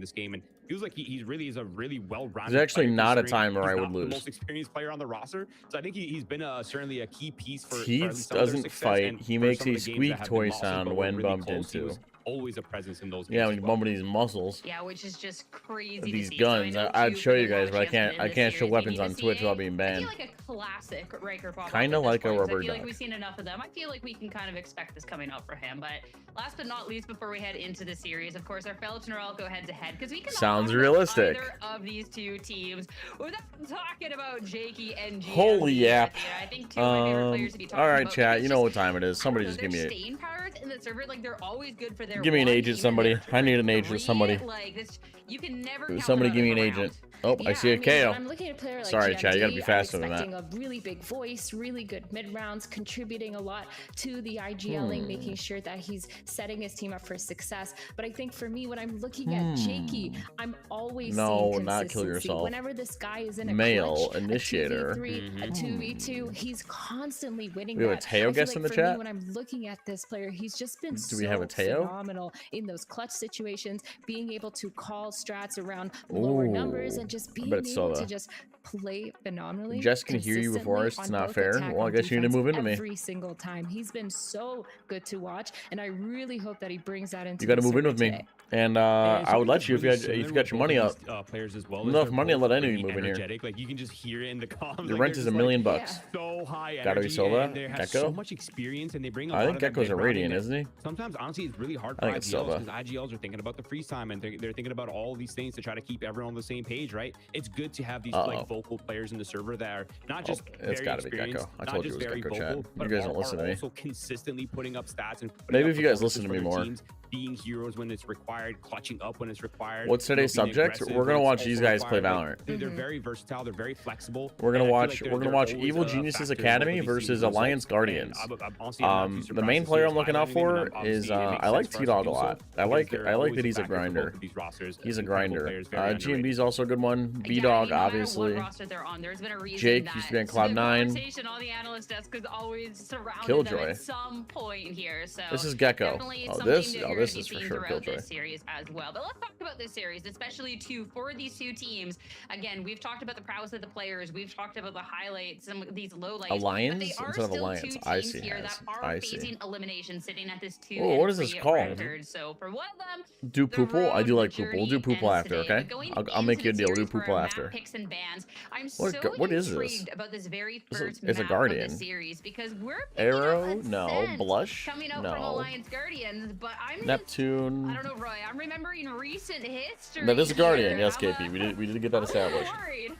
this game, and feels like he really is a really well-rounded. There's actually player not a considering time where he's I would not the lose. most experienced player on the roster. So I think he's been certainly a key piece for at Teeds least some of their doesn't success. fight. And He for makes some a of the games squeak that have been toy losses, sound but were when really bumped close, he into. was always a presence in those games. Yeah, as when you're well. bumping these muscles. Yeah, which is just crazy to These see. So guns. know, I'd too, show for you the guys, but I last chance can't. to I end can't this show series, weapons we on need to Twitch see without being I banned. feel like a classic Riker pop. Kinda like a rubber I feel like duck. we've seen enough of them. I feel like we can kind of expect this coming up for him. But last but not least, before we head into the series, of course, our Felix and Norel go head to head because we can Sounds realistic. either of these two teams without talking about Jakey and GMB. Holy yap. I think two of my favorite players to be talking All right, about. chat. because You know just- what time it is. Somebody I don't just know, give me their a. staying powers in the server, like they're always good for their Give me an one, agent, even somebody. their I need two an or agent, three, somebody. Like this, you can never count Somebody them give me out an of the agent. round. Oh, I see a I mean, KO. when I'm looking at a player like Sorry, chat, you gotta be GMD, faster than I'm that. expecting a really big voice, really good mid rounds, contributing a lot to the IGLing, making sure that he's setting his team up for success. But I think for me, when I'm looking at Jakey, I'm always No, seeing not kill consistency. yourself. Whenever this guy is in a Male clutch, initiator. a 2v3, a 2v2, he's constantly winning. We have a that. Teo I feel guest like in the for chat? Me, when I'm looking at this player, he's just been Do we have a Teo? phenomenal in those clutch situations, being able to call strats around lower numbers and just being bet it's able Sova. to just play phenomenally. Jess can hear you before us. consistently It's on not both fair. attack Well, I and guess you need to defense move into me. every single time. He's been so good to watch, and I really hope that he brings that into. You got to the move in server with me. today. And I would let you if you got your money up. Players as well. Enough money to let any of you move in here. Energetic. Like you can just hear it in the comms. Your like, rent they're is $1 just, million like, bucks. So high energy. Gotta be Silva, And they have Gecko. so much experience, and they bring. I think Gecko's a Radiant, isn't he? Sometimes, honestly, it's really hard I for think it's IGLs Silva. because IGLs are thinking about the freeze time, and they're thinking about all these things to try to keep everyone on the same page, right? It's good to have these like vocal players in the server that are not just it's very gotta be experienced, Gecko. I not told you just it was very Gecko, vocal, chat. but You guys don't are listen to me. also consistently putting up stats and putting Maybe up if you guys performances listen to for me their more. teams, being heroes when it's required, clutching up when it's required. What's today's being subject? aggressive We're gonna when watch it's these also guys play required. Valorant. They're very versatile. They're very flexible. We're gonna and I feel watch. like We're they're gonna watch always Evil a Geniuses factor in Academy what we see versus results. Alliance And Guardians. honestly, I'm not too The main surprised to see player us I'm looking out highlighting for them, and is obviously it makes I like sense for us to T-Dog a do so, lot. I because like they're I like always that he's a factor for both grinder. of these rosters. He's a Incredible grinder. players, very underrated. GMB's also a good one. Yeah, B-Dog no matter obviously. what roster they're on, there's been a reason Jake that used to be on the Cloud9. conversation on the analyst desk is always surrounded Killjoy. them at some point here. So This is Gecko. definitely Oh, something this that oh you're this gonna is be for seeing sure throughout Killjoy. this series as well. But let's talk about this series, especially too for these two teams. Again, we've talked about the prowess of the players. We've talked about the highlights, some of these lowlights. Alliance but they are instead of still Alliance. two teams Icy here has. that are Icy. facing elimination, sitting at this 2 Oh, what is this called? record. So for one of them, Do the Poople? I do road like Poople. We'll do journey Poople ends after, today. okay? But going I'll make into you a the deal. We'll do series for Poople our after. map picks and bans, I'm What so go- what is this? intrigued about this very It's a- first it's a map Guardian. of the series because we're picking up Arrow? a No. scent Blush? coming out No. from Alliance Guardians, but I'm Neptune. I don't know, Roy. I'm remembering recent history. No, this is Guardian. here. Yes, I'm, KP. We did get that I'm a established. little worried.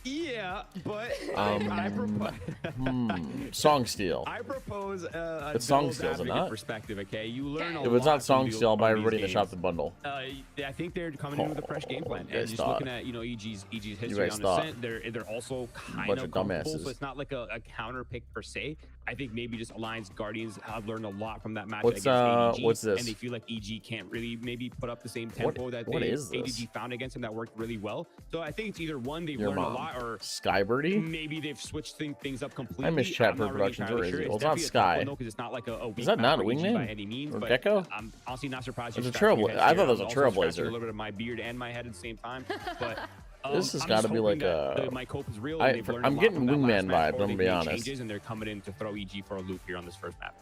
Yeah, but Song Steal. I propose a It's song devil's steal, is it advocate not? perspective. Okay, you learn a If it's lot not Song from Steal, buy from everybody in these the shop games. the bundle. I think they're coming in with a fresh game plan, guys and just thought. looking at EG's history guys on thought. Ascent, they're also kind Bunch of of comfortable, dumbasses. so it's not like a counter pick per se. I think maybe just Alliance Guardians have learned a lot from that match What's, against ADG, what's this? and they feel like EG can't really maybe put up the same tempo that what is this? ADG found against them that worked really well. So I think it's either one they've Your learned mom. a lot, or Skybirdie? maybe they've switched things up completely. I miss Chat I'm for not really Productions. entirely Where is sure. it? Well, it's definitely not a tough Sky. one, though, 'cause it's not like a weak Is that map not for EG Wingman? by any means, Or but Gecko? I'm honestly not surprised. It's you're a scratching your trailbla- head I here. thought that was a I'm also scratching trailblazer. a little bit of my beard and my head at the same time, but This has I'm gotta just be hoping like that a- the Mike Hope is real. I- And they've learned a I'm lot getting from that last Wingman match, vibes, or I'm gonna they've be made honest. changes, and they're coming in to throw EG for a loop here on this first map.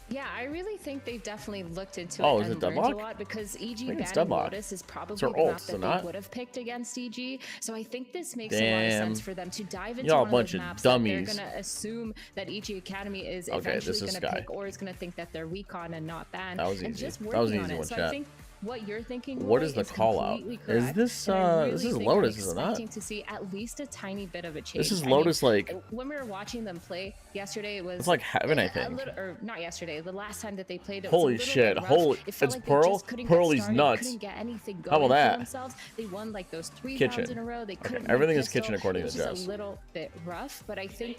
Yeah, I really think they've definitely looked into Oh, it is it and learned Deadlock? a lot because EG I think it's banning Deadlock. Lotus is probably It's her the ult, map is that it they not? would have picked against EG. So I think this makes a lot of Damn. sense for them to dive into Y'all a one of bunch those of maps dummies. that they're going to assume that EG Academy is Okay, eventually this is going to Sky. pick or is going to think that they're weak on and not ban. That was and easy. just That working was on easy it. one, So chat. I think what you're thinking, What Roy, is the call out? completely Is correct, this, and I really this is think Lotus, I'm is it not? expecting to see at least a tiny bit of a change. This is I mean, Lotus like when we were watching them play yesterday, it was it's like Heaven, I a think. little, or not yesterday, the last time that they played. It Holy was a little shit, bit rough. holy- It felt it's like they Pearl? just couldn't Pearl, get he's started, nuts. couldn't get anything How going about for that? themselves. They won like those 3 Kitchen. rounds in a row. They couldn't everything make is kitchen pistol. according It was to just Jess. a little bit rough, but I think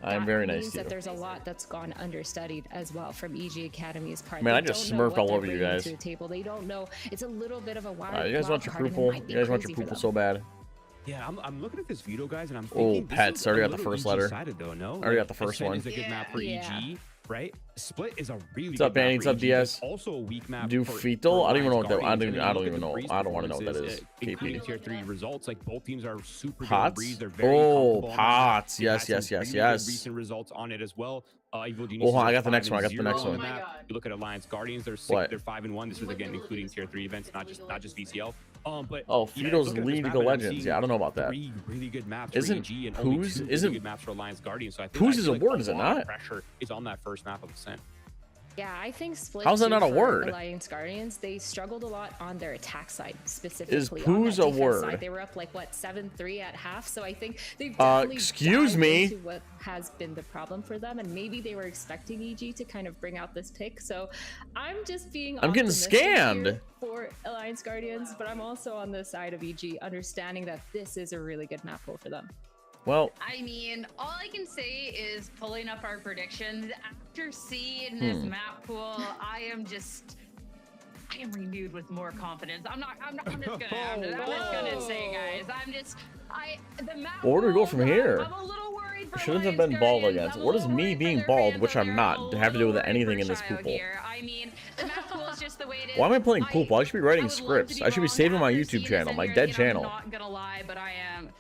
I'm that very nice means to that you. there's a lot that's gone understudied as well from EG Academy's part. Man, I They just don't know smurfed what all they're over you bringing guys. to the table. They don't know. It's a little bit of a wild. You guys want your card, and it poople? might be You guys want your crazy for poople them. so bad? Yeah, I'm looking at this video, guys, and I'm Oh, thinking this Pets, is already a got the little first letter. EG-sided, though, no? Already got the first Ascent one. is a good map for Yeah. EG. right? Split is a really What's good up, map Annie? for What's up, EG. DS? It's also a weak map. Do for fetal? I don't even know Alliance what that. I Guardians. don't I mean, even know. look at the I don't want to know what that performances, is. including KP. tier 3 results. Like both teams are super good. Pots? Breeze, they're very Oh, comfortable on the map. pots. They've had Yes, some yes, yes, really good yes. recent results on it as well. Evil Oh, Geniuses I are got the next one. I got the 5-0 next on one. the map. You look at Alliance Guardians, they're What? they're 5-1. This is again including tier 3 events, not just VCL. But Oh, yeah, Fito's look at this League map, of and I'm Legends. seeing Yeah, I don't know about that. 3 really good maps Isn't for EG and only Poos- 2 really isn't- good maps for Alliance Guardians. So I think Poos I is feel a like word, is it lot of not? Pressure is on that first map of Ascent. Yeah, I think Split. How's that too, not a for word? Alliance Guardians, they struggled a lot on their attack side specifically. Is on that poos a defense word? Side, they were up like what 7-3 at half, so I think they've definitely excuse dived me? into what has been the problem for them, and maybe they were expecting EG to kind of bring out this pick. So I'm just being. I'm getting optimistic scammed. here for Alliance Guardians, but I'm also on the side of EG, understanding that this is a really good map pool for them. Well, I mean, all I can say is pulling up our predictions after seeing this map pool. I am renewed with more confidence. I'm just gonna say, guys, the map. where do we go from here? I'm a little worried for shouldn't have Alliance been bald Guardians. against. I'm a What does little me worried for being their bald, fans which out I'm there. not, I'm a have to do with little anything worried in for this Shio pool? here. I mean, the map pool is just the way it is. Why am I playing pool? I should be writing would love to scripts. be I should be wrong saving my after YouTube seeing channel, this my and dead I'm channel. not gonna lie, but I am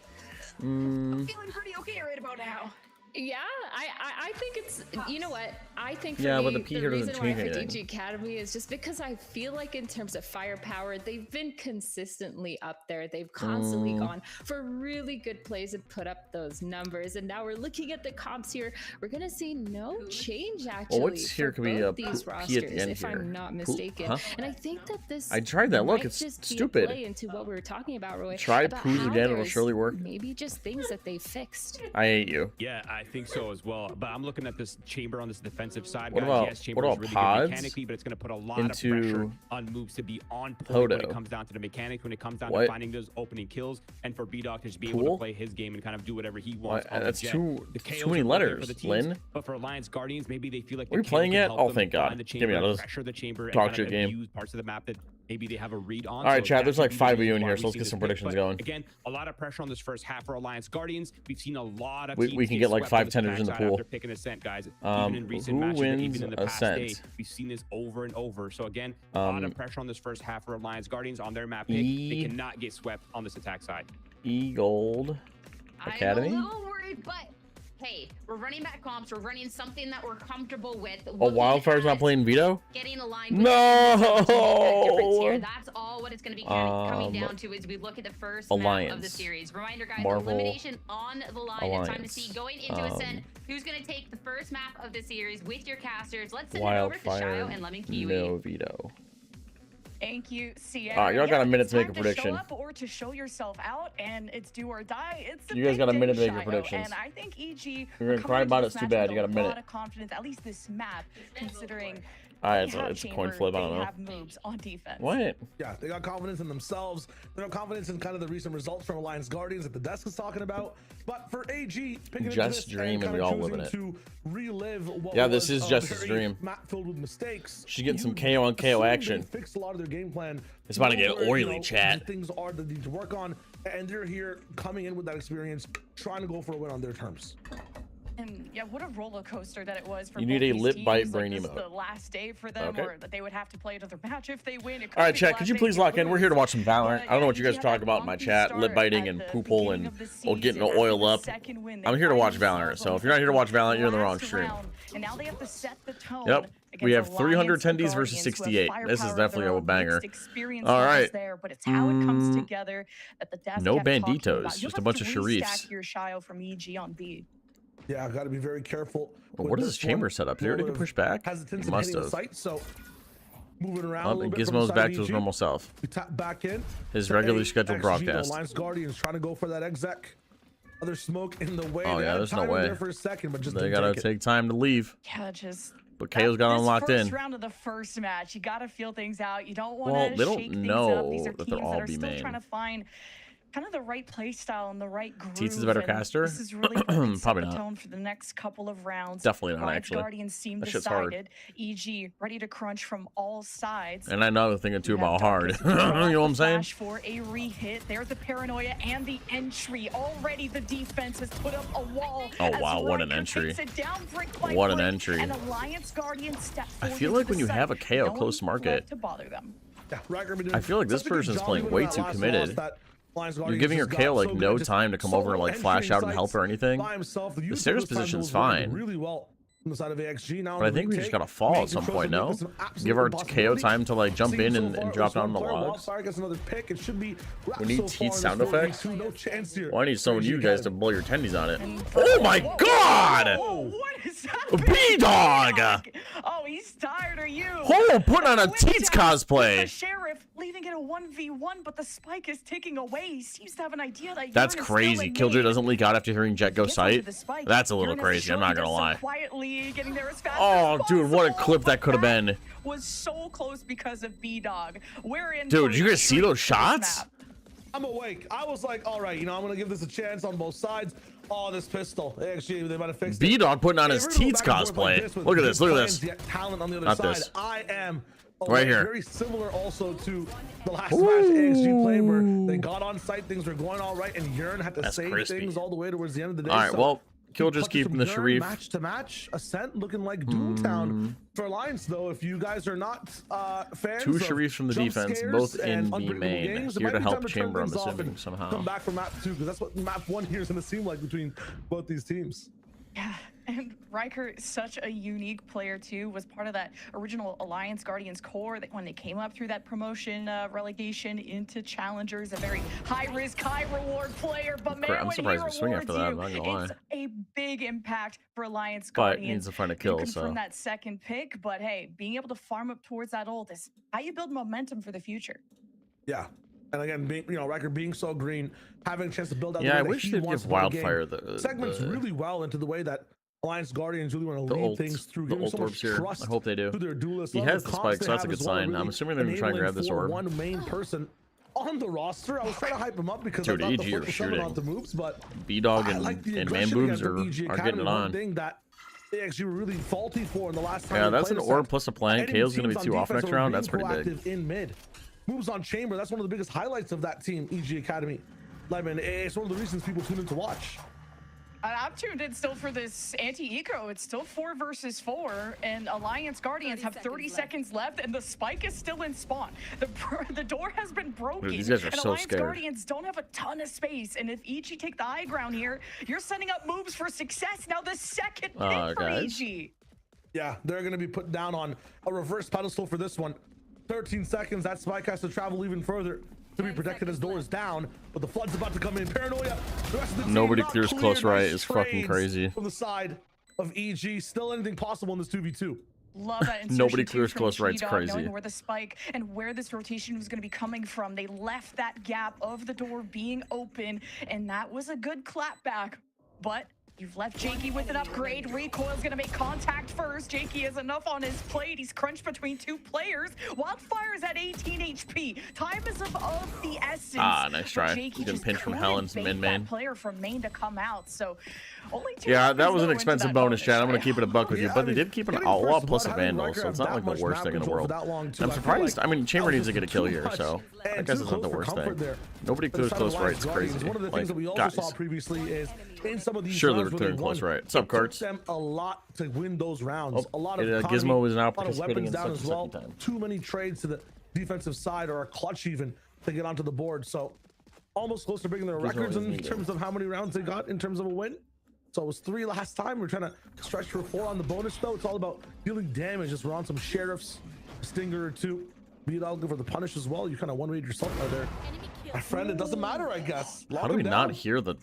feeling pretty okay right about now. Yeah, I think it's, you know what, I think for Yeah, me, but the P here doesn't reason why I change picked anything. EG Academy is just because I feel like in terms of firepower, they've been consistently up there. They've constantly gone for really good plays and put up those numbers. And now we're looking at the comps here. We're gonna see no change actually. Well, what's here for could be both a these P at rosters, the end if here. I'm not Pool- mistaken. huh? And I think that this I tried that. Look, might it's just be a stupid. play into what we were talking about, Roy. Try about poos how again, it'll there's surely work. Maybe just things that they fixed. I hate you. Yeah, I think so as well. But I'm looking at this Chamber on this defensive side. What guys. about- Yes, Chamber what is about really pods good mechanically, but it's going to put a lot of into pressure on moves to be on point when Podo? it comes down to the mechanics, when it comes down What? to finding those opening kills, and for B-Dog to just be able Pool? to play his game and kind of do whatever he wants. on the That's jet. too The KOs many are working letters, for the teams, Lynn. But for Alliance Guardians, maybe they feel like Are we the playing KO can yet? help Oh, them thank God. find the Give me chamber, another pressure the chamber, and talk kind to of your game. abuse parts of the map that maybe they have a read on. All right, chat, that there's could like be 5 of the you in reason here, why so we let's see get this some pick. predictions But going. Again, a lot of pressure on this first half for Alliance Guardians. We've seen a lot of We teams can get like swept 5 on this tenders in the attack side pool. after picking Ascent, guys. Even in recent who matches, and wins even in the past day, Ascent? we've seen this over and over. So again, a lot of pressure on this first half for Alliance Guardians on their map pick. They cannot get swept on this attack side. E-Gold Academy? I'm a little worried, but hey, we're running back comps. We're running something that we're comfortable with. Oh, Wildfire's not playing Veto? Getting aligned. No! Here. That's all what it's going to be coming down to as we look at the first map of the Alliance. series. Reminder, guys, Marvel. elimination on the line. It's time to Alliance. see going into Ascent who's going to take the first map of the series with your casters. Let's send it over to Shio and Lemon Kiwi. no Veto. Thank you, Sierra. All right, y'all got a minute it's to make a time prediction. show up or to show yourself out, and it's do or die. It's You guys got a minute to make your Shio, predictions. And I think EG. You're gonna cry about it, it's too bad. You got a A minute. lot of confidence, at least this map, considering. All right, they have it's a coin Chamber, flip. I don't they know. have moves on defense. What? Yeah, they got confidence in themselves. They got confidence in kind of the recent results from Alliance Guardians that the desk is talking about. But for AG, picking Just into this dream and kind we of all live choosing in it. to relive what Yeah, this was is a just a very dream. map filled with mistakes. She's getting some You KO on KO assume they action. fixed a lot of their game plan. It's about to know get where, oily, chat. the things are that they need to work on, and they're here coming in with that experience, trying to go for a win on their terms. And yeah, what a roller coaster that it was for You both need a these lip teams. bite Like, brain this is emote. the last day for them, Okay. or that they would have to play another match if they win. It All right, could be chat, the could you last please day lock for in? We're here to watch some Valorant. But, I don't know yeah, what you guys EG talk had about a in my bumpy chat, lip start biting at and the poople beginning and of the or getting season. After oil the up. second win, I'm they here to watch find Valorant, themselves so on if you're not here to watch the Valorant, you're in the wrong last stream. round, and now they have to set the tone. Yep. We have against 300 Alliance attendees versus Guardians, who have 68. This is firepower of definitely their a own, banger. mixed experience All levels right. there, but it's how it comes together that the desk No kept talking banditos, about. You just have a bunch of three stack Sharifs. here, Shio, from EG on B. Yeah, I got to be very careful. Well, with what is this chamber one. setup? Did he already Little get bit pushed of back? hesitance He in must hitting the have. site, so moving around a Oh, little and bit from the Gizmo's side back of to his EG. normal self. We tap back in. His to regularly a scheduled XG, broadcast. Alliance Guardians trying to go for that exec. Other smoke in the way. Oh, They yeah, had there's no timing way. there for a second, but just They didn't gotta take it. take time to leave. Yeah, just. But KO's got them This locked first in. round of the first match, you got to feel things out. You don't want Well, to they don't shake things know up. These are that teams they're all that are B still main. trying to find kind of the right play style and the right groove. Teats is a better and caster? This is really going to set Probably the not. tone for the next couple of rounds. Definitely not, Alliance actually. Guardians team That shit's hard. decided. EG ready to crunch from all sides. And I know the thing or two We have about hard. Darkus You know what I'm the saying? flash for a re-hit. There's the paranoia and the entry. Already the defense has put up a wall. Oh, as wow, what an Riker entry. takes it down brick by What an brick, entry. And Alliance Guardians step I forward feel into like when the you have a site. KO No close one market, left to bother them. Yeah, Riker been doing I feel like this such a good person's job playing even way with too that last committed. loss that Alliance You're Guardians giving your just KO got like so no good, just time to come over and solo like flash entry out and help or sites anything. by himself. The The stairs Youthful this time position's was working fine. really well on the side of AXG. Now But I think we just gotta fall at some point, no? Give our KO time to like jump in and drop down the logs. Wildfire gets another pick. It should be We need Teats sound effects. No chance here. Well, I need some of you guys to blow your tendies on it. And- Oh my Whoa, god! whoa, what is that? B-Dog! Oh, he's tired of you. Oh, putting on a Quick Teats down. cosplay. The sheriff leaving it a 1v1, but the spike is ticking away. He seems to have an idea that That's Urn is still crazy. in Killjoy mid. doesn't leak out after hearing Jet go Gets onto sight. the spike. That's a little Urn is crazy, I'm not showing gonna us some lie. Quietly getting there as fast Oh, as dude, what a possible, clip that but could have been. Was so close because of B-Dog. We're in. Dude, for did you a guys see treat those this shots? map. I'm awake. I was like, all right, I'm gonna give this a chance on both sides. Oh, this pistol. Actually, they might have fixed it. B-Dog putting on If his we're gonna go Teats back and forth like cosplay. this with Look at good this, look at plans, this. yet talent on the other Not side. this. I am Right here. very similar also to the last match AXG played where they got on site, things were going all right, and Yearn had to That's save crispy. things all the way towards the end of the day. All right, So well, Killjoy's clutches keeping from the Yearn, Sharif. match to match. Ascent looking like Doomtown for Alliance, though. If you guys are not fans Two of Sharifs from the jump defense, scares both in and B unpredictable main. games, it Here might to be help time turn Chamber, I'm things off assuming, and somehow. Come back for map 2, because that's what map 1 here is going to seem like between both these teams. Yeah, and Riker, such a unique player too, was part of that original Alliance Guardians core that when they came up through that promotion relegation into challengers, a very high risk, high reward player. But man, I'm when surprised he we swing rewards after that, you, I'm not gonna lie. it's a big impact for Alliance But Guardians. needs to find a You kill, confirm so. that second pick, but hey, being able to farm up towards that ult is how you build momentum for the future. Yeah. And again, being, Riker being so green, having a chance to build out Yeah, the I way that wish he they'd wants give to play the game. Wildfire the segments really well into the way that Alliance Guardians really want to the lead ult, things through, the giving ult so much orbs here. trust I hope they do. to their duelists. He A lot has of the comps spike, they so that's a have good as well, sign. I'm really assuming they're gonna try and grab enabling this for orb. one main person on the roster. I was trying to hype him up because Dude, I thought EG the are flip was coming shooting. onto moves, but B-Dog I and, like the and Man aggression Boobs again from are EG getting Academy. it One on. thing that they actually were really faulty for in the last time Yeah, they that's an played orb Ascent. plus a plan. Enemy KO's gonna be teams 2 on off next defense were round. being That's pretty big. proactive in mid. Moves on Chamber. That's one of the biggest highlights of that team, EG Academy. Lemon, it's one of the reasons people tune in to watch. I'm tuned in still for this anti-eco. It's still 4 versus 4, and Alliance Guardians have 30 seconds left, and the spike is still in spawn. The door has been broken. Dude, these guys are and so Alliance scared. Guardians don't have a ton of space, and if EG take the high ground here, you're setting up moves for success. Now the second pick for guys. EG. Yeah, they're going to be put down on a reverse pedestal for this one. 13 seconds. That spike has to travel even further to be protected as door is down, but the flood's about to come in. Paranoia. The rest of the team Nobody not clears cleared. close right Nice is fucking trades crazy. From the side of EG, still anything possible in this 2v2. Love that insertion Nobody too clears from close right's G-Dog, crazy. knowing where the spike and where this rotation was going to be coming from. They left that gap of the door being open, and that was a good clapback. But you've left Jakey with an upgrade. Recoil's going to make contact first. Jakey has enough on his plate. He's crunched between 2 players. Wildfire's at 18 HP. Time is of the essence. Ah, nice try. But Jakey He's getting just pinched from couldn't Helen, some bait min-main. that player from main to come out. So only 2 Yeah, members, that was an though, into expensive that bonus, chat. I'm gonna bonus. keep it a buck with you, Yeah, but I they mean, did keep an getting outlaw first plus a blood, having vandal, Riker so it's have not like that the much worst map thing in the control for world. that long, too. I'm I feel surprised. like I mean, that Chamber was needs to just get a kill too here, much so and I guess too it's not the close for worst comfort thing. there. Nobody For clears the side close of right. It's Alliance crazy. Guardians, one of the Like, things that we also guys, saw previously is in some of these Sure, they rounds were where they clearing close won, right. Sup, it took Carts? them a lot to win those rounds. Oh, A lot of Gizmo economy, is now a lot of participating weapons in down such as a well. second time. Too many trades to the defensive side or a clutch even to get onto the board. So almost close to breaking their records is in needed. terms of how many rounds they got in terms of a win. So it was 3 last time. We're trying to stretch for 4 on the bonus though. It's all about dealing damage. Just we're on some sheriffs, a stinger or 2. B-Dog for the punish as well. You kind of one-rayed yourself out there. My friend, it doesn't matter, I guess. How Lock do we him not down. hear the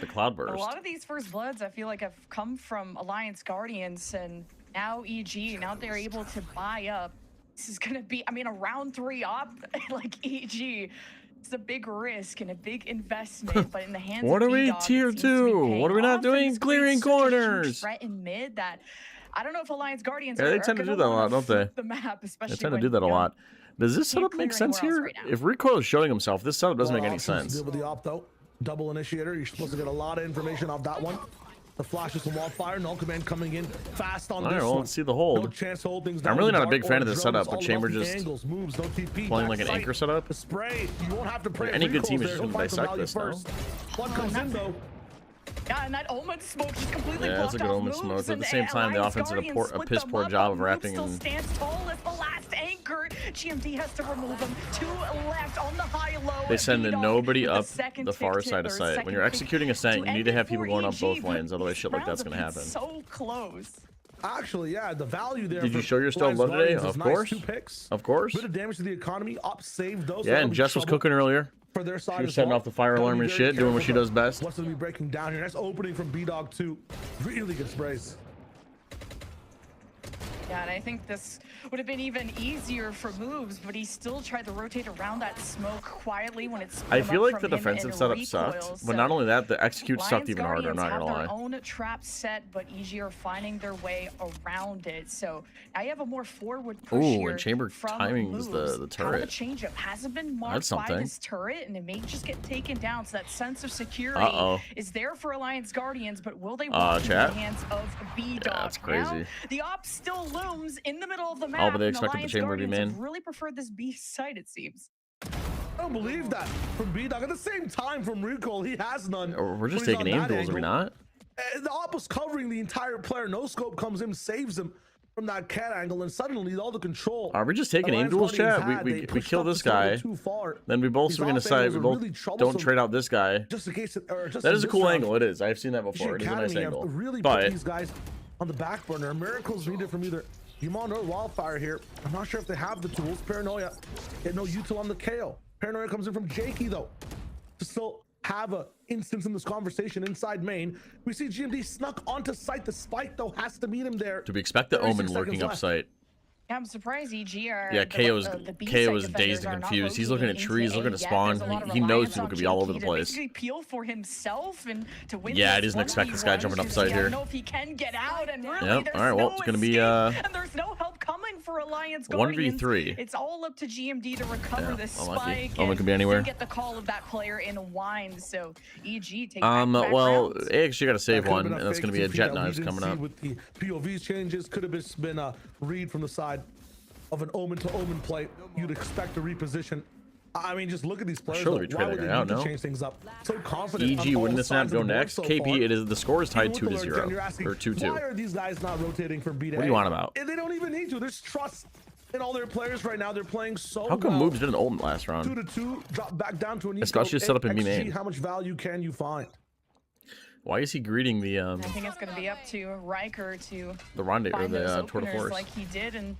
cloudburst? A lot of these first bloods, I feel like, have come from Alliance Guardians, and now EG. Now they're able to buy up. This is gonna be, I mean, a round 3 op like EG. It's a big risk and a big investment, but in the hands What of are we, B-Dog, it tier seems to be 2? paying What are we not off, and doing? this Clearing creates such a huge corners. threat in mid that I don't know if Alliance Guardians Yeah, they are tend to gonna do that a wanna lot, don't they? flip the map, especially They tend to when, do that a you know, lot. Does this setup make sense here? If Recoil is showing himself, this setup doesn't make any sense. Deal with the op though. Double initiator. You're supposed to get a lot of information off that one. The flashes from Wildfire. Null Command coming in fast on this well, one. let's see the hold. No chance to hold things down. I'm really not a big fan of this this setup, but Chamber just moves, no TP, playing like an anchor setup. The spray. You won't have to pray. Any good team is just going to dissect this now. One comes in though. Yeah, and that Omen smoke just completely Yeah, that's a good Omen smoke. But at the same time, the offense did a piss poor job of wrapping and stands tall as the last anchor. GMD has to remove them. 2 left on the high-low. They send nobody up the far side of sight. When you're executing a Ascent, you need to have people going up both lanes, otherwise shit like that's gonna happen. So close. Actually, yeah, the value there. Did you show your stealth low today? Of course. 2 picks. Of course. Bit of damage to the economy. Op saved those. Yeah, and Jess was cooking earlier. For their side, she was setting off the fire alarm and shit, doing what she does best. What's gonna be breaking down here? Nice opening from B-Dog 2. Really good sprays. Yeah, and I think this would have been even easier for moves, but he still tried to rotate around that smoke quietly when it's. I feel like the defensive setup sucked, but not only that, the execute sucked even harder. I'm not gonna lie. Their own trap set, but EG are finding their way around it. So now you have a more forward push here. And Chamber timing is the turret. The changeup hasn't been marked by this turret, and it may just get taken down. So that sense of security is there for Alliance Guardians, but will they walk in the hands of B-Dog? Yeah, that's crazy. Now, the op still looms in the middle of the map. Oh, but they expected the Chamber to be main. Really prefer this B side, it seems. I don't believe that from B-Dog. At the same time, from Recoil, he has none. We're just taking aim duels, are we not? The op was covering the entire player. No scope comes in, saves him from that cat angle, and suddenly all the control. Are we just taking aim duels, chat? We kill this guy, then we both swing aside. We both don't trade out this guy. Just in case, that is a cool angle. It is. I've seen that before. It is a nice angle. Really put these guys on the back burner. Miracles needed from either Yamon or Wildfire here. I'm not sure if they have the tools. Paranoia, get no util on the KO. Paranoia comes in from Jakey though, to still have a instance in this conversation inside main. We see GMD snuck onto site. The spike though has to meet him there. Do we expect the Omen lurking up site? Yeah, I'm surprised EG are. Yeah, KO is dazed and confused. He's looking at trees, looking at spawn. He knows people could be all over the place. Peel for himself and to win. Yeah, he doesn't expect this guy jumping upside here. I don't know if he can get out, and really, yep. All right, well, it's gonna be and there's no help coming for Alliance Guardians. 1v3. It's all up to GMD to recover this spike. Omen could be anywhere. Get the call of that player in wind. So EG take well, AXG got to save one, and that's gonna be a Jet Knives coming up. With the POVs changes, could have been a read from the side of an Omen to Omen play. You'd expect a reposition. I mean, just look at these players. Surely we trading out, no? Change things up. So confident. EG wouldn't this map go next? KP, it is the score is tied 2-0 or 2-2. Why are these guys not rotating from B to A? What do you want about? They don't even need to. There's trust in all their players right now. They're playing so How come well. Moobs didn't ult last round? 2-2, drop back down to an especially set up in B main. How much value can you find? Why is he greeting the I think it's gonna be up to Riker to the rendezvous or the tour de force like he did and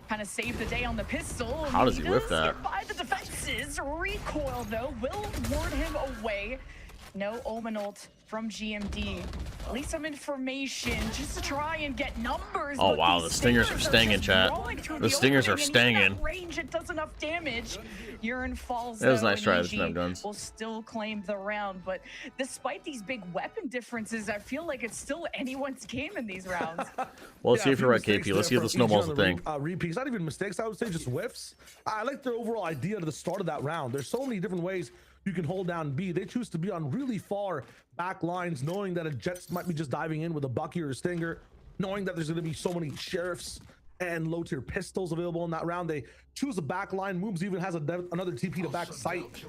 kind of save the day on the pistol. How does he whiff that? Get by the defenses. Recoil though will ward him away. No Omen ult from GMD. At least some information just to try and get numbers. Oh wow, the stingers are stinging, chat. The stingers are stinging. Range, it does enough damage. Urine falls. That was a nice try. Doesn't have guns. Will still claim the round, but despite these big weapon differences, I feel like it's still anyone's game in these rounds. Well, let's see if you're right, KP. Let's see if the snowball's the thing. Repeats, not even mistakes. I would say just whiffs. I like their overall idea to the start of that round. There's so many different ways you can hold down B. They choose to be on really far back lines, knowing that a Jets might be just diving in with a Bucky or a Stinger, knowing that there's going to be so many Sheriffs and low tier pistols available in that round. They choose a back line. Moobs even has another TP to back site.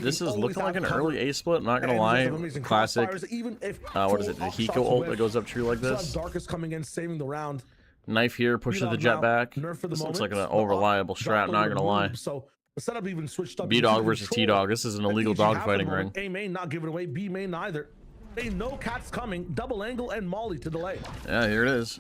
This is looking like an early A split. I'm not gonna lie. Classic. Even if what is it? The Hiko ult that goes up tree like this. Darkest coming in, saving the round. Knife here, pushes the Jet back. This looks like an unreliable strat. Not gonna lie. So the setup even switched up. B-Dog versus T-Dog. This is an illegal dogfighting ring. A main not giving away. B main neither. They know Cat's coming. Double angle and Molly to delay. Yeah, here it is.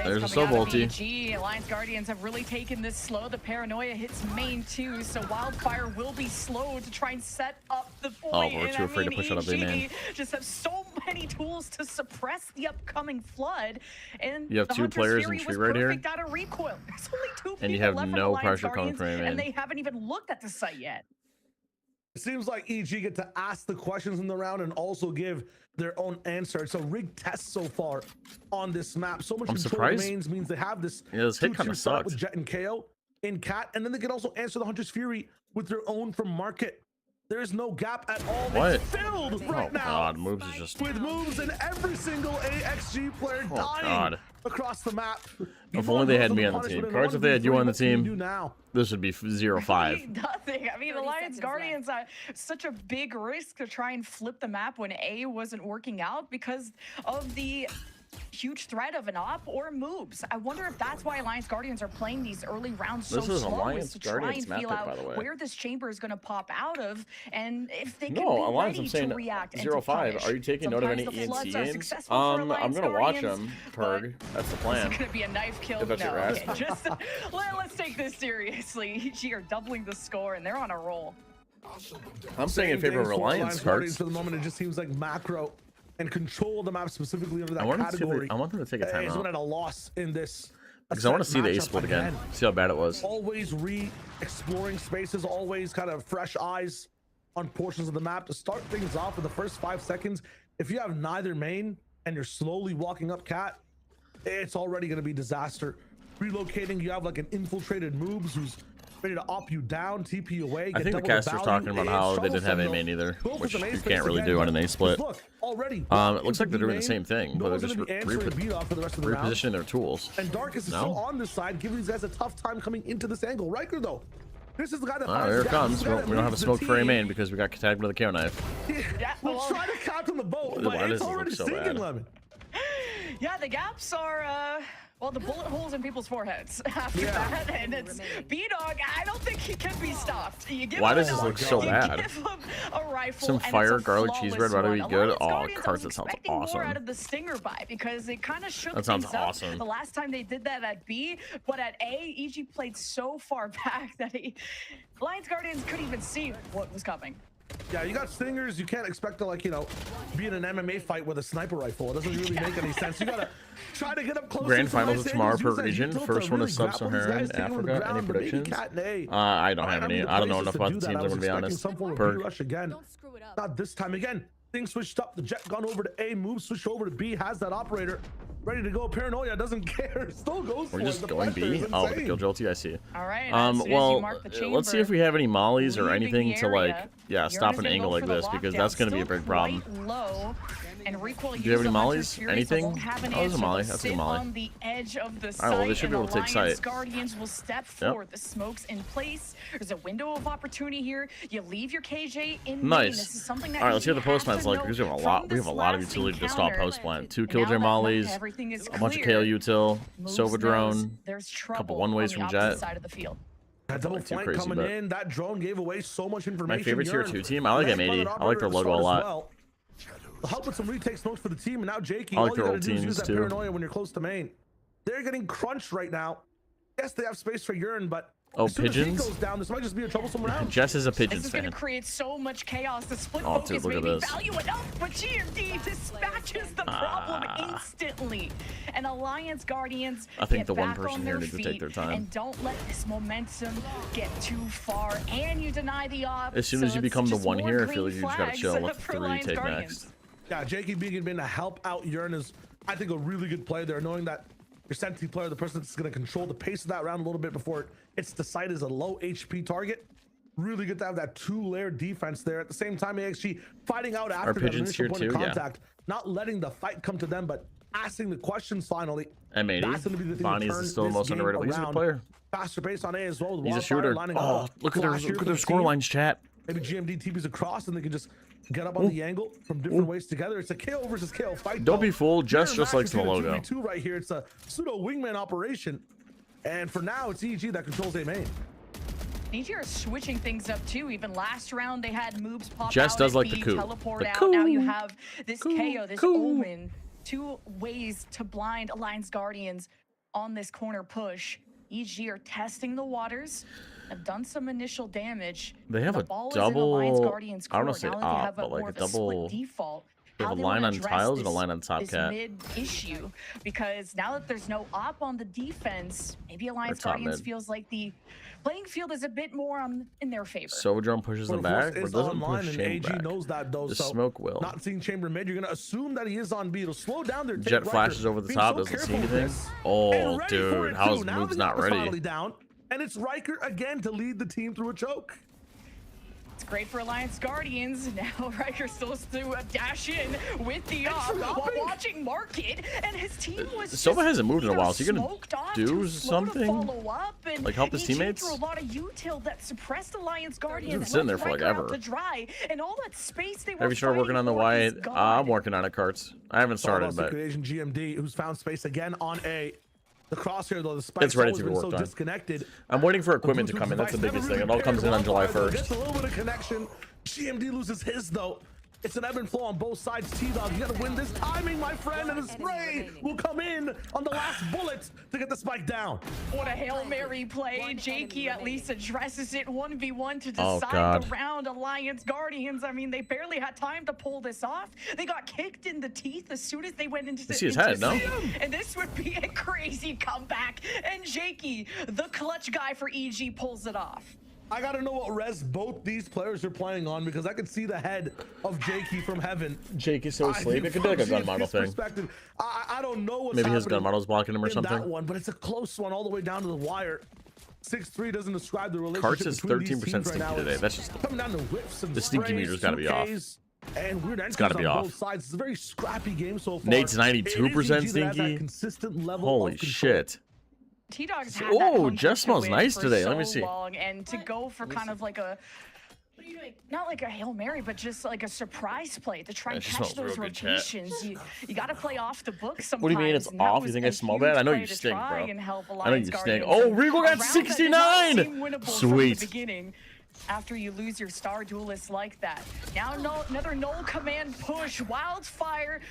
There's a sub ulti. Alliance Guardians have really taken this slow. The Paranoia hits main too, so Wildfire will be slow to try and set up the point. Oh, we're too afraid to push out of A main. Just have so many tools to suppress the upcoming flood. And you have two players in tree right here. Out of recoil. There's only two and you have no pressure coming from A main. And they haven't even looked at the site yet. It seems like EG get to ask the questions in the round and also give their own answer. It's a rigged test so far on this map. So much control remains means they have this. Yeah, this hit kind of sucks with Jet and KO. in Cat, and then they can also answer the Hunter's Fury with their own from Market. There is no gap at all. What? It's filled right now. God, moves is just with moves and every single AXG player dying across the map. If only they had me on the team. Cards, if they had you on the team, this would be 0-5. Nothing. I mean, Alliance Guardians are such a big risk to try and flip the map when A wasn't working out because of the huge threat of an op or moves. I wonder if that's why Alliance Guardians are playing these early rounds so slow, is to try and feel out where this chamber is going to pop out of, and if they can be ready to react. 0-5. Are you taking note of any ENC games? I'm gonna watch them. Perg. That's the plan. Is it gonna be a knife kill? No. Okay, just let's take this seriously. EG are doubling the score, and they're on a roll. I'm saying in favor of Alliance cards. For the moment, it just seems like Macro and control the map specifically under that category. I want them to take a timeout. He's been at a loss in this. Because I want to see the A split again. See how bad it was. Always re-exploring spaces, always kind of fresh eyes on portions of the map to start things off in the first 5 seconds. If you have neither main and you're slowly walking up Cat, it's already going to be disaster. Relocating, you have like an infiltrated moves who's ready to op you down, TP you away. I think the caster's talking about how they didn't have a main either, which you can't really do on an A split. It looks like they're doing the same thing, but they're just repositioning their tools. And Darkus is still on this side, giving these guys a tough time coming into this angle. Riker though, this is the guy that here it comes. We don't have a smoke for a main because we got tagged with a KO knife. We'll try to count on the boat, but it's already sinking, Lemon. Yeah, the gaps are well, the bullet holes in people's foreheads after that, and it's B-Dog. I don't think he can be stopped. You give Why does this look so bad? Give him a rifle, some fire, garlic, cheese bread, why do we good? Oh, cards, that sounds awesome. More out of the Stinger buy because it kind of shook that sounds things awesome. Up the last time they did that at B, but at A, EG played so far back that Alliance Guardians couldn't even see what was coming. Yeah, you got Stingers. You can't expect to, like, you know, be in an MMA fight with a sniper rifle. It doesn't really make any sense. You gotta try to get up close. Grand finals tomorrow per region. First one is Sub-Saharan Africa. Any predictions? I don't have any. I don't know enough about the teams, I'm gonna be honest. Rush again. Not this time again. Things switched up. The Jet gone over to A. Move switched over to B. Has that operator ready to go. Paranoia doesn't care. Still goes for it. We're just going B. Oh, with the kill jolty, I see. All right. Well, let's see if we have any mollies or anything to, like, stop an angle like this, because that's going to be a big problem. And do you have any mollies? Anything? Oh, there's a molly. That's a good molly. On the edge of the all right, well, they should be able to take sight. Guardians will step forward. The smoke's in place. There's a window of opportunity here. You leave your KJ in. Nice. This is something that all right, let's hear the post plans like, because we have a lot. We have a lot of utility to stop post plant. 2 Killjoy mollies, a bunch of KO util, Sova drone, a couple one-ways from Jet. That double flank coming in. That drone gave away so much information. My favorite tier 2 team. I like M80. I like their logo a lot. Help with some retake smokes for the team, and now Jakey, I like all you their gotta old do is use teams that too. Paranoia when you're close to main. They're getting crunched right now. Yes, they have space for Urine, but oh, as soon pigeons. as he goes down, this might just be a troublesome round. Jess is a Pigeons fan. This is going to create so much chaos. The split oh, focus dude, look may at be this. value enough, but GMD dispatches the problem instantly. And Alliance Guardians I think get the one back person on here their needs to feet take their time. And don't let this momentum get too far. And you deny the op. As soon as you become the one here, I feel like you just gotta chill. Let the 3 take next. Yeah, Jakey being been to help out Urine is, I think, a really good play there, knowing that your Senti player, the person that's going to control the pace of that round a little bit before it's decided as a low HP target. Really good to have that 2-layer defense there. At the same time, AXG fighting out after that initial point of contact, not letting the fight come to them, but asking the questions finally. M80. That's going to be the thing. Bonnie's is still the most underrated. He's a good player. Faster pace on A as well. He's a shooter. Oh, look at their score lines, chat. Maybe GMD TPs across and they can just get up on the angle from different ways together. It's a KO versus KO fight. Don't be fooled. Jess just likes the logo. Right here. It's a pseudo wingman operation. And for now, it's EG that controls A main. EG are switching things up too. Even last round, they had moves pop Jess out. Does like the coup. Teleport out. Now you have this KO, this Omen. 2 ways to blind Alliance Guardians on this corner push. EG are testing the waters. Have done some initial damage. They have a double. I don't want to say op, but like a double. Default. They have a line on tiles and a line on top cat. Mid issue, because now that there's no op on the defense, maybe Alliance Guardians feels like the playing field is a bit more in their favor. Sova drone pushes them back, but doesn't push Chamber back. Knows that though, the so smoke will. Not seeing Chamber mid, you're gonna assume that he is on B. It'll slow down their Jet flashes over the top, doesn't see anything. Oh, dude, how his move's not ready? And it's Riker again to lead the team through a choke. It's great for Alliance Guardians. Now Riker still has to dash in with the op while watching Market, and his team was Sova hasn't moved in a while. Is he gonna do something? Like help his teammates? Threw a lot of util that suppressed Alliance Guardians. He's been sitting there for like ever. Dry, and all that space they Have you started working on the Wyatt? I'm working on it, Carts. I haven't started, but Asian GMD, who's found space again on A. The crosshair, though, the spike's it's ready to be been worked so on. Disconnected. I'm waiting for equipment to come in. That's the biggest thing. It all comes in on July 1st. Just a little bit of connection. GMD loses his, though. It's an ebb and flow on both sides. T-Dog, you gotta win this timing, my friend, and the spray will come in on the last bullet to get the spike down. What a Hail Mary play. Jakey at least addresses it 1v1 to decide the round. Alliance Guardians, I mean, they barely had time to pull this off. They got kicked in the teeth as soon as they went into the see his head, no? And this would be a crazy comeback. And Jakey, the clutch guy for EG, pulls it off. I gotta know what res both these players are playing on, because I could see the head of Jakey from heaven. Jakey's so asleep. It could be like a gun model thing. I don't know what's maybe his gun model's blocking him or something. That one, but it's a close one all the way down to the wire. 6-3 doesn't describe the relationship. Carts is 13% stinky today. That's just coming down to whips and the stinky meter's got to be off. And weird it's got to be off. Both sides. It's a very scrappy game so far. Nate's 92% stinky. Consistent level. Holy shit. T-Dog's had oh, Jess smells nice today. Let me see. And to go for kind of like a, not like a Hail Mary, but just like a surprise play to try and catch those rotations. You got to play off the book sometimes. What do you mean it's off? You think I smell bad? I know you stink, bro. I know you stink. Oh, Regal got 69! Sweet. After you lose your star duelist like that. Now another null command push. Wildfire.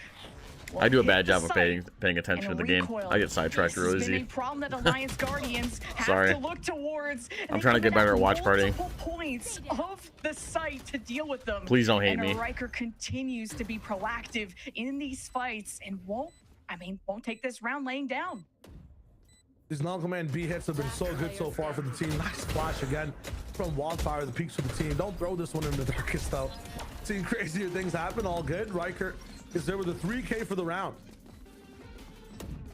I do a bad job of paying attention to the game. I get sidetracked real easy. Problem that Alliance Guardians have to look towards. I'm trying to get better at watch party. Points of the site to deal with them. Please don't hate me. Riker continues to be proactive in these fights and won't take this round laying down. These non-command B hits have been so good so far for the team. Nice flash again from Wildfire, the peaks for the team. Don't throw this one in the darkest though. Seeing crazier things happen. All good. Riker is there with a 3K for the round.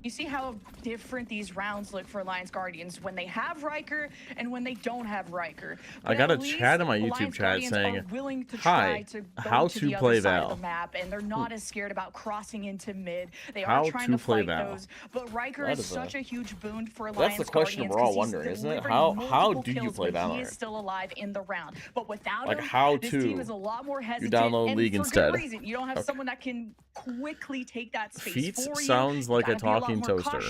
You see how different these rounds look for Alliance Guardians when they have Riker and when they don't have Riker. I got a chat in my YouTube chat saying, "Hi, how to play Val?" Map, and they're not as scared about crossing into mid. They are trying to fight those, but Riker is such a huge boon for Alliance Guardians. That's the question we're all wondering, isn't it? How do you play Valorant? He is still alive in the round, but without like him, how this to team is a lot more hesitant. You download League instead. You don't have someone that can quickly take that space Feats for you. sounds like a talking toaster.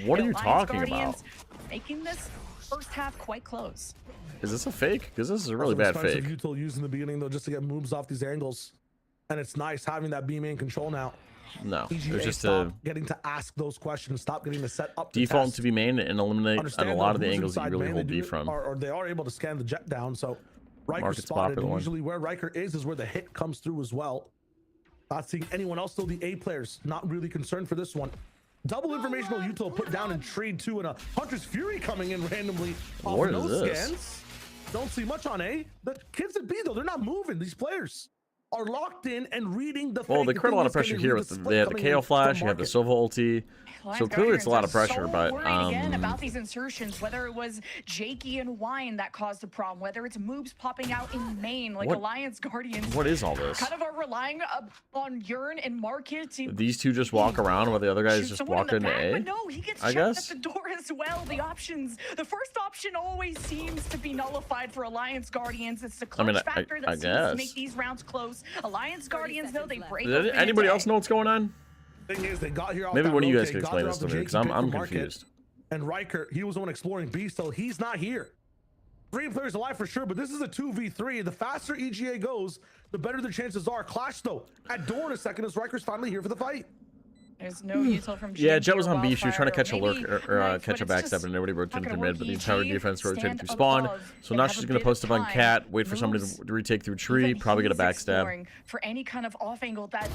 What are you talking about? Making this first half quite close. Is this a fake? Because this is a really bad fake. Util used in the beginning though, just to get moves off these angles, and it's nice having that B main control now. No, EGA, it's just getting to ask those questions. Stop getting to set up. Default to be main and eliminate at a lot of the angles that you really hold B from. Or they are able to scan the jet down. So Riker spotted. Usually where Riker is where the hit comes through as well. Not seeing anyone else though. The A players not really concerned for this one. Double informational util put down in trade 2, and a Hunter's Fury coming in randomly off no scans. Don't see much on A. The kids at B though, they're not moving. These players are locked in and reading the. Well, they create a lot of pressure here with they have the KO flash, you have the Sova ulti. So clearly it's a lot of pressure, but again about these insertions, whether it was Jakey and Wine that caused the problem, whether it's moves popping out in main like Alliance Guardians. What is all this? Kind of are relying on Yearn and Market. These two just walk around while the other guys just walk into A? But no, he gets shot at the door as well. The options, the first option always seems to be nullified for Alliance Guardians. It's the clutch factor that seems to make these rounds close. Alliance Guardians though, they break. Did anybody else know what's going on? Thing is, they got here. Maybe one of you guys can explain this to me because I'm confused. And Riker, he was the one exploring B, so he's not here. 3 players alive for sure, but this is a 2v3. The faster EGA goes, the better the chances are. Clash though at door in a second as Riker's finally here for the fight. There's no util from yeah, Jet was on B. She was trying to catch a lurk or catch a backstep, and nobody rotated through mid, but the entire defense rotated through spawn. So now she's going to post up on Cat, wait for somebody to retake through tree, probably get a backstab. For any kind of off angle that.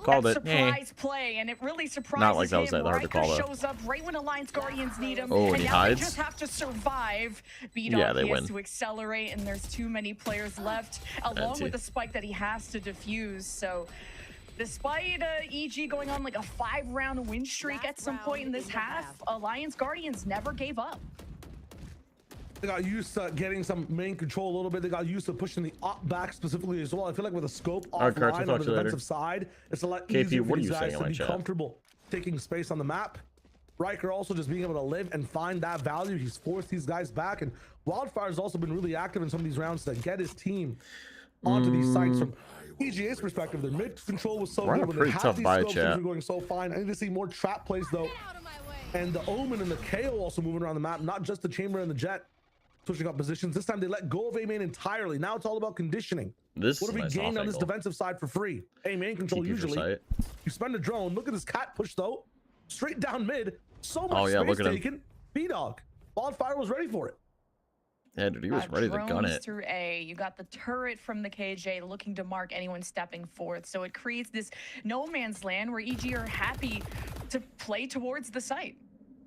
Called it. Surprise play, and it really surprises Not like that was that hard to call it. Shows up right when Alliance Guardians need him. Oh, and he hides. They just have to survive. Yeah, they win. To accelerate, and there's too many players left, along with the spike that he has to defuse. So, despite EG going on like a 5-round win streak at some point in this half, Alliance Guardians never gave up. They got used to getting some main control a little bit. They got used to pushing the op back specifically as well. I feel like with a scope offline on the defensive side, it's a lot easier for these guys to be comfortable taking space on the map. Riker also just being able to live and find that value. He's forced these guys back, and Wildfire's also been really active in some of these rounds to get his team onto these sites. From EGA's perspective, their mid control was so good. When they had these scopes, things were going so fine. I need to see more trap plays though. And the Omen and the KO also moving around the map, not just the Chamber and the Jet switching up positions. This time they let go of A main entirely. Now it's all about conditioning. What do we gain on this defensive side for free? A main control usually. You spend a drone. Look at this cat push though. Straight down mid. So much space taken. B-Dog. Wildfire was ready for it. Yeah, dude, he was ready to gun it. Through A, you got the turret from the KJ looking to mark anyone stepping forth. So it creates this no man's land where EG are happy to play towards the site.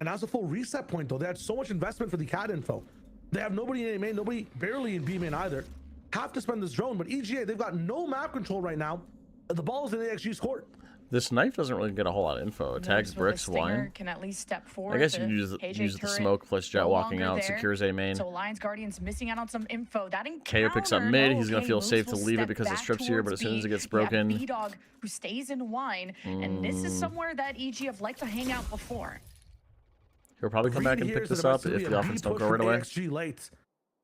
And that's a full reset point though. They had so much investment for the cat info. They have nobody in A main, nobody barely in B main either. Have to spend this drone, but EGA, they've got no map control right now. The ball is in AXG's court. This knife doesn't really get a whole lot of info. It tags bricks, wine. Can at least step forward. I guess you can use the smoke plus Jet walking out, secures A main. So Alliance Guardians missing out on some info. That KO picks up mid. He's gonna feel safe to leave it because the strip's here, but as soon as it gets broken, B-Dog who stays in wine, and this is somewhere that EG have liked to hang out before. He'll probably come back and pick this up if the offense don't go right away. AXG late.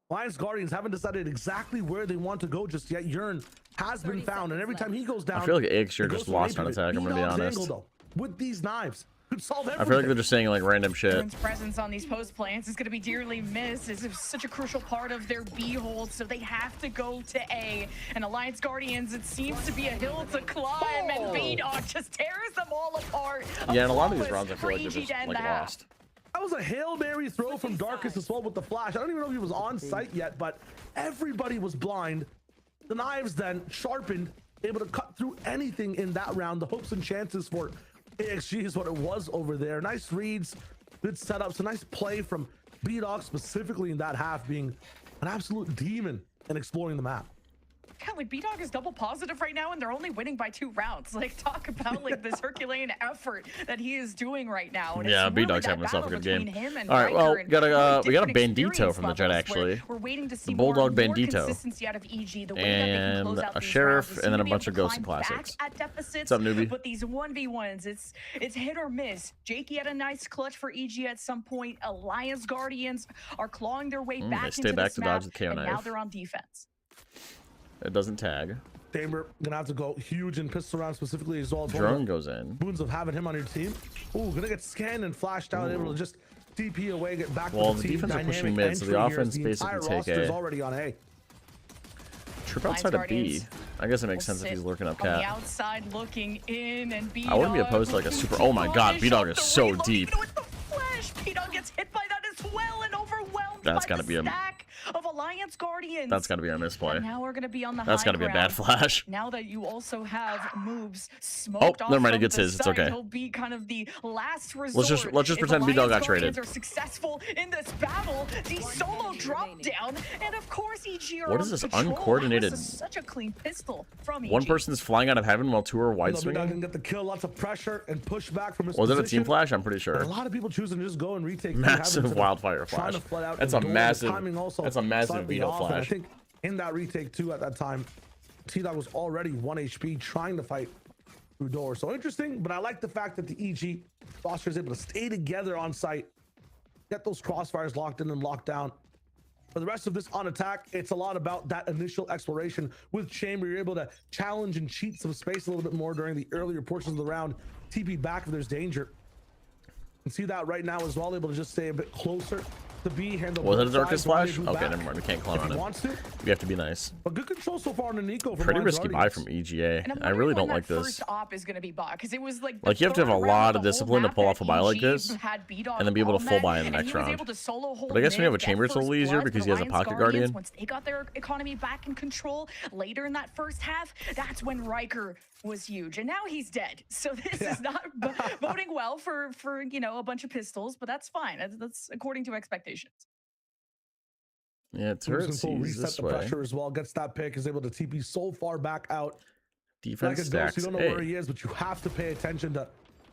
Alliance Guardians haven't decided exactly where they want to go just yet. Yearn has been found, and every time he goes down, I feel like AXG just lost on attack. I'm gonna be honest. With these knives, could solve everything. I feel like they're just saying like random shit. Yearn's presence on these post plants is going to be dearly missed. It's such a crucial part of their B hold, so they have to go to A. And Alliance Guardians, it seems to be a hill to climb, and B-Dog just tears them all apart. Yeah, and a lot of these rounds I feel like they're just like lost. That was a Hail Mary throw from Darkest as well with the flash. I don't even know if he was on site yet, but everybody was blind. The knives then sharpened, able to cut through anything in that round. The hopes and chances for AXG is what it was over there. Nice reads, good setups, a nice play from B-Dog specifically in that half, being an absolute demon in exploring the map. Yeah, like B-Dog is double positive right now, and they're only winning by 2 rounds. Like, talk about like this Herculean effort that he is doing right now. And yeah, B-Dog's having himself a good game. All right, well, we got a Bandito from the Jet actually. We're waiting to see the Bulldog Bandito, out of EG, the way and that they can close out a Sheriff, and then a bunch of Ghost and Classics. What's up, newbie? But these 1v1s, it's hit or miss. Jakey had a nice clutch for EG at some point. Alliance Guardians are clawing their way back into this map, and now they're on defense. It doesn't tag. Chamber gonna have to go huge in pistol round specifically as well. Drone goes in. Boons of having him on your team. Ooh, gonna get scanned and flashed out, able to just TP away, get back. Well, to the defense are pushing mid, so the offense basically take A. Already on A. Trip outside of B. I guess it makes sense if he's lurking up cat. On the outside looking in, and B-Dog, I wouldn't be opposed to like a super. Oh my God, B-Dog is so deep. With the flash, B-Dog gets hit by that as well and overwhelmed. That's by gotta be a stack of Alliance Guardians. That's gotta be a misplay. And now we're gonna be on the That's high gotta be a bad ground. flash. Now that you also have moves smoked off never mind, he from gets the his. It's side, okay. He'll be kind of the last resort. Let's just pretend B-Dog got traded. Are successful in this battle. The solo drop down, and of course EG are what is this patrol. uncoordinated? This is such a clean pistol from EG. One person's flying out of heaven while 2 are wide swinging. Can get the kill, lots of pressure and push back from his Was it a position. team flash? I'm pretty sure. But a lot of people choosing to just go and retake. Massive Wildfire flash. That's a massive. That's a massive Vito flash. I think in that retake too, at that time, T-Dog was already 1 HP trying to fight through door. So interesting, but I like the fact that the EG roster is able to stay together on site, get those crossfires locked in and locked down. For the rest of this on attack, it's a lot about that initial exploration with Chamber. You're able to challenge and cheat some space a little bit more during the earlier portions of the round. TP back if there's danger. You can see that right now as well, able to just stay a bit closer to B. Handle. Was it a Darkest flash? Okay, never mind. We can't clone on it. Wants to. We have to be nice. But good control so far on the Nico. Pretty risky buy from EGA. I really don't like this. First op is going to be bought because it was like you have to have a lot of discipline to pull off a buy like this, and then be able to full buy in the next round. But I guess when you have a Chamber, it's a little easier because he has a Pocket Guardian. Once they got their economy back in control later in that first half, that's when Riker was huge, and now he's dead. So this is not boding well for you know, a bunch of pistols, but that's fine. That's according to expectations. Yeah, turret sees this way. Pressure as well, gets that pick, is able to TP so far back out. Defense stacks. You don't know where he is, but you have to pay attention to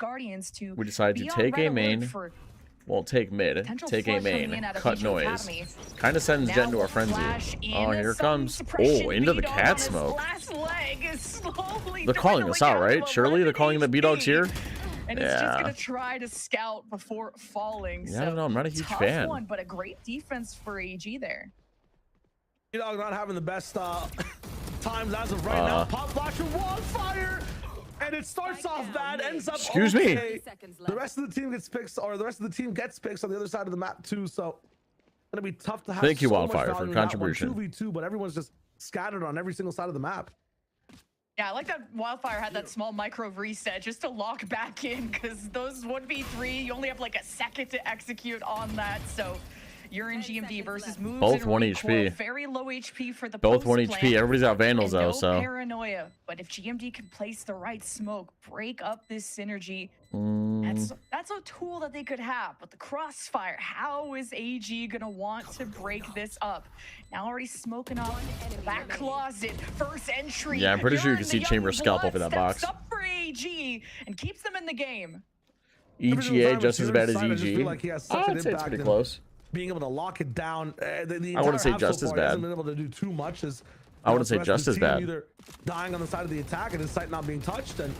Guardians to we decided to take a main Well, take mid, take A main, cut noise. Kind of sends Jet into our frenzy. Oh, here it comes. Oh, into the cat smoke. They're calling us out, right? Surely they're calling the B-Dog's here? And it's just going to try to scout before falling. Yeah, so no, I'm not a huge fan. One, but a great defense for AG there. B-Dog not having the best times as of right now. Pop flasher, wildfire! And it starts off bad, ends up Excuse me. The rest of the team gets picks, or the rest of the team gets picks on the other side of the map too. So it's gonna be tough to have. Thank you, so Wildfire, for contribution. 2v2, but everyone's just scattered on every single side of the map. Yeah, I like that Wildfire had that small micro reset just to lock back in, because those 1v3, you only have like a second to execute on that. So you're in GMD versus moves. Both 1 HP. Very low HP for the both 1 HP. Everybody's got Vandals though, so paranoia. But if GMD can place the right smoke, break up this synergy, that's a tool that they could have. But the crossfire, how is AG gonna want to break this up? Now already smoking off the back closet, first entry. Yeah, I'm pretty sure you can see Chamber scalp over that box. Up for AG and keeps them in the game. EGA just as bad as EG. Like I would say it's pretty close. Being able to lock it down. I wouldn't say just as bad. Hasn't been able to do too much. I wouldn't say just as bad. Either dying on the side of the attack and his sight not being touched, and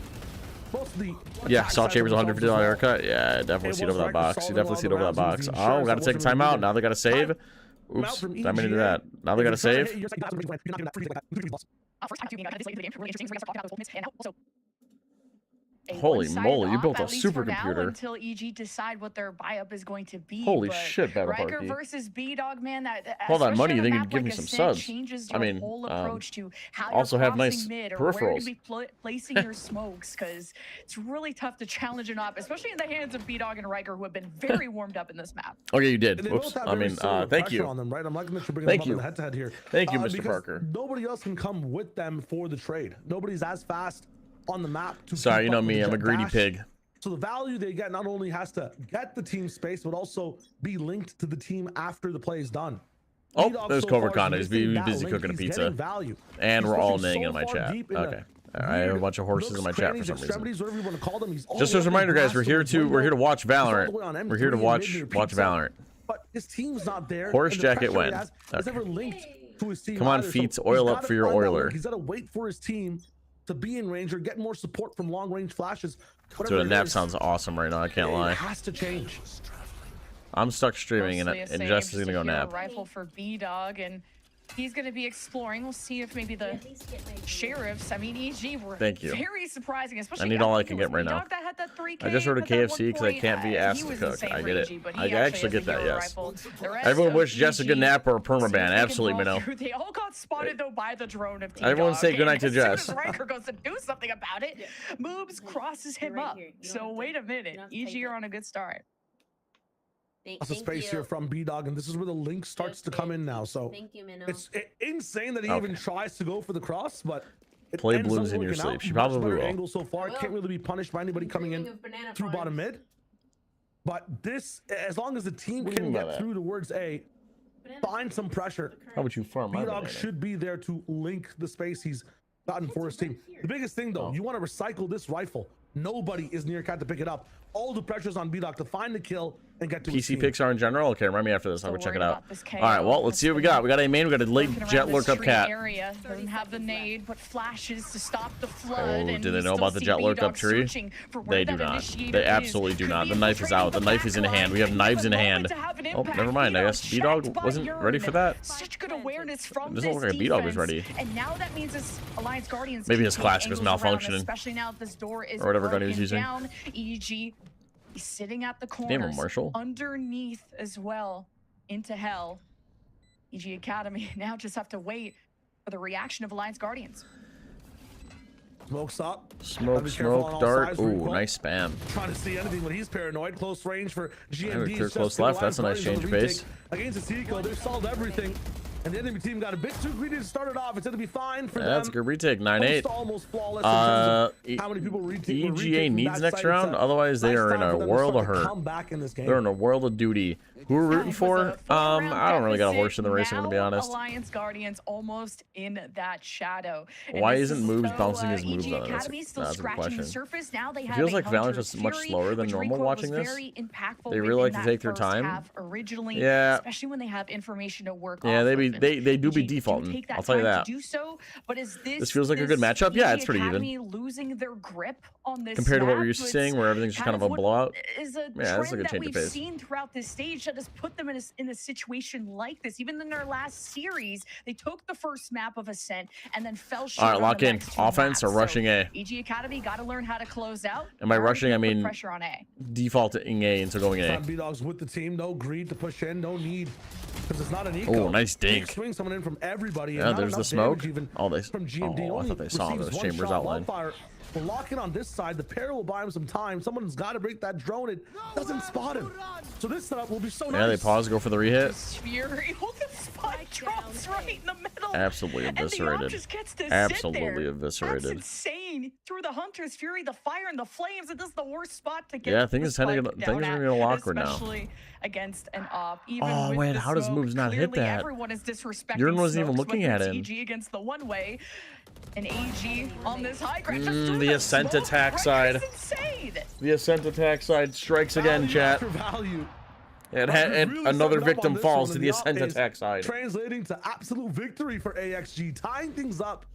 most of the saw Chambers $150 haircut. Yeah, definitely see it over that box. You definitely see it over that box. Oh, gotta take a timeout. Now they gotta save. Oops, I'm gonna do that. Now they gotta save. Holy moly, you built a supercomputer. Until EG decide what their buy-up is going to be. Holy shit, Battle Riker Party. versus B-Dog, man. All that money, you think you'd give me some subs. I mean, also have nice peripherals. Where to be placing your smokes, because it's really tough to challenge an op, especially in the hands of B-Dog and Riker, who have been very warmed up in this map. Okay, you did. Whoops. I mean, thank you. On them, right? I'm liking that you're bringing Thank them you. up in the head-to-head here. Thank you, Mr. Parker. Nobody else can come with them for the trade. Nobody's as fast on the map. Sorry, you know me. I'm a greedy pig. So the value they get not only has to get the team space, but also be linked to the team after the play is done. Oh, there's Covert Con. He's busy cooking a pizza. And we're all naying in my chat. Okay. I have a bunch of horses in my chat for some reason. Just as a reminder, guys, we're here to watch Valorant. We're here to watch Valorant. But his team's not there. Horse jacket win. Come on, Feats, oil up for your oiler. He's got to wait for his team to be in range or get more support from long range flashes. Dude, the nap sounds awesome right now. I can't lie. It has to change. I'm stuck streaming and Jess is gonna go nap. Rifle for B-Dog, and he's gonna be exploring. We'll see if maybe the sheriffs, I mean EG, were very surprising, especially. I need all I can get right now. I just ordered KFC because I can't be asked to cook. I get it. I actually get that, yes. Everyone wish Jess a good nap or a permaban. Absolutely, Minnow. They all got spotted though by the drone of Everyone say goodnight to Jess. Riker goes to do something about it. Moves, crosses him up. So wait a minute. EG are on a good start. Lots of space here from B-Dog, and this is where the link starts to come in now. So it's insane that he even tries to go for the cross, but play blues in your sleep. She probably will. Angle so far, can't really be punished by anybody coming in through bottom mid. But this, as long as the team can get through towards A, find some pressure. How would you farm? B-Dog should be there to link the space he's gotten for his team. The biggest thing though, you want to recycle this rifle. Nobody is near Cat to pick it up. All the pressure's on B-Dog to find the kill and get to PC picks are in general. Okay, remind me after this. I'm gonna check it out. All right, well, let's see what we got. We got a main. We got a late jet lurk up Cat. Doesn't have the nade, but flashes to stop the flood. Oh, do they know about the jet lurk up tree? They do not. They absolutely do not. The knife is out. The knife is in hand. We have knives in hand. Oh, never mind. I guess B-Dog wasn't ready for that. Such good awareness from this. Doesn't look like B-Dog was ready. And now that means this Alliance Guardians. Maybe his classic was malfunctioning. Especially now this door is or whatever gun he was using. EG. He's sitting at the corners, underneath as well, into hell. EG Academy now just have to wait for the reaction of Alliance Guardians. Smoke's up. Smoke, dart. Ooh, nice spam. Trying to see anything, but he's paranoid. Close range for GMD. Close left. That's a nice change of pace. Against the Seiko, they've solved everything. And the enemy team got a bit too greedy to start it off. It's going to be fine for them. That's a good retake. 9-8. Almost flawless in terms of how many people EGA needs next round. Otherwise, they are in a world of hurt. They're in a world of duty. Who we're rooting for? I don't really got a horse in the race, I'm gonna be honest. Alliance Guardians almost in that shadow. Why isn't moves bouncing his moves EG on? Academy still That's a good scratching the question. surface. Now they It have feels a like Valorant's Hunter's just much Fury, slower than which normal recoil watching was this. very impactful They really like to in take that their first time. half originally, Yeah. especially when they have information to work Yeah, off they of. be And they do be EG defaulting. take I'll tell you time that. to do so, but is This feels like a good matchup. Yeah, it's pretty even. Academy losing their grip on this Compared to what we're map, used to it's seeing, where everything's just kind of a what blowout. Is a Yeah, that's a trend good that change of we've pace. seen throughout this stage that has put them in a situation like this. Even in their last series, they took the first map of Ascent and then fell short. All right, on lock the in. next two Offense or maps. rushing A? EG Academy got to learn how to close out. Am I Learn rushing? to I put mean, pressure on A. defaulting A until going A. B-Dogs with the team, no greed to push in, no need, because it's not an eco. Oh, nice dink. Swing someone in from everybody. Yeah, there's the smoke. Even Oh, they. from GMD. Oh, I thought they saw receives those one chambers shot outline. wildfire. We're locking on this side. The pair will buy him some time. Someone's got to break that drone. It doesn't spot him. So this setup will be so nice. Yeah, they pause, go for the rehit. Fury, look at spike drops right in the middle. Absolutely eviscerated. And the just gets to Absolutely sit there. eviscerated. That's insane. Through the Hunter's Fury, the fire and the flames, and this is the worst spot to get. Yeah, things are getting a little awkward now. Especially against an op. Even Oh, with wait, the how does smoke, moves not hit clearly that? Everyone is disrespecting Yurin wasn't even smokes, looking whether at it's him. EG against the one way. And AG on this high ground. The Ascent attack side. Insane. The Ascent attack side strikes again, chat. Value. And Really another stepping up victim on this falls one, to and the op Ascent is attack side. Translating to absolute victory for AXG, tying things up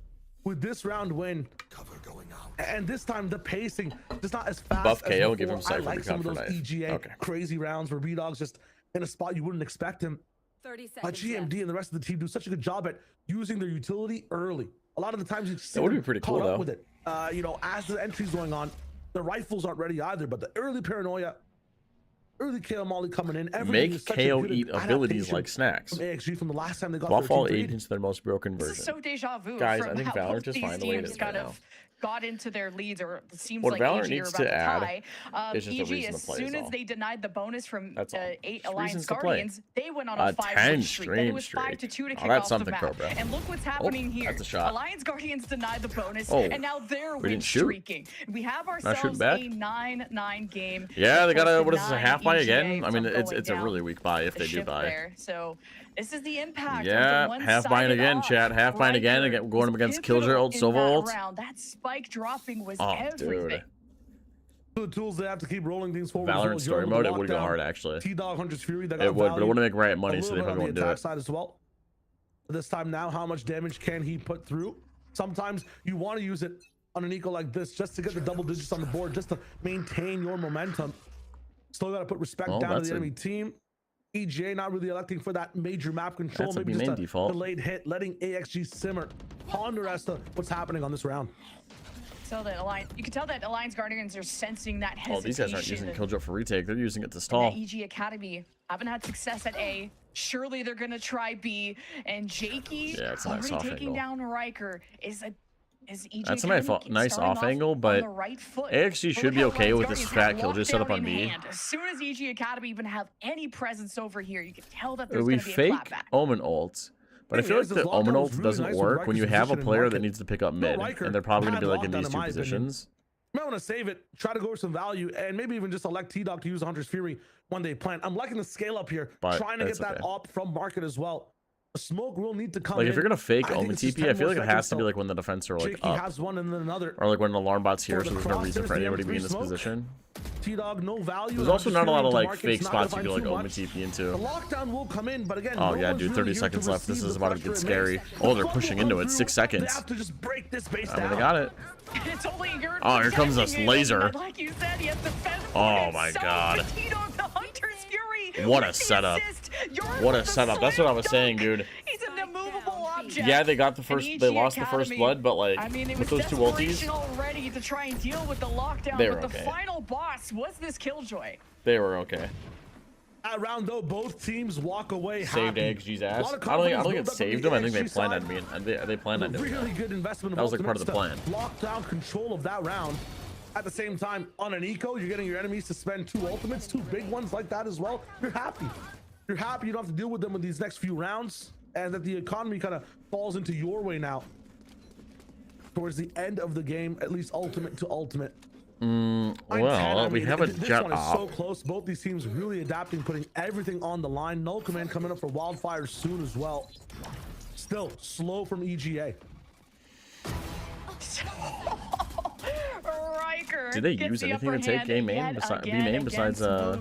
with this round win. Cover going out. And this time the pacing is not as fast. Buff as KO, before. give him I Cypher like to some of come those for knife. EGA Okay. crazy rounds where B-Dog's just in a spot you wouldn't expect him. 30 But seconds GMD left. and the rest of the team do such a good job at using their utility early. A lot of the times you see That would be them pretty caught cool, up though. with it. You know, as the entry's going on, the rifles aren't ready either, but the early paranoia, early KO Molly coming in. Everything Make is such KO a good eat abilities adaptation like snacks. from AXG from the last time they got Buff all 13-3. agents their most broken This version. is so deja vu. Guys, from I think how Valorant both just these find a way to teams do it kind now. of got into their leads, or it seems What like Valorant EG needs are about to add tie. is just a EG, reason to as play soon is as all. they denied the bonus from That's all. 8 Just Alliance reasons to play. Guardians, they went on A a 5-win 10 streak. Then it was stream 5-2 to streak. kick Oh, that's off something, the map. Cobra. And look what's happening here. that's a shot. Alliance Guardians denied the bonus, Oh, and now they're we win didn't shoot? streaking. We have ourselves shooting a back? 9-9 game. Yeah, they got a, what is this, a 9 half buy EGA again? I mean, from it's going a down really weak buy if the they do shift buy. there. So this is the impact. Yeah, of the half buying again, one-sided chat. Half buying again, Riker and going up was against pivotal Killjoy ult, in Sova that ult. round. That spike dropping was Oh, everything. dude. The tools they have to keep rolling things forward. as Valorant well. story You're mode, it able to would go lock hard, down actually. T-Dog Hunter's Fury. That It got would, but it value wouldn't make Riot money, a so they little bit probably on the wouldn't do attack it. side as well. This time now, how much damage can he put through? Sometimes you want to use it on an eco like this just to get the double digits on the board, just to maintain your momentum. Still got to put respect Oh, down to that's the a- enemy team. EGA not really electing for that major map control. That's a Maybe B just main a default. delayed hit, letting AXG simmer, ponder as to what's happening on this round. So that Alliance, you can tell that Alliance Guardians are sensing that Oh, hesitation. these guys aren't using Killjoy for retake. They're using it to And stall. that EG Academy haven't had success at A. Surely they're gonna try B. And Jakey Yeah, it's a nice already off taking angle. down Riker. Is EG That's a Academy nice starting off angle, on but the right foot? AXG But should look be how okay Alliance with this Guardians fat have Killjoy setup lockdown on in B. hand. As soon as EG Academy even have any presence over here, you can tell that there's We gonna be a fake clapback. Omen ult. But I Thing feel like is, the this lockdown Omen was ult really doesn't nice with work when you Riker's have a position in player that market. needs to pick up mid, Riker and they're probably going to had be like in lockdown these in two my opinion. positions. You might want to save it, try to go for some value, and maybe even just elect T-Dog to use Hunter's Fury when they plant. I'm liking the scale up here, But trying to get it's that okay. op from market as well. The smoke will need to come Like in. if you're gonna fake I think Omen it's just TP, I 10 feel more like it seconds, has to be so like when the defense are like Jakey up, has one and then another. or like when an alarm bot's here, For so the there's no reason crosshairs, for the anybody to be in M3 this smoke. position. T-Dog, no value. There's also not a lot of like fake Market's not spots you gonna can like find Omen too much. TP into. The lockdown will come in, but again, Oh no yeah, one's dude, really 30 here to seconds left. This receive is the about to pressure get it scary. makes. Oh, they're The pushing bubble into it. come 6 through. seconds. They have to just break this base I mean, down. they got it. It's only Yuri Oh, here comes this protecting him, laser. and like you said, he has to fend for Oh my himself. God. But T-Dog, the Hunter's Fury, What a with the setup. assist. Yuri What a with the setup. That's what I slam was saying, dunk. dude. He's an immovable object. Yeah, they got the And first. EG They lost the first Academy, blood, but like I mean, it with was those two ultis, desperation already to try and deal with the lockdown, They but were the okay. final boss was this Killjoy. they were okay. That round though, both teams walk away Saved happy. AXG's A ass. lot of I don't think confidence it built up saved on them. I think they AXG planned side. on being. They planned on doing Really that. good investment. That was like part of the ultimates plan. to lock down control of that round. At the same time, on an eco, you're getting your enemies to spend 2 ultimates, 2 big ones like that as well. You're happy. You're happy you don't have to deal with them in these next few rounds, and that the economy kind of falls into your way now. Towards the end of the game, at least ultimate to ultimate. Well, we have a jet one is op. so close. Both these teams really adapting, putting everything on the line. Null Command coming up for Wildfire soon as well. Still slow from EGA. Riker Did they use anything to take game main besides I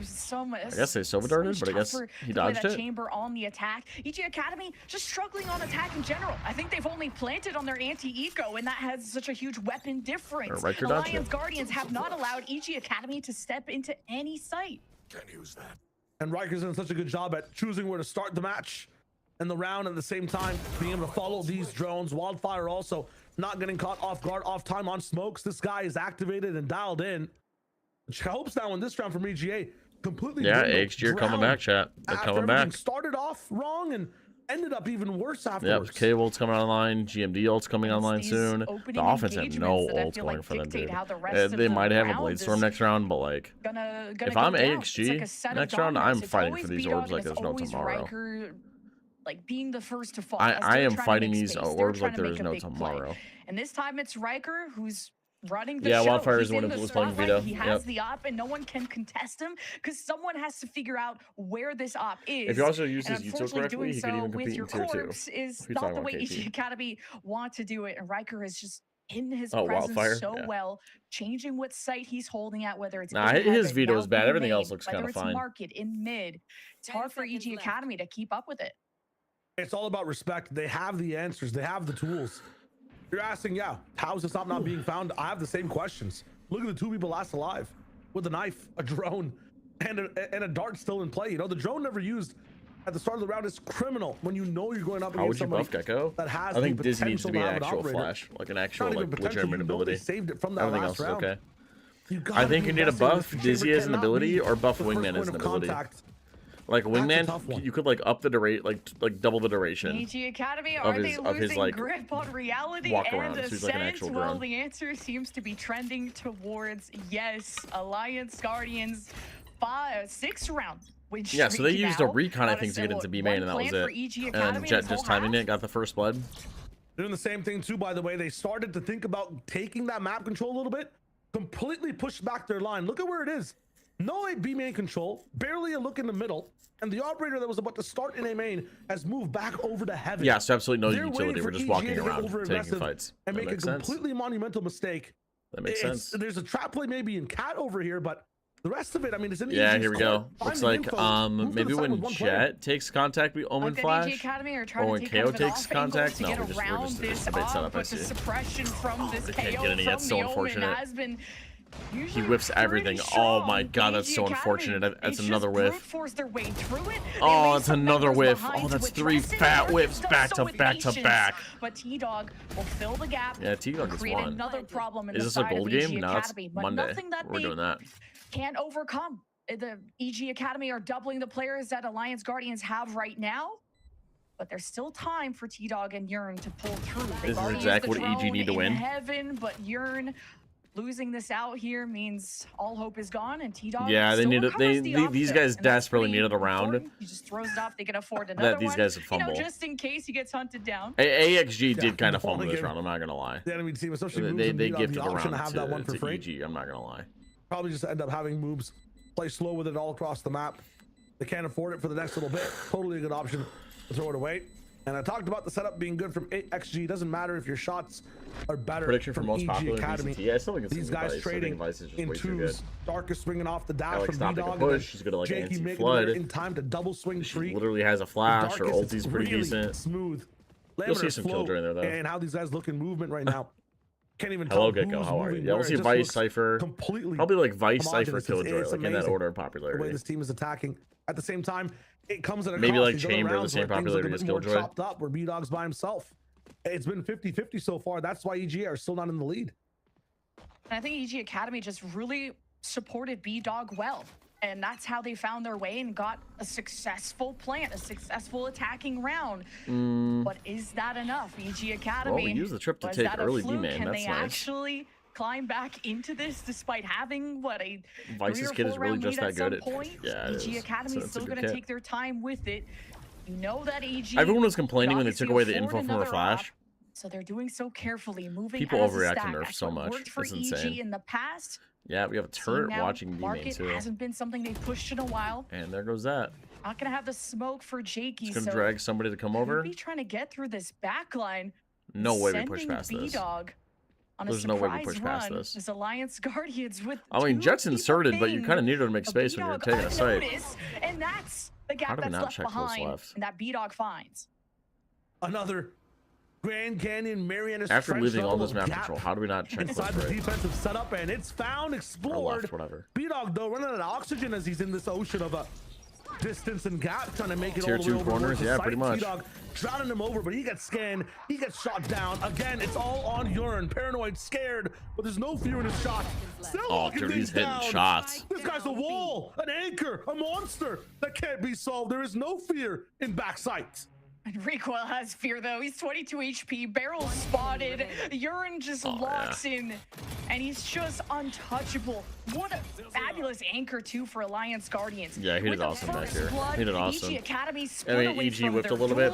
guess they Silver darted, but I guess he dodged it. Chamber on the attack. EG Academy just struggling on attack in general. I think they've only planted on their anti-eco, and that has such a huge weapon difference. Alliance Guardians have not allowed EG Academy to step into any site. Can't use that. And Riker's done such a good job at choosing where to start the match and the round at the same time, being able to follow these drones. Wildfire also not getting caught off guard, off time on smokes. This guy is activated and dialed in. Hopes now in this round from EGA completely. Yeah, XG are coming back, chat. They're coming back. Started off wrong and ended up even worse afterwards. Yep, K-ult's coming online. GMD ult's coming online soon. The offense have no ult going for them, dude. They might have a Bladestorm next round, but like, if I'm AXG next round, I'm fighting for these orbs like there's no tomorrow. Like being the first to fall. I am fighting these orbs like there is no tomorrow. And this time it's Riker who's running the show. Yeah, Wildfire is the one who was playing Vito. He has the op and no one can contest him because someone has to figure out where this op is. If you also use his util correctly, he could even compete in tier 2. Is not the way EG Academy want to do it, and Riker is just in his presence well, changing what site he's holding at, whether it's his Vito is bad. Everything else looks kind of fine. Market in mid, it's hard for EG Academy to keep up with it. It's all about respect. They have the answers. They have the tools. You're asking, how is this op not being found? I have the same questions. Look at the two people last alive with a knife, a drone, and a dart still in play. You know, the drone never used at the start of the round is criminal when you know you're going up against somebody Gecko? That has I think Dizzy needs to be an actual flash, like an actual legitimate ability. Saved it from that Everything else is round. okay. I think you need to buff Dizzy as an ability or buff Wingman as an ability. Like Wingman, you could like up the duration, like double the duration. EG Academy, are they losing grip on reality and a sense? Well, the answer seems to be trending towards yes. Alliance Guardians, 6th round. Yeah, so they used a recon, I think, to get into B main, and that was it. And Jet just timing it, got the first blood. Doing the same thing too, by the way. They started to think about taking that map control a little bit, completely pushed back their line. Look at where it is. No A B main control, barely a look in the middle, and the operator that was about to start in A main has moved back over to heaven. Yeah, so absolutely no utility. We're just walking around, taking fights. And make a completely monumental mistake. That makes sense. There's a trap play maybe in Cat over here, but the rest of it, I mean, it's in yeah, here we go. Looks like maybe when Jet takes contact, we Omen Flash, or when KO takes contact. No, we're just a bit set up. I see. They can't get any. That's so unfortunate. He whiffs everything. Oh my god, that's so unfortunate. That's another whiff. Oh, it's another whiff. Oh, that's 3 fat whiffs back to back to back. But T-Dog will fill the gap. Yeah, T-Dog is one. Another problem in is this a gold game? No, it's Monday. We're doing that. Can't overcome. The EG Academy are doubling the players that Alliance Guardians have right now. But there's still time for T-Dog and Yearn to pull through. This is exactly what EG need to win. Heaven, but Yearn losing this out here means all hope is gone, and T-Dog. Yeah, they need it. These guys desperately needed a round. He just throws it off. They can afford another that these guys would fumble. You know, just in case he gets hunted down. AXG did kind of fumble this round. I'm not gonna lie. The enemy team, especially they gifted the round to EG. I'm not gonna lie. Probably just end up having moves play slow with it all across the map. They can't afford it for the next little bit. Totally a good option to throw it away. And I talked about the setup being good from XG. It doesn't matter if your shots are better. Prediction for most popular Academy. Yeah, I still think it's these guys trading in twos. Darkest swinging off the dash from B-Dog. Push. She's gonna like anti-flood in time to double swing. She literally has a flash. Her ulti's pretty decent. Smooth. You'll see some Killjoy in there though. And how these guys look in movement right now. Can't even tell. Hello, Gecko. How are you? Yeah, we'll see Vice, Cypher. Probably like Vice, Cypher, Killjoy, like in that order of popularity. The way this team is attacking. At the same time, it comes at a maybe cost. Like Chamber, the same popularity as Killjoy. Chopped up where B-Dog's by himself. It's been 50-50 so far. That's why EG are still not in the lead. And I think EG Academy just really supported B-Dog well. And that's how they found their way and got a successful plant, a successful attacking round. But is that enough? EG Academy. Well, we used the trip to take early B-man. Can that's they nice. Actually climb back into this despite having what a Vice's kid is really just that good at yeah, EG Academy is still going to take their time with it. You know that EG. Everyone was complaining when they took away the info from her flash. So they're doing so carefully, moving. People as overreact a to stack. nerf so much. Worked for It's EG insane. in the past. Yeah, we have a turret Now, watching B main market too. hasn't been something they've pushed in a while. And there goes that. Not gonna have the smoke for Jakey. It's gonna so drag somebody to come over. Be trying to get through this back line. No way we push past this. B-Dog on There's a no way we surprise push past run. this. This Alliance Guardians with. I mean, Jet's two people inserted, but you pinged. kind of need to make space when you're B-Dog taking a site. unnoticed, and that's the How gap do we that's not left check close behind, left? and that B-Dog finds. Another Grand Canyon Marianas. After leaving all this gap map control, how do we not check inside close the right? defensive setup, and it's found, Or explored. left, whatever. B-Dog though running out of oxygen as he's in this ocean of a distance and gap, trying to make it Tier all the way 2 over corners, towards the yeah, site. pretty much. B-Dog drowning him over, but he gets scanned, he gets shot down. Again, it's all on Urine. Paranoid, scared, but there's no fear in his shot. Still Oh, locking dude, he's things hitting down. shots. This guy's a wall, an anchor, a monster that can't be solved. There is no fear in backside. And Recoil has fear though. He's 22 HP, barrel spotted. Urine just locks in, and he's just untouchable. What a fabulous anchor too for Alliance Guardians. Yeah, he did awesome back here. He did awesome. EG Academy I mean, EG whipped a little bit,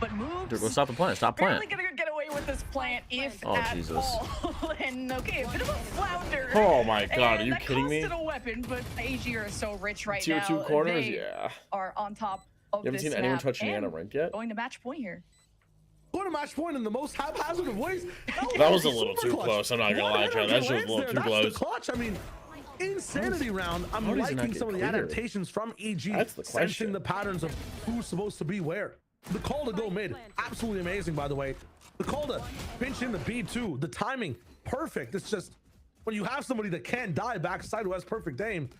but moves. dude, go stop the plant. Stop plant. Barely gonna get away with this plant if Oh, at Jesus. all. And okay, a bit of a flounder. Oh my God, And are you that kidding me? costed a weapon, but AG are so rich right Tier now. 2 corners, They yeah. are on top of You haven't this seen anyone map. touch Nana And ranked yet? going to match point here. Going to match point in the most haphazard of ways. That was a little super too clutch. close, I'm not gonna One lie, hit Joe. on That's the just a little lands too there. close. That's the clutch. I mean, insanity round. I'm How does he not liking get some of the clear? adaptations from EG. That's the Sensing question. the patterns of who's supposed to be where. The call to go mid, absolutely amazing, by the way. The call to pinch in the B2, the timing, perfect. It's just when you have somebody that can die backside who has perfect aim,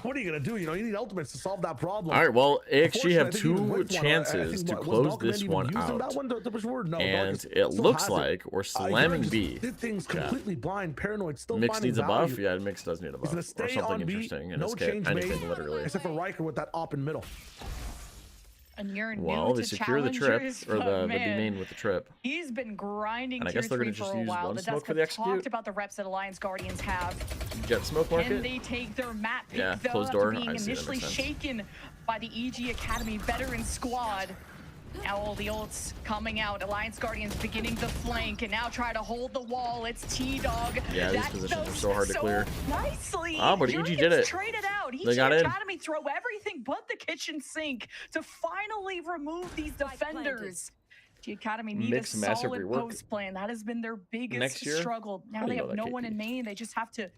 what are you gonna do? You know, you need ultimates to solve that problem. All right, well, AXG have Unfortunately, I think even two with one, I chances think, to was close Balkan this even one using out. that one to push forward? No, And Balkan it still looks has it. like we're Urine slamming just B. Did things completely blind, paranoid, still Mix finding needs a buff? value. Yeah, Mix does need a He's buff. gonna Or stay something on B, interesting in no this case. change Anything, made, literally. except for Riker with that op in middle. And you're Well, new they to secure the trip, challengers, or but the B man, main with the trip. He's been grinding And I tier guess they're gonna 3 just for a use while. one The smoke Dusk for the have execute. talked about the reps that Alliance Guardians have. Jet smoke Can market? they take their map pick Yeah, though closed after door. being I see, that makes initially sense. shaken by the EG Academy veteran squad? Now all the ults coming out. Alliance Guardians beginning the flank and now try to hold the wall. It's T-Dog. Yeah, these That positions are goes so hard to clear. Nicely. Oh, but Yuri EG did gets it. Traded out. They got in. Academy throw everything but the kitchen sink to finally remove these defenders. The Academy need Mix a massive solid rework. post plan. That has been their biggest Next year? struggle. Now How do they you know have that, no one KP? in main. They just have to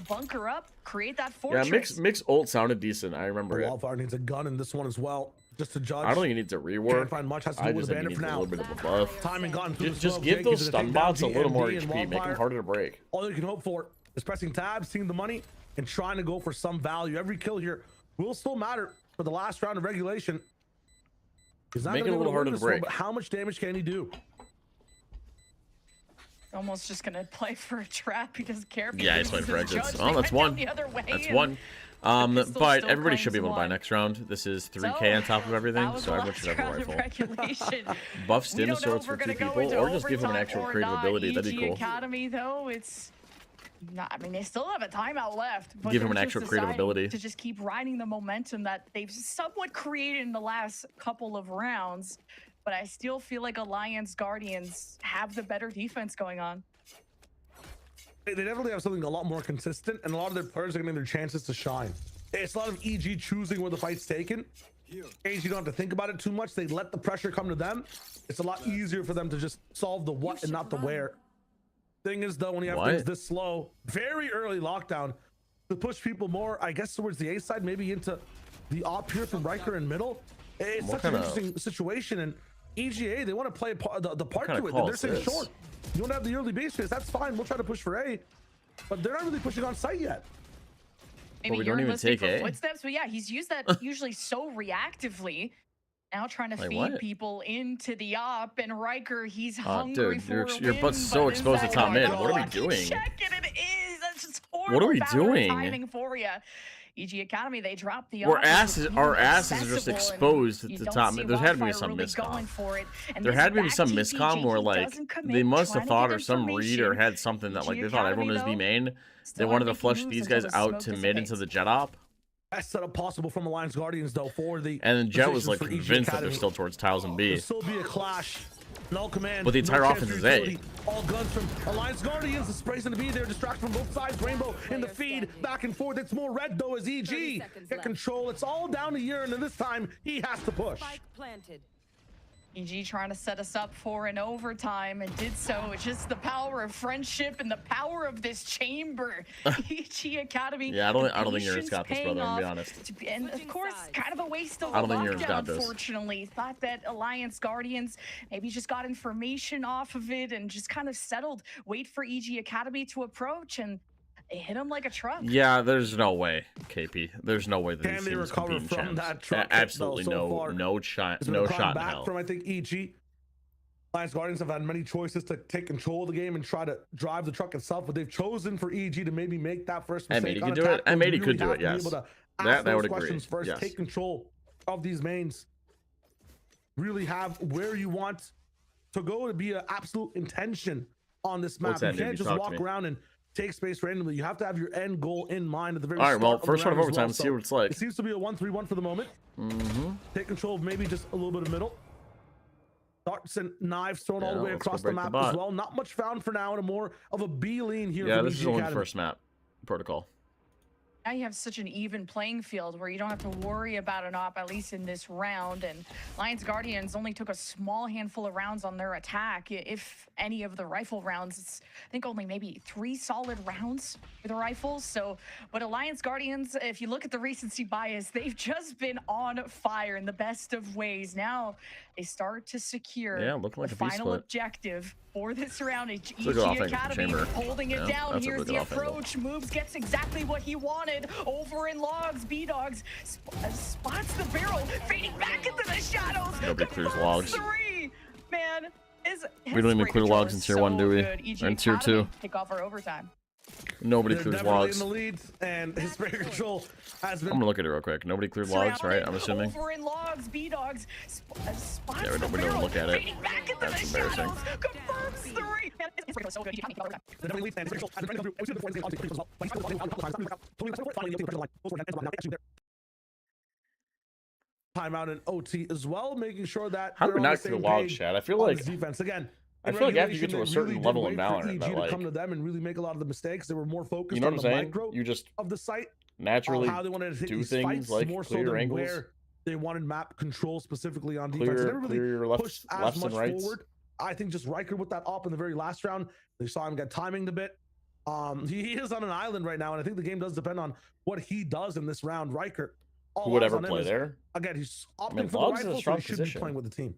bunker up, create that Yeah, fortress. Mix ult sounded decent. I remember it. Wildfire needs a gun in this one as well, just to judge. I don't think he needs a Can't rework. find much. Has to I do with just the think he bandit needs for a now. little bit of a buff. Timing gone through the Just smoke. give Jake those is gonna stun take down bots a little more GMD and HP. Make them Wildfire. harder to break. All you can hope for is pressing tabs, seeing the money, and trying to go for some value. Every kill here will still matter for the last round of regulation. He's not Make it gonna a little be able harder win to this one, break. but how much damage can he do? Almost just gonna play for a trap. He doesn't care. If he Yeah, he's loses playing for his exits. judge. Oh, They that's went down one. the other way, That's and one. pistol's But still everybody should be claims able to buy one. next round. This is 3K So, on top of everything, that was so the everyone last should have a round of rifle. regulation. Buff We stim don't know swords if we're for 2 gonna go people, into or just give him an overtime actual or creative not. ability. That'd be EG cool. Academy though, it's not. I mean, they still have a timeout left. But Give him they're an just actual creative deciding ability. to just keep riding the momentum that they've somewhat created in the last couple of rounds. But I still feel like Alliance Guardians have the better defense going on. They definitely have something a lot more consistent, and a lot of their players are getting their chances to shine. It's a lot of EG choosing where the fight's taken. AG don't have to think about it too much. They let the pressure come to them. It's a lot easier for them to just solve the what and not the where. Thing is, though, when you have What? things this slow, very early lockdown, to push people more, I guess, towards the A side, maybe into the op here from Riker in middle. It's What such an kind of- interesting situation, and EGA, they want to play the part kind to of it. call They're is saying, this? sure, you want to have the early base phase, that's fine. We'll try to push for A, but they're not really pushing on site yet. Maybe we you're don't even listening take for A? footsteps, but yeah, he's used that usually so reactively. Now trying to Like feed what? people into the op, and Riker, he's hungry dude, for your a butt's win, so but exposed to is top that mid. gonna What are we lucky doing? check? And it is. That's just What horrible are we battery doing? timing for you. EG Academy, they dropped the Our op, which asses- was our even asses are just accessible, and exposed you to don't top see mid. There had to be Wildfire some really miscom. going for it. And There this had to be back some TP, miscom where Jakey like doesn't they commit, must trying have to thought get or some read or information. had something that like EG they thought everyone was Academy, B main. though, They still wanted to making flush moves these until guys the out smoke to mid dissipates. into the jet op, Best setup possible from Alliance Guardians, though, for the and then Jet was positions like for EG convinced that they're Academy. still towards tiles and B. There'll still be a clash No command. But the entire offense is A. All guns from Alliance Guardians. The spray's gonna be there. Distraction from both sides. Rainbow in the feed. Back and forth. It's more red though as EG get control. It's all down to Yearn, and this time he has to push. EG trying to set us up for an overtime and did so. It's just the power of friendship and the power of this chamber. EG Academy. Yeah, I don't think Yearn's got this, brother. I'm gonna be honest. And of course, kind of a waste of I don't think Yearn's got this. Unfortunately, thought that Alliance Guardians maybe just got information off of it and just kind of settled. Wait for EG Academy to approach and. It hit him like a truck. Yeah, there's no way, KP. There's no way that these teams recover from champs. That truck absolutely so no shot in hell. From I think EG. Alliance Guardians have had many choices to take control of the game and try to drive the truck itself, but they've chosen for EG to maybe make that first mistake. M80 can do it. M80 could do it. Yes. That would agree. First, yes. Take control of these mains. Really have where you want to go to be an absolute intention on this map. You can't just walk around and take space randomly. You have to have your end goal in mind at the very start. All right, well, first round of overtime, see what it's like. It seems to be a 1-3-1 for the moment. Take control of maybe just a little bit of middle. Darts and knives thrown all the way across the map as well. Not much found for now, and a more of a B lane here. Yeah, this is only the first map. Protocol. Now you have such an even playing field where you don't have to worry about an op, at least in this round. And Alliance Guardians only took a small handful of rounds on their attack. If any of the rifle rounds, it's, I think only maybe 3 solid rounds with the rifles. So, but Alliance Guardians, if you look at the recency bias, they've just been on fire in the best of ways. Now they start to secure like the final objective for this round. EG Academy holding it down. Here's the approach. Moves, gets exactly what he wanted. Over in logs, B-Dogs spots the barrel, fading back into the shadows. Nobody clears logs. 3. Man, we don't even clear logs in tier 1, do we? Or in tier 2. Take off our overtime. Nobody clears logs. In the lead, and his spray control has been. I'm gonna look at it real quick. Nobody cleared logs, right? I'm assuming. Over in logs, B-Dogs spots we don't look at it. That's embarrassing. Confirms 3. Timeout and OT as well, making sure that. How do we not clear logs, Chad? I feel like defense again. I feel like after you get to a certain level in Valorant, that like come to them and really make a lot of the mistakes. They were more focused. You know what I'm saying? Micro you just of the site naturally how they wanted to do things like more clear so angles. Where they wanted map control specifically on defense. Clear, they never really clear your pushed as lefts much and rights. forward. I think just Riker with that op in the very last round. They saw him get timing a bit. He is on an island right now, and I think the game does depend on what he does in this round. Riker, who would ever play there? Again, he's opting for the rifle, so he should be playing with the team.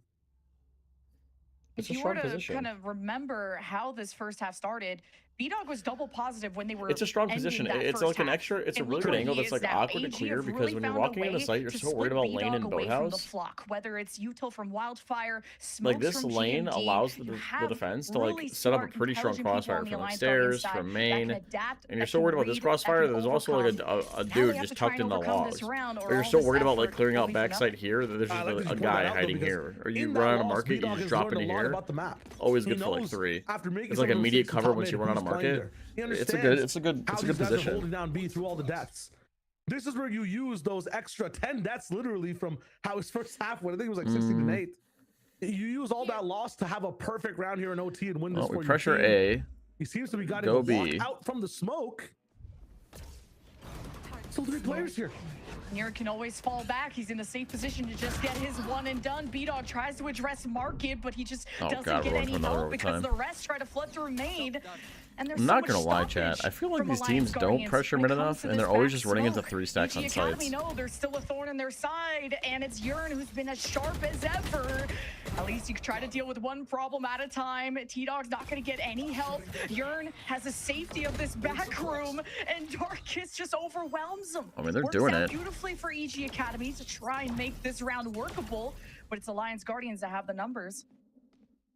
If you were to kind of remember how this first half started, B-Dog was double positive when they were. It's a strong position. It's like an extra. It's a really good angle that's like awkward to clear because when you're walking into site, you're so worried about lane and boathouse. Whether it's Util from Wildfire, like this lane allows the defense to like set up a pretty strong crossfire from like stairs, from main, and you're so worried about this crossfire. There's also like a dude just tucked in the logs. Or you're so worried about like clearing out backside here that there's just a guy hiding here. Or you run on a market, you just drop into here. Always good for like 3. It's like immediate cover once you run on a market. It's a good position. Holding down B through all the deaths. This is where you use those extra 10 deaths literally from how his first half went. I think it was like 16-8. You use all that loss to have a perfect round here in OT and win this. We pressure A. He seems to be getting walk out from the smoke. Still 3 players here. Yearn can always fall back. He's in a safe position to just get his one and done. B-Dog tries to address market, but he just doesn't get any help because the rest try to flood through main. And I'm not gonna lie, chat. I feel like these teams don't pressure mid enough, and they're always just running into 3 stacks on sites. No, there's still a thorn in their side, and it's Yearn who's been as sharp as ever. At least you can try to deal with one problem at a time. T-Dog's not gonna get any help. Yearn has the safety of this back room, and Darkus just overwhelms him. I mean, they're doing it beautifully for EG Academy to try and make this round workable, but it's Alliance Guardians that have the numbers.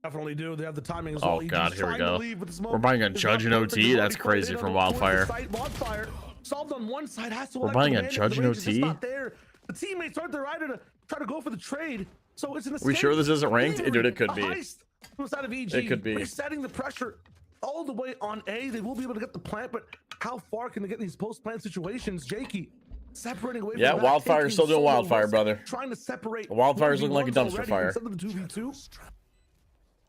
Definitely do. They have the timing as well. Oh god, here we go. We're buying a Judge in OT? That's crazy from Wildfire. Wildfire solved on one side. We're buying a Judge in OT? The teammates aren't there either to try to go for the trade. So it's an we sure this isn't ranked? Dude, it could be. It could be. Resetting the pressure all the way on A. They will be able to get the plant, but how far can they get in these post-plant situations? Jakey separating away from Wildfire's still doing Wildfire, brother. Trying to separate. Wildfire's looking like a dumpster fire. Instead of the 2v2.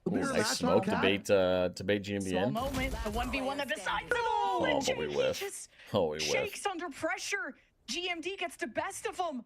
Ooh, nice smoke to bait GMB Small in. moment, the 1v1 that decides it Oh, all. And but we JD whiff. just Oh, we whiff. shakes under pressure. GMD gets the best of him.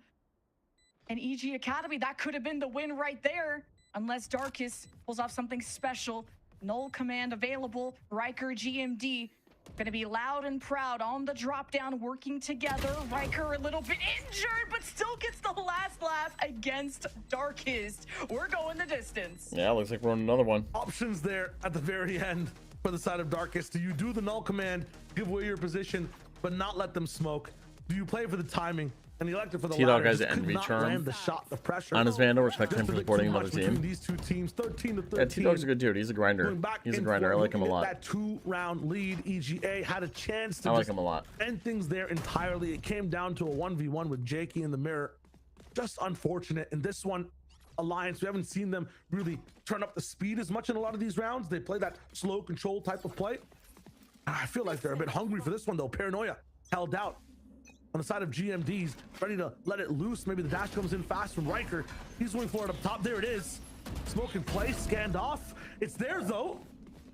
And EG Academy, that could have been the win right there. Unless Darkus pulls off something special. Null command available. Riker, GMD, gonna be loud and proud on the drop down, working together. Riker a little bit injured, but still gets the last laugh against Darkest. We're going the distance. Yeah, looks like we're on another one. Options there at the very end for the side of Darkest. Do you do the null command, give away your position, but not let them smoke? Do you play for the timing? And he elected for the T-Dog latter. has Just an could not return land the shot of pressure. on his Vandal. Respect him Just for a bit supporting too another much between team. these two teams, 13 to 13. Yeah, T-Dog's a good dude. He's a grinder. Going back He's a and grinder. I forth, like him a looking at lot. That 2-round lead, EGA had a chance to I like just him a lot. end things there entirely. It came down to a 1v1 with Jakey in the mirror. Just unfortunate. In this one, Alliance, we haven't seen them really turn up the speed as much in a lot of these rounds. They play that slow control type of play. I feel like they're a bit hungry for this one though. Paranoia held out on the side of GMD's, ready to let it loose. Maybe the dash comes in fast from Riker. He's going for it up top. There it is. Smoke in place, scanned off. It's there though.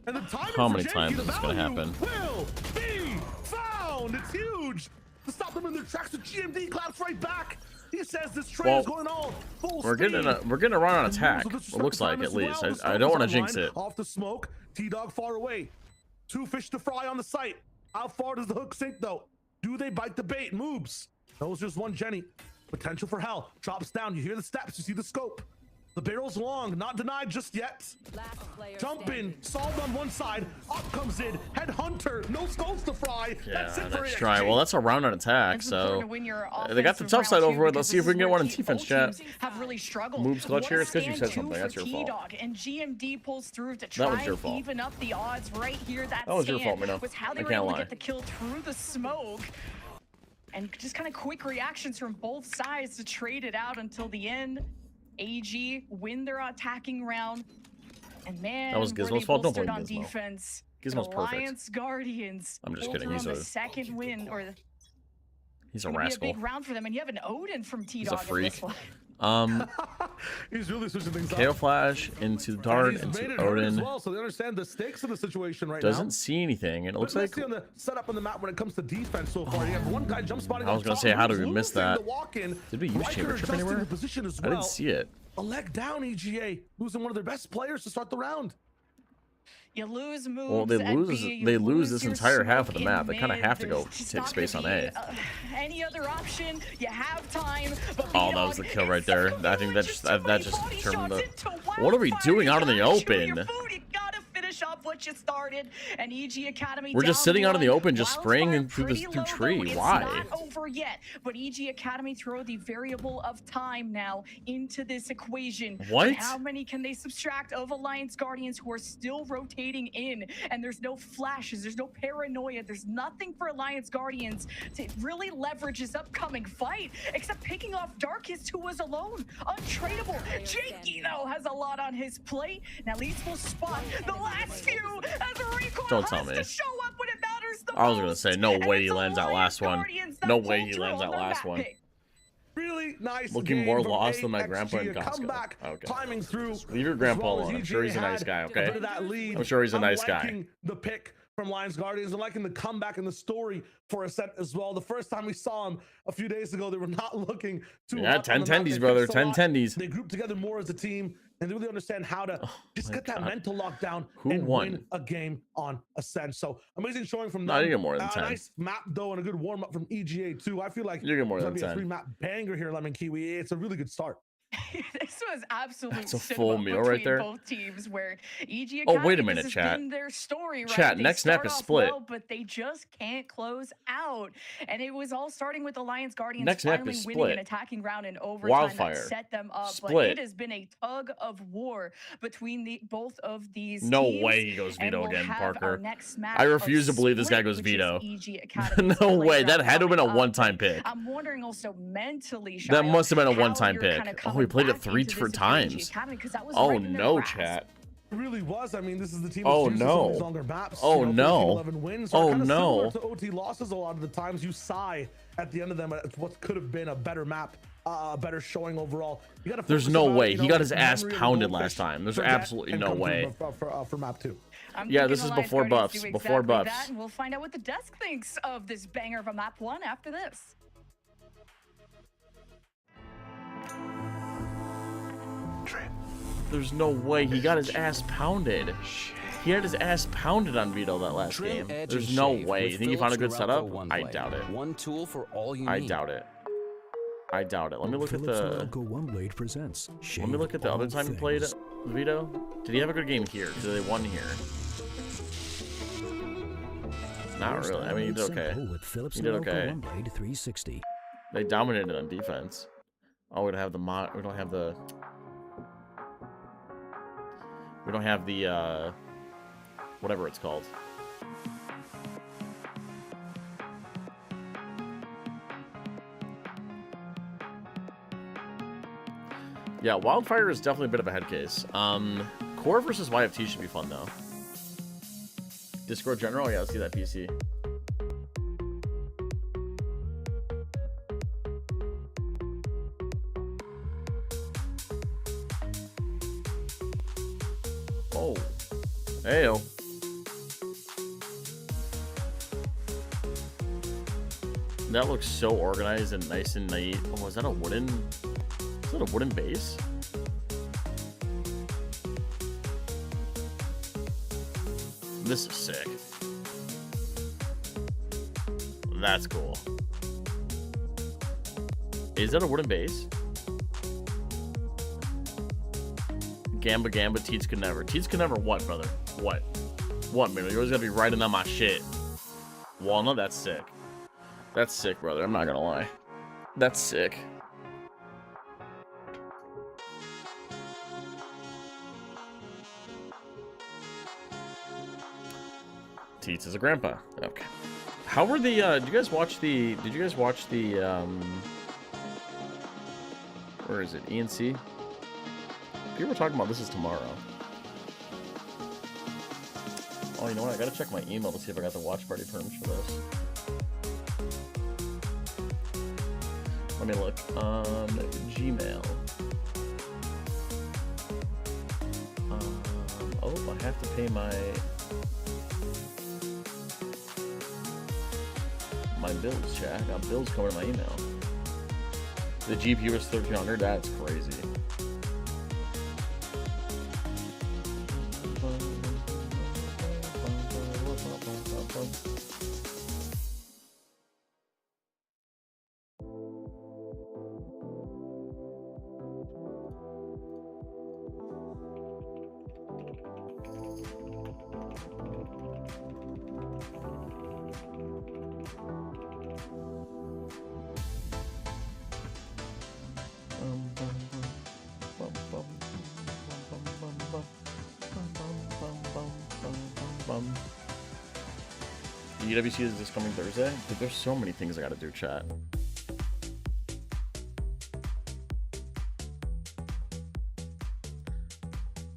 And the timing How for many Jakey, times the is this gonna value happen? will be found. It's huge to stop them in their tracks. The GMD claps right back. He says this train is going all full we're speed. getting a run on attack. And It looks like, at least. well. I don't want to The jinx smoke is it. online, off the smoke. T-Dog far away. 2 fish to fry on the site. How far does the hook sink though? Do they bite the bait? Moves. That was just one Jenny. Potential for hell. Drops down. You hear the steps. You see the scope. The barrel's long. Not denied just yet. Jump in. Solved on one side. Up comes in. Headhunter. No skulls to fry. Yeah, That's it for nice AXG. try. Well, that's a round on attack, It's important so to win your they got the offensive tough side round over too, with. Let's see if we can get one in because defense, both chat. teams have really struggled. Moves clutch here? It's 'cause you What a said stand something. two That's for your fault. T-Dog, and GMD pulls through to That try was your and fault. even up the odds right here. That was your stand fault, Mino. was how they I were can't able lie. to get the kill through the smoke. And just kind of quick reactions from both sides to trade it out until the end. AG win their attacking round. And man, That was were Gizmo's they fault. Don't bolstered blame on Gizmo. defense. Gizmo's perfect. Alliance Guardians. I'm just pulled kidding. through He's on a- the second win, or the He's a gonna be a rascal. big round for them, and you have an Odin from He's a T-Dog in this freak. one. He's really switching things KO up. Flash into Dart He's made into it hurt as Odin. well, so they understand the stakes of the situation right Doesn't now. see anything, and it looks But like let's see on the setup on the map when it comes to defense so far. You have one guy jump spotting. I was on gonna top, say, how did who's we miss losing that? the walk-in. Did we use Riker Chamber Trip adjusting anywhere? the position as I well. didn't see it. A leg down, EGA, losing one of their best players to start the round. You lose moves. Well, they at lose. B, you They lose this your entire half of the smoke map. in They kind of mid. have to go There's just take not space on gonna A. be, any other option? You have time. But Oh, that was the kill right there. I think that just determined the. What are we Wildfire. doing out in the You gotta chew open? your food. You gotta finish off what you started. And EG Academy. We're just down sitting out in the one. open, just spraying Wildfire in through pretty through low, tree. though. It's Why? not over yet. But EG Academy throw the variable of time now into this equation. What? And how many can they subtract of Alliance Guardians who are still rotating in? And there's no flashes, there's no paranoia, there's nothing for Alliance Guardians to really leverage this upcoming fight, except picking off Darkest, who was alone, untradeable. Jakey, though, has a lot on his plate. Now, Leeds will spot the last few as a recoil Don't tell has me. to show up when it matters the I was gonna most. say, no And way it's he lands that Alliance last one. Guardians that No pull way he through lands on that the last map one. pick. Really nice. Looking game more from lost than my AXG. grandpa in A Costco. comeback, Okay. climbing through. Leave your as grandpa well as alone. I'm EG sure he's a nice had guy, a okay? bit of that lead. I'm sure he's a nice guy. liking the pick from Lions Guardians and liking the comeback and the story for Ascent as well. The first time we saw him a few days ago, they were not looking too Yeah, hot 10 on the map. tendies, They brother. fixed a 10 lot. tendies. They grouped together more as a team and they really understand how to just my get that God. mental lockdown Who and won? win a game on Ascent. So amazing showing from No, them. you get more than 10. A nice map though and a good warm up from EGA too. I feel like You get more it's than gonna be a 10. 3-map banger here, Lemon Kiwi. It's a really good start. This was absolute That's a cinema full meal right between there. both teams where EG Oh, Academy, wait a this minute, has chat. been their story, right? Chat, They next snap start is off split. well, but they just can't close out. And it was all starting with Alliance Guardians Next snap finally is winning split. an attacking round in overtime Wildfire. that set them up. But Split. it has been a tug of war between both of these No teams. way he goes And veto we'll again, have our Parker. next match I refuse of to believe this guy Split, goes which is veto. EG Academy's No late way. That round had to have been a coming up. one-time pick. I'm wondering also mentally, That Shia, must have been a how one-time you're pick. kinda Oh, we coming played it back 3 into different this with EG times. Academy, 'cause that was Oh right in their no, grasp. chat. It really was. I mean, this is the team Oh, that's used to some of no. these longer maps. Oh, no. 11 wins. Oh, kinda no. similar to OT losses a lot of the times. You sigh at the end of them at what could have been a better map better showing overall. You gotta There's no way he got his ass pounded last time. There's absolutely no way. For map 2. Yeah, this is before buffs. Before buffs. And we'll find out what the desk thinks of this banger of a map 1 after this. There's no way he got his ass pounded. He had his ass pounded on Vito that last game. There's no way. You think he found a good setup? I doubt it. One tool for all you need. I doubt it. I doubt it. Let me look at the. Let me look at the other time he played Vito. Did he have a good game here? Did they won here? Not really. I mean, he did okay. He did okay. They dominated on defense. Oh, we don't have the mod. We don't have the. We don't have the. Whatever it's called. Yeah, Wildfire is definitely a bit of a head case. Core versus YFT should be fun though. Discord General, yeah, let's see that PC. Oh, heyo. That looks so organized and nice and neat. Oh, is that a wooden? Is that a wooden base? This is sick. That's cool. Is that a wooden base? Gamba Gamba, Teats could never. Teats could never what, brother? What? What, man? You always gotta be riding on my shit. Walnut, that's sick. That's sick, brother. I'm not gonna lie. That's sick. Teats is a grandpa. Okay. How were the did you guys watch the where is it? ENC? People were talking about this is tomorrow. Oh, you know what? I gotta check my email to see if I got the watch party perms for this. Let me look on Gmail. Oh, I have to pay my bills, chat. I got bills coming in my email. The GPU is 1300. That's crazy. The UWC is this coming Thursday? But there's so many things I gotta do, chat.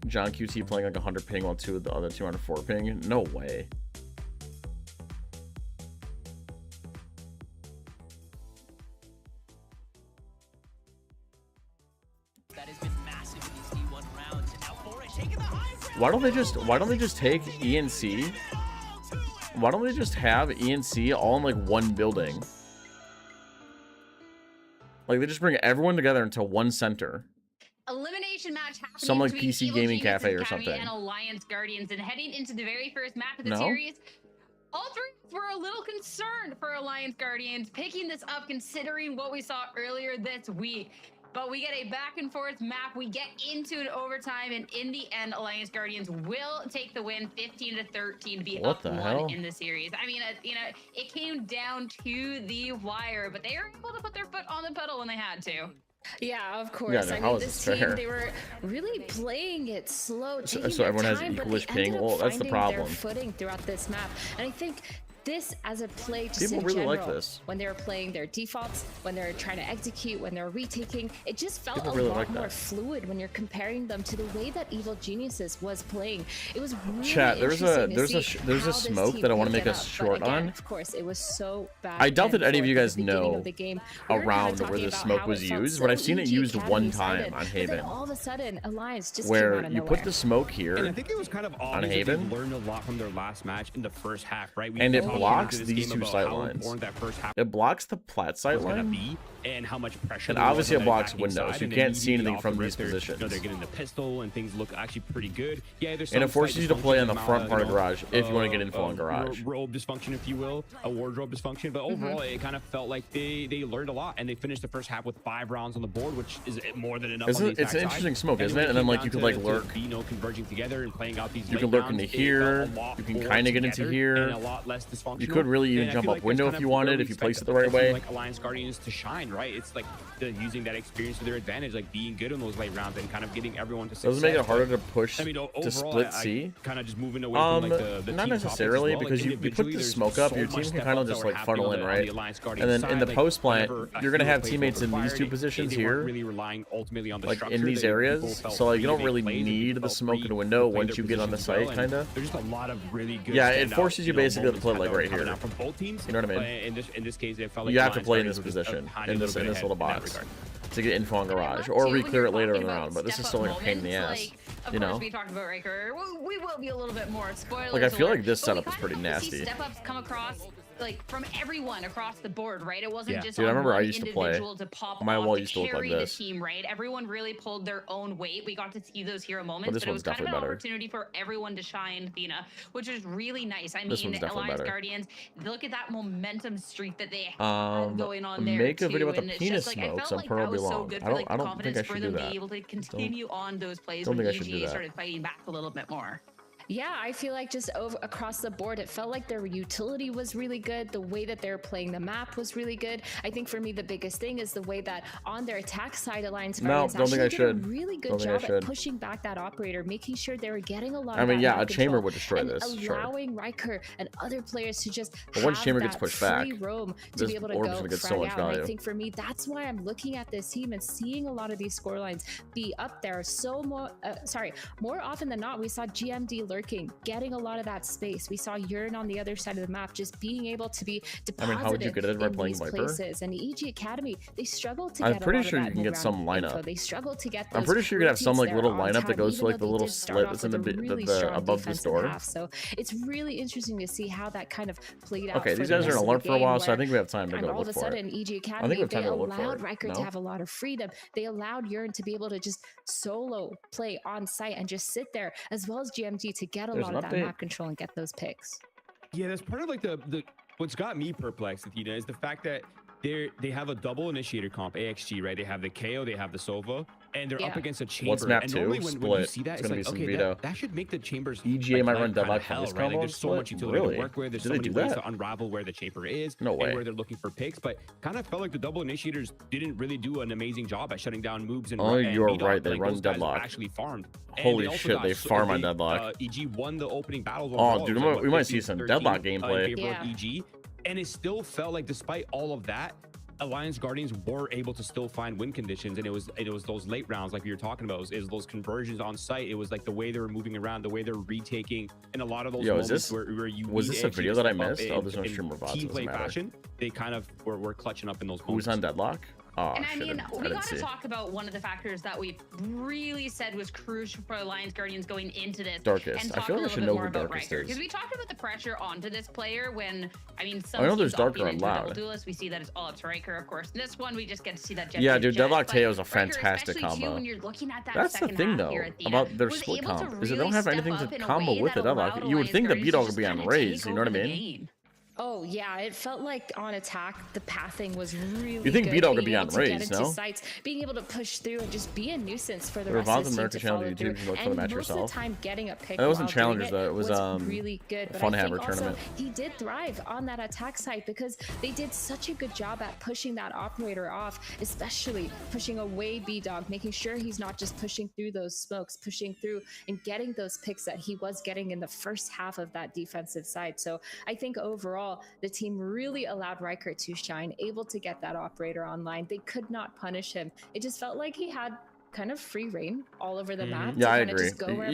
John QT playing like 100 ping while the other 204 ping? No way. Why don't they just take ENC? Why don't they just have ENC all in like one building? Like they just bring everyone together into one center. Elimination match happening some like between PC Evil gaming Genius cafe or Academy something. And Alliance Guardians, and heading into the very first map of the series. All three of us were a little concerned for Alliance Guardians picking this up, considering what we saw earlier this week. But we get a back and forth map. We get into an overtime, and in the end, Alliance Guardians will take the win, 15-13, to be up one in the series. I mean, you know, it came down to the wire, but they were able to put their foot on the pedal when they had to. Yeah, of course. Yeah, I mean, this team, they were really playing it slow, taking so everyone their has time, equalish but they ping. ended up Well, that's the finding problem. their footing throughout this map. And I think this as a play just people in really general, like this. when they were playing their defaults, when they're trying to execute, when they're retaking, it just felt people a really lot like more that. fluid when you're comparing them to the way that Evil Geniuses was playing. It was really Chat, there's a smoke that I want to make a us short on. Of course, it was so bad. I doubt that any of you guys know game, around where this smoke was used, but I've seen it used one time on Haven. All of a sudden, Alliance just where you put the smoke here. And I think it was kind of on Haven. They learned a lot from their last match in the first half, right? And it blocks these two sight lines. It blocks the plat sight line. And how much pressure. And obviously it blocks windows. You can't see anything from these positions. They're getting the pistol and things look actually pretty good. Yeah, there's. And it forces you to play on the front part of Garage if you want to get info on Garage. Robe dysfunction, if you will, a wardrobe dysfunction. But overall, it kind of felt like they learned a lot, and they finished the first half with 5 rounds on the board, which is more than enough. It's an interesting smoke, isn't it? And then like you could like lurk. Converging together and playing out these. You can lurk into here. You can kind of get into here. A lot less dysfunctional. You could really even jump up window if you wanted, if you place it the right way. Like Alliance Guardians to shine, right? It's like using that experience to their advantage, like being good in those late rounds and kind of getting everyone to success. Does it make it harder to push to split C? Kind of just moving away from like the not necessarily, because you put the smoke up, your team can kind of just like funnel in, right? And then in the post plant, you're gonna have teammates in these two positions here, like in these areas. So like you don't really need the smoke in a window once you get on the site, kind of. There's just a lot of really good. Yeah, it forces you basically to play like right here. From both teams. You know what I mean? In this case, it felt like you have to play in this position, in this little box, to get info on Garage, or re-clear it later in the round. But this is still like a pain in the ass, you know. We talked about Riker. We will be a little bit more spoilers. Like I feel like this setup is pretty nasty. Step-ups come across like from everyone across the board, right? It wasn't just dude, I remember I used to play. My wall used to look like this. The team, right? Everyone really pulled their own weight. We got to see those hero moments, but it was kind of an opportunity for everyone to shine, Athena, which is really nice. I mean, Alliance Guardians, look at that momentum streak that they had going on there. Make a video about the penis smokes on Pearl Belong. I don't think I should do that. Be able to continue on those plays when EG started fighting back a little bit more. Yeah, I feel like just across the board, it felt like their utility was really good. The way that they're playing the map was really good. I think for me, the biggest thing is the way that on their attack side, Alliance Guardians actually did a really good job at pushing back that operator, making sure they were getting a lot of yeah, a chamber would destroy this. Allowing Riker and other players to just once chamber gets pushed back, roam to be able to go frag out. And I think for me, that's why I'm looking at this team and seeing a lot of these scorelines be up there. More often than not, we saw GMD lurking, getting a lot of that space. We saw Yearn on the other side of the map, just being able to be deposited how would you get it by playing Viper? Places. And EG Academy, they struggle to I'm pretty sure you can get some lineup. They struggle to get. I'm pretty sure you can have some like little lineup that goes to like the little slit that's in the above this door. So it's really interesting to see how that kind of played out. Okay, these guys are gonna learn for a while, so I think we have time to go look for it. All of a sudden, EG Academy, they allowed Riker to have a lot of freedom. They allowed Yearn to be able to just solo play on site and just sit there, as well as GMG to get a lot of that map control and get those picks. Yeah, that's part of like the what's got me perplexed, Athena, is the fact that they have a double initiator comp, AXG, right? They have the KO, they have the Sova, and they're up against a chamber. What's map 2? When you see it's that, gonna it's be like, some okay, veto. that should make the chambers EGA might run deadlock from this right? Like, there's so much utility to work with. There's so many ways to unravel where the chamber is and where they're looking for picks, but kind of felt like the double initiators didn't really do an amazing job at shutting down moves and you're right, they run deadlock. Actually farmed. Holy shit, they farm on deadlock. EG won the opening battles. Oh, dude, we might see some deadlock gameplay. In favor of EG, and it still felt like, despite all of that, Alliance Guardians were able to still find win conditions, and it was those late rounds like we were talking about. It was those conversions on site. It was like the way they were moving around, the way they're retaking, and a lot of those moments where you was this a video that I missed? Oh, there's no streamer bots. Team play fashion, they kind of were clutching up in those moments. Who's on deadlock? Oh, and I mean, we got to talk about one of the factors that we really said was crucial for Alliance Guardians going into this. Darkest. I feel like I should know who Darkest is. Because we talked about the pressure onto this player when, I mean, I know there's Darker and Loud. Duelist, we see that it's all up to Riker, of course. In this one, we just get to see that. Yeah, dude, Deadlock Teo is a fantastic combo. When you're looking at that That's the thing, though, about their split comp, is they don't have anything to combo with the Deadlock. You would think the B-Dog would be on Raze, you know what I mean? Oh yeah, it felt like on attack the pathing was really You think B-Dog would be on Raze, no? Sites, being able to push through and just be a nuisance for the rest of the team America to follow through. YouTube, look for the match yourself. Most of the time getting a pick it wasn't challengers though, it was really good. But Fun I Hammer think tournament. Also, he did thrive on that attack side because they did such a good job at pushing that operator off, especially pushing away B-Dog, making sure he's not just pushing through those smokes, pushing through and getting those picks that he was getting in the first half of that defensive side. So I think overall overall, the team really allowed Riker to shine, able to get that operator online. They could not punish him. It just felt like he had kind of free reign all over the map. Yeah, I agree.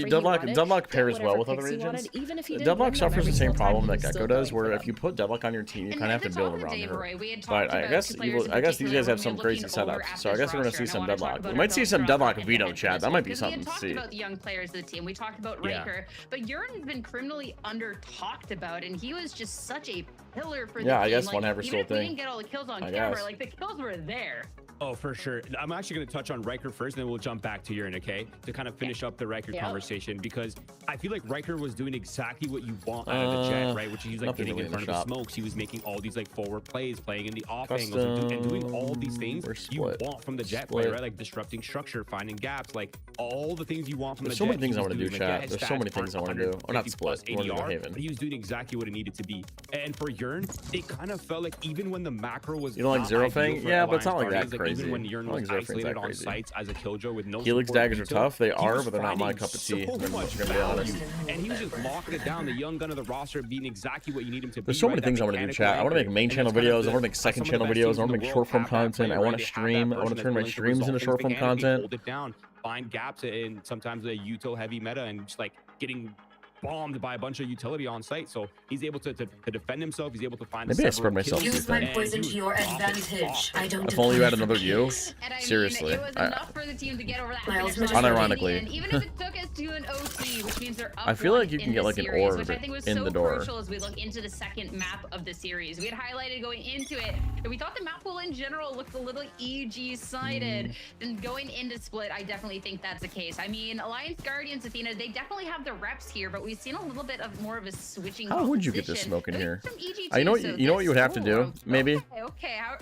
Deadlock pairs well with other agents. Even if Deadlock suffers the same problem that Gecko does, where if you put Deadlock on your team, you kind of have to build around her. But I guess these guys have some crazy setups, so I guess we're gonna see some Deadlock. We might see some Deadlock Veto, chat. That might be something to see. We talked about the young players of the team. We talked about Riker, but Urine has been criminally under-talked about, and he was just such a pillar for the team. Yeah, I guess one ever still thing. We didn't get all the kills on camera. Like, the kills were there. Oh, for sure. I'm actually going to touch on Riker first, and then we'll jump back to Urine, okay? To kind of finish up the Riker conversation, because I feel like Riker was doing exactly what you want out of the Jet, right? Which is like getting in front of the smokes. He was making all these like forward plays, playing in the off angles, and doing all these things you want from the Jet player, right? Like disrupting structure, finding gaps, like all the things you want from the Jet. There's so many things I want to do, chat. There's so many things I want to do. Oh, not split. But he was doing exactly what it needed to be. And for Urine, it kind of felt like even when the macro was, you don't like Zero Fang? Yeah, but it's not like that crazy. Even when Urine was isolated on sites as a killjoy with no Helix daggers are tough. They are, but they're not my cup of tea. So much value. And he was just locking it down. The young gun of the roster being exactly what you need him to be. There's so many things I want to do, chat. I want to make main channel videos. I want to make second channel videos. I want to make short form content. I want to stream. I want to turn my streams into short form content. Hold it down. Find gaps in sometimes a util heavy meta and just like getting bombed by a bunch of utility on site, so he's able to defend himself. He's able to find. Maybe I spread myself. Use my poison to your advantage. I don't. If only you had another U. Seriously. It was enough for the team to get over that. Unironically. Even if it took us to an OT, which means they're up. I feel like you can get like an orb which I think was in so the door. Crucial as we look into the second map of the series. We had highlighted going into it that we thought the map pool in general looked a little EG sided. And going into Split, I definitely think that's the case. I mean, Alliance Guardians, Athena, they definitely have the reps here, but we've seen a little bit of more of a switching. How would you get this smoke in here? You know what you would have to do? Maybe. Okay. How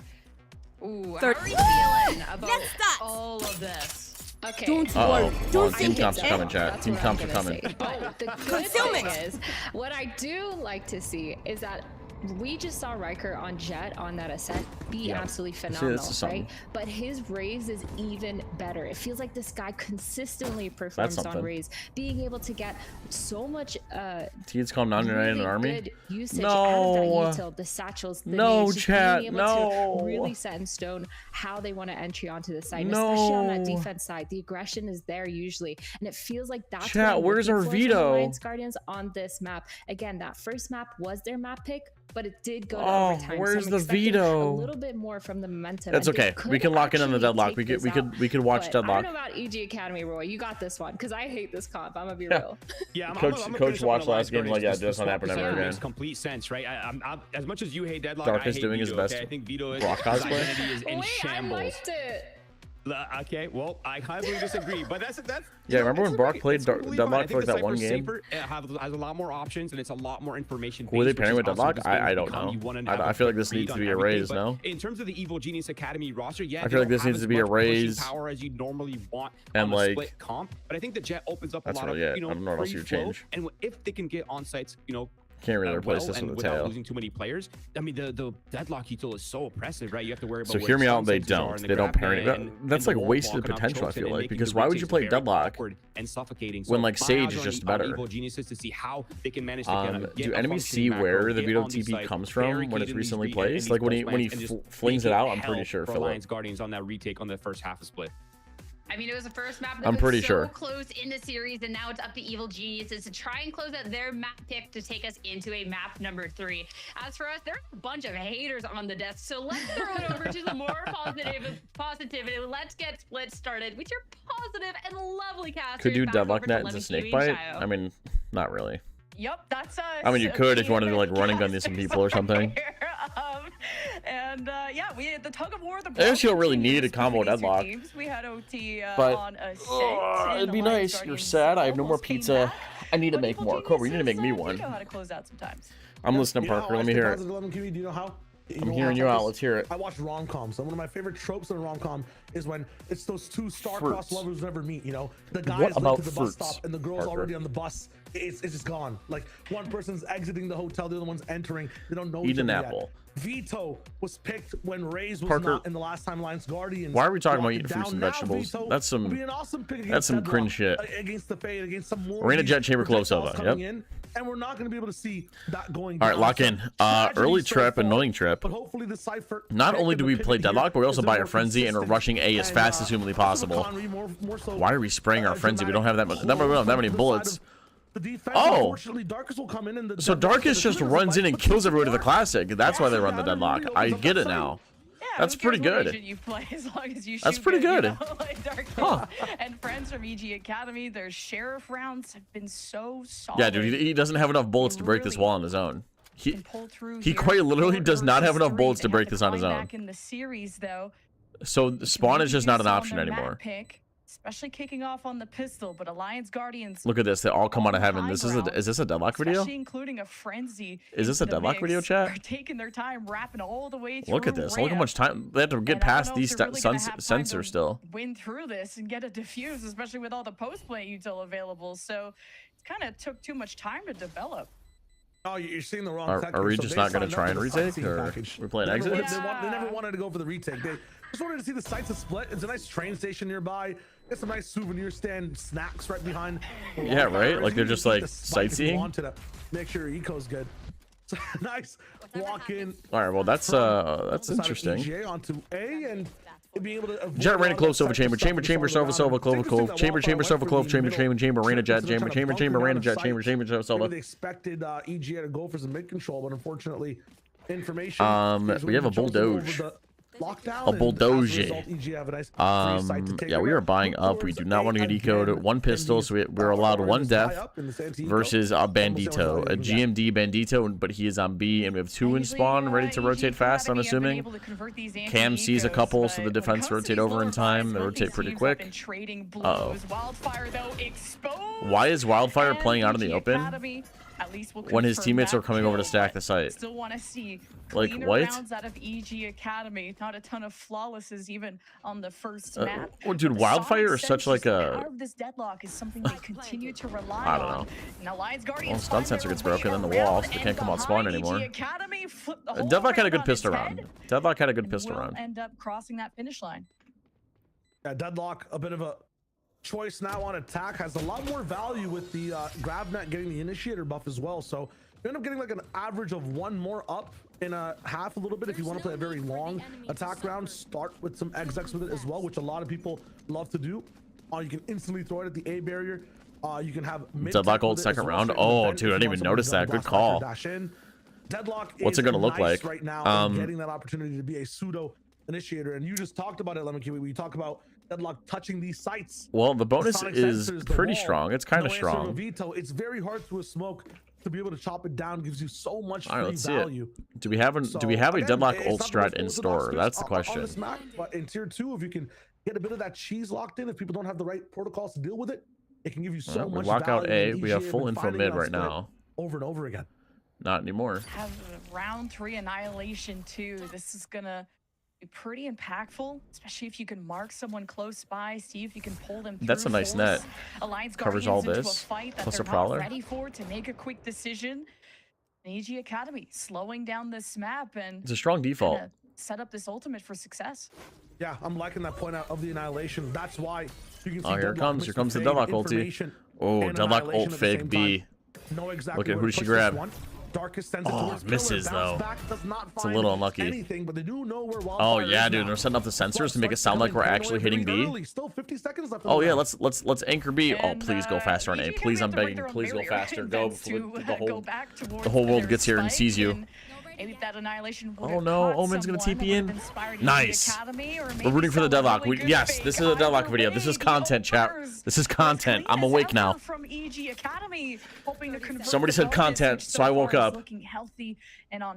are we feeling about all of this? Okay. Don't Team comps are coming, chat. Team comps are coming. But the good thing is, what I do like to see is that we just saw Riker on Jet on that ascent be absolutely phenomenal, right? But his Raze is even better. It feels like this guy consistently performs on Raze, being able to get so much Teeds called 99 in an army. Good usage out of that util, the satchels, the chat, being able to really set in stone how they want to entry onto the site, especially on that defense side. The aggression is there usually, and it feels like that's chat. Where's our veto? Alliance Guardians on this map. Again, that first map was their map pick, but it did go to overtime. Where's so the veto? A little bit more from the momentum. That's okay. We can lock in on the Deadlock. We could watch Deadlock. I don't know about EG Academy, Roy. You got this one because I hate this comp. I'm gonna be real. Yeah, Coach watched last game like this not happen ever again. Makes complete sense, right? I'm as much as you hate Deadlock, Dark is I hate doing his best. I think Veto is Brock cosplay is in shambles. I liked it. Okay, well, I highly disagree, but that's yeah. Remember when Brock played Deadlock for like that one game? Has a lot more options and it's a lot more information. Who are they pairing with Deadlock? I don't know. I feel like this needs to be a Raze, no? In terms of the Evil Genius Academy roster, yeah, I feel like this needs to be a Raze power as you normally want and like split comp, but I think the Jet opens up a lot of I don't know what else you change. And if they can get on sites, can't really replace this with a tail. Losing too many players. I mean, the Deadlock util is so oppressive, right? You have to worry about. So hear me out. They don't. They don't pair it. That's like wasted potential. I feel like because why would you play Deadlock and suffocating when like Sage is just better? Evil Geniuses to see how they can manage to do enemies see where the Veto TP comes from when it's recently placed? Like when he flings it out, I'm pretty sure. Alliance Guardians on that retake on the first half of Split. I mean, it was the first map that I'm pretty sure close in the series, and now it's up to Evil Geniuses to try and close out their map pick to take us into a map number 3. As for us, there's a bunch of haters on the desk, so let's throw it over to the more positivity. Let's get Split started with your positive and lovely casters. Could you Deadlock net into Snakebite? I mean, not really. Yep, that's us. I mean, you could if you wanted to like running gun these some people or something. Yeah, we had the tug of war. I guess you don't really need a combo Deadlock. We had OT but on a set. It'd be nice. You're sad. I have no more pizza. I need to make more. Cobra, you need to make me one. Know how to close out sometimes. I'm listening, Parker. Let me hear it. Do you know how? I'm hearing you out. Let's hear it. I watch rom-coms. And one of my favorite tropes in a rom-com is when it's those two star-crossed lovers never meet, The guy's late to the bus stop and the girl's already on the bus. It's just gone. Like, one person's exiting the hotel, the other one's entering. They don't know each other yet. Apple. Veto was picked when Raze was not in the last time Alliance Guardians. Why are we talking about eating fruits and vegetables? That's some cringe shit. Against the Fade, against some more. Arena Jet Chamber Closova. Yep. and we're not going to be able to see that going All right, down. lock in. Early trip, annoying trip. But hopefully the Cypher. Not only do we play Deadlock, but we also buy our Frenzy and we're rushing A as fast as humanly possible. Why are we spraying our Frenzy? We don't have that much. We don't have that many bullets. Oh, so Darkus just runs in and kills everybody with the classic. That's why they run the Deadlock. I get it now. That's pretty good. You play as long as you That's pretty good. You know, like Darkus and friends from EG Academy, their sheriff rounds have been so solid. Yeah, dude, he doesn't have enough bullets to break this wall on his own. He quite literally does not have enough bullets to break this on his own. Back in the series, though, so spawn is just not an option anymore. Especially kicking off on the pistol, but Alliance Guardians. Look at this. They all come out of heaven. Is this a Deadlock video? Including a Frenzy. Is this a Deadlock video, chat? Are taking their time wrapping all the way through. Look at this. Look how much time they have to get past these sensors still. Win through this and get a defuse, especially with all the post-play util available. So it kind of took too much time to develop. Oh, you're seeing the wrong. Are we just not going to try and retake, or we're playing exit? They never wanted to go for the retake. They just wanted to see the sites split. It's a nice train station nearby. Get some nice souvenir stand snacks right behind. Yeah, right. Like they're just like sightseeing. Wanted to make sure your eco's good. So, nice walk in. All right, well that's interesting. EGA onto A and being able to Jet ran close over chamber, Sova, clove, chamber, Sova, clove, chamber, Reyna Jet, chamber, Reyna Jet, chamber, Sova. They expected EGA to go for some mid control, but unfortunately, information. We have a bulldoge. A bulldoge. Yeah, we are buying up. We do not want to get ecoed. One pistol, so we're allowed one death versus a Bandito, a GMD Bandito, but he is on B, and we have 2 in spawn, ready to rotate fast, I'm assuming. Cam sees a couple, so the defense rotate over in time. They rotate pretty quick. Uh-oh. Why is Wildfire playing out in the open when his teammates are coming over to stack the site? Still want to see like what? Rounds out of EG Academy. Not a ton of flawlesses even on the first map. Well, dude, Wildfire is such like a. This deadlock is something they continue to rely I don't know. Now, Alliance Guardians. Well, stun sensor gets broken in the wall, so they can't come on spawn anymore. Deadlock had a good pistol round. Deadlock had a good pistol round. End up crossing that finish line. Yeah, Deadlock, a bit of a choice now on attack, has a lot more value with the GravNet getting the initiator buff as well. So you end up getting like an average of 1 more up in a half a little bit. If you want to play a very long attack round, start with some execs with it as well, which a lot of people love to do. You can instantly throw it at the A barrier. You can have Deadlock ult second round. Oh, dude, I didn't even notice that. Good call. Deadlock. What's it gonna look like right now? Getting that opportunity to be a pseudo initiator, and you just talked about it, Lemon Kiwi. We talk about Deadlock touching these sites. Well, the bonus is pretty strong. It's kind of strong. Veto. It's very hard through a smoke to be able to chop it down. Gives you so much free let's value. See it. Do we have a Deadlock ult strat in store? That's the question. But in tier 2, if you can get a bit of that cheese locked in, if people don't have the right protocols to deal with it, it can give you so much. We lock out value. A. We have full info mid right now. Over and over again. Not anymore. Have round 3 annihilation 2. This is gonna be pretty impactful, especially if you can mark someone close by, see if you can pull them through. That's a nice net. Alliance covers all Guardians this. into a fight that plus they're a prowler. not ready for to make a quick decision. EG Academy slowing down this map and it's a strong default. Set up this ultimate for success. Yeah, I'm liking that point out of the annihilation. That's why you can see. Oh, here comes the Deadlock ulti. Oh, Deadlock ult fake B. Look at who did she grab. Darkest sends it misses though. It's a little unlucky. Anything, but they do know where oh yeah, dude, they're setting up the sensors to make it sound like we're actually hitting B. Still 50 seconds left. Oh yeah, let's anchor B. Oh, please go faster on A. Please, I'm begging. Please go faster. Go before the whole world gets here and sees you. That annihilation oh no, Omen's gonna TP in. Nice. We're rooting for the Deadlock. Yes, this is a Deadlock video. This is content, chat. This is content. I'm awake now. Somebody said content, so I woke up.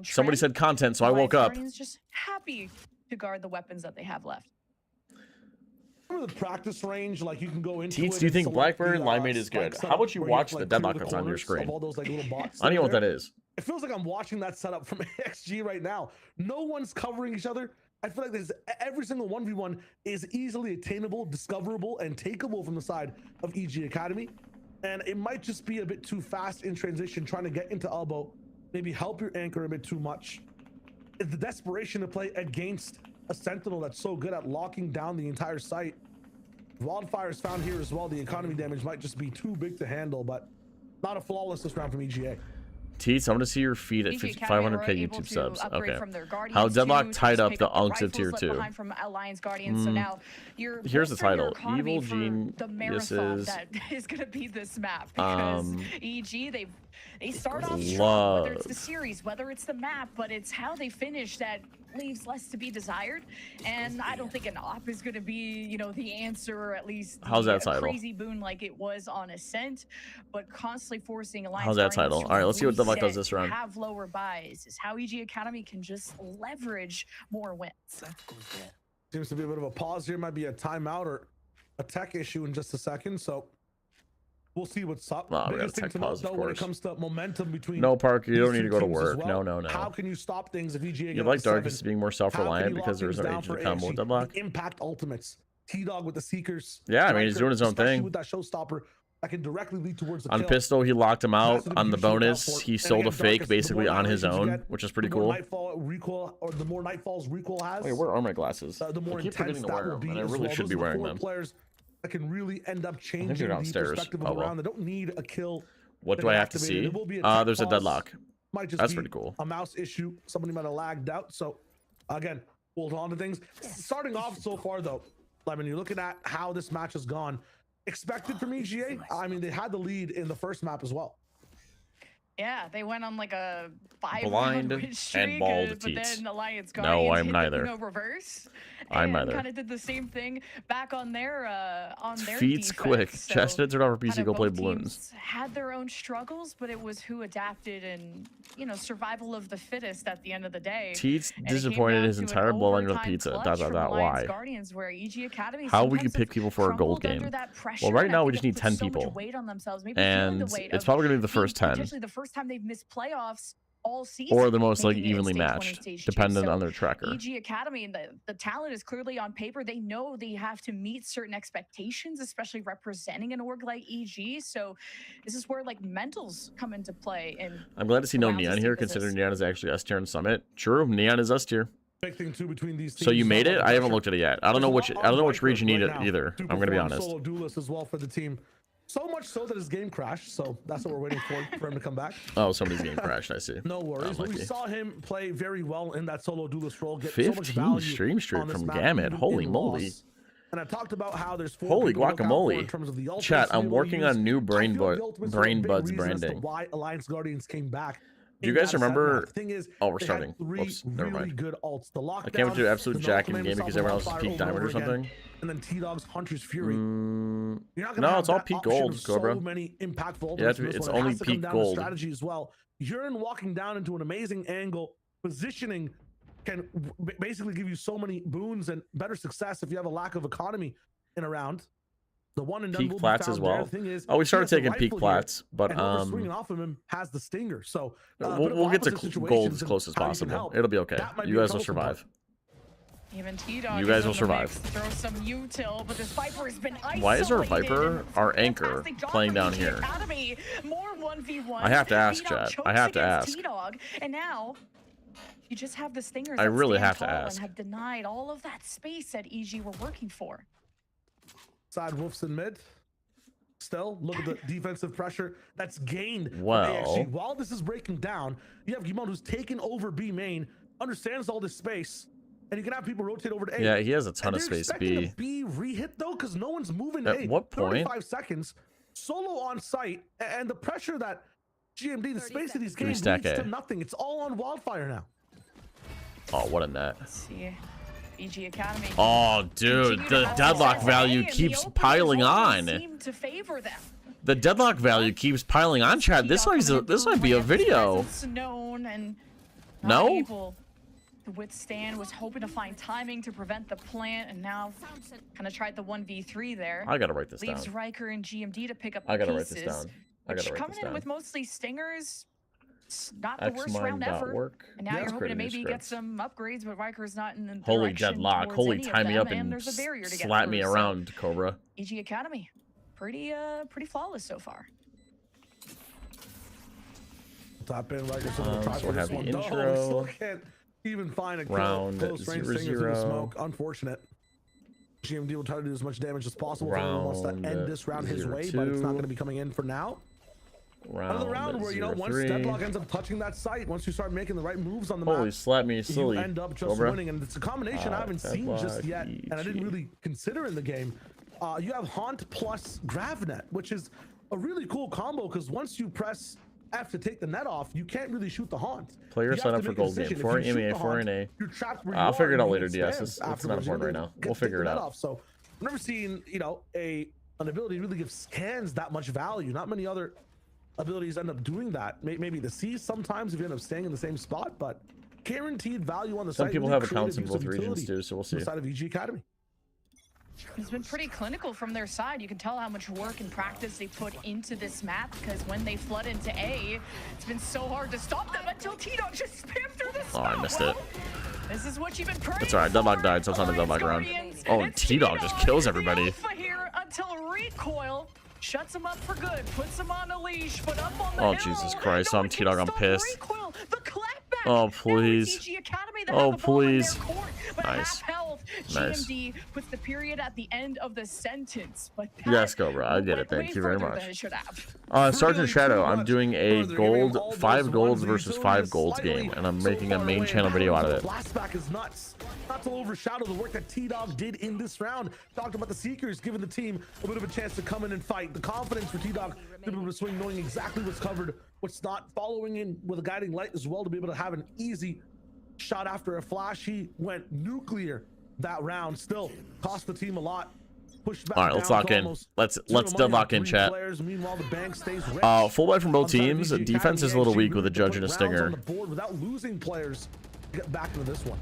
Somebody said content, so I woke up. Just happy to guard the weapons that they have left. The practice range, like you can go into. Teats, do you think Blackberry Limeade is good? How about you watch the Deadlock that's on your screen? I don't know what that is. It feels like I'm watching that setup from XG right now. No one's covering each other. I feel like every single 1v1 is easily attainable, discoverable, and takeable from the side of EG Academy. And it might just be a bit too fast in transition, trying to get into elbow, maybe help your anchor a bit too much. It's the desperation to play against a Sentinel that's so good at locking down the entire site. Wildfire is found here as well. The economy damage might just be too big to handle, but not a flawless this round from EGA. Teats, I'm gonna see your feed at 500k YouTube subs. Okay. How Deadlock tied up the Unks at tier 2. From Alliance Guardians, so now here's the title. Evil the marathon that is gonna be this map, because EG they start off strong, whether it's the series, whether it's the map, but it's how they finish that leaves less to be desired. And I don't think an op is going to be, you know, the answer, or at least how's that title? Crazy boon like it was on Ascent, but constantly forcing Alliance. How's that title? All right, let's see what Deadlock does this round. Have lower buys is how EG Academy can just leverage more wins. Seems to be a bit of a pause here. Might be a timeout or a tech issue in just a second. So we'll see what's up. Biggest thing to note, though, when it comes to momentum between no, Parker, you don't need to go to work. Well. No. How can you stop things if EGA? You like Darkness being more self-reliant because there's no agent to combo with Deadlock. Impact ultimates. T-Dog with the Seekers. Yeah, I mean, he's doing his own thing. With that showstopper that can directly lead towards the on kill. Pistol, he locked him out. On the bonus, he sold a fake basically on his own, which is pretty cool. Nightfall recoil, or the more Nightfall's recoil has. Wait, where are my glasses? The more I keep intense forgetting to wear them, and I really should be wearing them. Players that can really end up changing the perspective of the round. They don't need a kill. What do I have to see? There's a Deadlock. That's pretty cool. A mouse issue. Somebody might have lagged out. So again, hold on to things. Starting off so far though, Lemon, you're looking at how this match has gone. Expected from EGA. I mean, they had the lead in the first map as well. Yeah, they went on like a 5-round win streak, and balled but Teats. then Alliance Guardians No, I'm neither. No reverse. I'm neither. Kind of did the same thing back on their Feats defense. quick. So Chestnuts are off for PC. Go play balloons. Had their own struggles, but it was who adapted and, you know, survival of the fittest at the end of the day. Teats disappointed his entire bloodline with pizza. Why? Guardians, where EG Academy how we can pick people for a gold game? Well, right now we just need 10 people, and it's probably gonna be the first 10. The first time they've missed playoffs all season, or the most like evenly matched, dependent on their tracker. EG Academy, and the talent is clearly on paper. They know they have to meet certain expectations, especially representing an org like EG. So this is where like mentals come into play. And I'm glad to see no Neon here, considering Neon is actually S tier in Summit. True, Neon is S tier. Big thing too between these teams. So you made it? I haven't looked at it yet. I don't know which region you need it either. I'm gonna be honest. Solo duelist as well for the team. So much so that his game crashed, so that's what we're waiting for him to come back. Oh, somebody's game crashed, I see. No worries. We saw him play very well in that solo duelist role. Get 15 stream streak from Gamut. Holy moly. And I talked about how there's holy guacamole. In terms of the Chat, I'm working on new Brain Buds branding. Why Alliance Guardians came back. Do you guys remember? Thing is, oh, we're starting. Oops, never mind. Good ults. The lockdown, I can't wait to do absolute jack in game because everyone else is peak diamond or something. And then T-Dog's Hunter's Fury. You're not gonna it's all peak gold, Cobra. So many impactful yeah, it's only peak gold. Strategy as well. Urine walking down into an amazing angle, positioning can basically give you so many boons and better success if you have a lack of economy in a round. The one and done peak plats as well. Is, we started taking peak plats, but swinging off of him has the stinger. So we'll get to gold as close as possible. It'll be okay. You guys will survive. Even T-Dog you guys will survive. Throw some util, but this Viper has been isolated. Why is our Viper, our anchor, playing down here? More 1v1. I have to ask, chat. I have to ask. T-Dog, and now you just have the stingers. I really have to ask. And have denied all of that space that EG were working for. Side Wolves in mid. Still, look at the defensive pressure that's gained. Well, while this is breaking down, you have Gimon who's taken over B main, understands all this space, and you can have people rotate over to A. Yeah, he has a ton of space. B re-hit though, because no one's moving. At what point? 35 seconds, solo on site, and the pressure that GMD, the space of these games leads to nothing. It's all on Wildfire now. Oh, what a net. Let's see. EG Academy. Oh, dude, the deadlock value keeps piling on. The deadlock value keeps piling on, Chad. This might be a video. No? To withstand, was hoping to find timing to prevent the plant, and now kind of tried the 1v3 there. I gotta write this down. Leaves Riker and GMD to pick up the pieces. I gotta write this down. Coming in with mostly stingers. Not the worst round ever. And now you're hoping to maybe get some upgrades, but Riker's not in the holy deadlock. Holy tie me up and slap me around, Cobra. EG Academy. Pretty flawless so far. Top in Riker. So we'll have the intro. Can't even find a round close range stingers in the smoke. Unfortunate. GMD will try to do as much damage as possible. Everyone wants to end this round his way, but it's not going to be coming in for now. Another round where, you know, once Deadlock ends up touching that site, once you start making the right moves on the Holy map, slap me silly. you end up just winning. And it's a combination I haven't seen just yet, and I didn't really consider in the game. You have Haunt plus Gravnet, which is a really cool combo, because once you press F to take the net off, you can't really shoot the Haunt. Player sign up for gold game. 4 EMA, 4 NA. I'll figure it out later, DS. It's not important right now. We'll figure it out. So I've never seen, you know, an ability really give scans that much value. Not many other abilities end up doing that. Maybe the C sometimes if you end up staying in the same spot, but guaranteed value on the site. Some people have accounts in both regions too, so we'll see. Side of EG Academy. It's been pretty clinical from their side. You can tell how much work and practice they put into this map, because when they flood into A, it's been so hard to stop them until T-Dog just spammed through this. Oh, I missed it. This is what you've been praying. That's alright. Deadlock died, so it's on the Deadlock round. Oh, and T-Dog just kills everybody. Here until Recoil shuts him up for good, puts him on a leash, but up on the oh, hill. Jesus Christ. I'm T-Dog. I'm pissed. Recoil, the clapback. Oh, please. Oh, please. Nice. Nice. GMD puts the period at the end of the sentence. But yes, go, bro. I get it. Thank you very much. Sergeant Shadow, I'm doing a gold, 5 golds versus 5 golds game, and I'm making a main channel video out of it. Blastback is nuts. Not to overshadow the work that T-Dog did in this round. Talked about the Seekers giving the team a bit of a chance to come in and fight. The confidence for T-Dog to be able to swing, knowing exactly what's covered, what's not, following in with a guiding light as well to be able to have an easy shot after a flash. He went nuclear that round. Still cost the team a lot. Pushed back. All right, let's lock in. Let's deadlock in, chat. Full buy from both teams. Defense is a little weak with a judge and a stinger. Without losing players, get back into this one.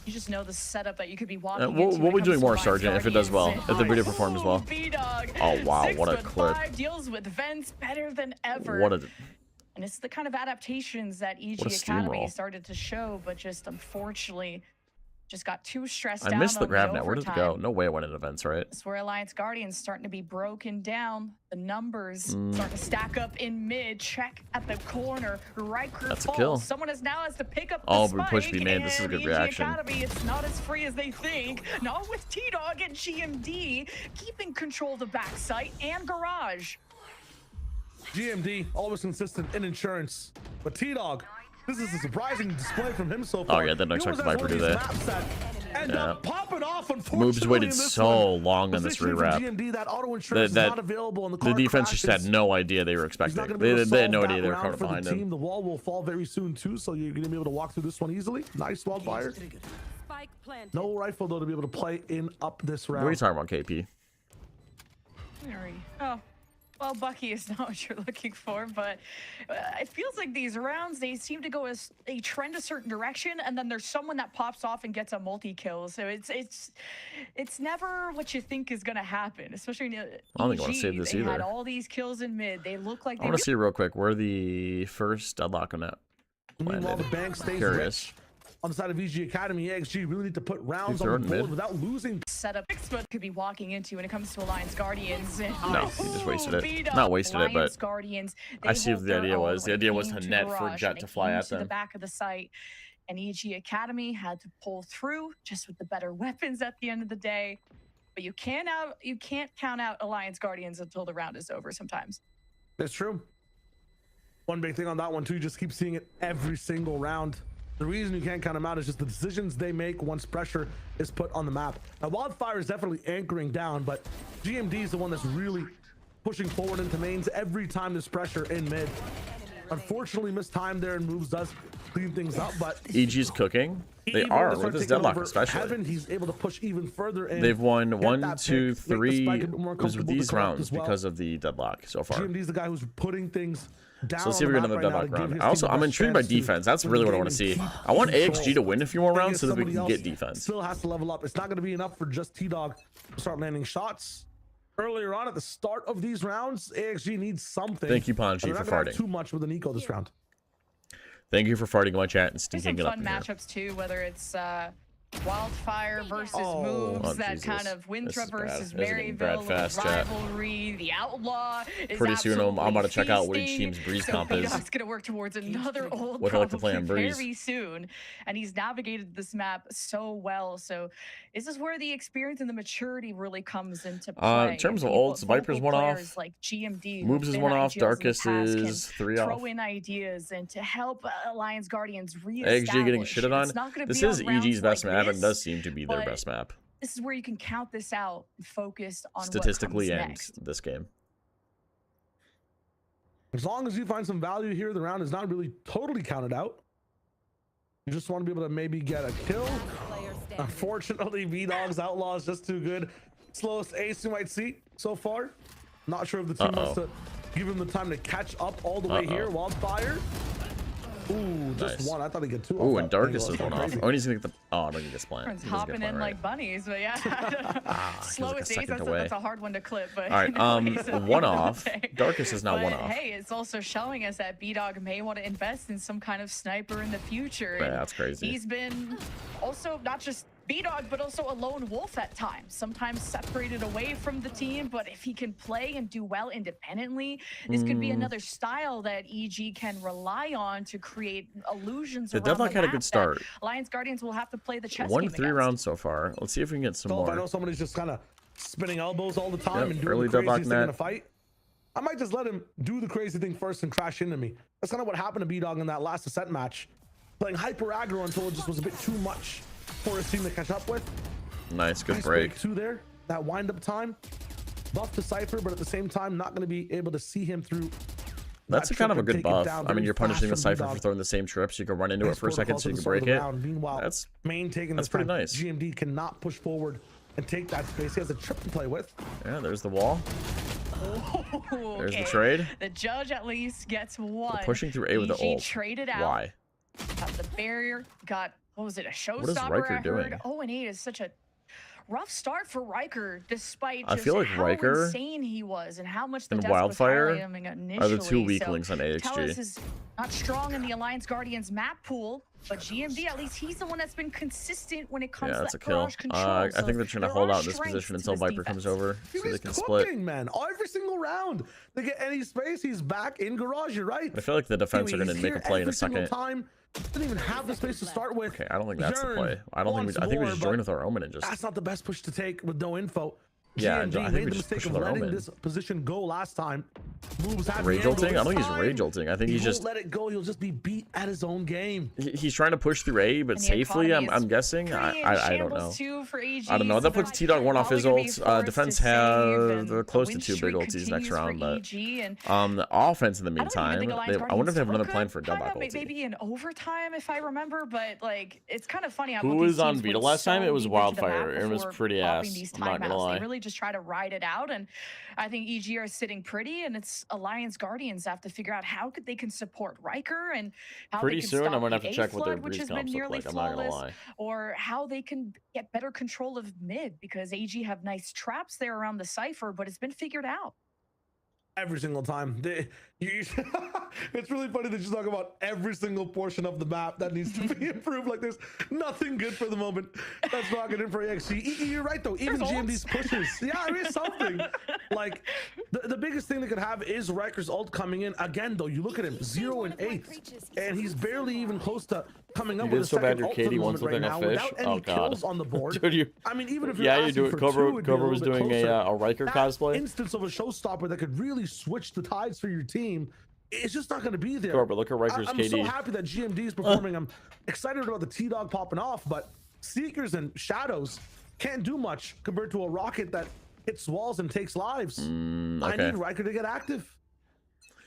You just know the setup that you could be walking into. We'll be doing more, Sergeant, if it does well. If the video performs well. Oh, wow. What a clip. Deals with Vents better than ever. What a... And it's the kind of adaptations that EG Academy started to show, but just unfortunately just got too stressed out. I missed the grab net. Where did it go? No way it went into Vents, right? That's where Alliance Guardians starting to be broken down. The numbers starting to stack up in mid. Check at the corner. Riker That's a kill. Someone now has to pick up the oh, spike. we push B main. This is a good EG reaction. Academy, it's not as free as they think. Not with T-Dog and GMD keeping control of the backside and garage. GMD always consistent in insurance, but T-Dog, this is a surprising display from him so far. Oh yeah, didn't expect Viper to do that. Yeah. Popping off, Moves waited so long on this rewrap. The defense just had no idea they were expecting. They had no idea they were coming behind him. The wall will fall very soon too, so you're gonna be able to walk through this one easily. Nice wildfire. No rifle though to be able to play in up this round. What are you talking about, KP? Oh. Well, Bucky is not what you're looking for, but it feels like these rounds, they seem to go as they trend a certain direction, and then there's someone that pops off and gets a multi-kill. So it's never what you think is going to happen, especially in I don't think I want to save this either. They had all these kills in mid. They look like I want to see real quick where the first deadlock on that landed. The bank stays rich. On the side of EG Academy, AXG really need to put rounds on the board without losing. Setup could be walking into when it comes to Alliance Guardians. No, he just wasted it. Not wasted it, but Guardians, I see what the idea was. The idea was to net for Jet to fly at them. The back of the site, and EG Academy had to pull through just with the better weapons at the end of the day. But you can't count out Alliance Guardians until the round is over. Sometimes. That's true. One big thing on that one too, you just keep seeing it every single round. The reason you can't count them out is just the decisions they make once pressure is put on the map. Now, Wildfire is definitely anchoring down, but GMD is the one that's really pushing forward into mains every time there's pressure in mid. Unfortunately, mistimed there, and moves does clean things up, but EG's cooking. They are with this deadlock, especially. Heaven, he's able to push even further in. They've won 1, 2, 3 with these rounds because of the deadlock so far. GMD's the guy who's putting things down. So let's see if we get another deadlock round. I'm intrigued by defense. That's really what I want to see. I want AXG to win a few more rounds so that we can get defense. Still has to level up. It's not going to be enough for just T-Dog to start landing shots. Earlier on at the start of these rounds, AXG needs something. Thank you, Ponchi, for farting. Too much with an eco this round. Thank you for farting in my chat and stinking it up. Some fun matchups too, whether it's Wildfire versus moves, that Jesus. kind of Winthrop versus This is getting bad Maryville fast, chat. rivalry. The Outlaw is Pretty soon I'm about to check out what each feasting. team's Breeze So comp is. B-Dog's gonna work towards another old What do I like to play on probably Breeze? very soon, and he's navigated this map so well. So this is where the experience and the maturity really comes into play. In terms of People- ults, Viper's vocal one players off. like GMD, who've Moves is been one off. IGLs in the Darkest past, can is 3 off. throw in ideas and to help Alliance Guardians XG getting reestablish. shitted on. It's not gonna This be is on rounds EG's best like map and this, does seem to be their but best map. this is where you can count this out and focus on Statistically what and comes next. this game. As long as you find some value here, the round is not really totally counted out. You just want to be able to maybe get a kill. Unfortunately, B-Dog's Outlaw is just too good. Slowest ace you might see so far. Not sure if the team wants to give him the time to catch up all the way here. Wildfire. Ooh, just Nice. one. I thought he got two. Ooh, off and that Darkest angle. is one That's off. crazy. Oh, and he's gonna get the. Oh, no, he gets plant. Everyone's He doesn't get hopping plant, in right? like bunnies, but yeah. He was Slow like a as ace, second that's away. a hard one to clip. But All right, anyways, at the one end of the off. day. Darkest is not But one off. hey, it's also showing us that B-Dog may want to invest in some kind of sniper in the future. Yeah, and that's crazy. He's been also not just B-Dog, but also a lone wolf at times, sometimes separated away from the team. But if he can play and do well independently, this could be another style that EG can rely on to create illusions The around Deadlock the had a map good that start. Alliance Guardians will have to play the chess Won game 3 against. rounds so far. Let's see if we can get some So if I know more. somebody's just kind of spinning elbows all the time Yep, and doing early the Deadlock craziest thing in net. a fight, I might just let him do the crazy thing first and crash into me. That's kind of what happened to B-Dog in that last Ascent match. Playing hyper aggro until it just was a bit too much for his team to catch up with. Nice, good Nice break. two there. That wind up time. Buff to Cypher, but at the same time, not going to be able to see him through. That's that kind of a trip good and take it buff. down I mean, very you're punishing the fast from Cypher for B-Dog. throwing the same trips. You can run into it Nice for a second so protocol you to can the start of break the it. round. Meanwhile, That's Main taking that's this pretty time. nice. GMD cannot push forward and take that space. He has a trip to play with. Yeah, there's the wall. Oh, There's the okay. trade. The judge at least gets one. We're pushing through A with the EG ult. traded out. Why? Got the barrier. Got, what was it, a showstopper? is Riker I doing? heard. 0-8 is such a rough start for Riker, despite I just feel like how Riker insane he was and how much the and Death was Wildfire highlighting him initially. are the two weak So links on Talos AXG. is not strong in the Alliance Guardians map pool, but GMD, at least he's the one that's been consistent when it comes Yeah, to that's a that kill. garage control. I So think they're trying to there hold are out in this strengths position to until this Viper defense. comes over He so they was can cooking, split. man. Every single round. They get any space, he's back in garage. You're right. I feel like the defense are going to He's make a here play in a every single second. time. Didn't even have the space to start with. Okay, I don't think that's the Jern play. I don't think wants I think we more, just but join with our Omen and just. That's not the best push to take with no info. Yeah, GMD I think made we the just mistake push of with our letting Omen. this position go last time. Moves had Rage the angle ulting? I this don't think he's time. rage ulting. I think He he's won't just let it go. He'll just be beat at his own game. he's trying to push through A, but And the safely. economy I'm is guessing. pretty in I don't know. shambles too for AG, I don't know. so That puts they're T-Dog one off his probably gonna be ult. forced Defense to save, have and they're the close to win 2 big streak ulties next continues for round, but EG, and the offense in the I don't even meantime, think Alliance I wonder if they have Guardians another took plan for a Deadlock timeout, ulti. maybe in overtime if I remember, but like it's kind of funny how Who both these was on teams Vita went last time? so It was deep into the Wildfire. map It was before pretty popping ass. these I'm not gonna timeouts. lie. They really just try to ride it out, and I think EG are sitting pretty, and it's Alliance Guardians have to figure out how they can support Riker and how Pretty they can soon, stop I'm gonna have the to check what their A-flood, which breeze has been comps look nearly like. I'm not gonna flawless, lie. or how they can get better control of mid, because AG have nice traps there around the Cypher, but it's been figured out. Every single time. It's really funny that you talk about every single portion of the map that needs to be improved. Like there's nothing good for the moment that's not good in for AXG. You're right though. Even There's GMD's ults. pushes. Yeah, there is something. Like the biggest thing they could have is Riker's ult coming in. Again though, you look at him 0 and 8, and he's barely even close to coming up You with did a so second bad your ult for the KD once moment right looking at now fish. without any Oh, God. kills on the board. Dude, you. I mean, even if you're Yeah, you asking do it. for Cobra, 2, it'd be Cobra a was little bit doing closer. a Riker That cosplay. Instance of a showstopper that could really switch the tides for your team. It's just not going to be there. Cobra, look at Riker's I'm KD. so happy that GMD is performing. I'm excited about the T-Dog popping off, but Seekers and Shadows can't do much compared to a rocket that hits walls and takes lives. I Okay. need Riker to get active.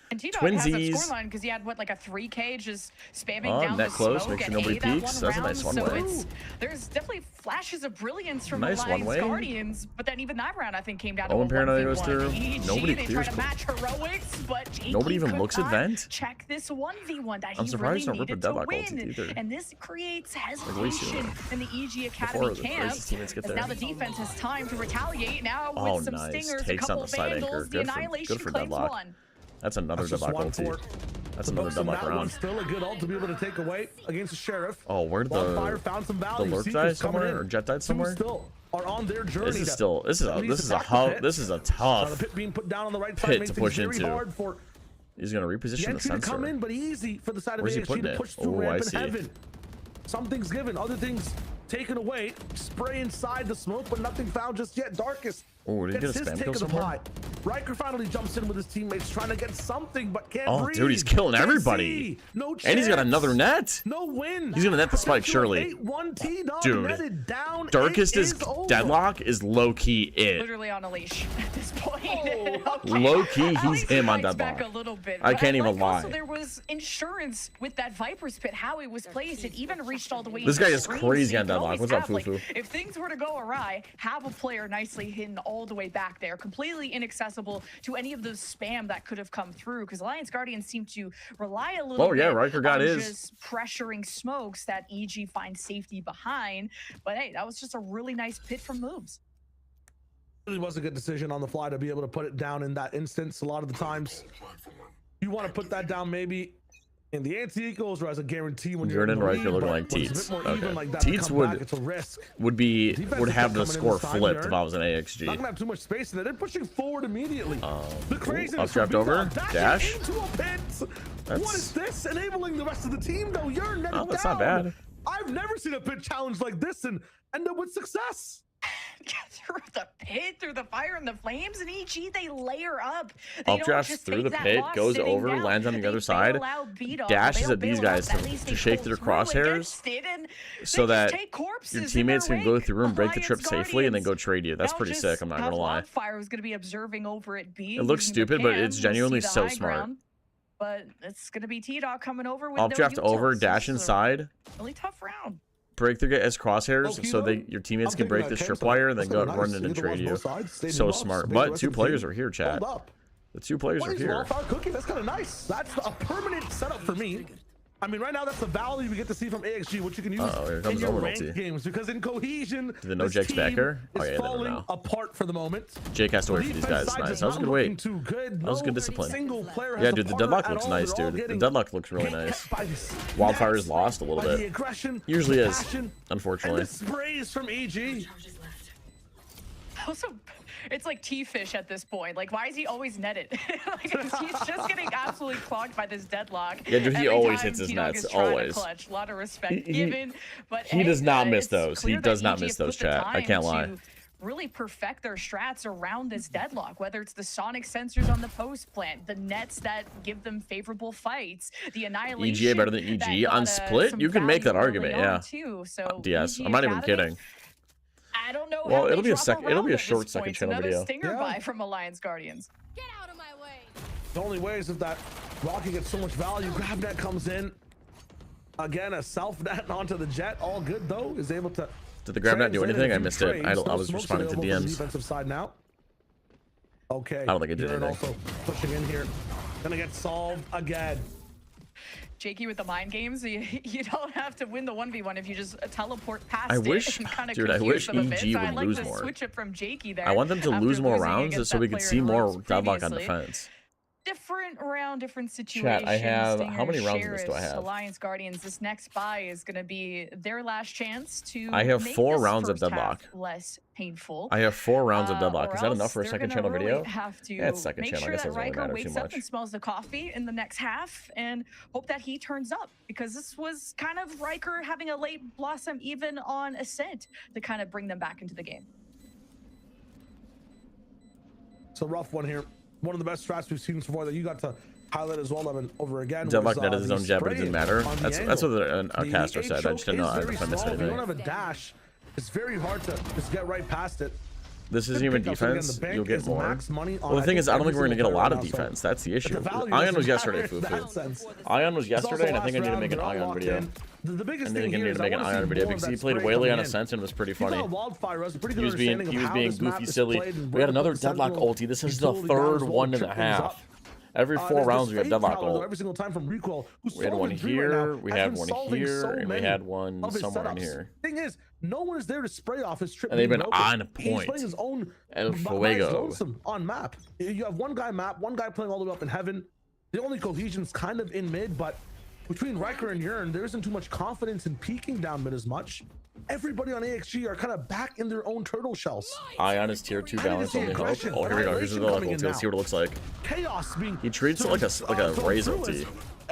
And T-Dog has that Twinsies. scoreline because he had what, like a 3K just spamming Oh, down net the close, smoke make sure and nobody A that peeks. one That's a round. nice one So way. there's definitely flashes of brilliance from Nice Alliance one way. Guardians, but then even that round I think came down to Owen a Paranoia 1v1. goes through. EG, Nobody they clears try to match heroics, but JK Nobody even could looks at not vent? check this 1v1 that I'm he surprised really no Ripper needed to Deadlock ulted win. either. And this creates way hesitation sooner. in the EG Before Academy the camp. racist teammates get As there. now the defense has time to retaliate now Oh, with some nice. stingers, a Takes on couple the side anchor. vandals, the Good for- Annihilation good for claims Deadlock. one. That's another Deadlock ulti. That's another Deadlock round. Still a good ult to be able to take away against the Sheriff. Oh, where'd the Lurk die somewhere or Jet died somewhere? Are on their journey. This is still this is a tough pit to push into. He's gonna reposition the sensor. Come in, but easy for the side of AXG to push through ramp in heaven. Something's given, other things taken away. Spray inside the smoke, but nothing found just yet. Darkest. Oh, did he get a spam kill somewhere? Riker finally jumps in with his teammates, trying to get something, but can't breathe. Dude, he's killing everybody. No chance. And he's got another net. No win. He's gonna net the spike, surely. Dude, Darkest's Deadlock is low-key it. Literally on a leash at this point. Low-key, he's him on Deadlock. I can't even lie. Also, there was insurance with that Viper's Pit, how it was placed. It even reached all the way. This guy is crazy on Deadlock. What's up, Fufu? If things were to go awry, have a player nicely hidden all the way back there, completely inaccessible to any of the spam that could have come through, because Alliance Guardians seem to rely a little bit Riker got on his. just pressuring smokes that EG finds safety behind. But hey, that was just a really nice pit from Moves. It really was a good decision on the fly to be able to put it down in that instance. A lot of the times you want to put that down maybe in the anti-ecos or as a guarantee when you're in Riker looking like Teats. Okay. Teats would have the score flipped if I was an AXG. Not gonna have too much space in it. They're pushing forward immediately. The craziness. Updraft over. Dash. What is this? Enabling the rest of the team though. You're netted down. That's not bad. I've never seen a pit challenge like this and end up with success. Through the pit, through the fire and the flames, and EG, they layer up. Updrafts through the pit, goes over, lands on the other side, dashes at these guys to shake their crosshairs so that your teammates can go through and break the trip safely and then go trade you. That's pretty sick, I'm not gonna lie. Fire was gonna be observing over at B. It looks stupid, but it's genuinely so smart. But it's gonna be T-Dog coming over with Updraft over, dash inside. Really tough round. Break through as crosshairs so that your teammates can break the tripwire and then go run in and trade you. So smart. But two players are here, chat. The two players are here. That's kind of nice. That's a permanent setup for me. I mean, right now that's the value we get to see from AXG, which you can use in your ranked games, because in Cohesion, do they know Jake's back here? Oh yeah, they don't know. Apart for the moment. Jake has to wait for these guys. Nice. That was a good wait. That was good discipline. Yeah, dude, the Deadlock looks nice, dude. The Deadlock looks really nice. Wildfire is lost a little bit. Usually is, unfortunately. Sprays from EG. Also, it's like T-Fish at this point. Like, why is he always netted? Like, he's just getting absolutely clogged by this Deadlock. Yeah, dude, he always hits his nets. Always. A lot of respect given, but he does not miss those. He does not miss those, chat. I can't lie. Really perfect their strats around this Deadlock, whether it's the sonic sensors on the post plant, the nets that give them favorable fights, the annihilation. EGA better than EG on split? You can make that argument, yeah. So DS, I'm not even kidding. I don't know. Well, it'll be a short second channel video. Stinger buy from Alliance Guardians. Get out of my way. The only way is if that Rocky gets so much value. GrabNet comes in again, a self net onto the Jet. All good though. Is able to. Did the GrabNet do anything? I missed it. I was responding to DMs. Defensive side now. Okay. I don't think it did anything. Also pushing in here. Gonna get solved again. Jakey with the mind games, you don't have to win the 1v1 if you just teleport past I wish, dude, I wish EG would lose more. Switch it from Jakey there. I want them to lose more rounds so we could see more Deadlock on defense. Different round, different situations. Chat, I have, how many rounds of this do I have? Alliance Guardians, this next buy is going to be their last chance to I have 4 rounds of Deadlock. Less painful. I have 4 rounds of Deadlock. Is that enough for a second channel video? Yeah, it's second channel. I guess it doesn't really matter too much. And smells the coffee in the next half and hope that he turns up, because this was kind of Riker having a late blossom even on Ascent to kind of bring them back into the game. It's a rough one here. One of the best strats we've seen so far that you got to highlight as well, Evan, over again. Deadlock netted his own jab, but it didn't matter. That's what a caster said. I just didn't know if I missed anything. You don't have a dash. It's very hard to just get right past it. This isn't even defense. You'll get more. Well, the thing is, I don't think we're going to get a lot of defense. That's the issue. Ion was yesterday, Fufu. Ion was yesterday, and I think I need to make an Ion video. The biggest thing here is I need to make an Ion video because he played Whaley on Ascent and was pretty funny. He was being goofy, silly. We had another Deadlock ulti. This is the third 1.5. Every 4 rounds we have deadlock ult. Every single time from Recoil. We had one here, we had one here, and we had one somewhere in here. Thing is, no one is there to spray off his trip. And they've been on point. He's playing his own El Fuego on map. You have one guy map, one guy playing all the way up in heaven. The only cohesion's kind of in mid, but between Riker and Yearn, there isn't too much confidence in peeking down mid as much. Everybody on AXG are kind of back in their own turtle shells. Ion is tier 2 balance only hope. Oh, here we go. Here's the deadlock ult. Let's see what it looks like. Chaos being he treats it like a Raze ulti.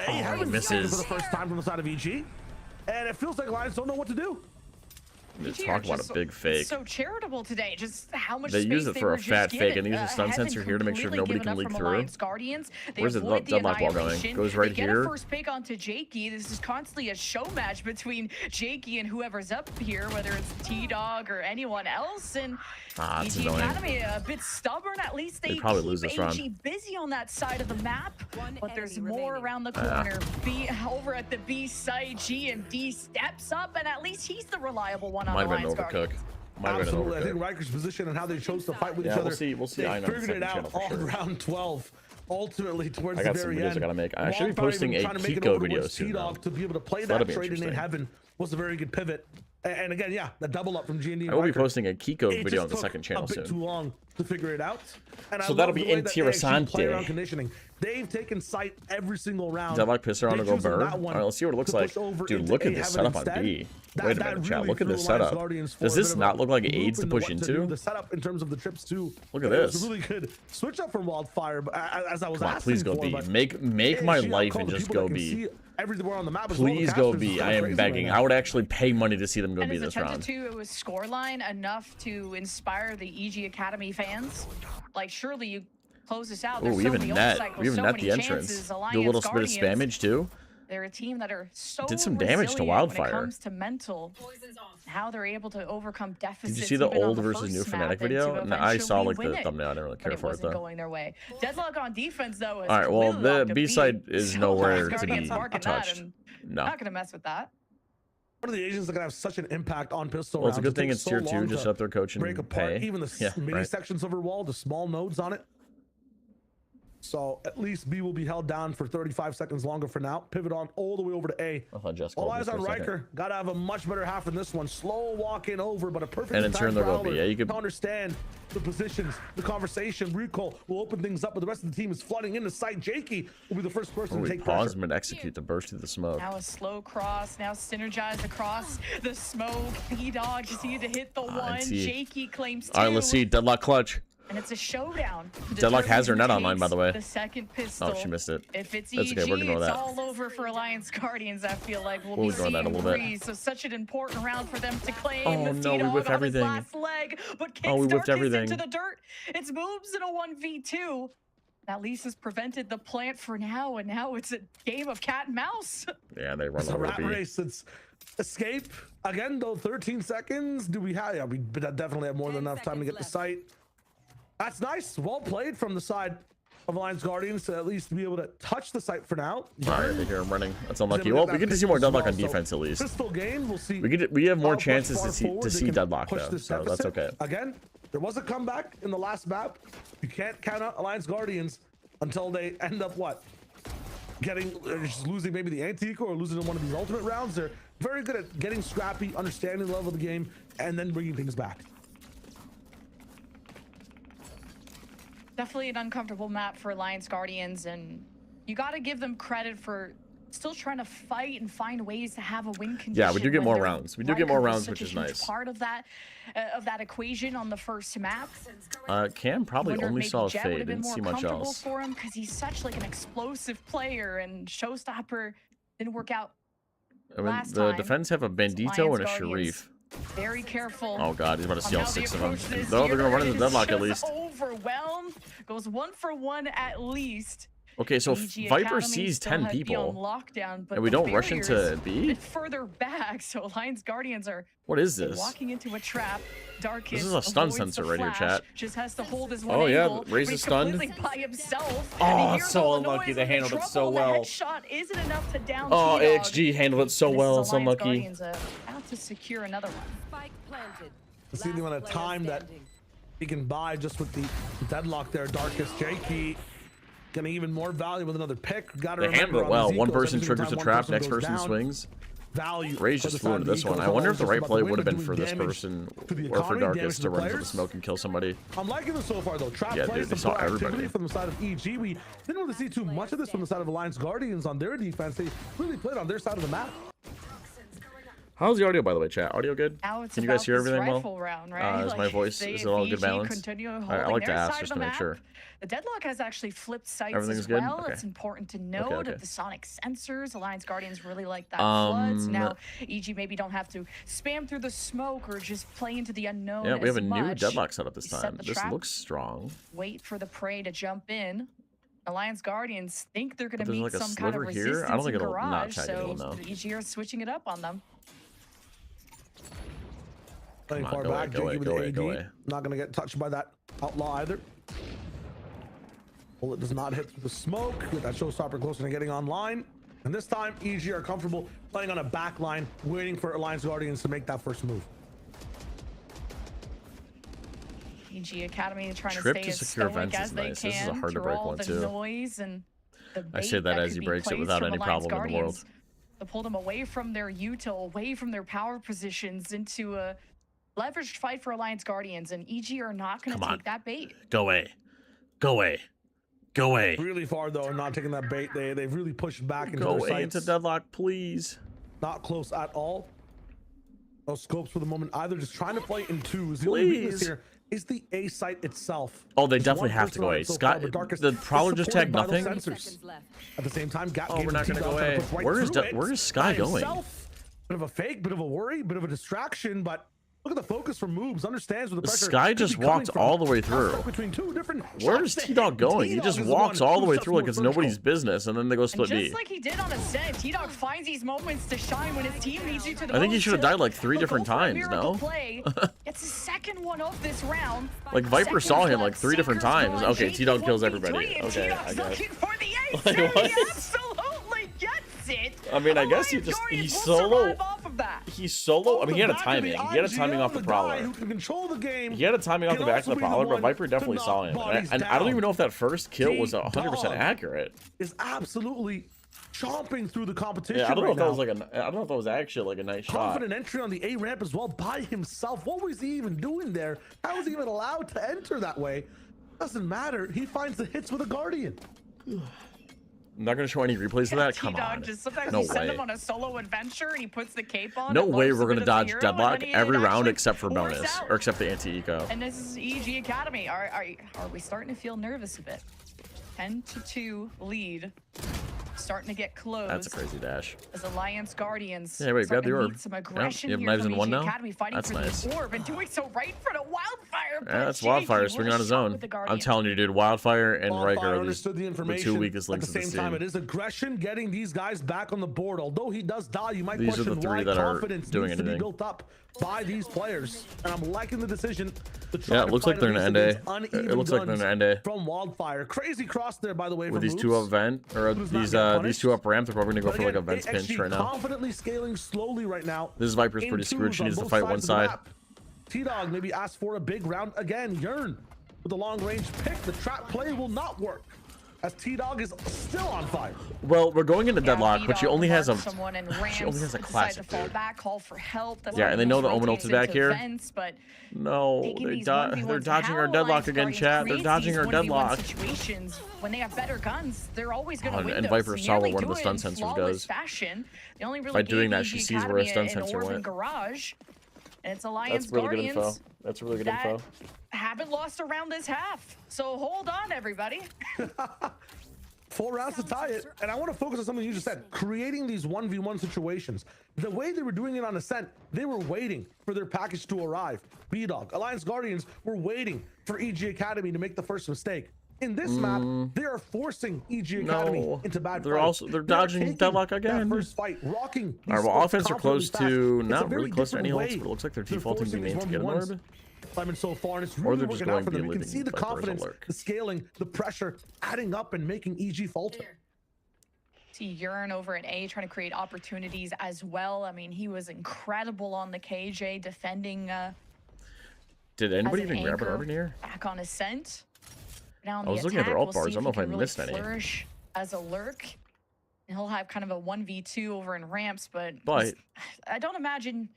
Oh, he misses for the first time from the side of EG, and it feels like Lions don't know what to do. Talk about a big fake. So charitable today. Just how much they use it for a fat fake, and they use a stun sensor here to make sure nobody can leak through. Where's the deadlock ball going? Goes right here. First pick onto Jakey. This is constantly a show match between Jakey and whoever's up here, whether it's T-Dog or anyone else. And it's EG annoying. Academy a bit stubborn. At least they probably lose this round. EG busy on that side of the map, but there's more around the corner. B over at the B side, GMD steps up, and at least he's the reliable one. Might have been an overcook. Absolutely. I think Riker's position and how they chose to fight with each other. We'll see. They figured it out on round 12. Ultimately, towards the very end. I gotta make. I should be posting a Kiko video soon. To be able to play that trade in heaven was a very good pivot. And again, yeah, the double up from G&D. I will be posting a Kiko video on the second channel soon. A bit too long to figure it out. And so that'll be Interessante. Conditioning. They've taken sight every single round. Deadlock Pisser on to go burn. All right, let's see what it looks like. Dude, look at this setup on B. Wait a minute, chat. Look at this setup. Does this not look like AIDS to push into? The setup in terms of the trips too. Look at this. It's really good. Switch up from Wildfire, as I was asking. Please go B. Make my life and just go B. Everywhere on the map. Please go B. I am begging. I would actually pay money to see them go B this round. It was scoreline enough to inspire the EG Academy fans. Like, surely you close this out. Oh, we even net the entrance. Do a little bit of spammage too. They're a team that are so did some damage to Wildfire. When it comes to mental, how they're able to overcome deficits. Did you see the old versus new Fnatic video? No, I saw like the thumbnail. I didn't really care for it though. Going their way. Deadlock on defense though. All right, well the B side is nowhere to be touched. No, not gonna mess with that. One of the agents that can have such an impact on pistol. Well, it's a good thing it's tier 2, just up there coaching. Break apart even the mini sections of her wall, the small nodes on it. So at least B will be held down for 35 seconds longer for now. Pivot on all the way over to A. All eyes on Riker. Gotta have a much better half in this one. Slow walking over, but a perfect and in turn they'll go B. Yeah, you can understand the positions, the conversation. Recoil will open things up, but the rest of the team is flooding into sight. Jakey will be the first person to take pause and execute the burst through the smoke. Now a slow cross. Now synergize across the smoke. B-Dog just needed to hit the one. Jakey claims 2. All right, let's see. Deadlock clutch. And it's a showdown. Deadlock has her net online, by the way. The second pistol. Oh, she missed it. If it's That's EG, okay. We're gonna know it's that. all over for Alliance Guardians. I feel like we'll be seeing that a little bit. So such an important round for them to claim. Oh no, we whiffed everything. Last leg, but we whiffed everything into the dirt. It's moves in a 1v2. At least has prevented the plant for now, and now it's a game of cat and mouse. Yeah, they run it's over a rat race. It's escape again though. 13 seconds. Do we have? Yeah, we definitely have more than enough time to get the site. That's nice. Well played from the side of Alliance Guardians to at least be able to touch the site for now. All right, I hear him running. That's unlucky. Well, we get to see more Deadlock on defense at least. Pistol game, we'll see. We have more chances to see Deadlock though, so that's okay. Again, there was a comeback in the last map. You can't count out Alliance Guardians until they end up what? Just losing maybe the anti-eco or losing in one of these ultimate rounds. They're very good at getting scrappy, understanding the level of the game, and then bringing things back. Definitely an uncomfortable map for Alliance Guardians, and you got to give them credit for still trying to fight and find ways to have a win condition. Yeah, we do get more rounds. We do get more rounds, which is nice. Part of that equation on the first map. Cam probably only saw a fade, didn't see much else. For him because he's such like an explosive player, and Showstopper didn't work out. I mean, the defense have a Bandito and a Sharif. Very careful. Oh god, he's about to steal 6 of them. No, they're gonna run into Deadlock at least. Overwhelmed. Goes 1 for 1 at least. Okay, so Viper sees 10 people, lockdown, but and we don't rush into B? Further back, so Alliance Guardians are what is this? Walking into a trap. Darkest this is a stun sensor right here, chat. Just has to hold his one angle, Raze is stunned. By himself. Oh, so unlucky. They handled it so well. Shot isn't enough to down oh, AXG handled it so well. It's unlucky. Out to secure another one. Spike planted. Let's see the amount of time that he can buy just with the Deadlock there. Darkest Jakey Getting even more value with another pick. Got They handle it well. One person triggers the trap, next person swings. Value. Rage just flew into this one. I wonder if the right play would have been for this person or for Darkus to run to the smoke and kill somebody. I'm liking this so far though. Trap Yeah, dude, they saw everybody from the side of EG. We didn't really see too much of this from the side of Alliance Guardians on their defense. They really played on their side of the map. How's the audio, by the way, chat? Audio good? Can you guys hear everything well? Round, right? Is my voice, is it all good balance? I like to ask just to make sure. The Deadlock has actually flipped sites Everything's as well. good? Okay. It's important to note Okay. that the sonic sensors, Alliance Guardians really like that floods. Now, EG maybe don't have to spam through the smoke or just play into the unknown. Yeah, we have a new much. Deadlock setup this You set time. the This trap, looks strong. wait for the prey to jump in. Alliance Guardians think they're going to But there's meet like a some kind of sliver here? resistance I don't think in it'll not Garage, tag anyone, so though. EG are switching it up on them. Playing Come on, far go away, back, go away, Jakey with go the away, AD. go away. Not gonna get touched by that outlaw either. Bullet does not hit through the smoke with that showstopper closer to getting online. And this time, EG are comfortable playing on a back line, waiting for Alliance Guardians to make that first move. EG Academy trying Trip to to stay secure as stoic vents as is they nice. This is a can hard to through break all one, the too. noise and the I say that bait as he could be breaks it placed without from any Alliance problem in the world. Guardians to pull them away from their util, away from their power positions into a leveraged fight for Alliance Guardians, and EG are not going to Come on. take that bait. Go away. Go away. Go away. Really far though, not taking that bait. They've really pushed back into Go their away sights. into Deadlock, please. Not close at all. No scopes for the moment either. Just trying to play in twos. The only weakness Please. here is the A site itself. Oh, they There's definitely one have to person go on away. it so Scott, far, but Darkus the is Prowler just supported tagged by those nothing. sensors. At the same time, Gap Oh, gave we're him not gonna T-Dog go trying to away. push right Where is through Da- it where is Sky by going? himself. Bit of a fake, bit of a worry, bit of a distraction, but look at the focus from Moobs. Understands where the pressure Sky could just be coming walked from. all the way Now through. stuck between two different Where's shots. T-Dog going? He T-Dog just is walks one all the who way steps through like it's forward nobody's first. business, and then they go And split just B. like he did on Ascent, T-Dog finds these moments to shine when his team needs you to the I think he most should have to died like 3 go different for a times, miracle no? play. It's the second one of this round. Like, Viper saw him like 3 different Seeker's times. gone. Okay, Jakey T-Dog kills 1v3, everybody. and Okay, T-Dog's I guess. looking for the ace, Like, and what? he absolutely gets it. I mean, I guess he Alliance just- Guardians he will solo- survive off of that. He's solo. I mean, he had a timing. He had a timing off the Prowler. Who can control the game. He had a timing off the can back of also the be Prowler, but one Viper to definitely knock saw him. bodies And I don't down. even know if that first kill was 100% T-Dog accurate. Is absolutely chomping through the competition. Yeah, I don't know right if that now. was like I don't know if that was actually like a nice shot. Confident entry on the A ramp as well by himself. What was he even doing there? How was he even allowed to enter that way? Doesn't matter. He finds the hits with a Guardian. I'm not gonna show any replays of that. Come T-Dog on. just sometimes No you send way. him on a solo adventure and he puts the cape on. No and way looks we're a gonna bit of a dodge hero, Deadlock and then every it round actually except for works bonus, out. or except the anti-eco. And this is EG Academy. Are we starting to feel nervous a bit? 10-2 lead. Starting to get close. That's a crazy dash. As Alliance Guardians. Yeah, wait, grab starting the to orb. meet some Yeah, aggression you have here knives from in one EG now? Academy fighting That's for nice. the orb and doing so right in front of Wildfire. Yeah, that's Wildfire swinging on his own. I'm telling you, dude, Wildfire and Wildfire Riker are understood the the information. two weakest links At the of same the time, team. it is aggression getting these guys back on the board. Although he does die, you might These are the question three why that are confidence doing needs to be anything. built up by these players. And I'm liking the decision to try Yeah, it to looks fight like they're in at an least end A. against It uneven looks like they're in an guns end A. from Wildfire. Crazy cross there, by the way, With from these two Moves. up vent, or Who does not these get these two up ramp, they're probably gonna go But for like a again, vent pinch AXG right now. confidently scaling slowly right now. This Viper's In pretty screwed. twos She on needs to both fight sides one of the side. map. T-Dog maybe asked for a big round again. Yearn with the long range pick. The trap play will not work as T-Dog is still on fire. Well, we're going into Deadlock, but she only has a someone and she only has a Rams classic, decide to fall dude. back, call for help. That's Yeah, why and they know Moves the Omen ult rotates is back into here. vents, but No, taking they're these they're 1v1s, dodging how our Deadlock Alliance again, Guardians chat. They're creates dodging these our 1v1 Deadlock. situations when they have better guns, they're always going to And win Viper those. saw Nearly what one of the do it stun in sensors flawless does. Fashion. They only really By doing gave that, she EG sees where a stun Academy an sensor orb went. in Garage, and it's Alliance That's really good Guardians info. That's really good that info. haven't lost around this half. So hold on, everybody. 4 rounds to tie it, and I want to focus on something you just said, creating these 1v1 situations. The way they were doing it on Ascent, they were waiting for their package to arrive. B-Dog, Alliance Guardians were waiting for EG Academy to make the first mistake. In this map, they are forcing EG Academy No, into bad they're fight. also- they're They are dodging taking Deadlock that again. first fight, rocking these All right, well, scopes offense are close confidently to fast. not It's a very really close to any different ults, way but it looks like they're they're defaulting forcing B main these to get an 1v1s. orb. Simon so far, and it's Or really they're just working out going for them. B You can leaving see the Viper as a confidence, lurk. the scaling, the pressure adding up and making EG falter. See Yearn over at A trying to create opportunities as well. I mean, he was incredible on the KJ defending Did anybody as an even grab an anchor orb in here? back on Ascent. Now I was looking at their ult bars. I don't know if I really missed any. Flourish as a lurk. And he'll have kind of a 1v2 over in ramps, but I don't imagine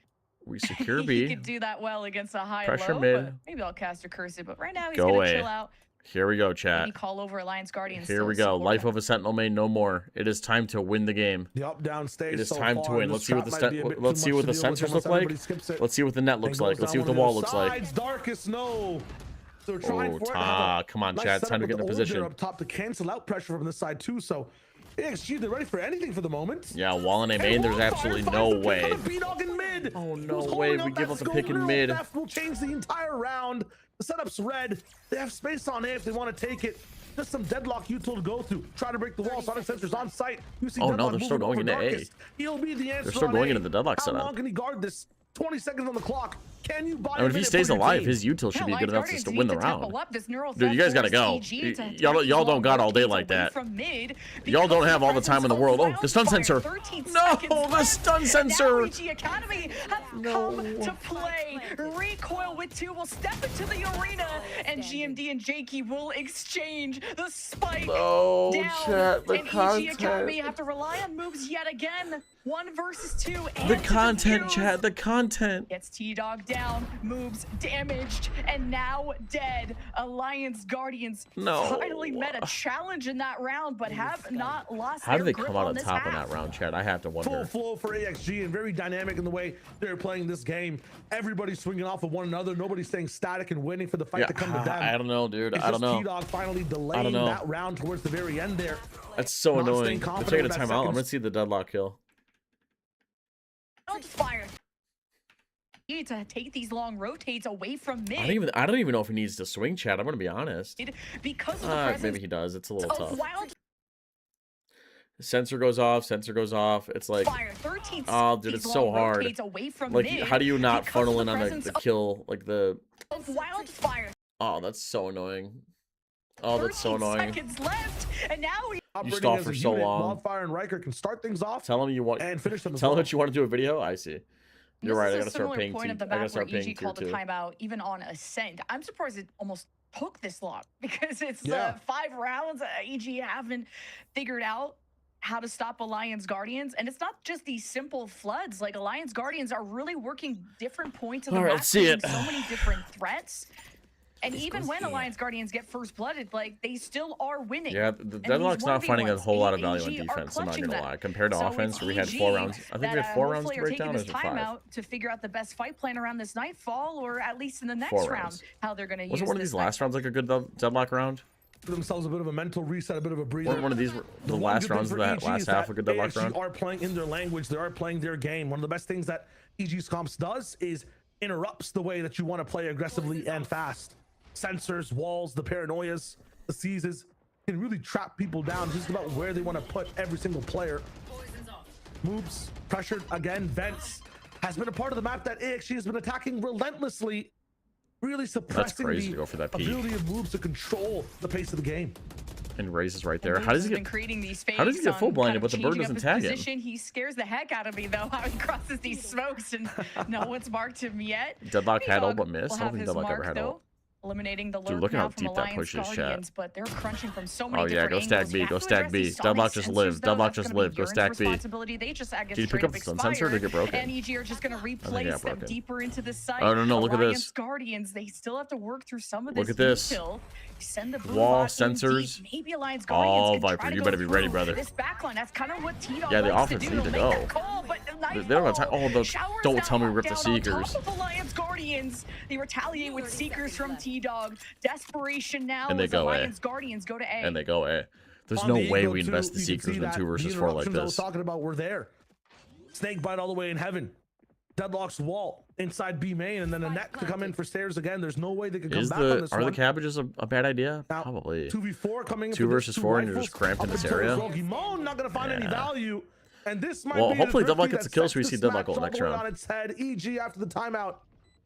we secure B. he could do that well against a high Pressure low. mid. But maybe I'll cast a cursive, but right now he's Go gonna away. chill out. Here we go, chat. Maybe call over Alliance Guardians. Here we go. Life of a Sentinel main, no more. It is time to win the game. The up down stage. It is so time to win. Let's see what the sensors look like. Let's see what the net looks like. Let's see what the wall looks like. Darkest, no. So Come on, chat. It's time to get in position. Up top to cancel out pressure from this side too. So AXG, they're ready for anything for the moment. Yeah, wall in A main, there's absolutely no way. Mid. Oh, no way. We give up the pick in mid. Will change the entire round. The setup's red. They have space on A if they want to take it. Just some deadlock util to go through. Try to break the wall. Sonic Sensors on site. You see no, they're still going into A. He'll be the answer. They're still going into the deadlock setup. How setup. long can he guard this? 20 seconds on the clock. Can you buy? I mean, if he stays alive, his util should be good enough just to win the round. Dude, you guys gotta go. Y'all don't got all day like that. Y'all don't have all the time in the world. Oh, the stun sensor. No, the stun sensor. Academy have come to play. Recoil with 2 will step into the arena, and GMD and Jakey will exchange the spike down. Chat, the and EG Academy have to rely on moves yet again. 1 versus 2. The content, chat, the content. Gets T-Dog down, moves damaged, and now dead. Alliance Guardians finally met a challenge in that round, but have not lost How did they grip come out on this top in half. that round, chat? I have to wonder. Full flow for AXG and very dynamic in the way they're playing this game. Everybody's swinging off of one another. Nobody's staying static and waiting for the fight to come to them. I don't know, dude. It's I don't know. T-Dog finally delaying that round towards the very end there. That's so annoying. They're taking a timeout. I'm gonna see the deadlock kill. Fire. You need to take these long rotates away from mid. I don't even know if he needs to swing, chat. I'm gonna be honest. Because of the presence maybe he does. It's a little tough. Wild sensor goes off. Sensor goes off. It's like, fire. 13 oh, dude, it's so hard. Away from like, mid how do you not funnel in on the kill? Like the wildfire. Oh, that's so annoying. Oh, that's so annoying. Seconds left, and now you stalled for so long. Wildfire and Riker can start things off. Tell him you want and finish them. Tell him that you want to do a video. I see. You're right. I gotta start paying point of the I gotta start where paying EG called the timeout even on Ascent. I'm surprised it almost took this long because it's 5 rounds. EG haven't figured out how to stop Alliance Guardians, and it's not just these simple floods. Like Alliance Guardians are really working different points of the map, let's see it. so many different threats. And even when Alliance Guardians get first blooded, like they still are winning. Yeah, the deadlock's not finding a whole lot of value on defense. I'm not gonna lie. Compared to offense, where we had 4 rounds. I think we had 4 rounds to break down, or was it 5? To figure out the best fight plan around this nightfall, or at least in the next round, how they're gonna use. Wasn't one of these last rounds like a good deadlock round? For themselves a bit of a mental reset, a bit of a breather. One of these, the last rounds of that last half, a good deadlock round. They are playing in their language. They are playing their game. One of the best things that EG's comps does is interrupts the way that you want to play aggressively and fast. Sensors, walls, the paranoias, the seizes can really trap people down just about where they want to put every single player. Moves, pressured again, vents has been a part of the map that AXG has been attacking relentlessly, really suppressing the to go for that peak. ability of moves to control the pace of the game. And Raze is right there. How does he get full blinded, but the bird doesn't tag him? He scares the heck out of me though. How he crosses these smokes and no one's marked him yet. Deadlock had ult but missed. I don't think Deadlock ever had ult. Eliminating the Dude, look at how deep that pushes, chat. But they're crunching from so many go stack B, go stack B. Deadlock just live. Deadlock just live. Go stack B. Did you pick up the stun sensor or did it get broken? And EG are just going to replace them deeper into the site. Oh no, look at this. Guardians, they still have to work through some of this. Look at this. Send the wall sensors. Maybe Alliance Guardians Viper, you better be ready, brother. This backline, that's kind of what T-Dog the likes offense to do. needs to go. They don't have time. Oh, don't tell me we ripped the Seekers. Alliance Guardians, they retaliate with Seekers from T-Dog. Desperation now. And they go Alliance Guardians go to A. And they go A. There's no way we invest the Seekers in 2 versus 4 like this. I was talking about were there. Snakebite all the way in heaven. Deadlock's wall inside B main, and then a net to come in for stairs again. There's no way they could come back on this one. Are the cabbages a bad idea? Now, probably. 2v4 coming in 2 versus 4 and you're just cramped in this area. Pokemon not gonna find any value. And this might be hopefully the Deadlock gets a kill so we see Deadlock ult next round. On its head. EG after the timeout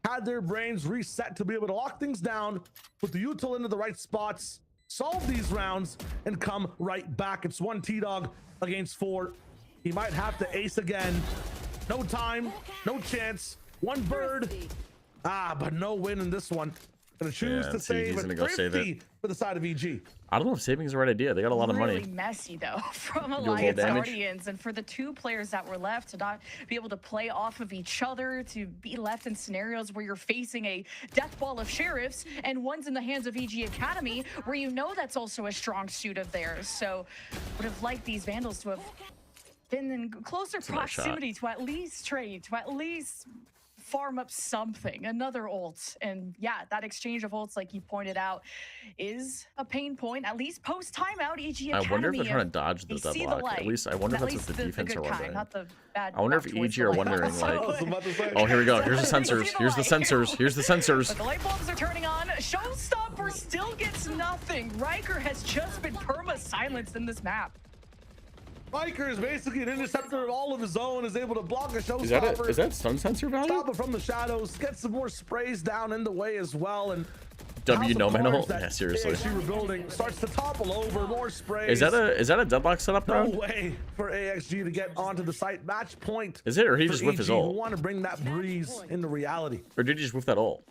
had their brains reset to be able to lock things down, put the util into the right spots, solve these rounds, and come right back. It's 1 T-Dog against 4. He might have to ace again. No time, no chance. 1 bird. But no win in this one. Gonna choose to save gonna go save it for the side of EG. I don't know if saving is the right idea. They got a lot of money. Really messy though from Alliance Guardians, and for the two players that were left to not be able to play off of each other, to be left in scenarios where you're facing a death ball of sheriffs, and one's in the hands of EG Academy, where you know that's also a strong suit of theirs. So would have liked these Vandals to have been in closer proximity to at least trade, to at least farm up something, another ult. And yeah, that exchange of ults, like you pointed out, is a pain point, at least post timeout. EG Academy, I wonder if they're trying to dodge the deadlock. At least I wonder if that's what the defense are wondering. I wonder if EG are wondering, like, oh, here we go. Here's the sensors. Here's the sensors. Here's the sensors. But the light bulbs are turning on. Showstopper still gets nothing. Riker has just been perma-silenced in this map. Riker is basically an interceptor of all of his own, is able to block a showstopper. Is that stun sensor value? Stop it from the shadows, get some more sprays down in the way as well, and W no mental? Yeah, seriously. AXG rebuilding starts to topple over, more sprays. Is that a deadlock setup no round? way for AXG to get onto the site. Match point. Is it, or he just whiffed his ult? Who want to bring that breeze into reality? Or did he just whiff that ult?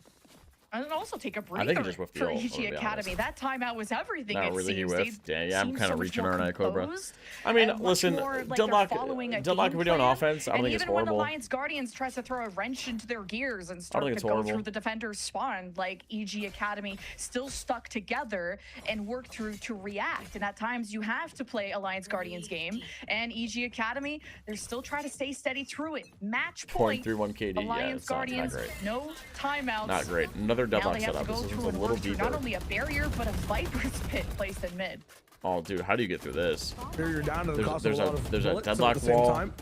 And also take a breather. I think he just whiffed the for ult, EG Academy. That timeout was everything. Not it really, he seems. whiffed. Yeah, I'm kind of reaching, aren't I, Cobra? Composed, I mean, much listen, more like deadlock game video on plan. offense, I don't think it's even when horrible. Alliance Guardians tries to throw a wrench into their gears and start to go through the defender's spawn, like EG Academy still stuck together and work through to react. And at times you have to play Alliance Guardians game, and EG Academy, they're still trying to stay steady through it. Match point. 0.31 KD. Alliance Guardians, no timeouts. Not great. Another deadlock setup. This is a little deeper. Not only a barrier, but a Viper's pit placed in mid. Oh, dude, how do you get through this? Barrier down to the cost of a lot of there's a bullets, deadlock at the wall. same time,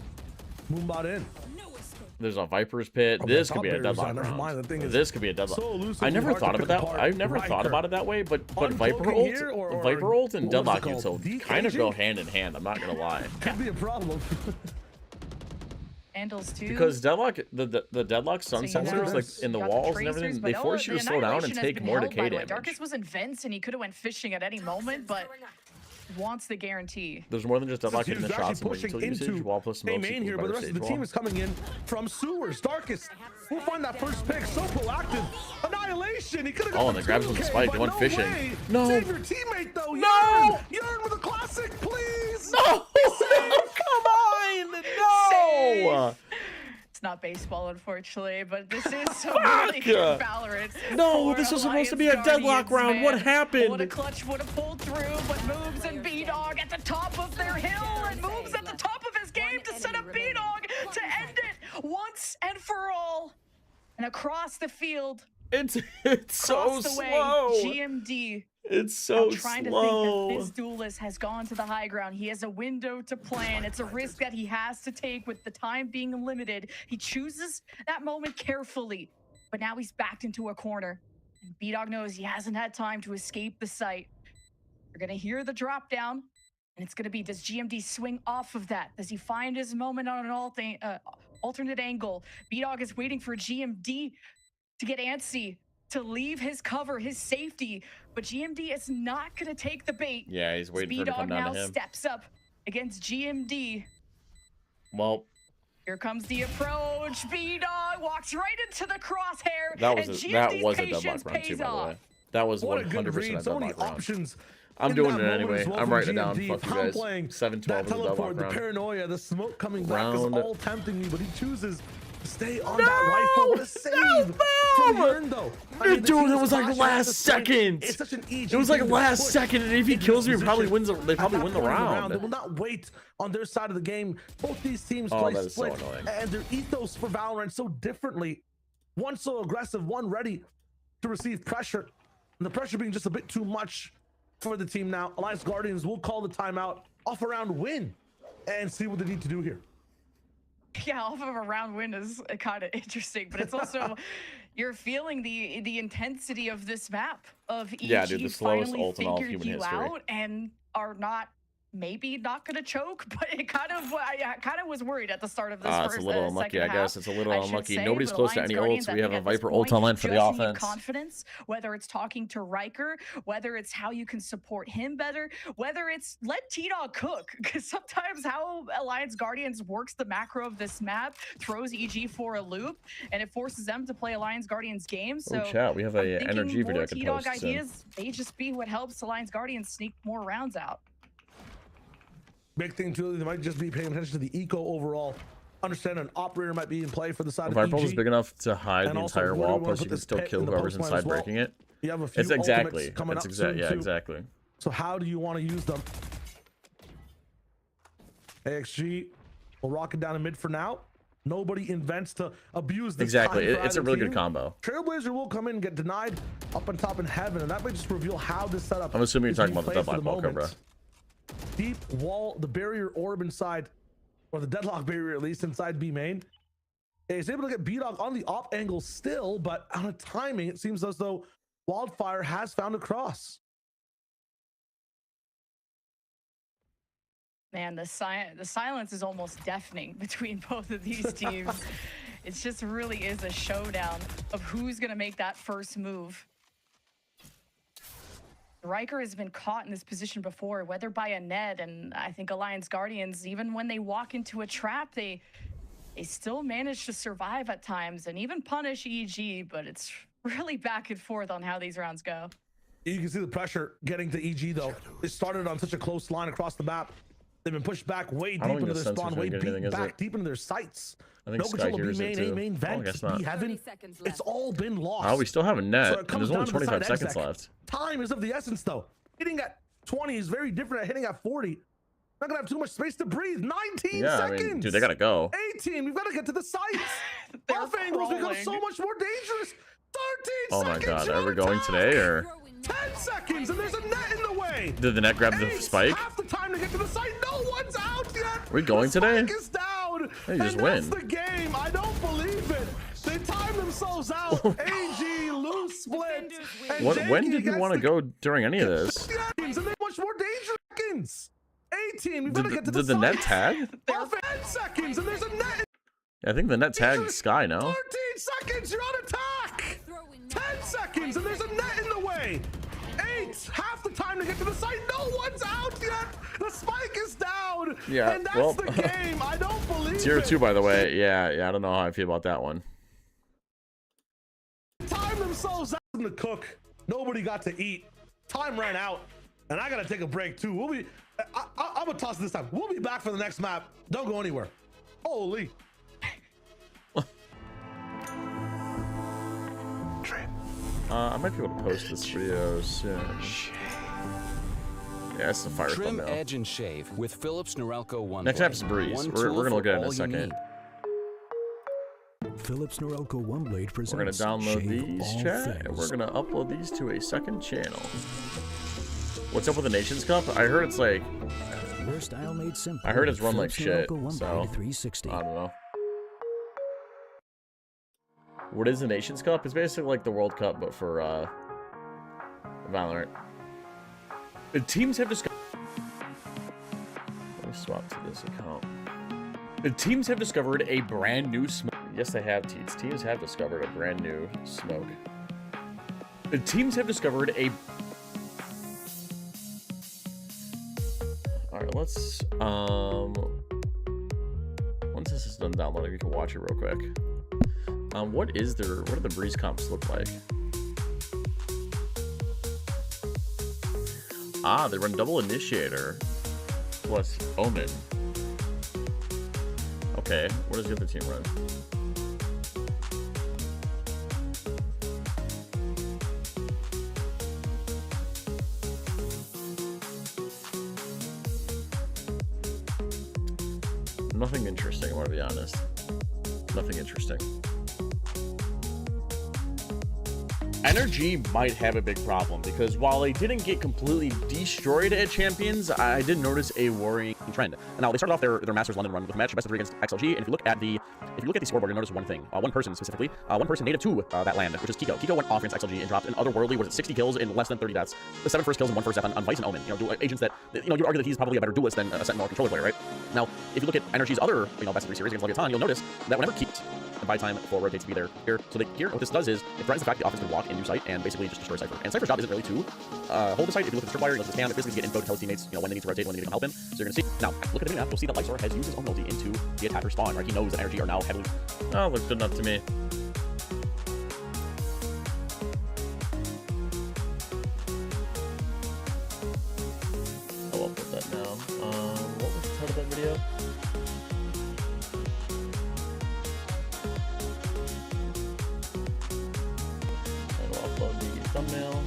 Moombot in. There's a Viper's pit. This could be a deadlock round. This could be a deadlock. I never thought about that. I never thought about it that way. But Viper ult and deadlock ult so kind of go hand in hand. I'm not gonna lie. Could be a problem. Vandals too. Because deadlock, the deadlock stun sensors, like in the walls and everything, they force you to slow down and take more decay damage. Darkus was in vents and he could have went fishing at any moment, but wants the guarantee. There's more than just deadlock hitting the shots and utility usage. Wall plus smoke main here, but the rest of the team is coming in from sewers. Darkus will find that first pick. So proactive. Annihilation. He could have. Oh, and the grabs with the spike. He went fishing. No. Save your teammate though. No. Yearn with a classic, please. No. Come on. No. It's not baseball, unfortunately, but this is some really good Valorant. No, this was supposed to be a deadlock round. Man. What happened? What a clutch would have pulled through, but Moves and B-Dog at the top of their hill, and Moves at the top of his game to set up B-Dog to end it once and for all. And across the field, it's so slow. GMD. It's so trying slow. to think that this duelist has gone to the high ground. He has a window to plan. It's a risk that he has to take with the time being limited. He chooses that moment carefully, but now he's backed into a corner. And B-Dog knows he hasn't had time to escape the site. You're gonna hear the drop down, and it's gonna be, does GMD swing off of that? Does he find his moment on an alternate angle? B-Dog is waiting for GMD to get antsy, to leave his cover, his safety, but GMD is not going to take the bait. Yeah, he's waiting for it to come down to him. now steps up against GMD. Well, here comes the approach. B-Dog walks right into the crosshair. That was a deadlock round too, by the way. That was 100% a deadlock round. I'm doing it anyway. I'm writing it down. Fuck you guys. 7-12 is a deadlock round. The paranoia, the smoke coming back is all tempting me, but he chooses to stay on that rifle. What a save from Yearn, though. Dude, it was like last second. It's such an easy. It was like last second, and if he kills me, probably wins. They probably win the round. They will not wait on their side of the game. Both these teams play split, so annoying. And their ethos for Valorant so differently. One so aggressive, one ready to receive pressure, and the pressure being just a bit too much for the team now. Alliance Guardians will call the timeout, off a round win, and see what they need to do here. Yeah, off of a round win is kind of interesting, but it's also you're feeling the intensity of this map of EG the slowest finally ult in all figured human you history. out and are not maybe not going to choke, but I kind of was worried at the start of this It's a little unlucky, I guess. It's a little unlucky. Nobody's close to any ults. We have a Viper ult on line for the offense. Confidence, whether it's talking to Riker, whether it's how you can support him better, whether it's let T-Dog cook, because sometimes how Alliance Guardians works the macro of this map throws EG for a loop, and it forces them to play Alliance Guardians games. So chat, we have a energy video I can T-Dog post ideas may just be what helps Alliance Guardians sneak more rounds out. Big thing too, they might just be paying attention to the eco overall. Understand an operator might be in play for the side of EG. Viper is big enough to hide the entire wall, plus you can still kill whoever's inside breaking it. You have a few exactly. coming up yeah, exactly. So how do you want to use them? AXG will rock it down in mid for now. Nobody invents to abuse this. Exactly. It's a really good combo. Trailblazer will come in and get denied up on top in heaven, and that might just reveal how this setup. I'm assuming you're talking about the Deadlock Ball Cobra. Deep wall, the barrier orb inside, or the deadlock barrier at least inside B main. Is able to get B-Dog on the op angle still, but on a timing, it seems as though Wildfire has found a cross. Man, the silence is almost deafening between both of these teams. It just really is a showdown of who's going to make that first move. Riker has been caught in this position before, whether by a Ned, and I think Alliance Guardians, even when they walk into a trap, they still manage to survive at times and even punish EG, but it's really back and forth on how these rounds go. You can see the pressure getting to EG though. It started on such a close line across the map. They've been pushed back way deep into their spawn, way back deep into their sights. I think Sky hears it too. A main vent, B heaven. It's all been lost. Oh, we still have a net, and there's only 25 seconds left. Time is of the essence though. Hitting at 20 is very different at hitting at 40. Not gonna have too much space to breathe. 19 seconds. I mean, dude, they gotta go. 18. We've got to get to the sites. Off angles become so much more dangerous. 13 seconds. Oh my god, are we going today or? 10 seconds and there's a net in the way. Did the net grab the spike? Half the time to get to the site. No one's out yet. Are we going today? Spike is down. Hey, you just win. That's the game. I don't believe it. They timed themselves out. AG lose split. When did you want to go during any of this? And they much more dangerous seconds. 18. We've got to get to the site. Did the net tag? 10 seconds and there's a net. I think the net tagged Sky, no? 13 seconds. You're on attack. 10 seconds and there's a net in the way. 8. Half the time to get to the site. No one's out yet. The spike is down. Yeah, and that's the game. I don't believe Tier it. 2, by the way. Yeah, I don't know how I feel about that one. Time themselves out to cook. Nobody got to eat. Time ran out. And I got to take a break too. We'll be... I'm going to toss it this time. We'll be back for the next map. Don't go anywhere. Holy. I might be able to post this video soon. Yeah, it's a fire thumbnail. Trim, edge, and shave with Philips Norelco One. Next app's Breeze. We're gonna look at it in a second. Philips Norelco One Blade presents. We're gonna download these, chat, and we're gonna upload these to a second channel. What's up with the Nations Cup? I heard it's like. I heard it's run like shit. So I don't know. What is the Nations Cup? It's basically like the World Cup, but for Valorant. The teams have discovered. Let me swap to this account. The teams have discovered a brand new smoke. Yes, they have, teams. Teams have discovered a brand new smoke. The teams have discovered a. All right, let's once this is done downloading, we can watch it real quick. What do the Breeze comps look like? They run double initiator plus Omen. Okay, what does the other team run? Nothing interesting, I want to be honest. Nothing interesting. Energy might have a big problem because while they didn't get completely destroyed at Champions, I did notice a worrying trend. Now they started off their Masters London run with a match best of 3 against XLG, and if you look at the scoreboard, you'll notice one thing. One person specifically, one person native to that land, which is Kiko. Kiko went off against XLG and dropped an otherworldly, was it 60 kills in less than 30 deaths? The 7 first kills and 1 first death on Vice and Omen. You know, agents that you argue that he's probably a better duelist than a Sentinel or controller player, right? Now, if you look at Energy's other best of 3 series against Leviathan, you'll notice that whenever Keith buy time for rotates to be there here. So what this does is it threatens the fact the offense can walk into site and basically just destroy Cypher. And Cypher's job isn't really to hold the site. If you look at the tripwire, he lets his cam, basically get info to tell his teammates, when they need to rotate, when they need to come help him. So you're gonna see. Now, look at the map, you'll see that Lysor has used his own ulti into the attacker spawn, right? He knows that Energy are now heavily. Oh, looks good enough to me. I won't put that now. What was the title of that video? Thumbnail.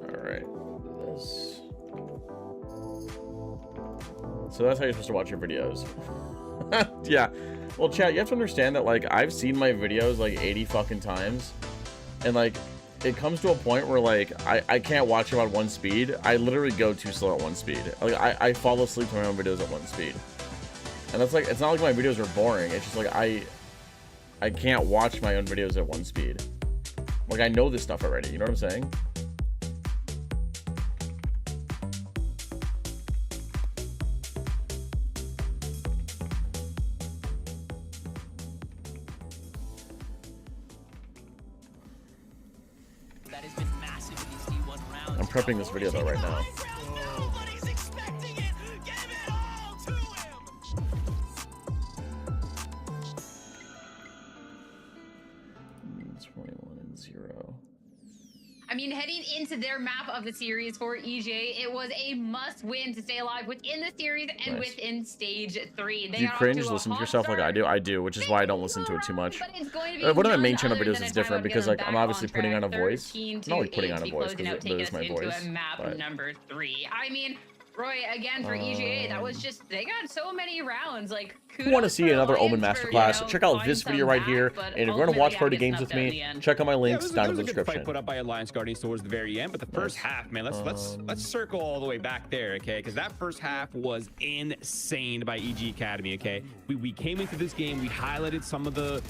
Alright, this. So that's how you're supposed to watch your videos. Yeah. Well, chat, you have to understand that, like, I've seen my videos like 80 fucking times. And, like, it comes to a point where, like, I can't watch them at 1 speed. I literally go too slow at 1 speed. Like, I fall asleep to my own videos at 1 speed. And that's like, it's not like my videos are boring. It's just like I can't watch my own videos at 1 speed. Like, I know this stuff already. You know what I'm saying? I'm prepping this video though right now. I mean, heading into their map of the series for EJ, it was a must-win to stay alive within the series and within stage 3. Do you cringe listening to yourself like I do? I do, which is why I don't listen to it too much. One of my main channel videos is different because, like, I'm obviously putting on a voice. I'm not like putting on a voice because it is my voice. Map number 3. I mean, Roy, again, for EGA, that was just, they got so many rounds. Like, if you want to see another Omen masterclass, check out this video right here. And if you want to watch party games with me, check out my links down in the description. Fight put up by Alliance Guardians towards the very end, but the first half, man, let's circle all the way back there, okay? Because that first half was insane by EG Academy, okay? We came into this game, we highlighted some of the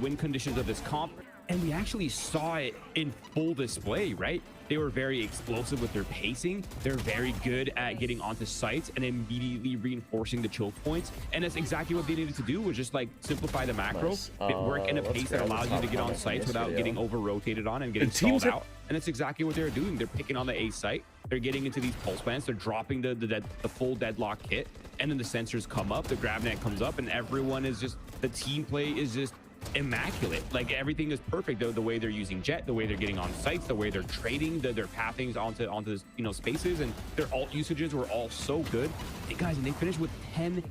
win conditions of this comp, and we actually saw it in full display, right? They were very explosive with their pacing. They're very good at getting onto sites and immediately reinforcing the choke points. And that's exactly what they needed to do, was just like simplify the macro, work in a pace that allows you to get on sites without getting over-rotated on and getting stalled out. And that's exactly what they're doing. They're picking on the A site. They're getting into these pulse plants. They're dropping the full deadlock kit. And then the sensors come up, the GravNet comes up, and everyone is just, the team play is just immaculate. Like, everything is perfect. The way they're using Jet, the way they're getting on sites, the way they're trading, their pathings onto spaces, and their alt usages were all so good. Hey guys, and they finished with 10-2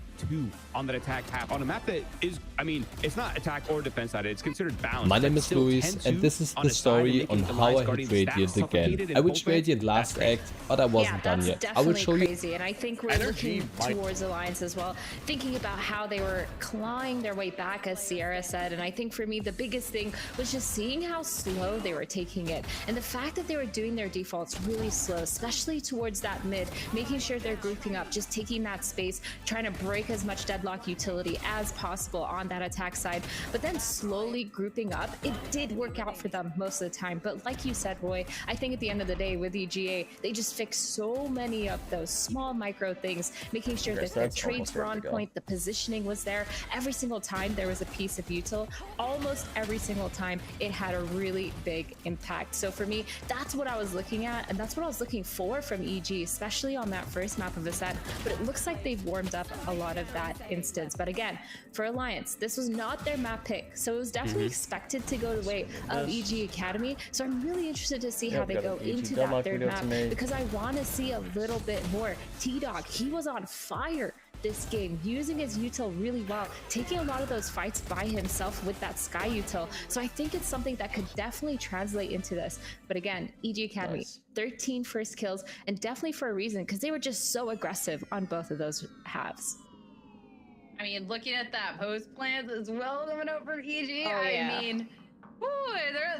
on that attack half on a map that is, I mean, it's not attack or defense side, it's considered balanced. My name is Luis, and this is the story on how I hit Radiant again. I reached Radiant last act, but I wasn't done yet. I will show you. And I think we're looking towards Alliance as well, thinking about how they were clawing their way back, as Sierra said. And I think for me, the biggest thing was just seeing how slow they were taking it, and the fact that they were doing their defaults really slow, especially towards that mid, making sure they're grouping up, just taking that space, trying to break as much deadlock utility as possible on that attack side, but then slowly grouping up. It did work out for them most of the time, but like you said, Roy, I think at the end of the day with EGA, they just fixed so many of those small micro things, making sure that their trades were on point, the positioning was there. Every single time there was a piece of util, almost every single time it had a really big impact. So for me, that's what I was looking at, and that's what I was looking for from EG, especially on that first map of the set. But it looks like they've warmed up a lot of that instance. But again, for Alliance, this was not their map pick, so it was definitely expected to go the way of EG Academy. So I'm really interested to see how they go into that third map, because I want to see a little bit more. T-Dog, he was on fire this game, using his util really well, taking a lot of those fights by himself with that Skye util. So I think it's something that could definitely translate into this. But again, EG Academy, 13 first kills, and definitely for a reason, because they were just so aggressive on both of those halves. I mean, looking at that post plans as well coming out from EG, I mean, ooh,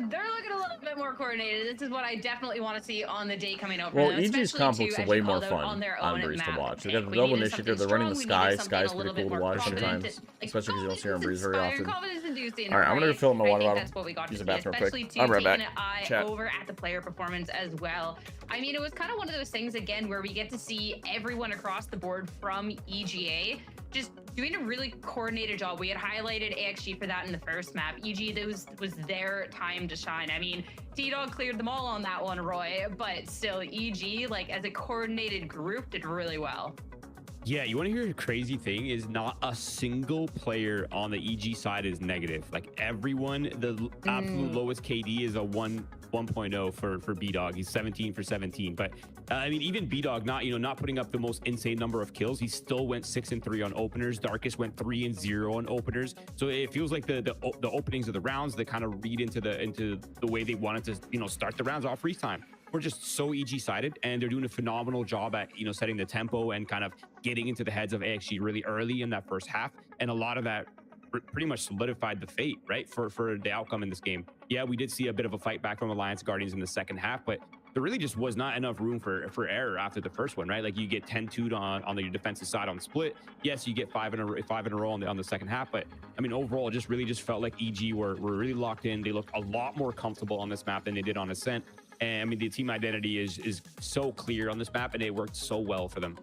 they're looking a little bit more coordinated. This is what I definitely want to see on the day coming out. Well, EG's comp looks way more fun on Breeze to watch. They got the double initiative. They're running the Skye. Skye's pretty cool to watch sometimes, especially because you don't see her on Breeze very often. All right, I'm gonna go fill up my water bottle. That's what we got. Use the bathroom quick. I'm right back. Chat. Over at the player performance as well. I mean, it was kind of one of those things again where we get to see everyone across the board from EGA just doing a really coordinated job. We had highlighted AXG for that in the first map. EG, that was their time to shine. I mean, T-Dog cleared them all on that one, Roy, but still, EG, like, as a coordinated group, did really well. Yeah, you want to hear a crazy thing is not a single player on the EG side is negative. Like everyone, the absolute lowest KD is a 1.0 for B-Dog. He's 17 for 17. But I mean, even B-Dog not putting up the most insane number of kills, he still went 6-3 on openers. Darkest went 3-0 on openers. So it feels like the openings of the rounds that kind of read into the way they wanted to start the rounds off freeze time. We're just so EG sided, and they're doing a phenomenal job at setting the tempo and kind of getting into the heads of AXG really early in that first half, and a lot of that pretty much solidified the fate, right, for the outcome in this game. Yeah, we did see a bit of a fight back from Alliance Guardians in the second half, but there really just was not enough room for error after the first one, right? Like you get 10-2 on the defensive side on split. Yes, you get 5 in a row on the second half, but I mean overall, it just really felt like EG were really locked in. They looked a lot more comfortable on this map than they did on Ascent. And I mean, the team identity is so clear on this map, and it worked so well for them.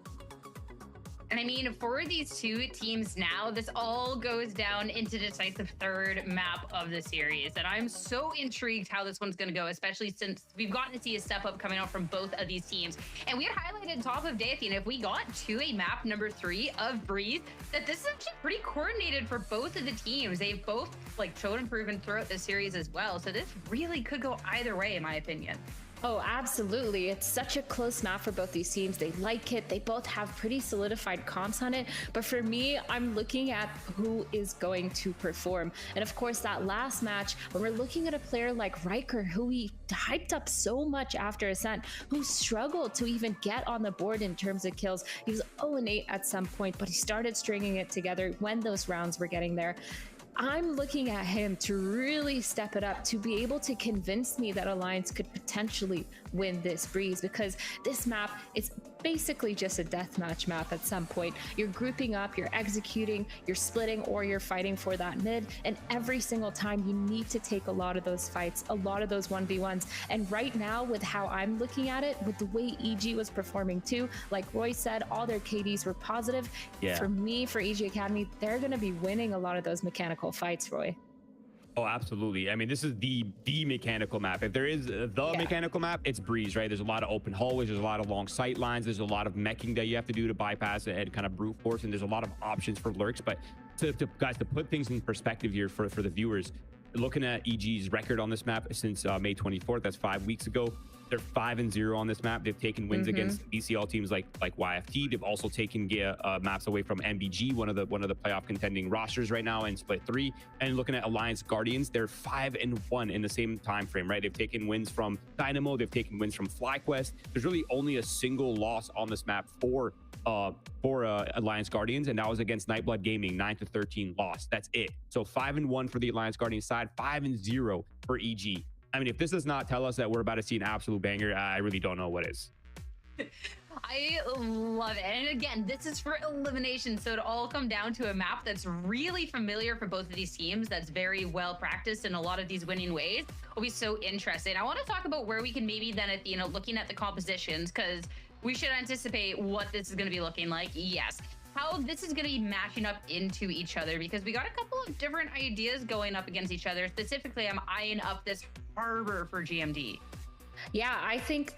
And I mean, for these two teams now, this all goes down into decisive third map of the series. And I'm so intrigued how this one's going to go, especially since we've gotten to see a step up coming out from both of these teams. And we had highlighted top of day, if we got to a map number 3 of Breeze, that this is actually pretty coordinated for both of the teams. They've both shown improvement throughout the series as well. So this really could go either way, in my opinion. Oh, absolutely. It's such a close map for both these teams. They like it. They both have pretty solidified comps on it. But for me, I'm looking at who is going to perform. And of course, that last match, when we're looking at a player like Riker, who we hyped up so much after Ascent, who struggled to even get on the board in terms of kills. He was 0-8 at some point, but he started stringing it together when those rounds were getting there. I'm looking at him to really step it up, to be able to convince me that Alliance could potentially win this Breeze, because this map, it's basically just a deathmatch map at some point. You're grouping up, you're executing, you're splitting, or you're fighting for that mid, and every single time you need to take a lot of those fights, a lot of those 1v1s. And right now, with how I'm looking at it, with the way EG was performing too, like Roy said, all their KDs were positive. Yeah. For me, for EG Academy, they're going to be winning a lot of those mechanical fights, Roy. Oh, absolutely. I mean, this is the mechanical map. If there is the mechanical map, it's Breeze, right? There's a lot of open hallways. There's a lot of long sight lines. There's a lot of meching that you have to do to bypass it and kind of brute force. And there's a lot of options for lurks. But guys, to put things in perspective here for the viewers, looking at EG's record on this map since May 24th, that's 5 weeks ago. They're 5-0 on this map. They've taken wins against BCL teams like YFT. They've also taken maps away from MBG, one of the playoff contending rosters right now in Split 3. And looking at Alliance Guardians, they're 5-1 in the same time frame, right? They've taken wins from Dynamo. They've taken wins from FlyQuest. There's really only a single loss on this map for Alliance Guardians, and that was against Nightblood Gaming, 9-13 loss. That's it. So 5-1 for the Alliance Guardians side, 5-0 for EG. I mean, if this does not tell us that we're about to see an absolute banger, I really don't know what is. I love it. And again, this is for elimination. So it all come down to a map that's really familiar for both of these teams, that's very well practiced in a lot of these winning ways. Will be so interesting. I want to talk about where we can maybe then, looking at the compositions, because we should anticipate what this is going to be looking like. Yes. How this is going to be matching up into each other, because we got a couple of different ideas going up against each other. Specifically, I'm eyeing up this Harbor for GMD. Yeah, I think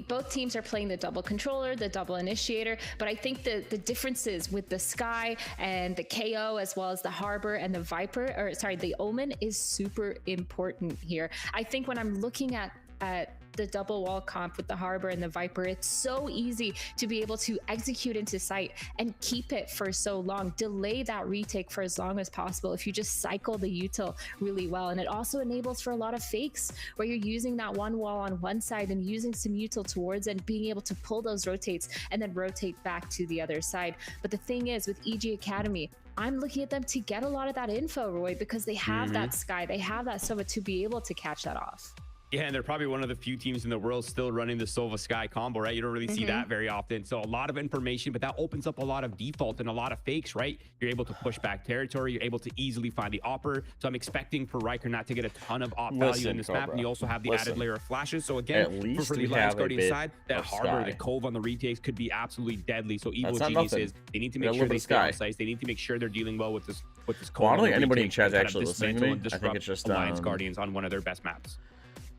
both teams are playing the double controller, the double initiator, but I think the differences with the Skye and the KO, as well as the Harbor and the the Omen, is super important here. I think when I'm looking at at the double wall comp with the Harbor and the Viper, it's so easy to be able to execute into sight and keep it for so long, delay that retake for as long as possible if you just cycle the util really well. And it also enables for a lot of fakes where you're using that one wall on one side and using some util towards it and being able to pull those rotates and then rotate back to the other side. But the thing is, with EG Academy, I'm looking at them to get a lot of that info, Roy, because they have that Sky, they have that Sova to be able to catch that off. Yeah, and they're probably one of the few teams in the world still running the Sova Sky combo, right? You don't really see that very often. So a lot of information, but that opens up a lot of default and a lot of fakes, right? You're able to push back territory. You're able to easily find the opper. So I'm expecting for Riker not to get a ton of op value in this map. And you also have the added layer of flashes. So again, for the Alliance Guardian side, that Harbor, the Cove on the retakes could be absolutely deadly. So Evil Geniuses, they need to make sure they stay on sites. They need to make sure they're dealing well with this Cove. Well, I don't think anybody in chat actually listening to me. I think it's just Alliance Guardians on one of their best maps.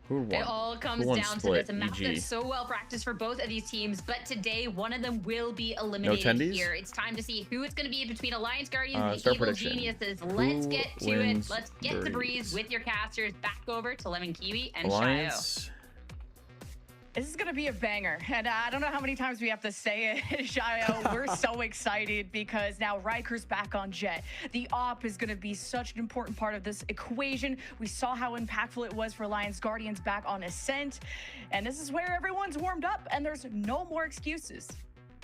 It all comes down to this. A map that's so well practiced for both of these teams, but today one of them will be eliminated here. It's time to see who it's going to be between Alliance Guardians and Evil Geniuses. Let's get to it. Let's get to Breeze with your casters. Back over to Lemon Kiwi and Shayo. This is going to be a banger, and I don't know how many times we have to say it, Shayo. We're so excited because now Riker's back on Jet. The op is going to be such an important part of this equation. We saw how impactful it was for Alliance Guardians back on Ascent, and this is where everyone's warmed up, and there's no more excuses.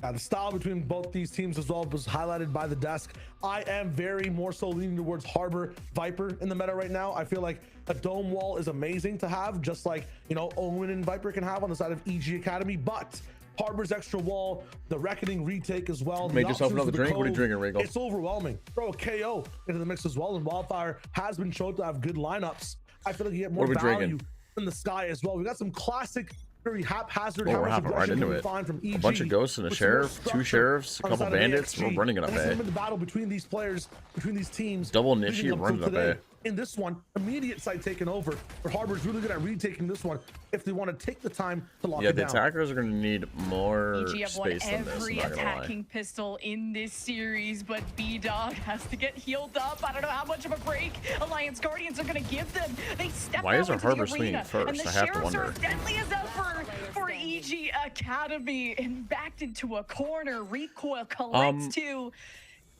The style between both these teams as well was highlighted by the desk. I am very more so leaning towards Harbor Viper in the meta right now. I feel like a dome wall is amazing to have, just like, you know, Owen and Viper can have on the side of EG Academy, but Harbor's extra wall, the Reckoning retake as well. Make yourself another drink. What are you drinking, Regal? It's overwhelming. Throw a KO into the mix as well, and Wildfire has been shown to have good lineups. I feel like you get more value in the Sky as well. We got some classic, very haphazard. We're hopping right into it. A bunch of ghosts and a sheriff, 2 sheriffs, a couple bandits. We're running it up A. The battle between these players, between these teams. Double Nishi runs up A. In this one, immediate site taken over. But Harbor's really good at retaking this one if they want to take the time to lock it down. Yeah, the attackers are going to need more EG have space won than this. Every attacking pistol in this series, but B-Dog has to get healed up. I don't know how much of a break Alliance Guardians are going to give them. They step Why out is our into Harbor the arena, swinging and first? the I have to sheriffs wonder. are as deadly as ever for EG Academy, and backed into a corner. Recoil collects 2.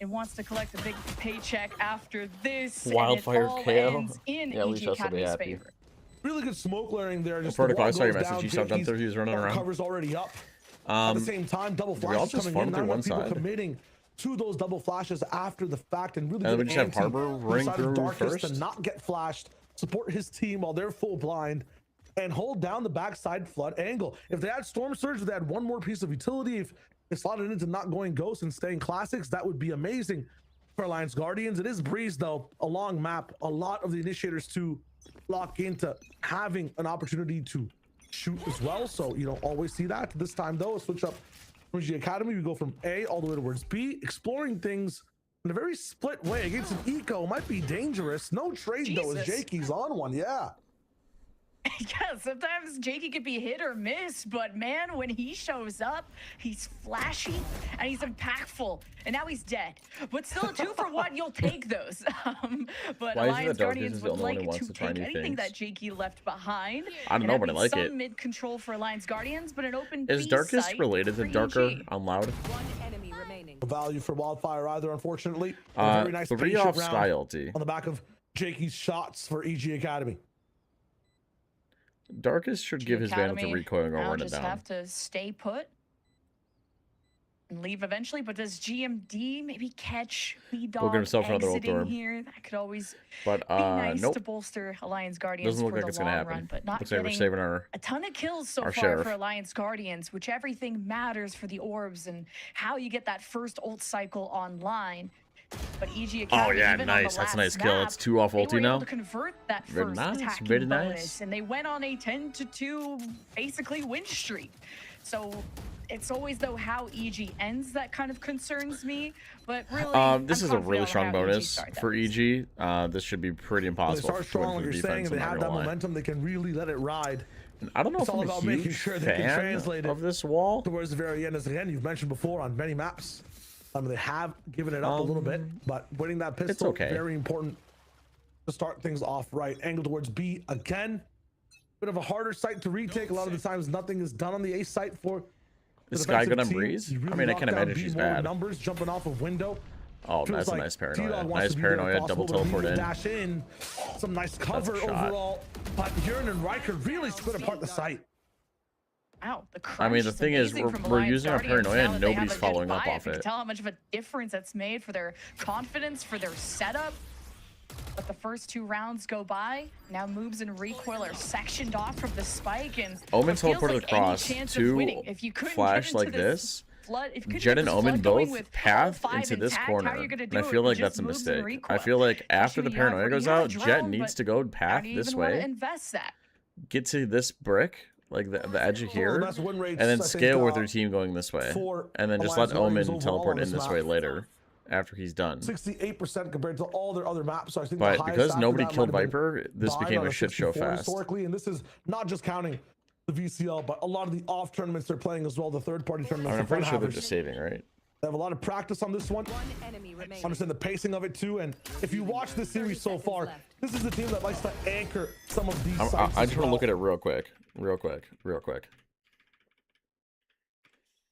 It wants to collect a big paycheck after this. Wildfire KO. In yeah, at least EG Academy's happy. favor. Really good smoke layering there. Just Protocol, I saw your message. You subbed up there. He was running around. Cover's already up. At the same time, double flashes coming in. Not enough people committing to those double flashes after the fact, and really we just have Harbor running through first to not get flashed, support his team while they're full blind, and hold down the backside flood angle. If they had Storm Surge, if they had one more piece of utility, if they slotted into not going ghost and staying classics, that would be amazing for Alliance Guardians. It is Breeze though, a long map, a lot of the initiators to lock into having an opportunity to shoot as well, so you don't always see that. This time though, a switch up from EG Academy. We go from A all the way towards B, exploring things in a very split way against an eco. Might be dangerous. No trade though, as Jakey's on one. Yeah, sometimes Jakey could be hit or miss, but man, when he shows up, he's flashy and he's impactful, and now he's dead. But still, a 2 for 1, you'll take those. But why Alliance Guardians would like to take anything that Jakey left behind. I don't know, but I like it. Some mid control for Alliance Guardians, but an open Is Darkest related to Darker on Loud? One enemy remaining. No value for Wildfire either, unfortunately. Very nice 3 off Sky ulti on the back of Jakey's shots for EG Academy. Darkest should give his vandal to recoiling or run it down. Just have to stay put and leave eventually. But does GMD maybe catch B-Dog exiting here? That could always be nice to bolster Alliance Guardians for the long run. But not getting a ton of kills so far for Alliance Guardians, which everything matters for the orbs and how you get that first ult cycle online. But EG Academy, nice. That's a nice kill. It's 2 off ulti now. To convert that first attacking bonus, and they went on a 10-2 basically win streak. So it's always though how EG ends that kind of concerns me. But really, this is a really strong bonus for EG. This should be pretty impossible. They start strong, like you're saying, and they have that momentum. They can really let it ride. I don't know if I'm a huge fan of this wall. Towards the very end, as again you've mentioned before on many maps. They have given it up a little bit, but winning that pistol, very important to start things off right. Angle towards B again. Bit of a harder site to retake. A lot of the times, nothing is done on the A site for the Sky gonna breeze. I mean, I can't imagine she's bad. Numbers jumping off of window. Oh, that's a nice paranoia. Nice paranoia, double teleport in. Dash in. Some nice cover overall. But Yearn and Riker really split apart the site. Wow, I mean, the thing is, we're using our paranoia and nobody's following up off it. You can tell how much of a difference that's made for their confidence, for their setup. But the first 2 rounds go by. Now moves and recoil are sectioned off from the spike, and Omen teleported across to flash like this. Jet and Omen both path into this corner, and I feel like that's a mistake. I feel like after the paranoia goes out, Jet needs to go path this way, get to this brick, like the edge of here, and then scale with their team going this way, and then just let Omen teleport in this way later after he's done. 68% compared to all their other maps. So I think but because nobody killed Viper, this became a shit show fast. Historically, and this is not just counting the VCL, but a lot of the off tournaments they're playing as well, the third-party tournaments. I'm pretty sure they're just saving, right? They have a lot of practice on this one. Understand the pacing of it too, and if you watch this series so far, this is a team that likes to anchor some of these sites. I just want to look at it real quick.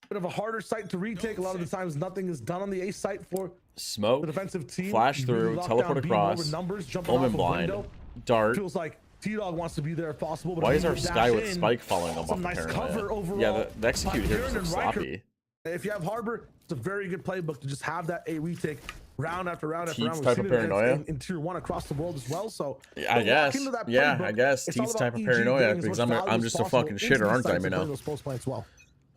Bit of a harder site to retake. A lot of the times, nothing is done on the A site for smoke. The defensive team. Flash through, teleport across. Omen blind. Dart. Feels like T-Dog wants to be there if possible. But why is our Sky with Spike following up on the nice paranoia? Yeah, the execute here is sloppy. If you have Harbor, it's a very good playbook to just have that A retake round after round after round. Type of paranoia in tier 1 across the world as well. So I guess, yeah, I guess T's type of paranoia because I'm just a fucking shitter, aren't I, Minnow?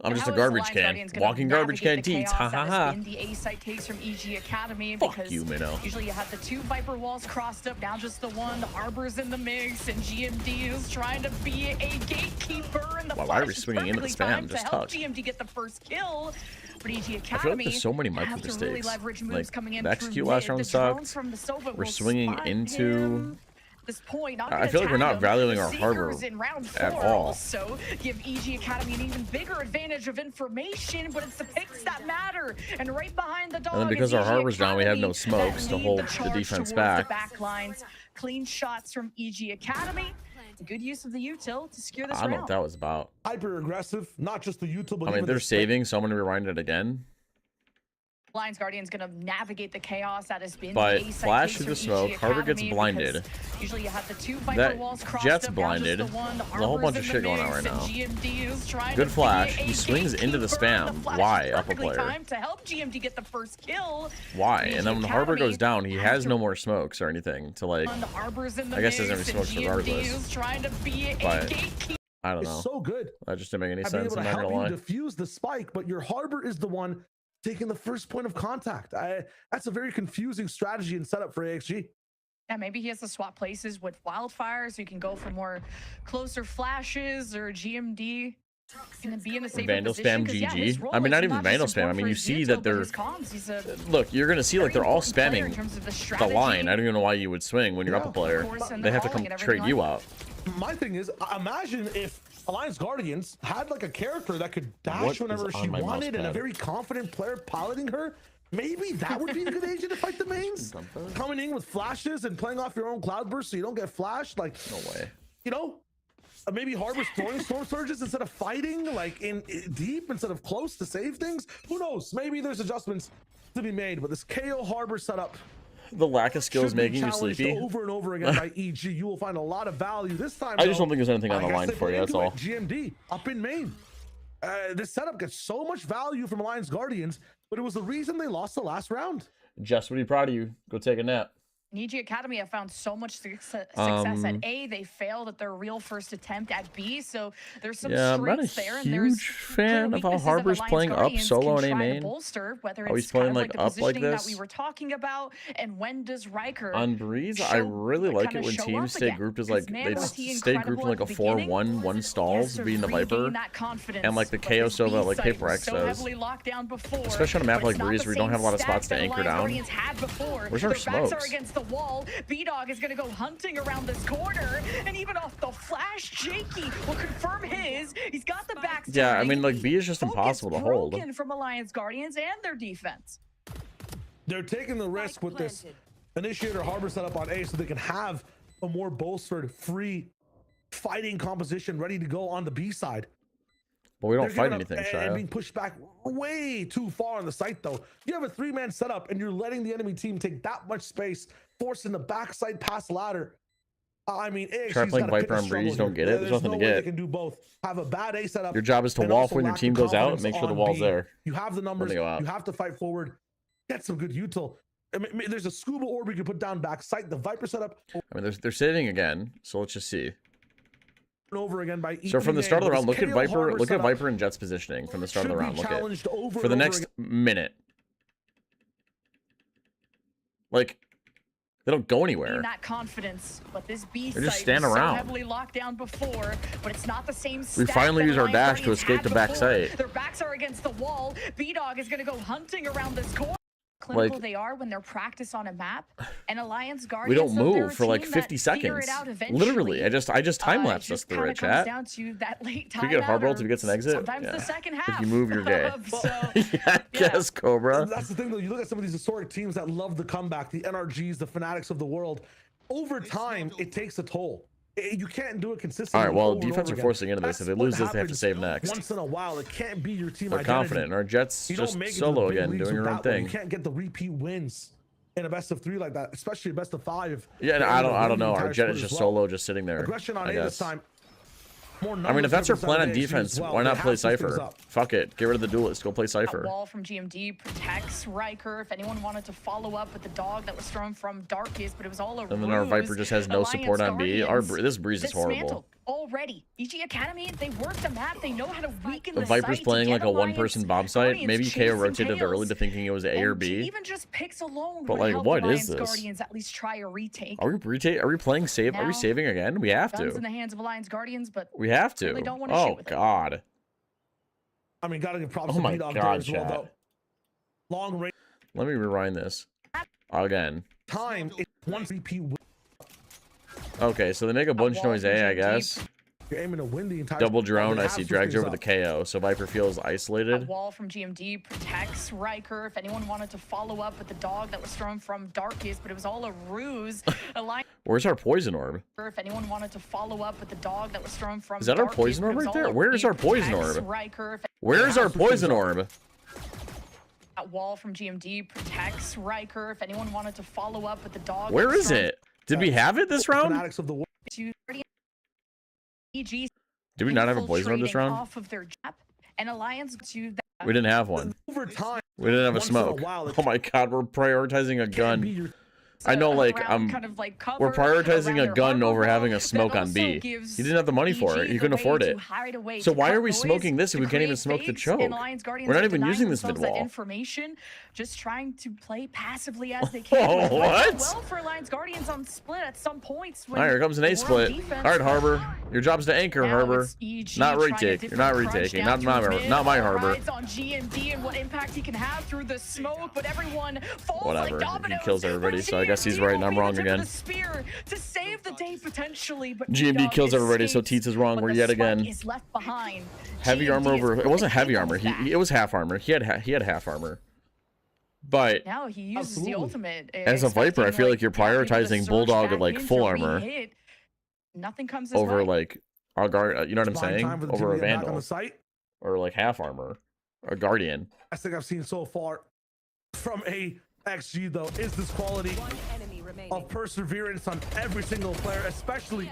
I'm just a garbage can. Walking garbage can Teats. Ha ha ha. The A site takes from EG Academy. Fuck you, Minnow. Usually you have the 2 Viper walls crossed up, now just the 1. The Harbor's in the mix, and GMD is trying to be a gatekeeper. And the Flash is swinging into the spam, just touch. GMD get the first kill. But EG Academy, I feel like there's so many micro mistakes. Like the execute last round sucked. We're swinging into. This point, I feel like we're not valuing our Harbor at all. So give EG Academy an even bigger advantage of information, but it's the picks that matter. And right behind the dog, and then because our Harbor's down, we have no smokes to hold the defense back. The back lines, clean shots from EG Academy. Good use of the util to secure this round. I don't know what that was about. Hyper aggressive, not just the util, but I mean, they're saving, so I'm gonna rewind it again. Lions Guardian's gonna navigate the chaos that has been. But flash through the smoke, Harbor gets blinded. Usually you have the 2 Viper walls crossed Jet's up, blinded. There's a whole bunch of shit going on right now. Good flash. He swings into the spam. Why? Up a player. To help GMD get the first kill. Why? And then when the Harbor goes down, he has no more smokes or anything to like. I guess there's any smokes regardless. But I don't know. It's so good. That just didn't make any sense. I'm not gonna lie. Defuse the spike, but your Harbor is the one taking the first point of contact. That's a very confusing strategy and setup for AXG. Yeah, maybe he has to swap places with Wildfire so you can go for more closer flashes, or GMD can be in the safer Vandal position, spam GG. I mean, not even Vandal spam. I mean, you see that they're... Look, you're going to see like they're all spamming the line. I don't even know why you would swing when you're up a player. They have to come trade you out. My thing is, imagine if Alliance Guardians had like a character that could dash whenever she wanted and a very confident player piloting her. Maybe that would be a good agent to fight the mains. Coming in with flashes and playing off your own cloudburst so you don't get flashed. Like, no way. You know, maybe Harbor's throwing storm surges instead of fighting like in deep instead of close to save things. Who knows? Maybe there's adjustments to be made, but this KO Harbor setup, the lack of skills making you sleepy over and over again by EG. You will find a lot of value this time. I just don't think there's anything on the line for you. That's all. GMD up in main. This setup gets so much value from Alliance Guardians, but it was the reason they lost the last round. Jess, what are you proud of you? Go take a nap. EG Academy have found so much success at A. They failed at their real first attempt at B, so there's some strengths there. I'm not a huge fan of how Harbor's playing up solo in A main. Whether he's playing like up like this. That we were talking about, and when does Riker on Breeze? I really like it when teams stay grouped as like they stay grouped in like a 4-1, 1 stalls, being the Viper, and like the KO Sova like Paper X does. Especially on a map like Breeze where you don't have a lot of spots to anchor down. Where's our smokes? Wall. B-Dog is going to go hunting around this corner, and even off the flash, Jakey will confirm his. He's got the back. Yeah, I mean, like B is just impossible to hold. From Alliance Guardians and their defense. They're taking the risk with this Initiator Harbor setup on A so they can have a more bolstered free fighting composition ready to go on the B side. But we don't fight anything, and being pushed back way too far on the site, though. You have a 3-man setup, and you're letting the enemy team take that much space, forcing the backside pass ladder. I mean, try playing Viper on Breeze, don't get it. There's nothing to get. They can do both. Have a bad A setup. Your job is to wall when your team goes out and make sure the wall's there. You have the numbers. You have to fight forward. Get some good util. I mean, there's a scuba orb you can put down backside. The Viper setup. I mean, they're sitting again, so let's just see. Over again by so from the start of the round, look at Viper and Jet's positioning from the start of the round. Look at for the next minute. Like, they don't go anywhere. That confidence, but this B site just stand around. So heavily locked down before, but it's not the same. We finally use our dash to escape the back site. Their backs are against the wall. B-Dog is going to go hunting around this corner. Clinical they are when they're practice on a map, and Alliance Guardians. We don't move for like 50 seconds. Literally, I just time lapsed us through it, chat. Down to that late if you get hard roll to get an exit, sometimes the second half. If you move, you're gay. Yeah, guess Cobra. That's the thing, though. You look at some of these historic teams that love the comeback, the NRGs, the Fanatics of the world. Over time, it takes a toll. You can't do it consistently. All right, well, defense are forcing into this. If they lose this, they have to save next. Once in a while, it can't be your team. We're confident. Our Jets just solo again, doing her own thing. You can't get the repeat wins in a best of 3 like that, especially a best of 5. Yeah, no, I don't know. Our Jet is just solo, just sitting there. Aggression on A this time. I mean, if that's our plan on defense, why not play Cypher? Fuck it. Get rid of the duelist. Go play Cypher. Wall from GMD protects Riker. If anyone wanted to follow up with the dog that was thrown from Darkest, but it was all a ruse. And then our Viper just has no support on B. This Breeze is horrible. Already, EG Academy, they work the map. They know how to weaken the Viper's playing like a one-person bomb site. Maybe KO rotated early to thinking it was A or B. Even just picks alone. But like, what is this? Guardians at least try a retake. Are we playing save? Are we saving again? We have to. Guns in the hands of Alliance Guardians, but we have to. Don't want to oh God. I mean, gotta give props to B-Dog there as well, though. Long range. Let me rewind this again. Time is one repeat. Okay, so they make a bunch noise A, I guess. You're aiming to win the entire double drone. I see drags over the KO, so Viper feels isolated. Wall from GMD protects Riker. If anyone wanted to follow up with the dog that was thrown from Darkest, but it was all a ruse. Where's our poison orb? If anyone wanted to follow up with the dog that was thrown from is that our poison orb right there? Where is our poison orb? Where is our poison orb? Wall from GMD protects Riker. If anyone wanted to follow up with the dog. Where is it? Did we have it this round? EG did we not have a poison orb this round? Off of their and Alliance to that. We didn't have one. Over time, we didn't have a smoke. Oh my God, we're prioritizing a gun. I know, like, we're prioritizing a gun over having a smoke on B. He didn't have the money for it. He couldn't afford it. So why are we smoking this if we can't even smoke the choke? We're not even using this mid wall. Information, just trying to play passively as they can. Oh, what? Well for Alliance Guardians on split at some points. All right, here comes an A split. All right, Harbor. Your job's to anchor, Harbor. Not retake. You're not retaking. Not my Harbor. On GMD and what impact he can have through the smoke, but everyone falls whatever. Like dominoes. He kills everybody, so I guess he's right and I'm wrong again. Spear to save the day potentially, but GMD kills everybody, so Teats is wrong. We're yet again. Is left behind. Heavy armor over. It wasn't heavy armor. It was half armor. He had half armor. But now he uses the ultimate. As a Viper, I feel like you're prioritizing Bulldog at like full armor. Nothing comes over like our guard. You know what I'm saying? Over a Vandal or like half armor, a Guardian. I think I've seen so far from a XG though is this quality of perseverance on every single player, especially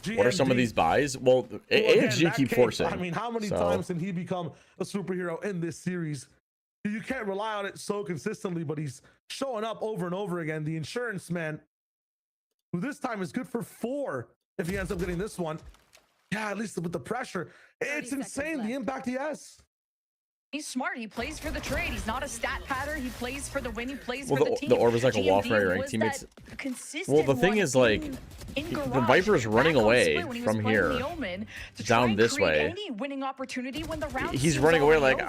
GMD. What are some of these buys? Well, AXG keep forcing. I mean, how many times can he become a superhero in this series? You can't rely on it so consistently, but he's showing up over and over again. The insurance man, who this time is good for 4 if he ends up getting this one. Yeah, at least with the pressure. It's insane the impact he has. He's smart. He plays for the trade. He's not a stat patter. He plays for the win. He plays for the team. The orb is like a wall for your ranked teammates. Well, the thing is, like, the Viper's running away from here down this way. He's running away like,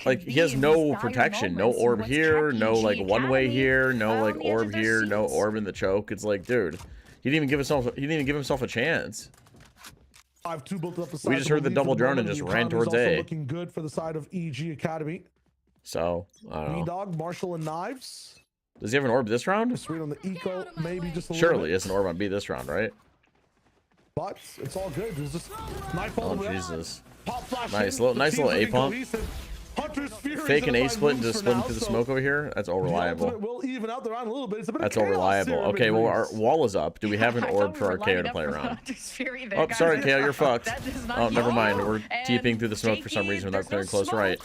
like, he has no protection. No orb here. No, like, one way here. No, like, orb here. No orb in the choke. It's like, dude, he didn't even give himself a chance. We just heard the double drone and just ran towards A. Looking good for the side of EG Academy. So, I don't know. B-Dog, Marshall, and Knives. Does he have an orb this round? Just read on the eco, maybe just a Surely it's an orb on B this round, right? But it's all good. There's just Nightfall. Oh Jesus! Pop flash Nice in. little A pump. Fake an A split and just split into the smoke over here. That's all reliable. Will even out the round a little bit. It's a bit That's all reliable. Okay, well our wall is up. Do we have an orb for our KO to play around? Oh, sorry, KO, you're fucked. Oh, never mind. We're TPing through the smoke for some reason without clearing close right.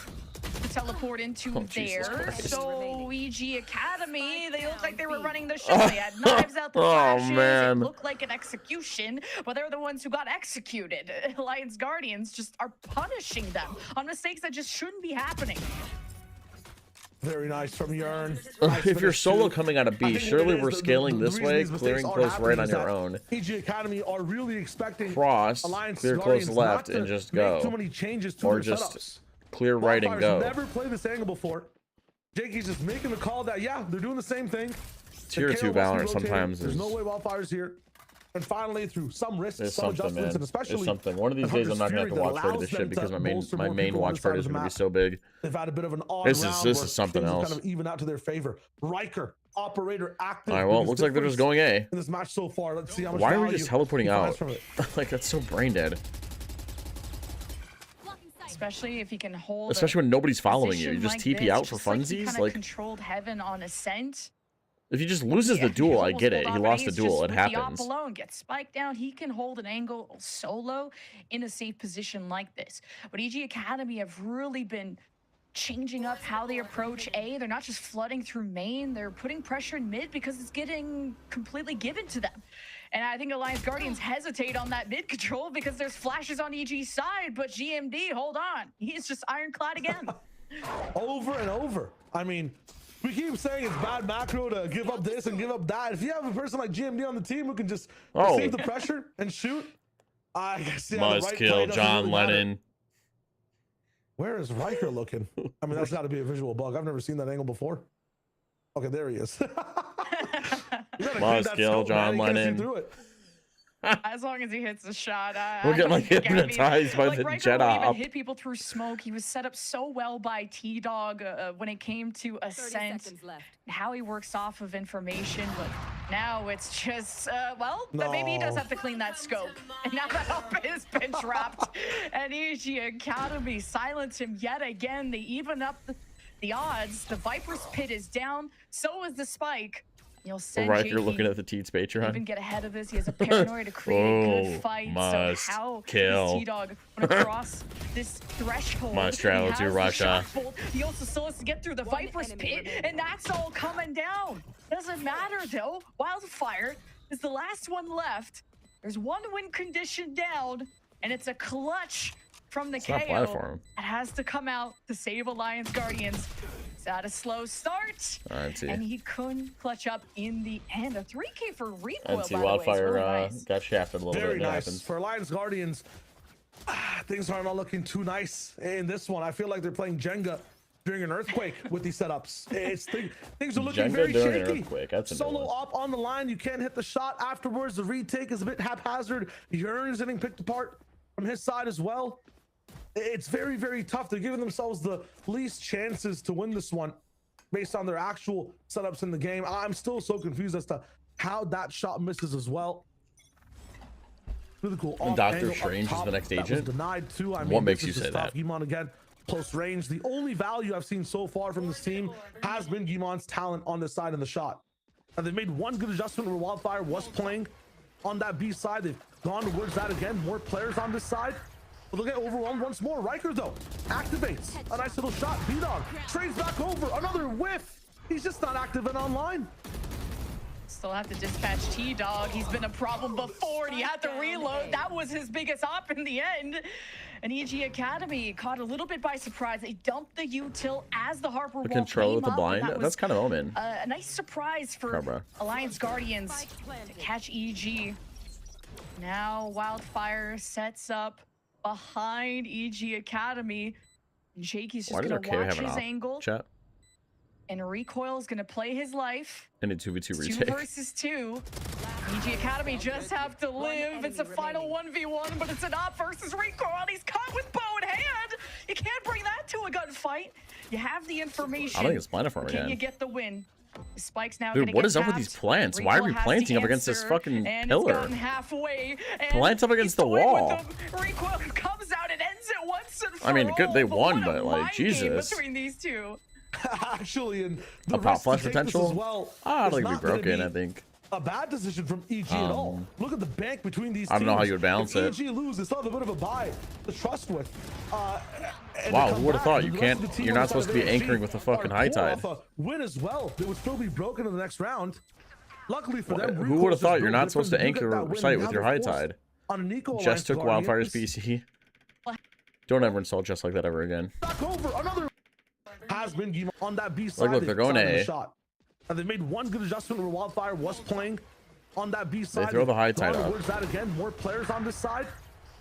To teleport into there. So EG Academy, they look like they were running the show. They had knives out the flashes. Man. It looked like an execution, but they're the ones who got executed. Alliance Guardians just are punishing them on mistakes that just shouldn't be happening. Very nice from Yearn. If you're solo coming out of B, surely we're scaling this way, clearing close right on your own. EG Academy are really expecting cross, clear close left, and just go. Too many changes to or their just setups. Clear right and go. Never played this angle before. Jakey's just making the call that they're doing the same thing. Tier 2 Valorant sometimes there's no way Wildfire's here. And finally, through some risks, some adjustments, man. and especially something. One of these days, I'm not gonna have to watch party this shit because my main watch party is gonna be so big. They've had a bit of an odd this is something else. Kind of even out to their favor. Riker, operator, active. All right, well, it looks like they're just going A. In this match so far, let's see how much. Why are we just teleporting out? Like that's so brain dead. Especially if he can hold. Especially when nobody's following you. You just TP out for funsies. Like controlled heaven on Ascent. If he just loses the duel, I get it. He lost the duel. It happens. The op alone gets spiked down. He can hold an angle solo in a safe position like this. But EG Academy have really been changing up how they approach A. They're not just flooding through main. They're putting pressure in mid because it's getting completely given to them. And I think Alliance Guardians hesitate on that mid control because there's flashes on EG's side, but GMD, hold on. He's just ironclad again. Over and over. I mean, we keep saying it's bad macro to give up this and give up that. If you have a person like GMD on the team who can just receive the pressure and shoot, I guess must kill John Lennon. Where is Riker looking? I mean, that's got to be a visual bug. I've never seen that angle before. Okay, there he is. Must kill John Lennon. As long as he hits the shot, we're getting like hypnotized by the jet op. Even hit people through smoke. He was set up so well by T-Dog when it came to Ascent. How he works off of information, but now it's just maybe he does have to clean that scope. And now that up has been dropped, and EG Academy silence him yet again. They even up the odds. The Viper's pit is down. So is the spike. You'll send right, you're looking at the Teats Patreon. Even get ahead of this. He has a paranoia to create a good fight. So how kill. is T-Dog going to cross this threshold? Must travel to Russia. He also still has to get through the Viper's pit, and that's all coming down. Doesn't matter though. Wildfire is the last one left. There's one win condition down, and it's a clutch from the KO. It has to come out to save Alliance Guardians. At a slow start, and he couldn't clutch up in the end. A 3K for Recoil, by Wildfire the way. Nice. Got shafted a little Very bit. Nice. For Alliance Guardians, things are not looking too nice in this one. I feel like they're playing Jenga during an earthquake with these setups. Things are looking very shaky. Solo op on the line. You can't hit the shot afterwards. The retake is a bit haphazard. Yearn is getting picked apart from his side as well. It's very, very tough. They're giving themselves the least chances to win this one based on their actual setups in the game. I'm still so confused as to how that shot misses as well. Really cool. And Doctor Strange is the next agent. Denied too. I mean, what makes you say that? Guimon again, close range. The only value I've seen so far from this team has been Guimon's talent on this side in the shot. And they've made one good adjustment where Wildfire was playing on that B side. They've gone towards that again. More players on this side. But they'll get overwhelmed once more. Riker, though, activates a nice little shot. B-Dog trades back over. Another whiff. He's just not active and online. Still have to dispatch T-Dog. He's been a problem before, and he had to reload. That was his biggest op in the end. And EG Academy caught a little bit by surprise. They dumped the util as the Harper the control with the blind. That's kind of omen. A nice surprise for Alliance Guardians to catch EG. Now Wildfire sets up behind EG Academy. Jakey's just gonna watch his angle. Chat. And Recoil is gonna play his life. And a 2v2 retake. 2 versus 2. EG Academy just have to live. It's a final 1v1, but it's an op versus Recoil. He's caught with bow in hand. You can't bring that to a gunfight. You have the information. I think it's Planiform again. Can you get the win? Spikes now. Dude, what is up with these plants? Why are we planting up against this fucking pillar? Plant up against the wall. Recoil comes out and ends it once and for I mean, good, they all, won, but like, Jesus. Between these two. Actually, and a pop flash potential. Well, I don't think we broke in. I think. A bad decision from EG at all. Look at the bank between these. I don't know how you would balance it. EG lose, it's not a bit of a buy to trust with. Wow, who would have thought? You can't. You're not supposed to be anchoring with a fucking high tide. Win as well. They would still be broken in the next round. Luckily for them, who would have thought you're not supposed to anchor site with your high tide? Just took Wildfire's PC. Don't ever insult just like that ever again. Back over another has been on that B side. Look, they're going A. And they made one good adjustment where Wildfire was playing on that B side. They throw the high tide up. That again, more players on this side.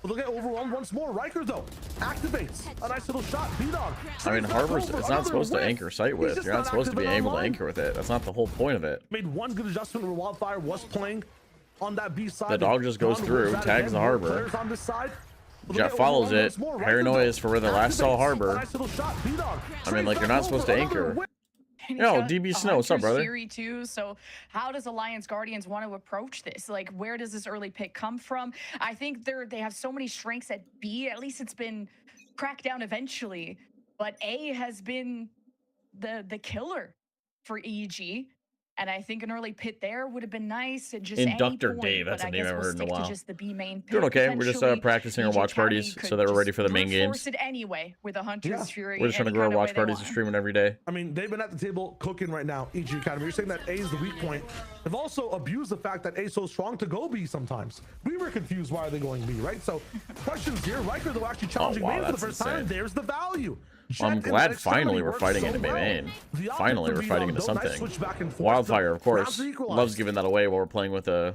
But look at overwhelmed once more. Riker though activates a nice little shot. B-Dog. I mean, Harbor's it's not supposed to anchor site with. You're not supposed to be able to anchor with it. That's not the whole point of it. Made one good adjustment where Wildfire was playing on that B side. The dog just goes through, tags the Harbor. Jet follows it. Paranoia is for where they last saw Harbor. I mean, like, you're not supposed to anchor. Yo, DB Snow, what's up, brother? Theory too. So how does Alliance Guardians want to approach this? Like, where does this early pick come from? I think they have so many strengths at B. At least it's been cracked down eventually. But A has been the killer for EG. And I think an early pit there would have been nice. Just Inductor Dave, that's a name I've heard in a while. Just the B main doing okay. We're just practicing our watch parties so that we're ready for the main games. Force it anyway with a Hunter's Fury. We're just trying to grow our watch parties and streaming every day. I mean, they've been at the table cooking right now. EG Academy. You're saying that A is the weak point. They've also abused the fact that A is so strong to go B sometimes. We were confused why are they going B, right? So questions here. Riker though actually challenging main for the first time. There's the value. Well, I'm glad finally we're fighting into main. Finally, we're fighting into something. Wildfire, of course, loves giving that away while we're playing with a.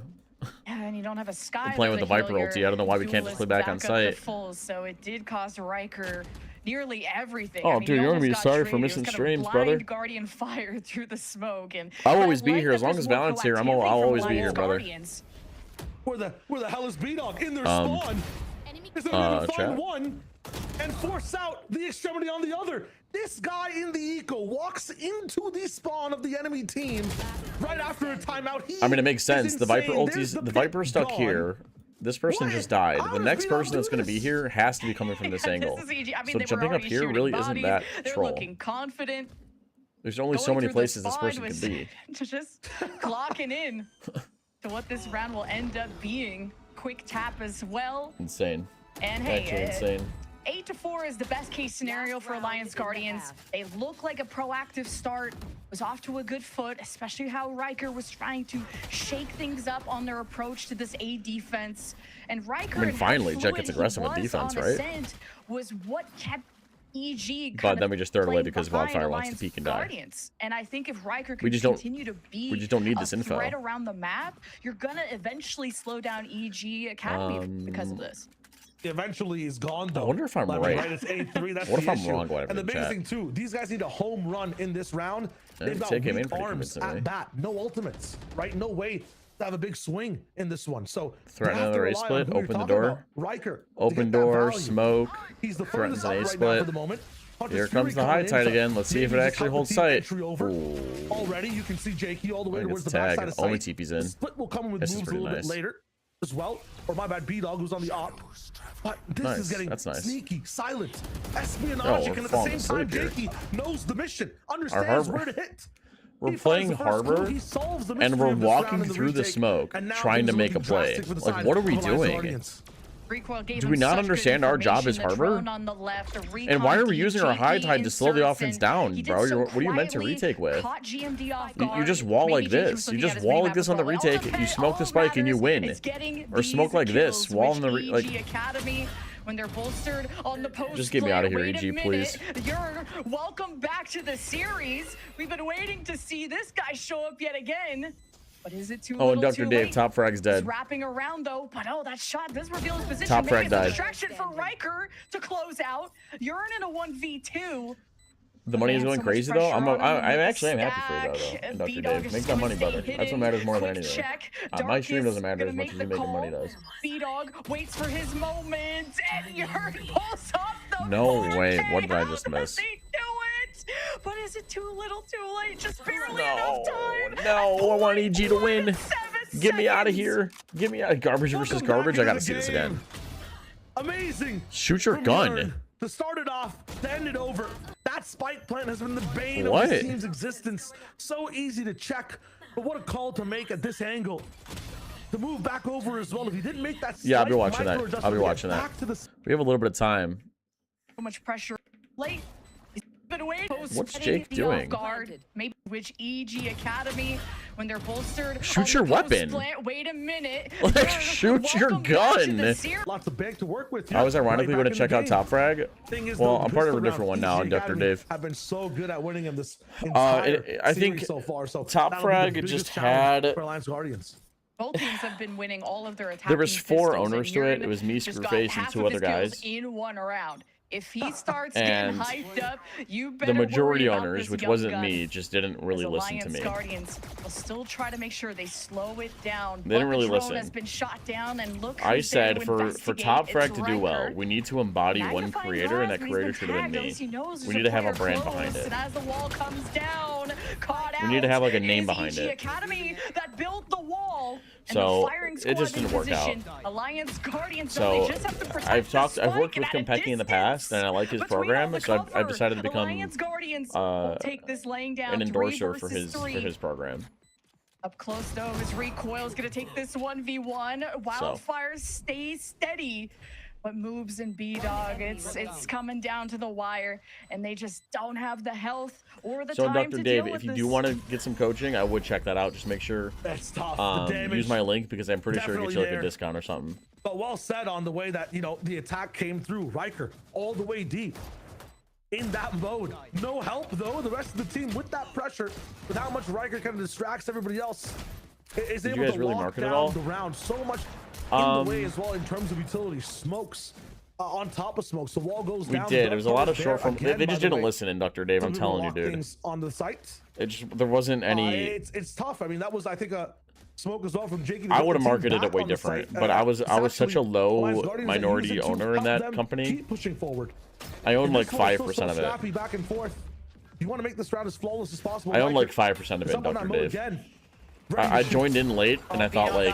And you don't have a Sky. We're playing with the Viper ulti. I don't know why we can't just play back on site. So it did cost Riker nearly everything. Oh, dude, you're gonna be sorry for missing streams, brother. Guardian fire through the smoke, and I'll always be here as long as Valent's here. I'll always be here, brother. Where the hell is B-Dog in their spawn? Is they gonna find one and force out the extremity on the other? This guy in the eco walks into the spawn of the enemy team right after a timeout. I mean, it makes sense. The Viper ulti's the Viper stuck here. This person just died. The next person that's going to be here has to be coming from this angle. So jumping up here really isn't that troll. Confident. There's only so many places this person could be. Just clocking in to what this round will end up being. Quick tap as well. Insane. And hey, actually insane. 8-4 is the best case scenario for Alliance Guardians. They look like a proactive start. Was off to a good foot, especially how Riker was trying to shake things up on their approach to this A defense. And Riker, I mean, finally, Jet gets aggressive with defense, right? Was what kept EG. But then we just throw it away because Wildfire wants to peek and die. And I think if Riker could continue to be we just don't need this info right around the map, you're gonna eventually slow down EG Academy because of this. Eventually is gone though. I wonder if I'm right. It's 8-3. That's what if I'm issue. wrong? And the biggest thing too, these guys need a home run in this round. They've got weak arms at bat, no ultimates, right? No way to have a big swing in this one. So threaten another A split. Open the door. Riker. Open door. Smoke. He's the threatens an A split. Here comes the high tide again. Let's see if it actually holds sight. Already, you can see Jakey all the way towards the backside of sight. Only TP's in. Split will come with moves a little bit later as well. Or my bad, B-Dog who's on the op. But this is getting sneaky, silent, espionage, and at the same time, Jakey knows the mission, understands where to hit. We're playing Harbor, and we're walking through the smoke, trying to make a play. Like, what are we doing? Do we not understand our job as Harbor? And why are we using our high tide to slow the offense down, bro? What are you meant to retake with? You just wall like this. You just wall like this on the retake. You smoke the spike and you win. Or smoke like this. Wall in the like. When they're bolstered on the post. Just get me out of here, EG, please. You're welcome back to the series. We've been waiting to see this guy show up yet again. But is it too Oh, and Dr. Dave, Top Frag's dead. He's wrapping around though, but oh, that shot does reveal his position. Top Frag died. Distraction for Riker to close out. You're in a 1v2. The money is going crazy though. I actually am happy for you though, Dr. Dave. Make that money, brother. That's what matters more than anything. My stream doesn't matter as much as you making money does. B-Dog waits for his moment, and Yurn pulls off the No way. What did I just miss? but is it too little too late? Just barely enough time. No, I want EG to win. Get me out of here. Get me out. Garbage versus garbage. I gotta see this again. Amazing. Shoot your gun. To start it off, to end it over. That spike plant has been the bane of this team's existence. So easy to check, but what a call to make at this angle. To move back over as well. If he didn't make that, yeah, I'll be watching that. I'll be watching that. We have a little bit of time. So much pressure. Late. What's Jake doing? Guard. Maybe which EG Academy when they're bolstered. Shoot your weapon. Wait a minute. Like, shoot your gun. Lots of bank to work with. I was ironically going to check out Top Frag. Well, I'm part of a different one now, Dr. Dave. I've been so good at winning in this. I think so far. So Top Frag just had. Alliance Guardians. Both teams have been winning all of their attacks. There was 4 owners to it. It was me, Screwface, and 2 other guys. In one round. If he starts getting hyped up, you better the majority worry owners, about which this wasn't young me, just didn't really listen to me. Guardians will still try to make sure they slow it down. They didn't really listen. Has been shot down and look I said for Top Frag to do well, we need to embody one creator, and that creator should have been me. We need to have a brand behind it. And as the wall comes down, we need to have like a name behind it. Academy that built the wall. So it just didn't work out. Alliance Guardians, so they just have to protect I've worked with Kompeki in the past, and I like his program, so I've decided to become take this laying down an endorser for his program. Up close though, his recoil is gonna take this 1v1. Wildfire stays steady, but moves in B-Dog. It's coming down to the wire, and they just don't have the health or the time Dr. to Dave, deal with if you do want to get some coaching, I would check that out. Just make sure that's tough. Use my link because I'm pretty sure it gets you like a discount or something. But well said on the way that, you know, the attack came through. Riker all the way deep in that mode. No help though. The rest of the team with that pressure, with how much Riker kind of distracts everybody else, is able to really lock down the round so much in the way as well in terms of utility. Smokes on top of smokes. The wall goes down. We did. It was a lot of short form. They just didn't listen in, Dr. Dave. I'm telling you, dude. On the site. It just, there wasn't any. It's tough. I mean, that was, I think, a smoke as well from Jakey. I would have marketed it way different, but I was such a low minority owner in that company. Keep pushing forward. I own like 5% of it. Back and forth. You want to make this round as flawless as possible. I own like 5% of it, Dr. Dave. I joined in late, and I thought like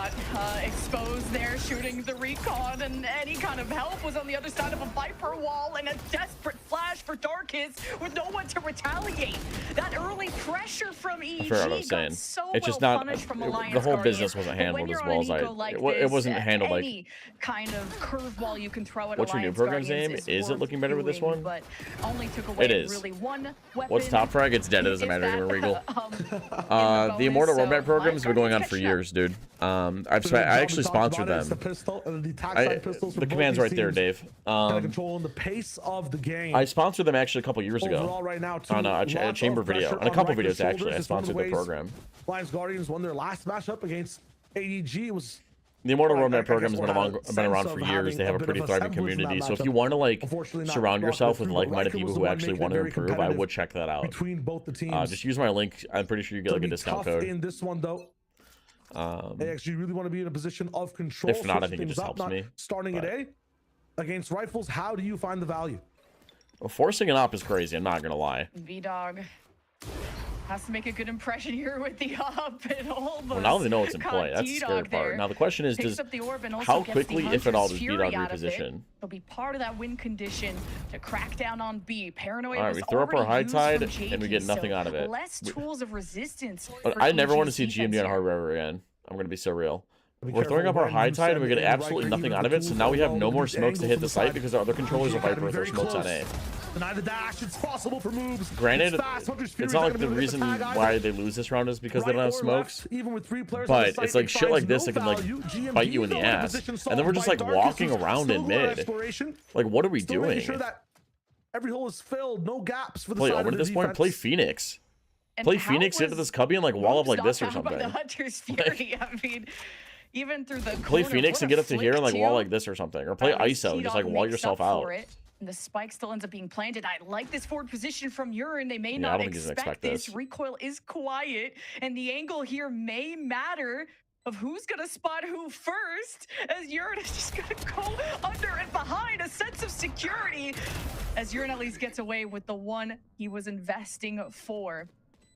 exposed there, shooting the recon, and any kind of help was on the other side of a Viper wall, and a desperate flash for Darkus with no one to retaliate. That early pressure from EG got so it's just well not punished from Alliance the whole Guardians. business wasn't handled as well as it wasn't handled like kind of curveball you can throw at what's your new program's name? Is it looking better with this one? But only took away it is. Really one weapon. What's Top Frag? It's dead. It doesn't matter anymore, Regal. The Immortal Roadmap program has been going on for years, dude. I actually sponsored them. The command's right there, Dave. Controlling the pace of the game. I sponsored them actually a couple years ago right now on a chamber video, on a couple videos actually. I sponsored the program. Alliance Guardians won their last matchup against AEG. It was the Immortal Roadmap program has been around for years. They have a pretty thriving community. So if you want to like surround yourself with like-minded people who actually want to improve, I would check that out. Between both the teams, just use my link. I'm pretty sure you get like a discount code. In this one though, they actually really want to be in a position of control. If not, I think it just helps me. Starting at A against Rifles, how do you find the value? Well, forcing it up is crazy. I'm not gonna lie. V-Dog has to make a good impression here with the up and all those. Well, now they know it's in play. That's the scary part. Now the question is, how quickly, if at all, does V-Dog reposition? It'll be part of that win condition to crack down on B. Paranoia. All right, we throw up our high tide and we get nothing out of it. Less tools of resistance. I never want to see GMD on hardware again. I'm gonna be so real. We're throwing up our high tide and we get absolutely nothing out of it, so now we have no more smokes to hit the site because our other controllers are Viper with our smokes on A. Deny the dash, it's possible for moves. Granted, it's not like the reason why they lose this round is because they don't have smokes, but it's like shit like this that can like bite you in the ass. And then we're just like walking around in mid. Like, what are we doing? Every hole is filled, no gaps for the play Omen at this point, play Phoenix. Play Phoenix into this cubby and like wall up like this or something. The Hunter's Fury, I mean, even through the play Phoenix and get up to here and like wall like this or something, or play ISO and just like wall yourself out. And the spike still ends up being planted. I like this forward position from Urine. They may not expect this. Recoil is quiet, and the angle here may matter. of who's gonna spot who first, as Urine is just gonna go under and behind, a sense of security, as Urine at least gets away with the one he was investing for.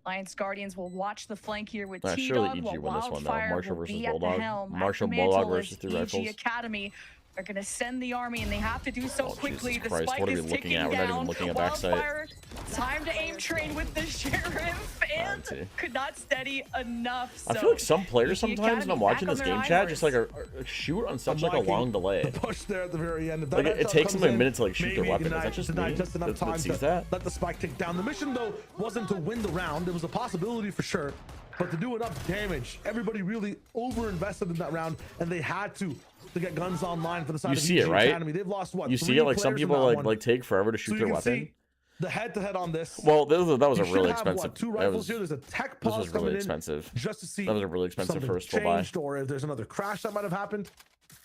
Alliance Guardians will watch the flank here with T-Dog, while Wildfire will be at the helm. Marshall Bulldog versus 3 Rifles. EG Academy are going to send the army, and they have to do so quickly. Jesus The Christ, spike what are we is looking ticking at? We're not even down. looking at backside. Wildfire, time to aim train with the Sheriff, and could not steady enough. So I feel like some players sometimes when I'm watching this game chat just like shoot on such like a long delay. The push there at the very end. Like it takes them a minute to like shoot their weapon. Is that just me? Just enough time to let the spike take down. The mission though wasn't to win the round. It was a possibility for sure, but to do enough damage. Everybody really over-invested in that round, and they had to get guns online for the side of EG Academy. They've lost what? You see it like some people like take forever to shoot their weapon. The head-to-head on this. Well, that was a really expensive. Two rifles here. There's a tech pause this was really expensive. Just to see that was a really expensive first full buy. Or if there's another crash that might have happened.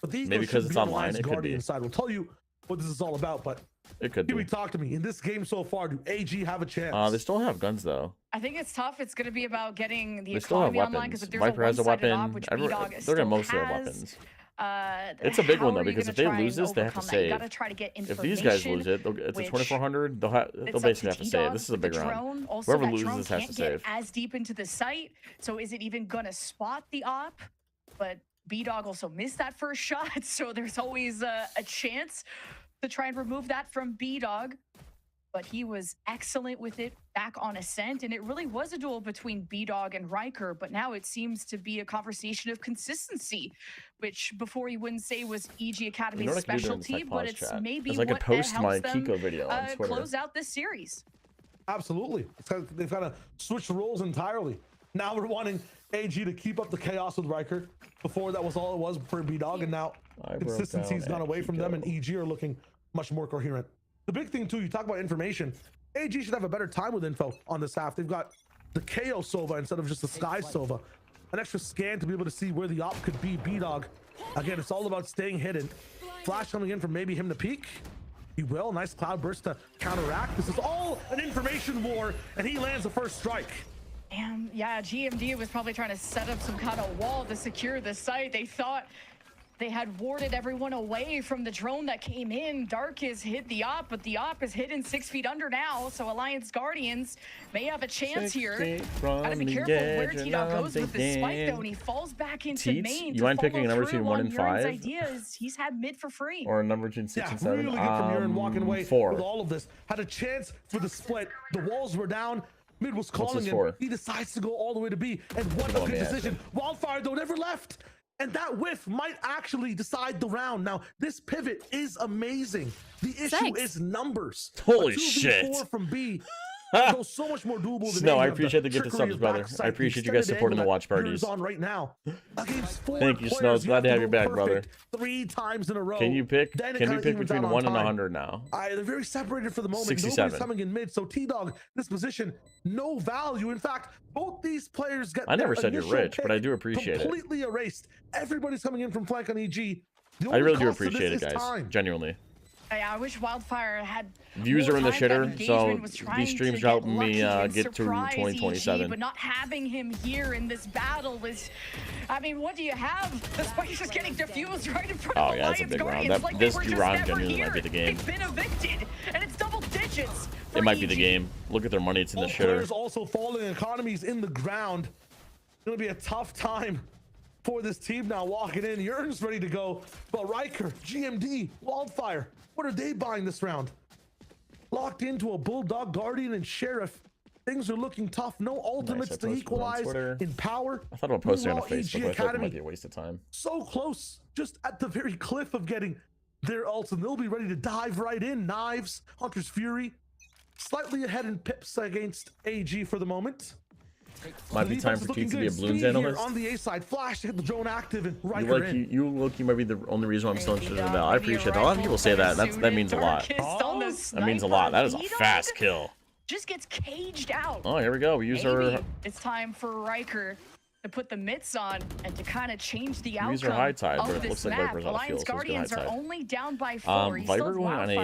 But these maybe because it's online, it could be. Inside will tell you what this is all about. But it could be. Talk to me. In this game so far, do AG have a chance? They still have guns though. I think it's tough. It's going to be about getting the they still have online, because if there's Viper has a weapon. They're gonna mostly have weapons. It's a big one though, because if they lose this, they have to save. If these guys lose it, it's a 2400. They'll basically have to save. This is a big round. Whoever loses this has to save. As deep into the site, so is it even gonna spot the op? But B-Dog also missed that first shot, so there's always a chance to try and remove that from B-Dog. But he was excellent with it back on Ascent, and it really was a duel between B-Dog and Riker, but now it seems to be a conversation of consistency, which before you wouldn't say was EG Academy's specialty, but it's maybe what helps post my Kiko video on Twitter. Close out this series. Absolutely. They've kind of switched the roles entirely. Now we're wanting AG to keep up the chaos with Riker. Before that was all it was for B-Dog, and now consistency's gone away from them, and EG are looking much more coherent. The big thing too, you talk about information. AG should have a better time with info on this half. They've got the KO Sova instead of just the Sky Sova. An extra scan to be able to see where the op could be. B-Dog. Again, it's all about staying hidden. Flash coming in for maybe him to peek. He will. Nice cloud burst to counteract. This is all an information war, and he lands the first strike. And yeah, GMD was probably trying to set up some kind of wall to secure the site. They thought they had warded everyone away from the drone that came in. Dark has hit the op, but the op is hidden 6 feet under now, so Alliance Guardians may have a chance here. Gotta be careful where T-Dog goes with the spike, though, and he falls back into main. You mind picking a number between 1 and 5? Idea is he's had mid for free. Or a number between 6 and 7? Really good from Urine walking away 4. with all of this. Had a chance for the split. The walls were down. Mid was calling him. He decides to go all the way to B, and what a good decision. Wildfire, though, never left. And that whiff might actually decide the round. Now, this pivot is amazing. The issue is numbers. Holy shit. 4 from B. So much more doable than no, I appreciate the gift of subs, brother. I appreciate you guys supporting the watch parties. On right now. Thank you, Snows. Glad to have you back, brother. 3 times in a row. Can you pick between 1 and 100 now? They're very separated for the moment. 67. Nobody's coming in mid. So T-Dog, this position, no value. In fact, both these players get. I never said you're rich, but I do appreciate it. Completely erased. Everybody's coming in from flank on EG. I really do appreciate it, guys. Genuinely. I wish Wildfire had. Views are in the shitter, so these streams are helping me get through 2027. EG, but not having him here in this battle is, I mean, what do you have? The spike is just getting diffused right in front of Alliance Guardians. Like this round genuinely might be the game. They've been evicted, and it's double digits. It might be the game. Look at their money; it's in the shitter. Players also falling, economies in the ground. It's gonna be a tough time for this team now. Walking in, Urine's ready to go, but Riker, GMD, Wildfire. What are they buying this round? Locked into a Bulldog, Guardian, and Sheriff. Things are looking tough. No ultimates to equalize in power. I thought about posting on Facebook, but I thought it might be a waste of time. So close, just at the very cliff of getting their ults, and they'll be ready to dive right in. Knives, Hunter's Fury, slightly ahead in pips against AG for the moment. Might be time for Keith to be a Bloons analyst. On the A side, Flash to hit the drone active and Riker in. You might be the only reason why I'm still interested in that. I appreciate that. A lot of people say that. That means a lot. That means a lot. That is a fast kill. Just gets caged out. Oh, here we go. We use our. It's time for Riker to put the mitts on and to kind of change the outcome. Use our high tide, but it looks like Viper's out of fuel, Alliance Guardians are only down by 4. Viper going on a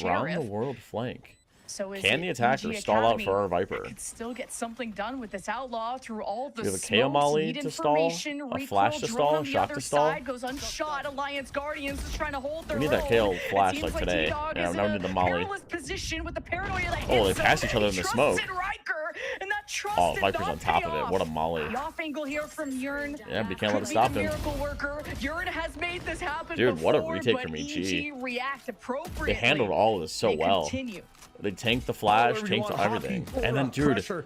round the world flank. So is can the attacker stall out for our Viper? Could still get something done with this outlaw through all the we have a KO Molly to stall, a flash to stall, a shock to stall. Goes unshot. Alliance Guardians is trying to hold their we need that KO flash like today. Yeah, now we need the Molly. Oh, they pass each other in the smoke. Oh, Viper's on top of it. What a Molly. Off angle here from Yearn. Yeah, we can't let it stop him. Yearn has made this happen Dude, before, what a retake from EG. They handled all of this so well. They tanked the flash, tanked everything. And then, dude, the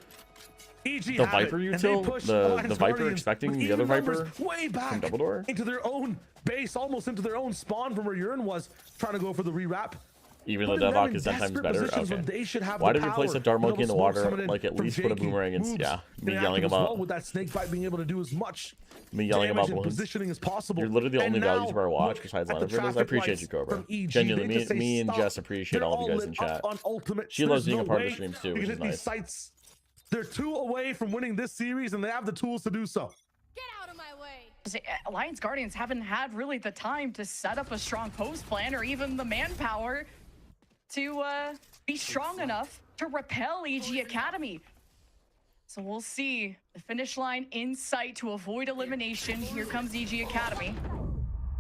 Viper util, the Viper expecting the other Viper way back from Double Door? into their own base, almost into their own spawn from where Yearn was, trying to go for the rewrap. Even though Devok is 10 times better? Okay. Why did we place a Dart Monkey in the water? Like, at least put a boomerang in. Yeah, me yelling about. With that snake bite being able to do as much me yelling about balloons. Positioning as possible. You're literally the only values of our watch besides line of videos. I appreciate you, Cobra. Genuinely, me and Jess appreciate all of you guys in chat. She loves being a part of the streams too, which is nice. They're 2 away from winning this series, and they have the tools to do so. Get out of my way. Alliance Guardians haven't had really the time to set up a strong post plan or even the manpower to be strong enough to repel EG Academy. So we'll see the finish line in sight to avoid elimination. Here comes EG Academy.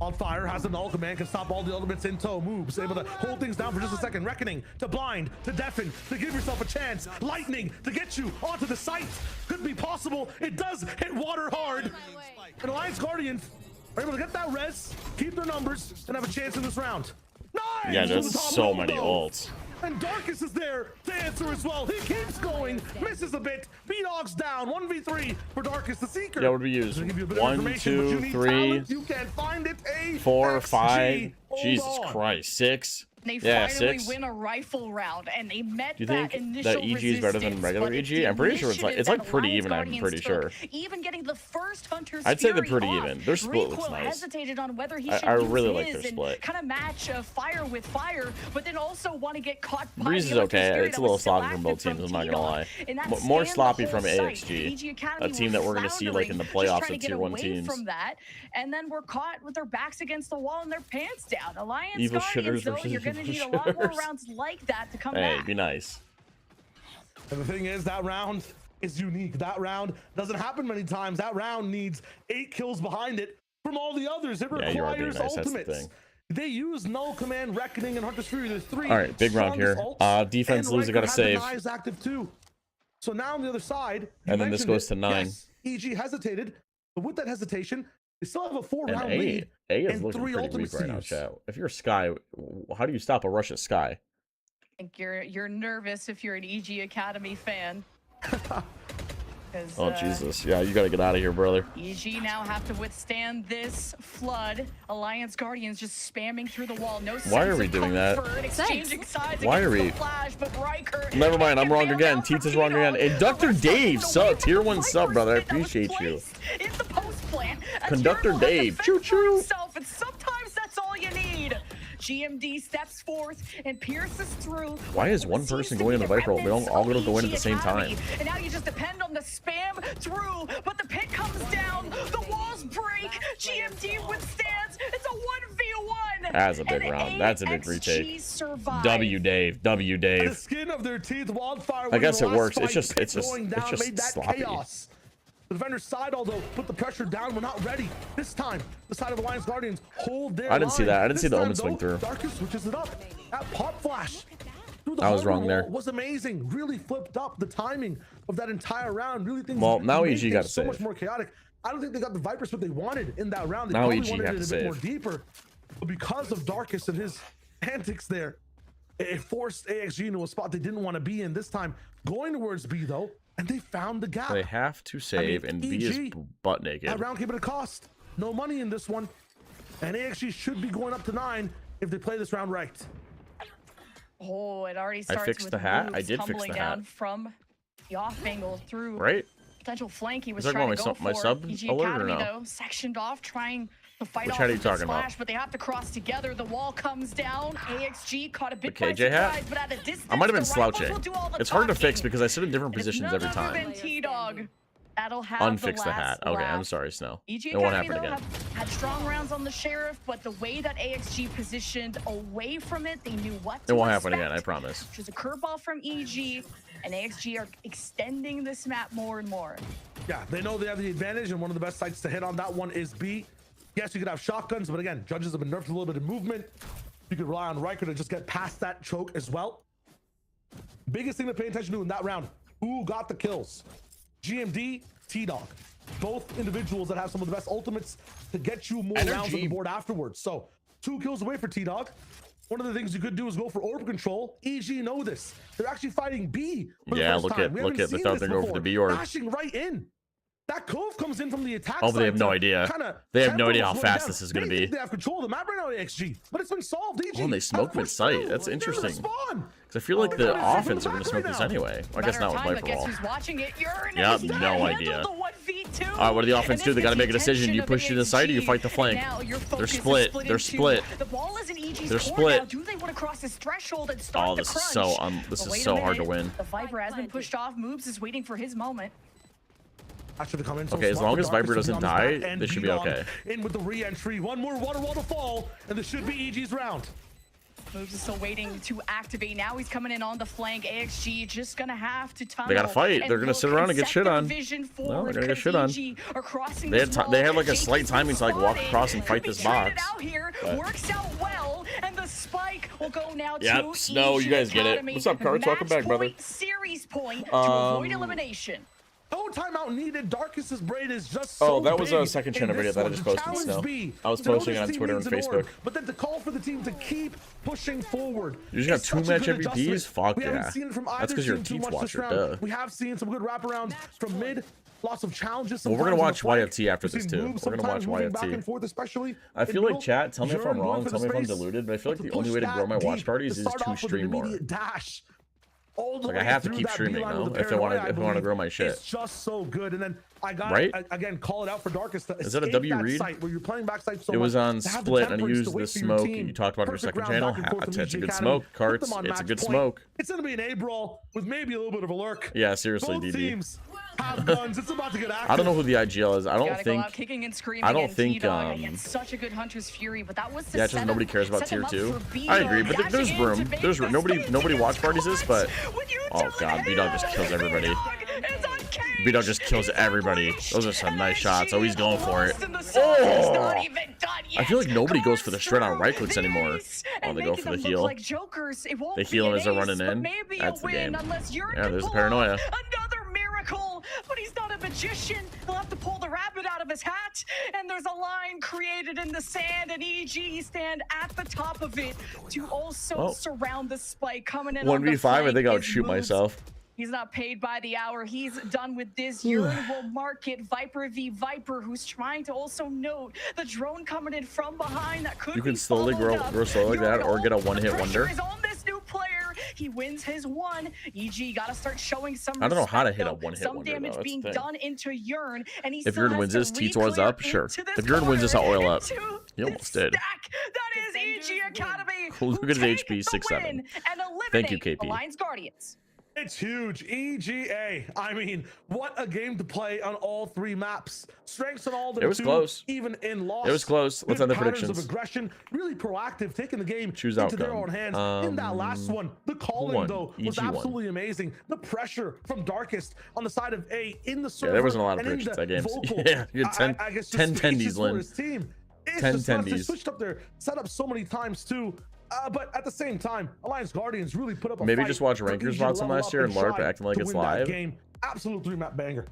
On fire, has an ult command, can stop all the ultimates in tow, moves, able to hold things down for just a second. Reckoning to blind, to deafen, to give yourself a chance. Lightning to get you onto the site. Could be possible. It does hit water hard. And Alliance Guardians are able to get that res, keep their numbers, and have a chance in this round. Nice! Yeah, there's so many ults. And Darkus is there to answer as well. He keeps going, misses a bit. B-Dog's down. 1v3 for Darkus the Seeker. Yeah, what do we use? 1, 2, 3, 4, 5. Jesus Christ, 6. They yeah, finally 6. win a rifle round, and they met Do you that think initial that EG is better than regular EG? I'm pretty sure it's like pretty even. I'm pretty sure. Even getting the first Hunter's I'd say they're Fury pretty off, even. Their split looks Recoil nice. hesitated on whether he I really like their split. kind of match fire with fire, but then also want to get caught. Breeze is okay. It's a little sloppy from both teams. I'm not gonna lie. More sloppy from AXG, a team that we're gonna see like in the playoffs of Tier 1 teams. From that, and then we're caught with their backs against the wall and their pants down. Alliance Evil Guardians, shitters though, versus you're gonna evil need a lot more shitters. rounds like that to come Hey, back. be nice. And the thing is, that round is unique. That round doesn't happen many times. That round needs 8 kills behind it from all the others. It requires ultimates. They use Null Command, Reckoning, and Hunter's Fury. There's 3. All right, big round here. Defense lose, got to save. Is active too. So now on the other side, and then this goes to 9. Yes, EG hesitated, but with that hesitation, they still have a 4-round and lead. A is looking pretty weak right now, chat. If you're Sky, how do you stop a rush at Sky? I think you're nervous if you're an EG Academy fan. Oh Jesus, yeah, you gotta get out of here, brother. EG now have to withstand this flood. Alliance Guardians just spamming through the wall. No. Why are we doing that? Why are we? Never mind, I'm wrong again. Teats is wrong again. And Dr. Dave, sub, Tier 1 sub, brother. I appreciate you. Conductor Dave, choo choo. And sometimes that's all you need. GMD steps forth and pierces through. Why is one person going in the Viper ult? They don't all go in at the same time. And now you just depend on the spam through, but the pit comes down, the walls break, GMD withstands. It's a 1v1. That's a big round. That's a big retake. W Dave. W Dave. The skin of their teeth, Wildfire. I guess it works. It's just sloppy. Chaos. The defender's side, although, put the pressure down. We're not ready. This time, the side of Alliance Guardians hold their I didn't see that. I didn't see the line. Omen swing through. Darkus switches it up. That pop flash through the I was wrong there. Was amazing. Really flipped up the timing of that entire round. Really things. Well, now EG got to so save. much more chaotic. I don't think they got the Vipers what they wanted in that round. They now probably EG wanted got it to a save. bit more deeper, but because of Darkus and his antics there, it forced AXG into a spot they didn't want to be in. This time, going towards B though. And they found the gap. They have to save, and B is butt naked. That round came at a cost. No money in this one. And AXG should be going up to 9 if they play this round right. Oh, it already starts. I fixed the hat. I did fix the hat. From the off angle through potential flank he was trying to go for. My sub EG alert Academy, or no? though, sectioned off, trying to fight Which off hat are you this talking flash, about? but they have to cross together. The wall comes down. AXG caught a bit The by KJ hat? surprise, but at a distance, I might have been the rifles slouching. will do all the It's hard to talking. fix because I sit in different positions every time. T-Dog. That'll have unfix the hat. Okay, I'm sorry, Snow. EG It won't Academy, happen again. had strong rounds on the Sheriff, but the way that AXG positioned away from it, they knew what to It won't happen expect, again, I promise. which is a curveball from EG, and AXG are extending this map more and more. Yeah, they know they have the advantage, and one of the best sites to hit on that one is B. Yes, you could have shotguns, but again, judges have been nerfed a little bit of movement. You could rely on Riker to just get past that choke as well. Biggest thing to pay attention to in that round, who got the kills? GMD, T-Dog. Both individuals that have some of the best ultimates to get you more rounds on the board afterwards. So 2 kills away for T-Dog. One of the things you could do is go for orb control. EG know this. They're actually fighting B. Yeah, look at they thought they'd go for the B orb. Dashing right in. That cove comes in from the attack Oh, side. they have no idea. They have no idea how fast this is going to be. They have control of the map right now, AXG, but it's been solved. EG. Oh, and they smoke mid-sight. That's interesting. Because I feel like the offense are going to smoke this anyway. Well, I guess not with Viper Wall. Yeah, no idea. All right, what do the offense do? They got to make a decision. You push to the side or you fight the flank. They're split. They're split. They're split. Do they want to cross this threshold and Oh, this is so hard to win. The Viper has been pushed off. Moves is waiting for his moment. Okay, as long as Viper doesn't die, they should be okay. In with the re-entry, one more water wall to fall, and this should be EG's round. Moves is still waiting to activate. Now he's coming in on the flank. AXG just gonna have to tunnel. They gotta fight. They're gonna sit around and get shit on. No, they're gonna get shit on. They had like a slight timing to like walk across and fight this box. Works out well, and the spike will go now to Yep, Snow, you guys get it. What's up, Cards? Welcome back, brother. Series point to avoid elimination. No timeout needed. Darkest's braid is just so that was a big second in channel video this that I one. just The posted, challenge Snow. B I was is to know posting this on team Twitter needs and an orb, Facebook. but then to call for the team to keep pushing forward. You just got It's 2 such a match good MVPs? adjustment. Fuck We haven't yeah. seen it from That's either because you're a team too Teeth much this watcher, round. duh. We have seen some good wraparounds from mid. Lots of challenges. Well, we're gonna watch sometimes on the YFT after flank. this We've too. seen moves We're gonna watch sometimes moving back and YFT. forth, especially I feel in like chat. Tell me if I'm Jurgen going wrong. for Tell the me if I'm space, deluded. But I feel like but the to only push way to grow that my watch deep, parties to is start to off with an stream more. immediate dash. All the Like I way have to through keep that streaming beeline though with the if I want paranoia, to grow my shit. It's just so good. And then I got Right? again, call it out for Darkest. Is that a W read? Site where you're playing backside so It was much, on to have the Split and I temperance used to wait the for your smoke. team. You talked about your Perfect second round channel. back and forth from It's a EG good Academy. smoke, Put Carts. them on It's a match good point. smoke. It's gonna be an A brawl with maybe a little bit of a lurk. Yeah, seriously, Both DD. teams have guns. It's about to get active. I don't know who the IGL is. I don't Gotta think. go out kicking and screaming, I don't and think. T-Dog against such a good Hunter's Fury, but that was the Yeah, just setup. nobody cares about Set them tier up 2. for B-Dog. I agree, but there's Dashing in room. to make There's the nobody space watch against parties this, Clutch. but When you oh don't god, hit B-Dog just kills everybody. it's uncaged. B-Dog just kills everybody. Those are some nice shots. Oh, he's going for it. Oh! I feel like nobody goes for the shred on right clicks anymore. Oh, they go for the heal. They heal him as they're running in. That's the game. Yeah, there's a paranoia. Another miracle, but he's not a magician. He'll have to pull the rabbit out of his hat, and there's a line created in the sand, and EG stand at the top of it to also surround the spike coming in. 1v5, I think I would shoot myself. He's not paid by the hour. He's done with this. Urine will mark it. Viper v Viper, who's trying to also note the drone coming in from behind. That could You be can slowly grow slowly like that, or get a one-hit wonder. Is on this new player. He wins his one. EG got to start showing some. I don't know how to respect, hit a one-hit some wonder, damage though. being That's the done into Urine, and he If still Urine has wins to this, T2's re-clear up, sure. into this If Urine wins this, I'll oil up. into He almost this did. stack. That is EG Academy. Look who at his take HP, the 6-7. win and Thank you, eliminate KP. Alliance Guardians. It's huge. EGA. I mean, what a game to play on all 3 maps. Strengths on all the It was close. Even in loss. It was close. Let's Good end the patterns predictions. of aggression. Really proactive, taking the game Choose into their outcome. own hands. In that last one, the calling won? though was EG won. absolutely amazing. The pressure from Darkest on the side of A in the server. Yeah, there wasn't a lot of and in predictions the that game. vocal. Yeah, you had 10 I guess 10 just tendies, spaces for Lynn. his team. It's 10 just nuts. They tendies. switched up their setup so many times too. But at the same time, Alliance Guardians really put up a Maybe fight just watch for Rankers EG to VODs from level last up year and LARP shine acting like to it's win that live. Game. Absolute 3-map banger.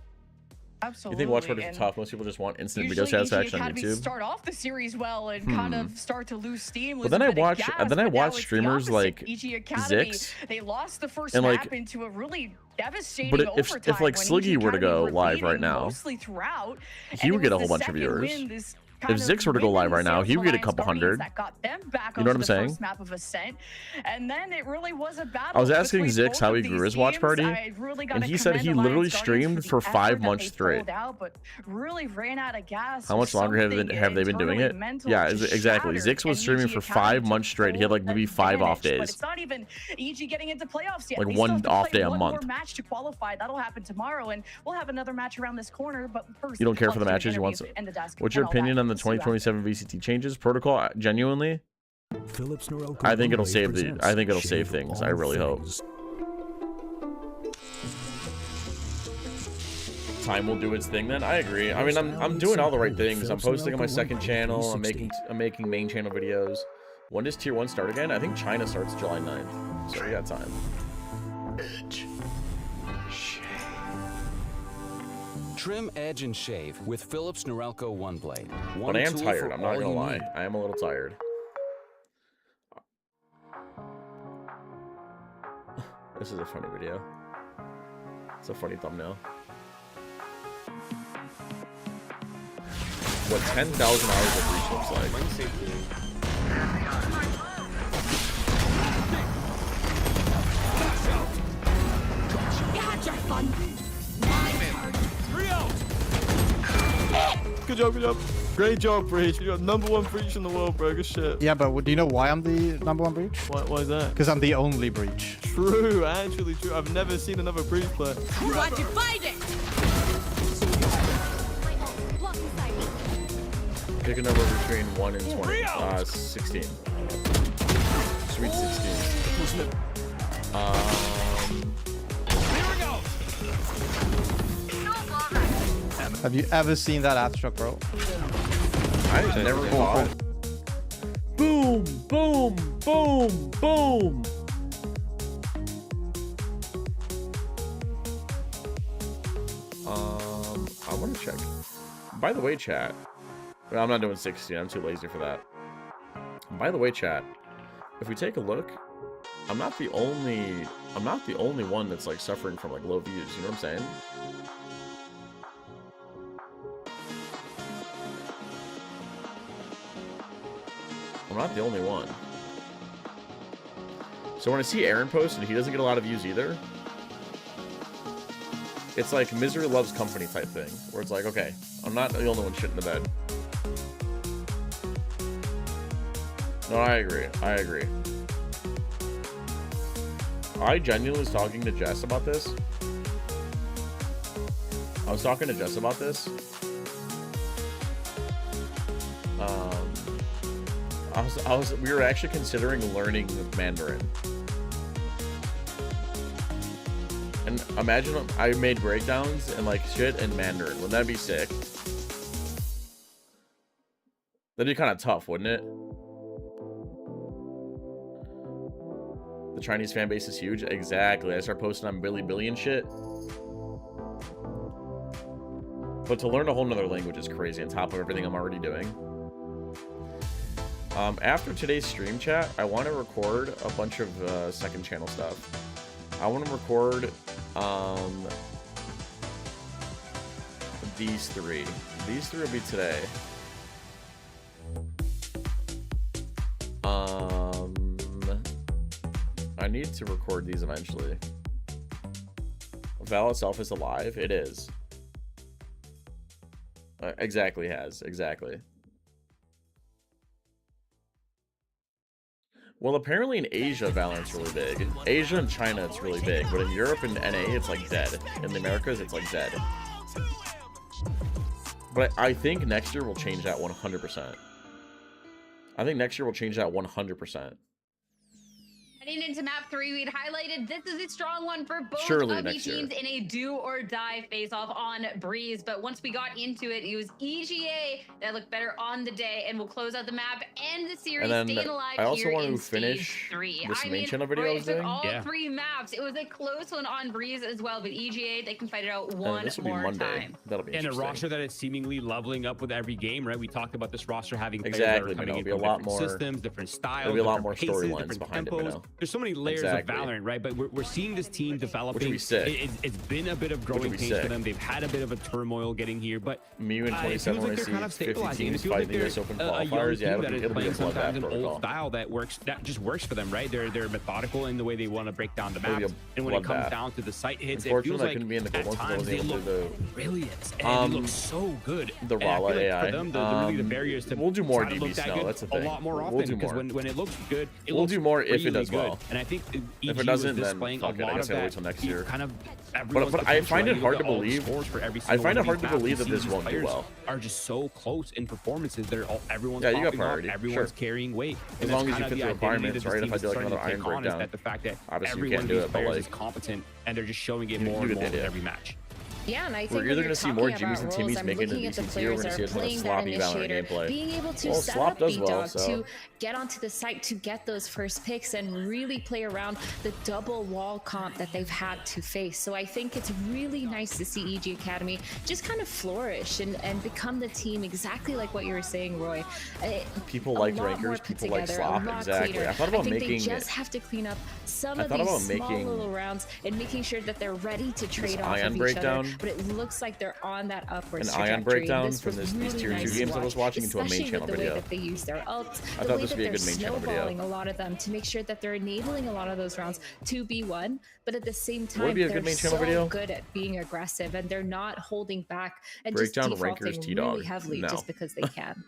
Absolutely. You think watch parties are tough? Most people just want instant video Usually, satisfaction on Academy YouTube. start off the series well and kind of start to lose steam. But then I watch streamers like Zix, Zix, they lost the first and, map like, into a really devastating but if overtime like when Sliggy EG were to go Academy were live leading right now, mostly throughout, he and would it get a was whole the bunch of second viewers. win this If Zix were to go live right now, he would get a couple hundred. You know what I'm saying? Map of Ascent. And then it really was a battle. I was asking Zix how he grew his watch party, and he said he literally streamed for 5 months straight. But really ran out of gas. How much longer have they been doing it? Yeah, exactly. Zix was streaming for 5 months straight. He had like maybe 5 off days. But it's not even EG getting into playoffs yet. Like one off day a month. One more match to qualify. That'll happen tomorrow, and we'll have another match around this corner. But first, you don't care for the matches. You want some. What's your opinion on the 2027 VCT changes protocol? Genuinely, I think it'll save the. I think it'll save things. I really hope. Time will do its thing then. I agree. I mean, I'm doing all the right things. I'm posting on my second channel. I'm making main channel videos. When does tier 1 start again? I think China starts July 9th. So we got time. Trim, edge, and shave with Philips Norelco One Blade. But I am tired. I'm not gonna lie. I am a little tired. This is a funny video. It's a funny thumbnail. What 10,000 hours of reach looks like. Good job, good job. Great job, Breach. You got #1 Breach in the world, bro. Good shit. Yeah, but do you know why I'm the #1 Breach? Why is that? Because I'm the only Breach. True, actually true. I've never seen another Breach player. You want to fight it? Pick a number between 1 and 20. 16. Sweet 16. Have you ever seen that aftershock, bro? I never thought. Boom, boom, boom, boom. I want to check. By the way, chat. I'm not doing 16. I'm too lazy for that. By the way, chat. If we take a look, I'm not the only one that's like suffering from like low views. You know what I'm saying? I'm not the only one. So when I see Aaron post and he doesn't get a lot of views either, it's like misery loves company type thing, where it's like, okay, I'm not the only one shitting the bed. No, I agree. I agree. I genuinely was talking to Jess about this. We were actually considering learning Mandarin. And imagine I made breakdowns and like shit in Mandarin. Wouldn't that be sick? That'd be kind of tough, wouldn't it? The Chinese fan base is huge. Exactly. I start posting on Billy and shit. But to learn a whole nother language is crazy on top of everything I'm already doing. After today's stream chat, I want to record a bunch of second channel stuff. I want to record these three. These three will be today. I need to record these eventually. Val itself is alive. It is. Exactly has. Exactly. Well, apparently in Asia, Valorant's really big. Asia and China, it's really big. But in Europe and NA, it's like dead. In the Americas, it's like dead. But I think next year will change that 100%. I think next year will change that 100%. Heading into map 3, we'd highlighted this is a strong one for both of these teams in a do-or-die face-off on Breeze. But once we got into it, it was EGA that looked better on the day and will close out the map and the series, and then staying alive I also here want in to finish this main channel video I was doing. All 3 maps. It was a close one on Breeze as well, but EGA, they can fight it out one more time. That'll be interesting. And a roster that is seemingly leveling up with every game, right? We talked about this roster having players exactly, that are coming in be a lot more systems, different styles, there'll be a lot more storylines behind it, there's so many layers of Valorant, right? But we're seeing this team developing. It's been a bit of growing pains for them. They've had a bit of a turmoil getting here, but Mew in 27 like they're kind of stabilizing. It feels like they're open a young qualifiers. team that is playing sometimes an old style that just works for them, right? They're methodical in the way they want to break down the maps, and when it comes down to the site hits, it feels like at times they look brilliant and they look so good. The Rala AI. For them, really the barriers to we'll do more DB snow. That's the thing. A lot more often because when it looks good, we'll do more if it does well. And I think if it doesn't, then fuck it. I guess I'll wait till next year. But I find it hard to believe. I find it hard to believe that this won't do well. Are just so close in performances. Everyone's you got priority. Everyone's carrying weight. As long as you fit the requirements, right? If I do like another Iron Breakdown, that the fact that obviously you can't do it, but like is competent and they're just showing it more and more with every match. Yeah, and I think we're either going to see more Jimmys and Timmys making it to VCT, or we're going to see a ton of sloppy Valorant gameplay. Being able to set up B-Dog to get onto the site to get those first picks and really play around the double wall comp that they've had to face. So I think it's really nice to see EG Academy just kind of flourish and become the team exactly like what you were saying, Roy. People like rankers, people like slop, exactly. I thought about making. They just have to clean up some of these small little rounds and making sure that they're ready to trade off of each other. But it looks like they're on that upward trajectory. Ion breakdown from these tier 2 games I was watching into a main channel video. The way that they use their ults, I thought this would be a good main channel video. A lot of them to make sure that they're enabling a lot of those rounds to be won, but at the same time, would it be a good main channel video? Good at being aggressive and they're not holding back and breakdown just rankers defaulting really heavily just because they can.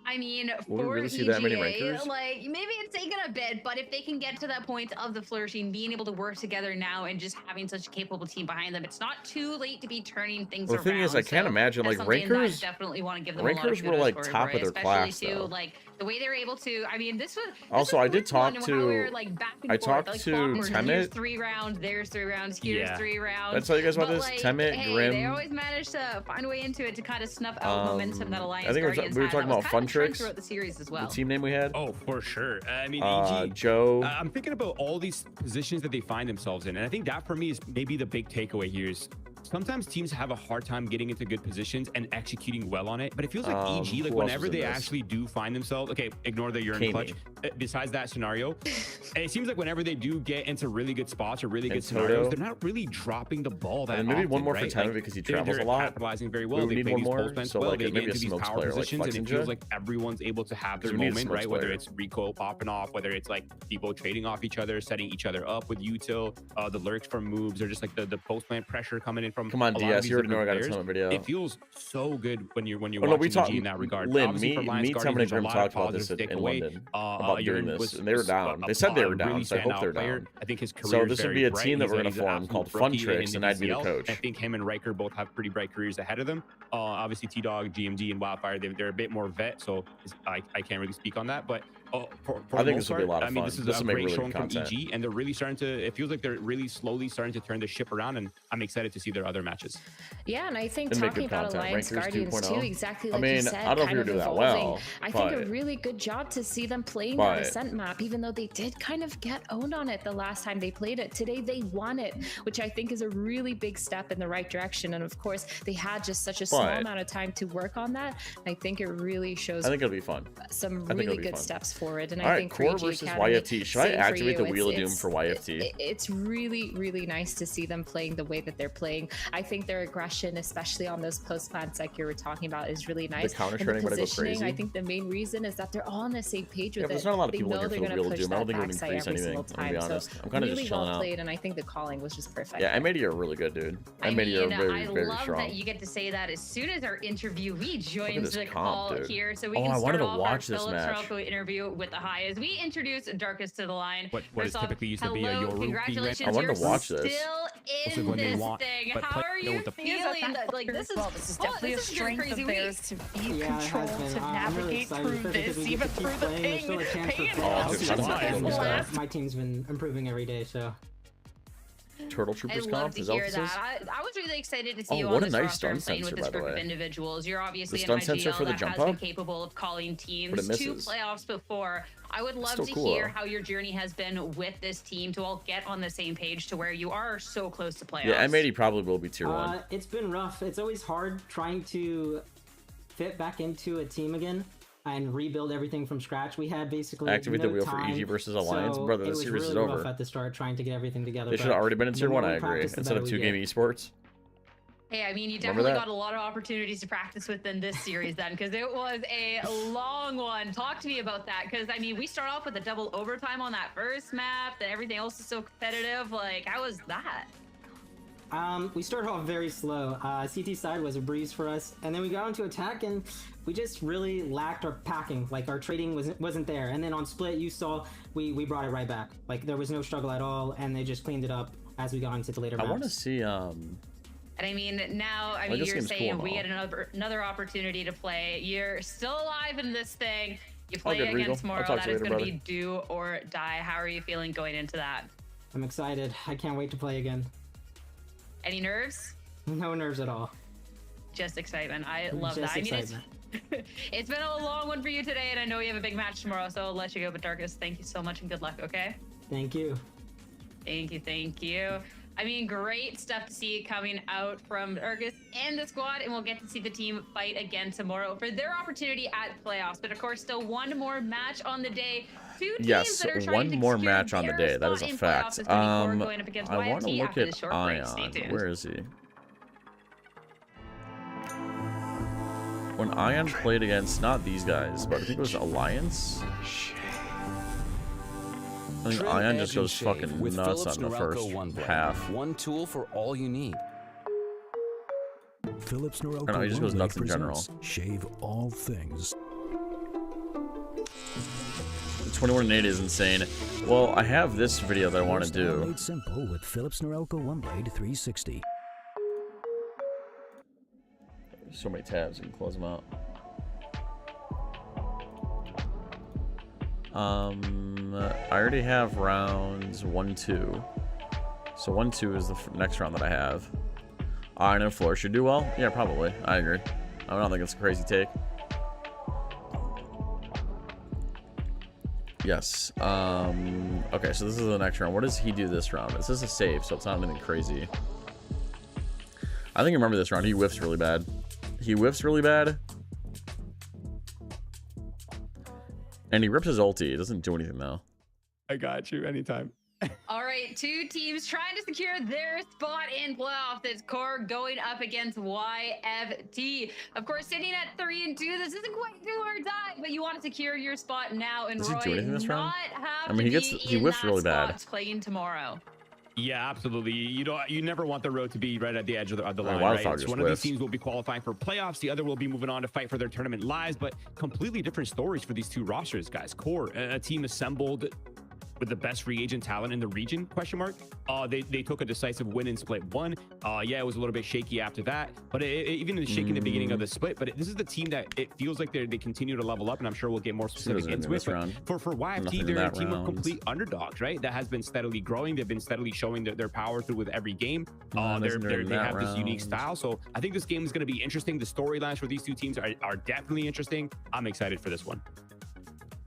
I mean, will for we really EGA, see that many rankers? like maybe it's taken a bit, but if they can get to that point of the flourishing, being able to work together now and just having such a capable team behind them, it's not too late to be turning things around. The thing is, I can't imagine like rankers. Definitely want to give them rankers were like top of their class, too, like the way they're able to. I mean, this was also I did talk to. I talked to Temet. Here's 3 rounds. There's 3 rounds. Here's 3 rounds. Did I tell you guys about this? Temet, Grim. They always manage to find a way into it to kind of snuff out momentum that Alliance. I think we were talking about Fun Tricks throughout the series as well. The team name we had. Oh, for sure. I mean, EG, Joe. I'm thinking about all these positions that they find themselves in, and I think that for me is maybe the big takeaway here is sometimes teams have a hard time getting into good positions and executing well on it, but it feels like EG, like whenever they actually do find themselves, okay, ignore the urine clutch. Besides that scenario, it seems like whenever they do get into really good spots or really good scenarios, they're not really dropping the ball that maybe often, one more right? for Temet because he travels a lot. Capitalizing very well. We they need play one these more, so well. like They get maybe a into these smokes power player positions, like and it feels like everyone's able to have their moment, right? Whether it's recoil popping off, whether it's like people trading off each other, setting each other up with util, the lurks from moves, or just like the post plant pressure coming in from. Come on, DS, you already know I got a ton of video. It feels so good when you're watching EG in that regard. Lynn, me, Temet and Grim talked about this in London about doing this, and they were down. They said they were down, so I hope they're down. I think his career. So this would be a team that we're going to form called Fun Tricks, and I'd be the coach. I think him and Riker both have pretty bright careers ahead of them. Obviously, T-Dog, GMD, and Wildfire, they're a bit more vet, so I can't really speak on that, but. I think this will be a lot of fun. I mean, this is a great showing from EG, and they're really starting to. It feels like they're really slowly starting to turn the ship around, and I'm excited to see their other matches. Yeah, and I think talking about Alliance Guardians too, exactly like you said, I don't know if you're doing that well. I think a really good job to see them playing that Ascent map, even though they did kind of get owned on it the last time they played it. Today they won it, which I think is a really big step in the right direction. And of course, they had just such a small amount of time to work on that. I think it really shows. I think it'll be fun. Some really good steps forward, and I think Core versus YFT. Should I activate the Wheel of Doom for YFT? It's really, really nice to see them playing the way that they're playing. I think their aggression, especially on those post plants like you were talking about, is really nice. The counter training might go crazy. I think the main reason is that they're all on the same page with it. There's not a lot of people looking for the Wheel of Doom. I don't think it would increase anything, to be honest. I'm kind of just chilling out. And I think the calling was just perfect. Yeah, MAD are really good, dude. MAD are very, very strong. I love that you get to say that as soon as our interviewee joins the call here, so we can start off our Philips Norelco interview with the high as we introduce Darkest to the line. What is typically used to be a Yoru. Congratulations, I wanted to watch this. Still in this thing. How are you feeling? Like this is definitely a strength of theirs to be in control, to navigate through this, even through the pain. My team's been improving every day, so. Turtle Troopers comp? Is that I was really excited to see you what on a this nice roster stun playing with this sensor, group of individuals. You're obviously an an IGL for the that has been capable of calling teams to playoffs before. I would love to hear how your journey has been with this team to all get on the same page to where you are so close to playoffs. Yeah, MAD probably will be tier 1. It's been rough. It's always hard trying to fit back into a team again. and rebuild everything from scratch. We had basically activate no the wheel time, for EG versus Alliance. so Brother, the it was series really is over. rough at the start trying to get everything together. They should have already been in Tier 1, I agree, practice, the instead of better we 2 Game get. Esports. Hey, I mean, you Remember definitely that? got a lot of opportunities to practice within this series then, because it was a long one. Talk to me about that, because I mean, we start off with a double overtime on that first map, then everything else is so competitive. Like, how was that? We started off very slow. CT side was a breeze for us, and then we got onto attack, and we just really lacked our packing. Like, our trading wasn't there. And then on split, you saw we brought it right back. Like, there was no struggle at all, and they just cleaned it up as we got into the later maps. I want to see And I mean, now, I mean, you're saying we get another opportunity to play. You're still alive in this thing. You play against Moro. That is going to be do or die. How are you feeling going into that? I'm excited. I can't wait to play again. Any nerves? No nerves at all. Just excitement. I love that. I mean, it's been a long one for you today, and I know you have a big match tomorrow, so I'll let you go. But Darkus, thank you so much and good luck, okay? Thank you. Thank you, thank you. I mean, great stuff to see coming out from Darkus and the squad, and we'll get to see the team fight again tomorrow for their opportunity at playoffs. But of course, still one more match on the day. Two teams that are trying one more to match on the day. That is a fact. I want to look at Ion. Where is he? When Ion played against not these guys, but I think it was Alliance. I think Ion just goes fucking nuts on the first half. One tool for all you need. Philips Norelco No, he just goes nuts in general. Shave all things. 21-8 is insane. Well, I have this video that I want to do. Made simple with Philips Norelco One Blade 360. So many tabs, you can close them out. I already have rounds 1-2. So 1-2 is the next round that I have. Iron and Floor should do well. Yeah, probably. I agree. I don't think it's a crazy take. Yes. Okay, so this is the next round. What does he do this round? This is a save, so it's not anything crazy. I think I remember this round. He whiffs really bad. He whiffs really bad. And he rips his ulti. It doesn't do anything, though. I got you anytime. All right, two teams trying to secure their spot in playoffs. It's Core going up against YFT. Of course, sitting at 3-2. This isn't quite do or die, but you want to secure your spot now. And Does he Roy do anything this round? have I mean, he whiffs really bad. Playing tomorrow. Yeah, absolutely. You never want the road to be right at the edge of the line, Wildfire right? just So one of these whiffs. teams will be qualifying for playoffs. The other will be moving on to fight for their tournament lives, but completely different stories for these two rosters, guys. Core, a team assembled with the best free agent talent in the region, question mark. They took a decisive win in split 1. Yeah, it was a little bit shaky after that, but even in the shaky in the beginning of the split, but this is the team that it feels like they continue to level up, and I'm sure we'll get more specific into it. But for YFT, they're a team of complete underdogs, right? That has been steadily growing. They've been steadily showing their power through with every game. They have this unique style. So I think this game is going to be interesting. The storylines for these two teams are definitely interesting. I'm excited for this one.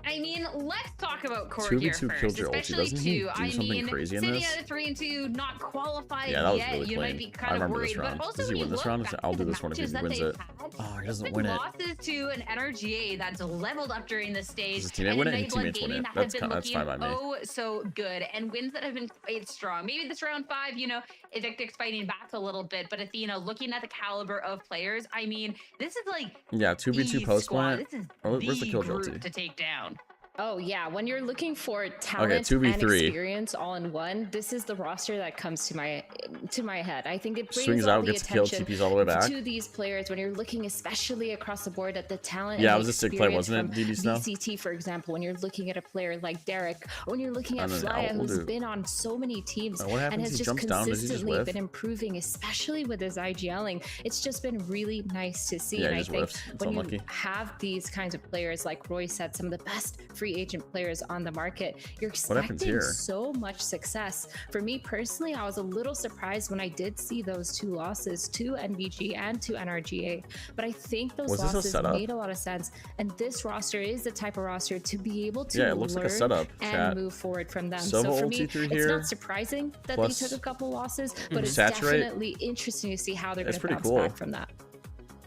I mean, let's talk about Core 2v2 here first, killed your ulti. especially Doesn't he 2. do I something mean, crazy in sitting this? at a 3-2, not qualified Yeah, that was yet, really you clean. might be I kind of remember worried. this round. But also Does he when win you this look round? back I'll at do the this one if he matches that wins they've it. had, Oh, he doesn't with win it. losses to an NRGA that's leveled up during the stage, Does his teammate and win a it? His Nightblood teammates win Gaming it. that have That's been fine by looking me. oh so good, and wins that have been quite strong. Maybe this round 5, you know, Evictix fighting back a little bit, but Athena, looking at the caliber of players, I mean, this is like Yeah, 2v2 post plant. This is Where's the kill group ulti? to take down. Oh yeah, when you're looking for talent 2v3. and experience all in one, this is the roster that comes to my head. I think it brings Swings all out, the gets killed, attention TPs all the way back. to these players when you're looking, especially across the board, at the talent. Yeah, and it was a sick play, experience wasn't it, from DD Snow? VCT, for example, when you're looking at a player like Derek, or when you're looking at Flya, who's been on so many teams what happens? and has He just jumps down, does he just consistently whiff? been improving, especially with his IGLing. It's just been really nice to see. Yeah, and he I just think whiffs. It's when unlucky. you have these kinds of players, like Roy said, some of the best free agent players on the market, you're What happens expecting here? so much success. For me personally, I was a little surprised when I did see those 2 losses to NVG and to NRGA, but I think those Was this a losses setup? made a lot of sense, and this roster is the type of roster to be able to Yeah, it looks like a learn setup, and chat. move forward from them. Sova So for ulti me, through it's here, not surprising that plus they took a couple losses, but it's Saturate. definitely interesting to see how they're going It's to pretty bounce cool. back from that.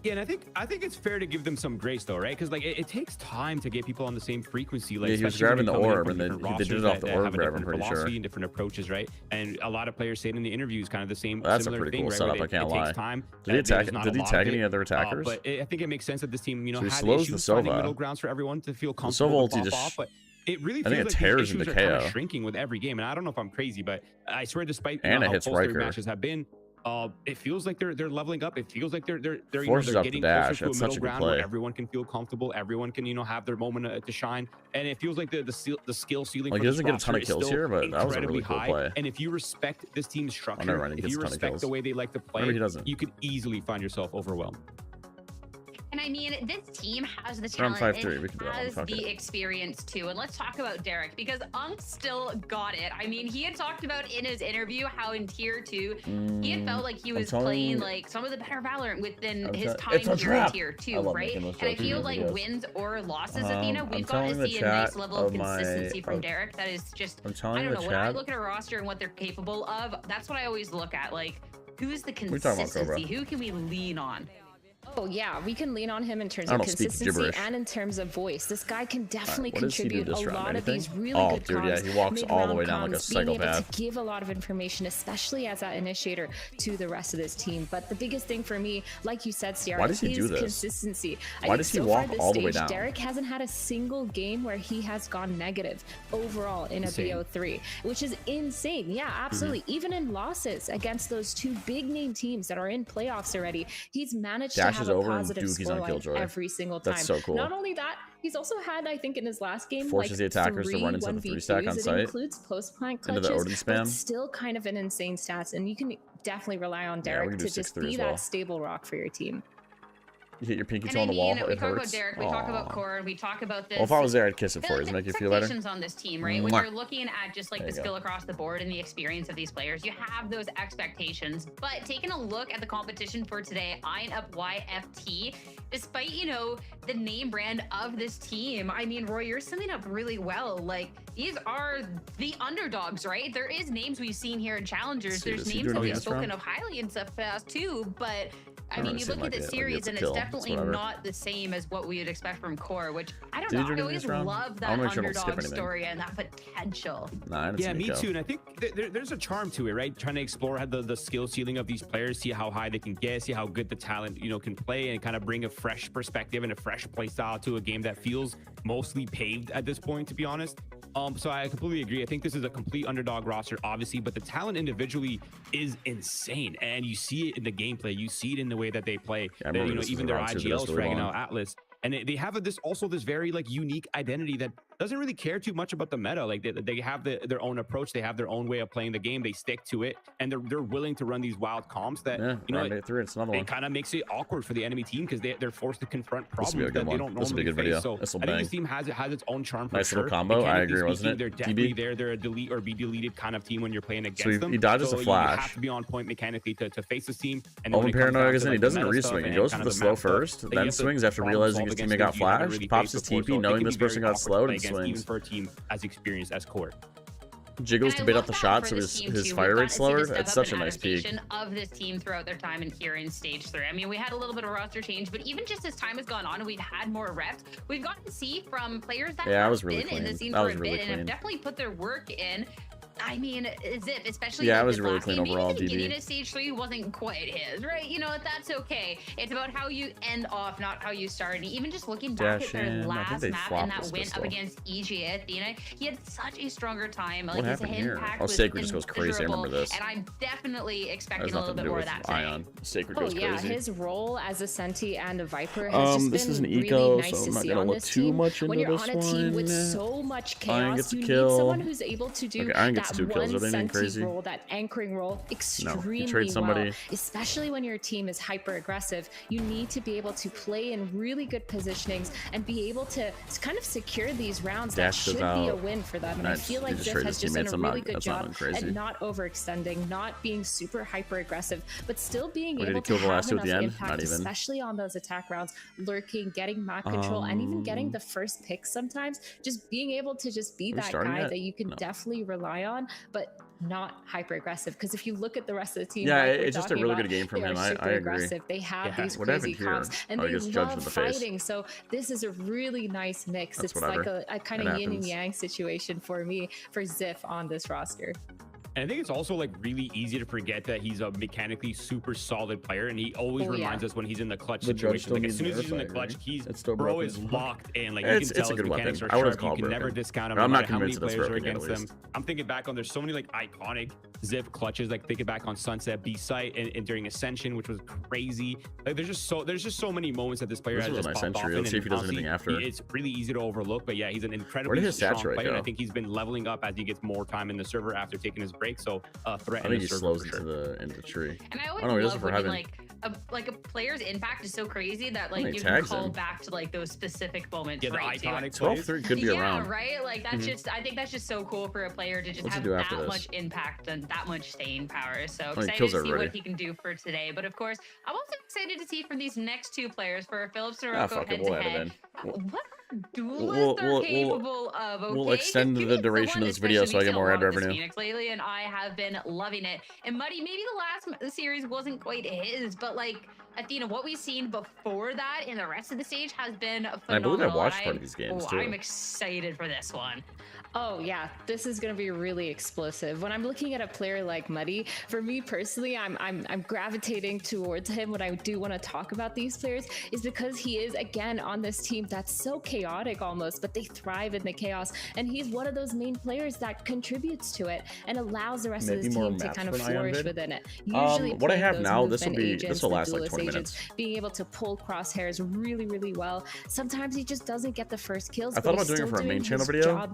Yeah, and I think it's fair to give them some grace though, right? Because like it takes time to get people on the same frequency. Like yeah, he was grabbing the orb, and then they did it off the orb grab. I'm pretty sure. And different approaches, right? And a lot of players say it in the interviews, kind of the same. Well, that's a pretty cool setup. I can't lie. Did he tag any other attackers? But I think it makes sense that this team, you know, so he had slows issues the Sova. finding middle grounds for everyone to feel comfortable to pop off, but it really feels like tears these issues into are kind of KO. shrinking with every game. And I don't know if I'm crazy, but I swear, despite and how hits close their Riker. matches have been, it feels like they're leveling up. It feels like they're Forces up getting the dash. closer to a That's middle such a good ground play. where everyone can feel comfortable. Everyone can, you know, have their moment to shine. And it feels like the skill ceiling. Like, for he doesn't this get a ton of roster is kills still here, but that was a really cool high. play. And if you respect this team's structure, never mind, he if gets you a ton of respect kills. the way they like to play, Maybe he doesn't. you could easily find yourself overwhelmed. And I mean, this team has the Round talent, 5-3, we can do that one, has fuck the it. experience too. And let's talk about Derek, because Unk still got it. I mean, he had talked about in his interview how in tier 2, he had felt like he was playing like some of the better Valorant within his time here in tier 2, right? And I feel like wins or losses, Athena, we've got to see a nice level of consistency from Derek. That is just, I don't know, when I look at a roster and what they're capable of, that's what I always look at. Like, who's the consistency? Who can we lean on? Oh yeah, we can lean on him in terms of consistency and in terms of voice. This guy can definitely contribute a lot of these really good comms. Yeah, he walks all the way down like a psychopath. Being able to give a lot of information, especially as that initiator to the rest of this team. But the biggest thing for me, like you said, Ciara, is consistency. Why does he walk all the way down? Derek hasn't had a single game where he has gone negative overall in a BO3, which is insane. Yeah, absolutely. Even in losses against those two big name teams that are in playoffs already, he's managed to have a positive scoreline every single time. That's so cool. Not only that, he's also had, I think, in his last game, forces the attackers to run into the 3-stack on site. It includes post-plant into the Odin clutches, spam. but still kind of an insane stats, and you can definitely rely on Derek to just be that stable rock for your team. You hit your pinky toe on the wall. We talk about Derek, we talk about Core, we talk about this. Well, if I was there, I'd kiss it for you. Does it make you feel better? On this team, right? When you're looking at just like the skill across the board and the experience of these players, you have those expectations. But taking a look at the competition for today, Eyeing Up YFT, despite, you know, the name brand of this team, I mean, Roy, you're summing up really well. Like, these are the underdogs, right? There is names we've seen here in Challengers. There's names that we've spoken of highly in stuff past too, but I mean, you look at the series and it's definitely not the same as what we would expect from Core, which I don't know. I always love that underdog story and that potential. Yeah, me too. And I think there's a charm to it, right? Trying to explore the skill ceiling of these players, see how high they can get, see how good the talent, you know, can play, and kind of bring a fresh perspective and a fresh play style to a game that feels mostly paved at this point, to be honest. So I completely agree. I think this is a complete underdog roster, obviously, but the talent individually is insane, and you see it in the gameplay. You see it in the way that they play. That, you know, even their IGLs fragging out Atlas, and they have this very like unique identity that doesn't really care too much about the meta. Like they have their own approach. They have their own way of playing the game. They stick to it, and they're willing to run these wild comps that you know it kind of makes it awkward for the enemy team because they're forced to confront problems that they don't normally face. So I think this team has its own charm. For nice little combo. I agree, wasn't it? They're definitely there. They're a delete or be deleted kind of team when you're playing against them. He dodges a flash. You have to be on point mechanically to face this team. And Open Paranoia isn't. He doesn't re-swing. He goes for the slow first, then swings after realizing his teammate got flashed. Pops his TP, knowing this person got slowed, and swings. For a team as experienced as Core. Jiggles to bait out the shot so his fire rate's slower. It's such a nice peak. Of this team throughout their time in here in stage 3. I mean, we had a little bit of roster change, but even just as time has gone on and we've had more reps, we've gotten to see from players that have been in the scene for a bit and have definitely put their work in. I mean, Zip, especially it was really clean overall. The beginning of stage 3 wasn't quite his, right? You know, that's okay. It's about how you end off, not how you start. And even just looking back at their last map and that win up against EGA Athena, he had such a stronger time. Like his impact was Sacred just goes crazy. I remember this. And I'm definitely expecting a little bit more of that Ion. Sacred goes crazy. His role as a Senti and a Viper has just this is an been eco, really nice so to I'm not see gonna on look this too team. much into when you're this on a team with so much chaos, you need someone who's able to do that one Senti role, that anchoring role extremely well. Especially when your team is hyper aggressive, you need to be able to play in really good positionings and be able to kind of secure these rounds. That should be a win for them. And I feel like Zip has just done a really good job at not overextending, not being super hyper aggressive, but still being able to have enough impact, especially on those attack rounds, lurking, getting map control, and even getting the first pick sometimes. Just being able to just be that guy that you can definitely rely on. on, but not hyper aggressive. Because if you look at the rest of the team, yeah, like it's just a really good game from him. I agree. Aggressive. They have these crazy comps, and they love fighting. So this is a really nice mix. It's like a kind of yin and yang situation for me for Ziff on this roster. And I think it's also like really easy to forget that he's a mechanically super solid player, and he always reminds us when he's in the clutch situation. Like as soon as he's in the clutch, bro is locked in. Like you can tell his mechanics are sharp. You can never discount him. I'm not how many convinced players are against them. I'm thinking back on there's so many like iconic Ziff clutches. Like thinking back on Sunset B site and during Ascension, which was crazy. Like there's just so many moments that this player has just popped off in. Let's see if he does anything after. It's really easy to overlook, but yeah, he's an incredibly strong player. And I think he's been leveling up as he gets more time in the server after taking his break. So threat. I think he slows into the tree. And I always love when like a player's impact is so crazy that like you can call back to like those specific moments. Yeah, the iconic 12-3 could be around. Yeah, right. Like that's just I think that's just so cool for a player to just have that much impact and that much staying power. So excited to see what he can do for today. But of course, I'm also excited to see from these next two players for Philips Noroko head-to-head. What duelists are capable of. Okay, we'll extend the duration of this video so I get more ad revenue. Phoenix lately, and I have been loving it. And Muddy, maybe the last series wasn't quite his, but like Athena, what we've seen before that in the rest of the stage has been phenomenal. I believe I watched part of these games too. I'm excited for this one. Oh yeah, this is gonna be really explosive. When I'm looking at a player like Muddy, for me personally, I'm gravitating towards him when I do want to talk about these players, is because he is again on this team that's so chaotic almost, but they thrive in the chaos, and he's one of those main players that contributes to it and allows the rest of the team to kind of flourish within it. Usually, what I have now, this will last like 20 minutes. Being able to pull crosshairs really well. Sometimes he just doesn't get the first kills. I thought about doing it for a main channel video.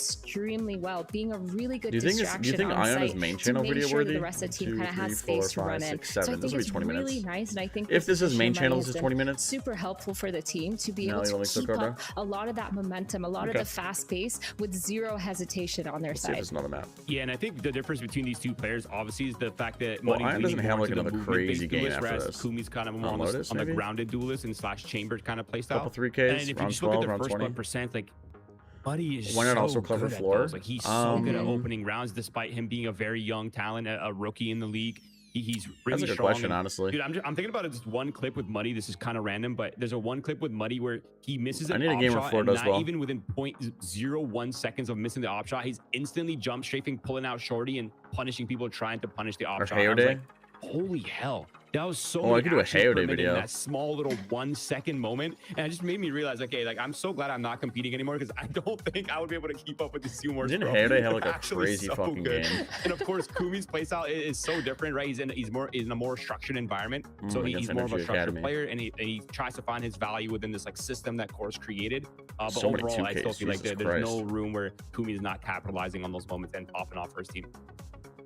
Extremely well, being a really good distraction. Do you think Ion is main channel video worthy? The rest of the team kind of has space to run in. So I think it's really nice, and I think if this is main channel, this is 20 minutes. Super helpful for the team to be able to keep up a lot of that momentum, a lot of the fast pace with zero hesitation on their side. There's another map. Yeah, and I think the difference between these two players obviously is the fact that Ion doesn't have like another crazy game after this. Kumi's kind of more on the grounded duelist and /chamber kind of playstyle. Couple 3Ks, and if you round just 12, look at the round first 20. 1%, like Buddy is why not so also cover floor? Like he's so good at opening rounds, despite him being a very young talent, a rookie in the league. He's really That's a good strong. question, honestly. Dude, I'm thinking about it. Just one clip with Muddy. This is kind of random, but there's one clip with Muddy where he misses an op shot, and not even within 0.01 seconds of missing the op shot, he's instantly jump strafing, pulling out shorty, and punishing people trying to punish the op shot. Like, holy hell. That was so I could do a Hayode video. That small little 1 second moment, and it just made me realize, okay, like I'm so glad I'm not competing anymore, because I don't think I would be able to keep up with these two more. Didn't Hayode have like a crazy fucking game? And of course, Kumi's playstyle is so different, right? He's in a more structured environment, so he's more of a structured player, and he tries to find his value within this like system that Core's created. But so overall, I still feel like there's no room where Kumi is not capitalizing on those moments and popping off for his team.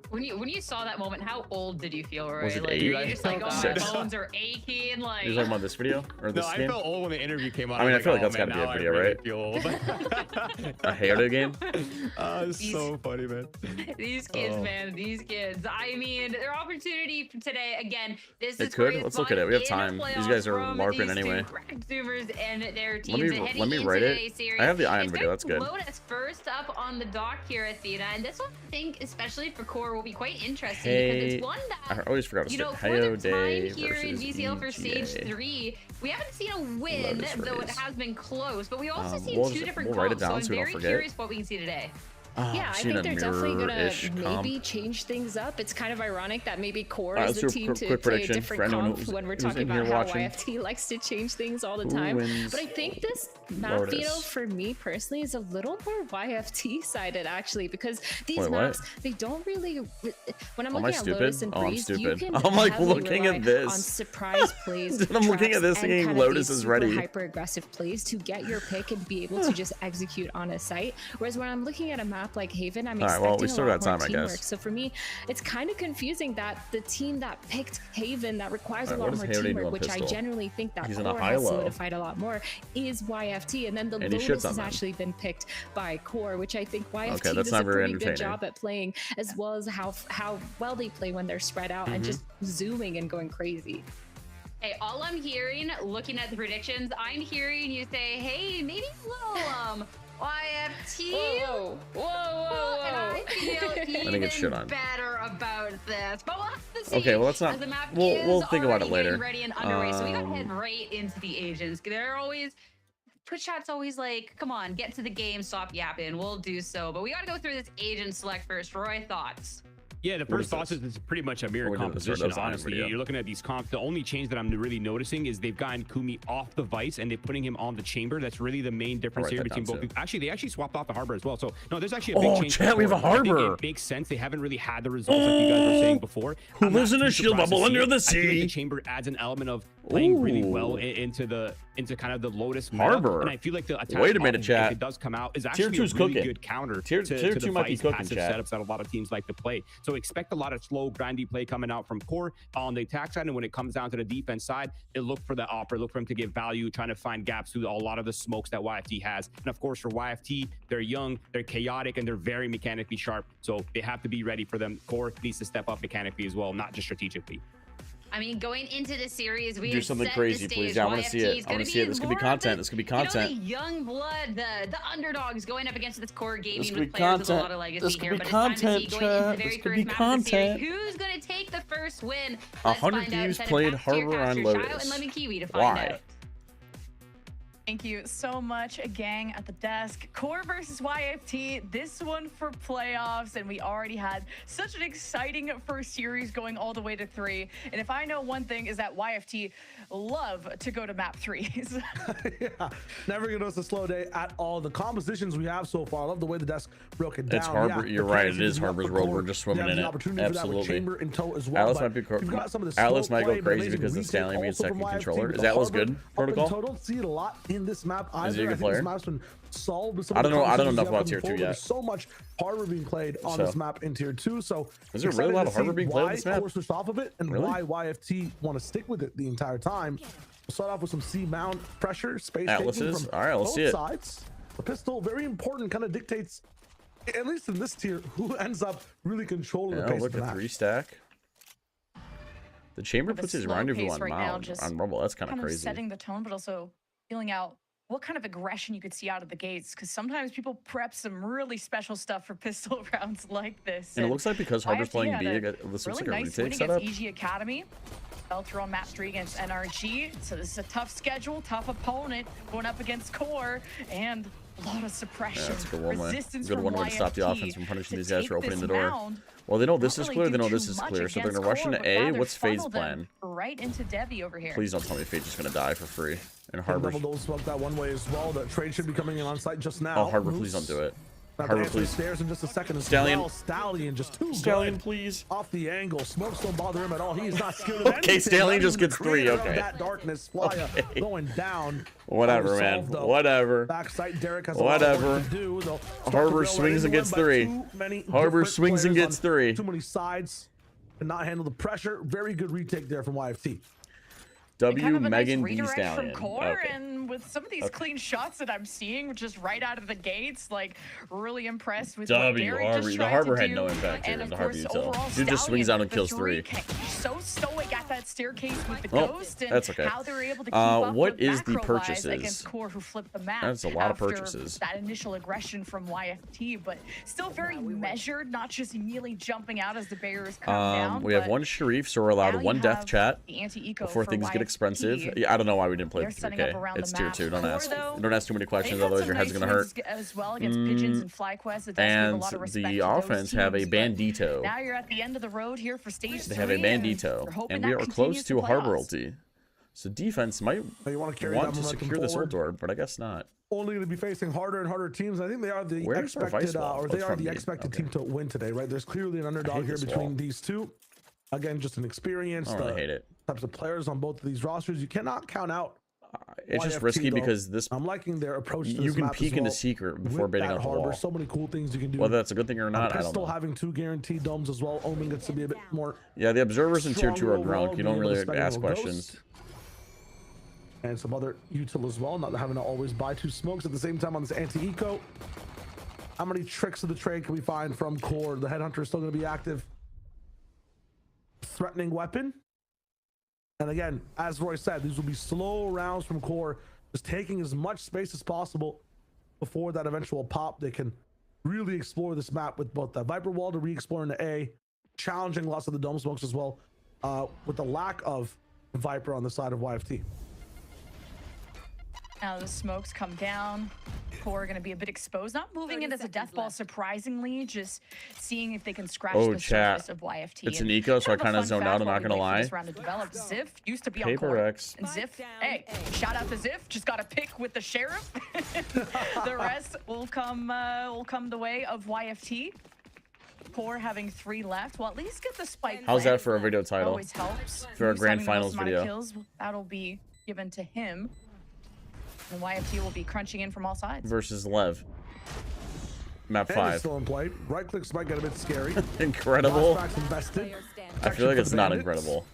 When you saw that moment, how old did you feel? Right? Was it like, 8? you were just like, oh, my bones are aching. Like, you're talking about this video or this game? I felt old when the interview came out. I mean, I feel like that's got to be a video, right? A Hayode game? It's so funny, man. These kids, man, these kids. I mean, their opportunity for today, again, this is could. Let's look at it. We have time. These guys are LARPing anyway. And their teams let me write it. I have the Ion video. That's good. Load us first up on the dock here, Athena, and this one I think, especially for Core, will be quite interesting. Because it's one that, I always forgot to say Hayode here in GCL for stage 3. We haven't seen a win, though it has been close, but we also seen two different comps, so I'm very curious what we can see today. Yeah, I think they're definitely gonna maybe change things up. It's kind of ironic that maybe Core is the team to play a different comp when we're talking about how YFT likes to change things all the time. But I think this map veto for me personally is a little more YFT sided actually, because these maps, they don't really, when I'm looking at Lotus and Breeze, you can I'm like looking at this on surprise plays. I'm looking at this thinking Lotus is ready. Hyper aggressive plays to get your pick and be able to just execute on a site. Whereas when I'm looking at a map like Haven, I'm expecting we still got time, I guess. So for me, it's kind of confusing that the team that picked Haven, that requires a lot more teamwork, which I generally think that Core has solidified a lot more, is YFT. And then the Lotus has actually been picked by Core, which I think YFT does a pretty good job at playing, as well as how well they play when they're spread out and just zooming and going crazy. Hey, all I'm hearing, looking at the predictions, I'm hearing you say, hey, maybe a little YFT. Whoa. And I feel even get shit on. better about this. But we'll have to see. Okay, well, let's not. We'll think about it later. Ready and underway, so we gotta head right into the agents. They're always. Twitch chat's always like, come on, get to the game, stop yapping. We'll do so. But we gotta go through this agent select first. Roy, thoughts? Yeah, the first thoughts is pretty much a mirror composition, honestly. You're looking at these comps. The only change that I'm really noticing is they've gotten Kumi off the Vice and they're putting him on the Chamber. That's really the main difference here between both. Actually, they actually swapped off the Harbor as well. So, no, there's actually a big change. Chat, we have a Harbor. It makes sense. They haven't really had the results like you guys were saying before. Who lives in a shield bubble under the sea? I feel like the Chamber adds an element of playing really well into kind of the Lotus Harbor. And I feel like the attack, wait a minute, chat. if it does come out, is actually a really good counter to the Vice passive setups that a lot of teams like to play. So expect a lot of slow, grindy play coming out from Core on the attack side, and when it comes down to the defense side, it look for the Opera, look for him to give value, trying to find gaps through a lot of the smokes that YFT has. And of course, for YFT, they're young, they're chaotic, and they're very mechanically sharp. So they have to be ready for them. Core needs to step up mechanically as well, not just strategically. I mean, going into the series, we do something crazy, please. Yeah, I want to see it. I want to see it. This could be content. This could be content. You know, the young blood, the underdogs going up against this Core Gaming with players with a lot of legacy here. But it's time to see going into the very first map of the series, who's going to take the first win. 100 Thieves played Harbor on Lotus. Why? Thank you so much, gang at the desk. Core versus YFT, this one for playoffs, and we already had such an exciting first series going all the way to 3. And if I know one thing is that YFT love to go to map 3s. Yeah, never gonna miss a slow day at all. The compositions we have so far, I love the way the desk broke it down. It's Harbor. You're right. It is Harbor's world. We're just swimming in it. Absolutely. Chamber in tow as well, Atlas might be. Atlas might go crazy because the Stanley means second controller. Is Atlas good? Protocol. I don't see it a lot in this map either. Is he a good player? This map's been solved with some I don't know enough about tier 2 yet. There's so much Harbor being played on this map in tier 2. So is there really a lot of Harbor being played on this map? Core switched off of it, and why YFT want to stick with it the entire time. We'll start off with some C-mount pressure, space Atlases. From all right, let's see it. Sides. The pistol, very important, kind of dictates, at least in this tier, who ends up really controlling the pace look of the at match. 3-stack. The Chamber puts his rendezvous on on Rumble. That's kind of crazy. Setting the tone, but also feeling out what kind of aggression you could see out of the gates, because sometimes people prep some really special stuff for pistol rounds like this. And it looks like because Harbor's playing B, this looks like a retake setup. EG Academy fell through on map 3 against NRG, so this is a tough schedule, tough opponent going up against Core, and a lot of suppression. Yeah, that's a good one. Resistance good one way to stop the offense from punishing these guys for opening the door. Well, they know this is clear. They know this is clear. So they're going to rush into A. What's Fade's plan? Right into Devi over here. Please don't tell me Fade's just going to die for free. And Harbor. Double smoke that one way as well. The trade should be coming in on site just now. Oh, Harbor, please don't do it. Harbor, please. Stairs in just a second. Stallion. Stallion just too Stallion, good. Please. Off the angle. Smokes don't bother him at all. He's not scared of anything. Okay, Stallion just gets 3. Okay. That darkness Flya going down. Whatever, man. Whatever. Backside Derek has whatever. To do. Harbor swings and gets 3. Harbor swings and gets 3. Too many sides. Cannot handle the pressure. Very good retake there from YFT. W Megan D Stallion. From Core, and with some of these clean shots that I'm seeing, just right out of the gates, like really impressed with W what Derek just the Harbor had do. no impact here and in the course, Harbor util. Dude just swings out and kills 3. So stoic at that staircase with the ghost, and that's okay. how they're able to keep up what with is the macro purchases? against Core, who flipped the map. That's a lot of purchases. That initial aggression from YFT, but still very measured, not just immediately jumping out as the barriers come down. We have 1 Sharif, so we're allowed 1 death chat before things get expensive. Yeah, I don't know why we didn't play the 3K. It's tier 2. Don't ask too many questions, otherwise your head's gonna hurt. As well against Pigeons and FlyQuest, and the offense have a Bandito. Now you're at the end of the road here for stage 3. They have a Bandito, and we are close to a Harbor ulti. So defense might want to secure this ult door, but I guess not. Only going to be facing harder and harder teams. I think they are the expected, or they are the expected team to win today, right? There's clearly an underdog here between these two. Again, just an experience. I hate it. Types of players on both of these rosters. You cannot count out. It's just risky because this. I'm liking their approach to this. You can peek into secret before baiting out the wall. So many cool things you can do. Whether that's a good thing or not, I don't know. Still having 2 guaranteed domes as well. Omen gets to be a bit more. Yeah, the observers in tier 2 are drunk. You don't really ask questions. And some other util as well, not having to always buy 2 smokes at the same time on this anti-eco. How many tricks of the trade can we find from Core? The Headhunter is still going to be active. Threatening weapon. And again, as Roy said, these will be slow rounds from Core, just taking as much space as possible before that eventual pop. They can really explore this map with both the Viper Wall to re-explore in the A, challenging lots of the dome smokes as well, with the lack of Viper on the side of YFT. Now the smokes come down. Core going to be a bit exposed. Not moving it as a death ball, surprisingly. Just seeing if they can scratch the surface of YFT. It's an eco, so I kind of zoned out. I'm not going to lie. Ziff used to be Paper on Core. X. And Ziff, hey, shout out to Ziff. Just got a pick with the Sheriff. The rest will come the way of YFT. Core having 3 left. Well, at least get the spike. How's that for a video title? Always helps. For a grand finals video. Kills, that'll be given to him. And YFT will be crunching in from all sides. Versus Lev. Map 5. Still in play. Right clicks might get a bit scary. Incredible. Invested. I feel like it's not incredible.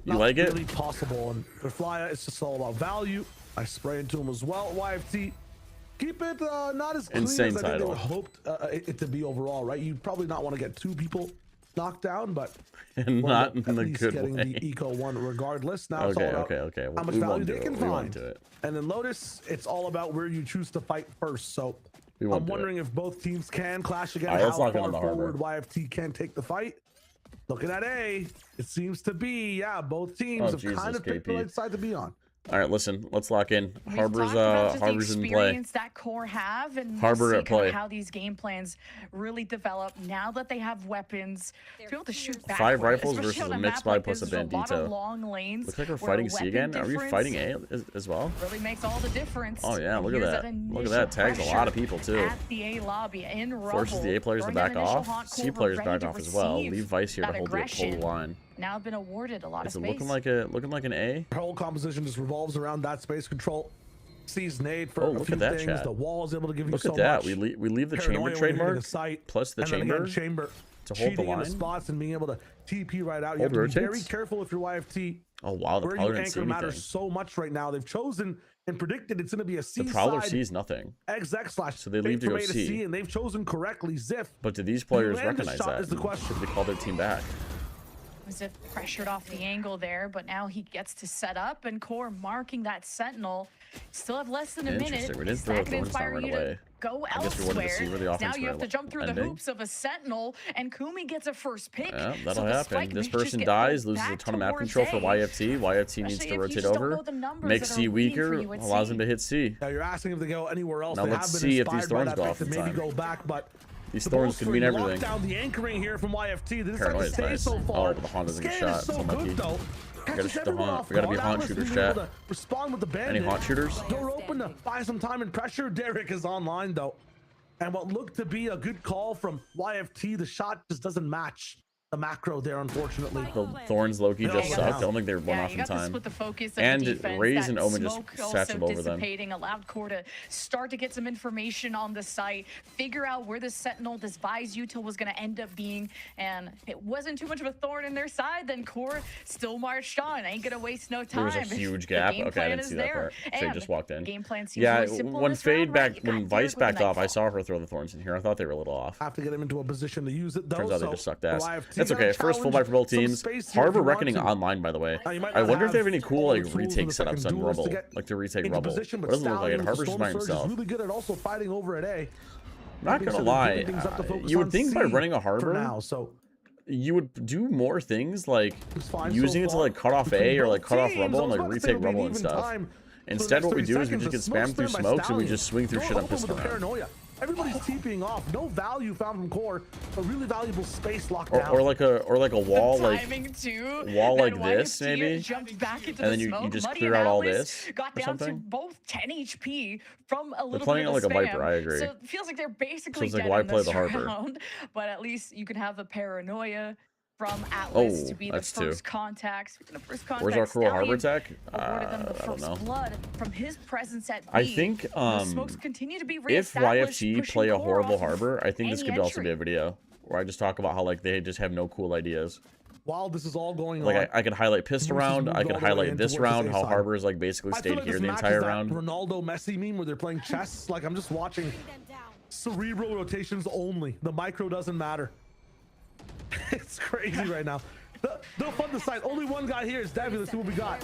You like it? Really possible. And for Flya, it's just all about value. I spray into him as well. YFT, keep it not as clean insane as I think they title. would hoped it to be overall, right? You probably not want to get 2 people knocked down, but not in at the least good getting way. the eco one regardless. Now Okay, it's all okay. how much We value won't do they it. can We won't find. do it. And in Lotus, it's all about where you choose to fight first. So We won't I'm do wondering if both teams can clash again. All right, let's how lock in far on the harbor. forward YFT can take the fight. Looking at A, it seems to be, yeah, both teams have Jesus, kind of picked the KP. right side to be on. All right, listen. Let's lock in. We've Harbor's talked about just the Harbor's in play. experience that Core have, and Harbor we'll see at play. kind of how these game plans really develop now that they have weapons to be able to shoot back. 5 rifles especially versus on a map mixed buy like plus this. a There's a lot bandito. of long lanes. Looks like we're where fighting a C weapon again. Are we difference fighting A as well? Really makes all the difference. Oh yeah, And look at here's that. initial Look at that. Tags a lot of pressure people too. At the A lobby in Rubble. Forces the A players to During that back initial off. haunt, C Core players ready back to off as well. receive Leave Vice here to that hold the aggression. line. Now been awarded a lot Is of it space. looking like an A? Her whole composition just revolves around that space control. Sees nade for Oh, a look few at that, things. chat. The wall is able to give you Look so at that. much. We leave the Paranoia chamber when you're trademark hitting the site, plus the and then again, chamber chamber to hold the cheating into line. spots and being able to TP right out. You Hold have to be very rotates? careful if you're YFT. Oh wow, the Where you Prowler didn't see anchor matters anything. so much right now. They've chosen and predicted it's going to be a C The Prowler side sees nothing. XX slash So they leave to from go A to C. C, and they've chosen correctly. Ziff. But did these players land a recognize shot that? is the question. They call their team back. Ziff pressured off the angle there, but now he gets to set up, and Core marking that sentinel. Still have less than a minute. Interesting. We didn't Is throw that the gonna thorns down inspire right you to away. go I guess we wanted to see elsewhere? where the Now offense you have were to jump through the ending. hoops of a sentinel, and Kumi gets a first pick. Yeah, So that'll the happen. spike This may just person get dies, pulled loses a back ton of map towards control for A. YFT. YFT needs Especially to if you rotate just don't over, know the numbers make that are C waiting for weaker, you at allows C. them to hit C. Now you're asking if they go anywhere else. Now They let's have been see if these inspired by thorns that go pick off to in maybe time. go back, but These the thorns could bolstering, mean everything. Lockdown, the anchoring here from YFT. This Paranoid is is stay nice. so far. Oh, but the Honda doesn't get Scan is shot. so It's unlucky. good though. We gotta Catches shoot the everyone haunt. off We gotta be guard. haunt Atlas shooters, being able chat. to respond with the bandit. Any haunt shooters? Door open to buy some time and pressure. Derek is online though. And what looked to be a good call from YFT, the shot just doesn't match the macro there, unfortunately. The Thorns Loki just Yeah, sucked. I don't think they were one Yeah, off you in got to time. split the focus of And the defense. Raze That and Omen just smoke satched also over them. dissipating, allowed Core to start to get some information on the site, figure out where the Sentinel, this Vise util was going to end up being, and it wasn't too much of a thorn in their side. Then Core still marched on. Ain't going to waste no time. There was a huge The gap. game Okay, I plan didn't is see that there. part. Fade And just walked in. Game plan seems Yeah, really simple in when this Fade round, right? back, You got when Derek Vice with a backed off, I Nightfall. saw her throw the Thorns in here. I thought they were a little off. Have to get him into a position to use it though. Turns out they so just sucked ass. YFT That's got okay. a First full challenge, buy for both some teams. space here if Harbor you want Reckoning to. online, by the way. Now, you might I not wonder if they have have any cool all the like tools retake in the setups second on duels to Rubble, get like to retake into Rubble. position, What but does it look like? Stallion And with the Harbor's just by Storm Surge is himself. really good at also fighting over at A. Not That gonna being said, they're lie, giving things up to focus you would on think by C running a for Harbor, now, so you would do more things like it's fine using so it to far like cut off between A or both like cut off teams. Rubble and I was like about to say retake it'll be Rubble an and even stuff. time for the Instead, next what we 30 do is we seconds. just The get spam smoke's through there by smokes and we Stallion. just swing through Door shit on open with pistol the round. Paranoia. Everybody's TPing off. No value found from Core. A really valuable space locked Or down. like a wall The like timing too. wall That like this, YFT maybe? jumped back into and the then you smoke. just Muddy clear and out all Atlas this got or down to something. both 10 HP from a little playing bit it of like a spam. Viper, I agree. So it feels like they're basically it's like, dead why in play this the Harbor? round. But at least you can have the Paranoia from Atlas Oh, to be the that's two. first contact. Speaking of first contact, Where's our cool Harbor Stallion tech? awarded them the I don't first know. blood from his presence at B. I think The smokes continue to be if reestablished, YFT pushing play a Core horrible off of Harbor, I think this any could also be a entry. video where I just talk about how like they just have no cool ideas. While this is all going Like on, I could highlight pistol Moose has round, moved I all could the way highlight in this towards round, his how A side. Harbor's like basically I feel stayed like here this the match entire is that round. Ronaldo Messi meme where they're playing chess. Like I'm just watching cerebral rotations only. The micro doesn't matter. It's crazy right now. They'll fund the site. Only one guy here is Davy. Let's see what we got.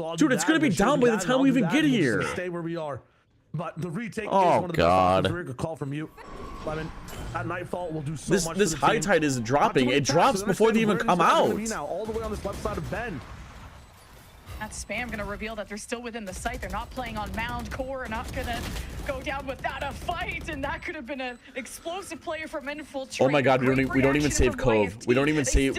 So dude, it's gonna be down by the time we even get here. Stay where we are. But the retake is Oh, one of the God. best. Very good call from you, Lemon. That Nightfall will do so much. This high tide isn't dropping. It drops before they even come out. Now, all the way on this left side of Bend. That spam going to reveal that they're still within the site. They're not playing on Mound. Core are not going to go down without a fight, and that could have been an explosive player from Infiltrate. Oh my God, we don't even save Cove. We don't even save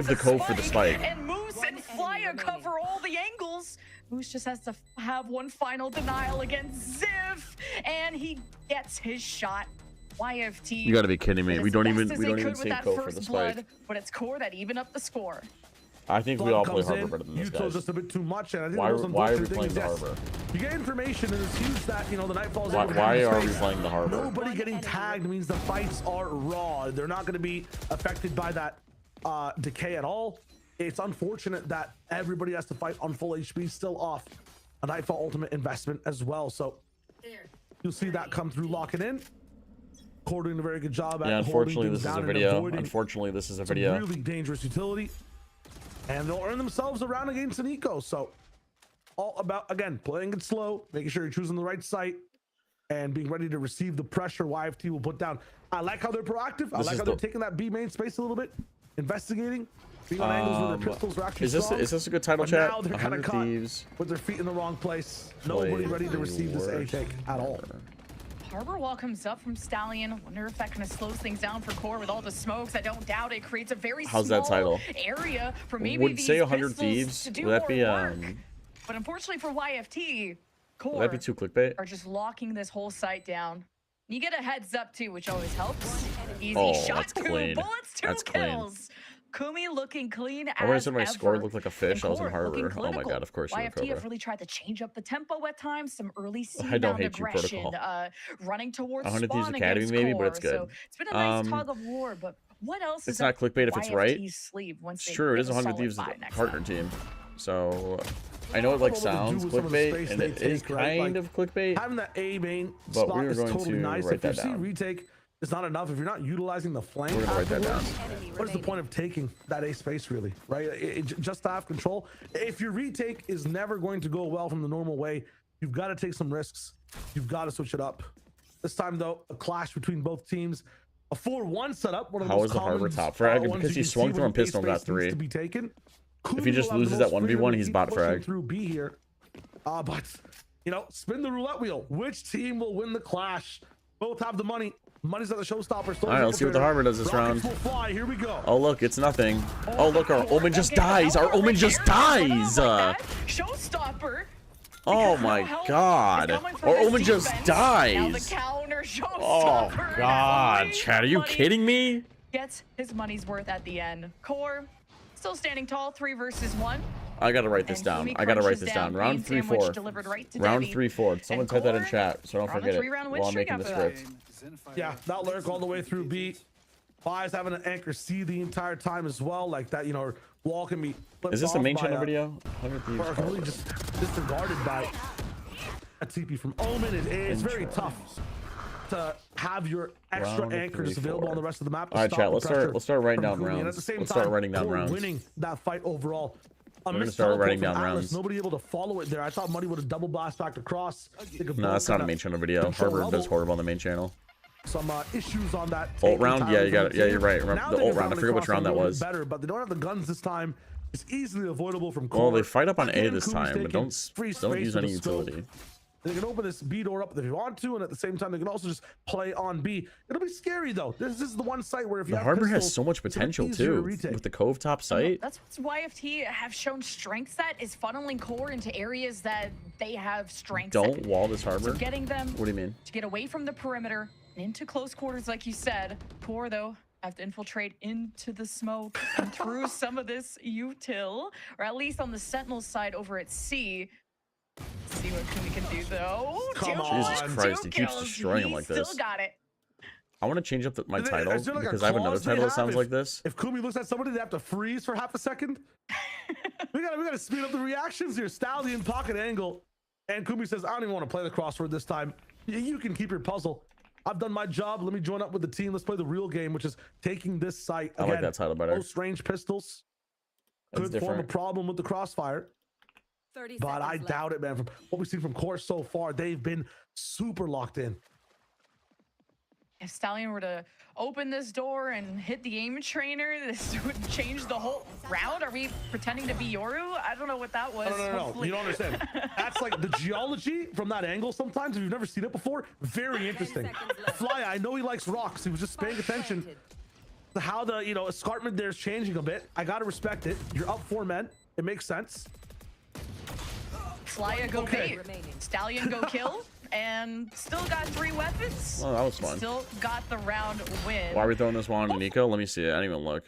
the Cove for the spike. And Moose and Flya cover all the angles. Moose just has to have one final denial against Ziv, and he gets his shot. YFT. You got to be kidding me. We don't even save Cove for the spike. But it's Core that even up the score. I think we all play Harbor better than this, guys. Just a bit too much, and I think why are we playing the Harbor? You get information, and it's huge that, you know, the Nightfall's why are we playing the Harbor? Nobody getting tagged means the fights are raw. They're not going to be affected by that decay at all. It's unfortunate that everybody has to fight on full HP, still off a Nightfall ultimate investment as well. So you'll see that come through, locking in. Core doing a very good job at unfortunately, this is a video. Unfortunately, this is a video. Really dangerous utility. And they'll earn themselves a round against an eco. So all about, again, playing it slow, making sure you're choosing the right site, and being ready to receive the pressure YFT will put down. I like how they're proactive. I like how they're taking that B main space a little bit, investigating, being on angles where their pistols are actually strong. Is this a good title chat? Now they're kind of caught with their feet in the wrong place. Nobody ready to receive this A take at all. Harbor wall comes up from Stallion. Wonder if that kind of slows things down for Core with all the smokes. I don't doubt it creates a very small area for maybe would these say 100 pistols Thieves. to do Would that be work. But unfortunately for YFT, Core would that be too clickbait? are just locking this whole site down. You get a heads up too, which always helps. Easy shot, that's 2 clean. bullets, 2 That's kills. Kumi looking clean I as said my ever. score looked like a fish. I was in Core Harbor. looking Oh my God, of course you were YFT have Cobra. really tried to change up the tempo at times. Some early I don't C-bound hate you, aggression, Protocol. running towards 100 Thieves spawn Academy against maybe, Core. but it's good. So it's been a nice tug of war, but what else It's is not up clickbait if it's right. YFT's sleeve once It's they true. It get is a 100 solid Thieves' buy next partner time? team. So I know it like sounds clickbait, and it is kind of clickbait. Having that A main But spot we are is going totally to nice. write If you that see down. retake, it's not enough. If you're not utilizing the flank, We're gonna write that down. what is the point of taking that A space, really? Right? Just to have control. If your retake is never going to go well from the normal way, you've got to take some risks. You've got to switch it up. This time, though, a clash between both teams. A 4-1 setup. One of the How most is the Harbor common, top frag? ones Because you he can swung see through when on pistol and A got space needs 3. to be taken. If he just Kumi will have loses the that most 1v1, freedom to he's keep bot pushing frag. through B here. But you know, spin the roulette wheel. Which team will win the clash? Both have the money. Money's at the showstopper. All right, let's see what the Harbor does this round. Will fly. Here we go. Oh look, it's nothing. Oh look, our Omen just dies. Our Omen just dies. Showstopper. Oh my God. Our Omen just dies. Oh God, Chad, are you kidding me? Gets his money's worth at the end. Core still standing tall, 3 versus 1. I gotta write this down. I gotta write this down. Round 3-4. Round 3-4. Someone type that in chat so I don't forget it while I'm making the script. Yeah, that lurk all the way through B. Fi's having an anchor C the entire time as well, like that. You know, wall can be. Is this a main channel video? 100 Thieves. Or really just disregarded by a TP from Omen. It's very tough to have your extra Round anchors 3-4. available on the rest of the map. All right, chat. Let's start writing down rounds. At the same Let's time, start writing down Core rounds. winning that fight overall. We're gonna start writing down Atlas, rounds. nobody able to follow it there. I thought Muddy would have double blast back across. No, that's not a main channel video. Harbor does horrible on the main channel. Some issues on that ult round. Yeah, you got it. Yeah, you're right. Remember the ult round. I forget which round that was. Better, but they don't have the guns this time. It's easily avoidable from Well, Core. they fight up on A Again, this Kumi's time, but taking don't free use space any with the scope. utility. They can open this B door up if they want to, and at the same time, they can also just play on B. It'll be scary though. This is the one site where if you The have Harbor pistols, has so much it's a bit potential easier to too retake. with the Cove top site. That's what YFT have shown strengths at, is funneling Core into areas that they have strengths at. Don't wall this Harbor. So getting them What do you mean? to get away from the perimeter and into close quarters, like you said. Core, though, have to infiltrate into the smoke and through some of this util, or at least on the Sentinel side over at C. Let's see what Kumi can do, though. Come on. Jesus Christ, he keeps destroying him like this. Still got it. I want to change up my title Is there like a because I have another clause they title that have sounds if- like this. If Kumi looks at somebody, they have to freeze for half a second. we gotta speed up the reactions here. Stallion pocket angle, and Kumi says, "I don't even want to play the crossword this time. You can keep your puzzle. I've done my job. Let me join up with the team. Let's play the real game, which is taking this site." I like that title better. Most range pistols That's could form a different. problem with the crossfire. But I doubt it, man. From what we've seen from Core so far, they've been super locked in. If Stallion were to open this door and hit the aim trainer, this would change the whole round. Are we pretending to be Yoru? I don't know what that was. No. You don't understand. That's like the geology from that angle sometimes, if you've never seen it before, very interesting. Fly, I know he likes rocks. He was just paying attention to how the, escarpment there is changing a bit. I got to respect it. You're up 4 men. It makes sense. Flya go bait. Stallion go kill. And still got 3 weapons. Oh, that was fun. Still got the round win. Why are we throwing this one on Nico? Let me see it. I didn't even look.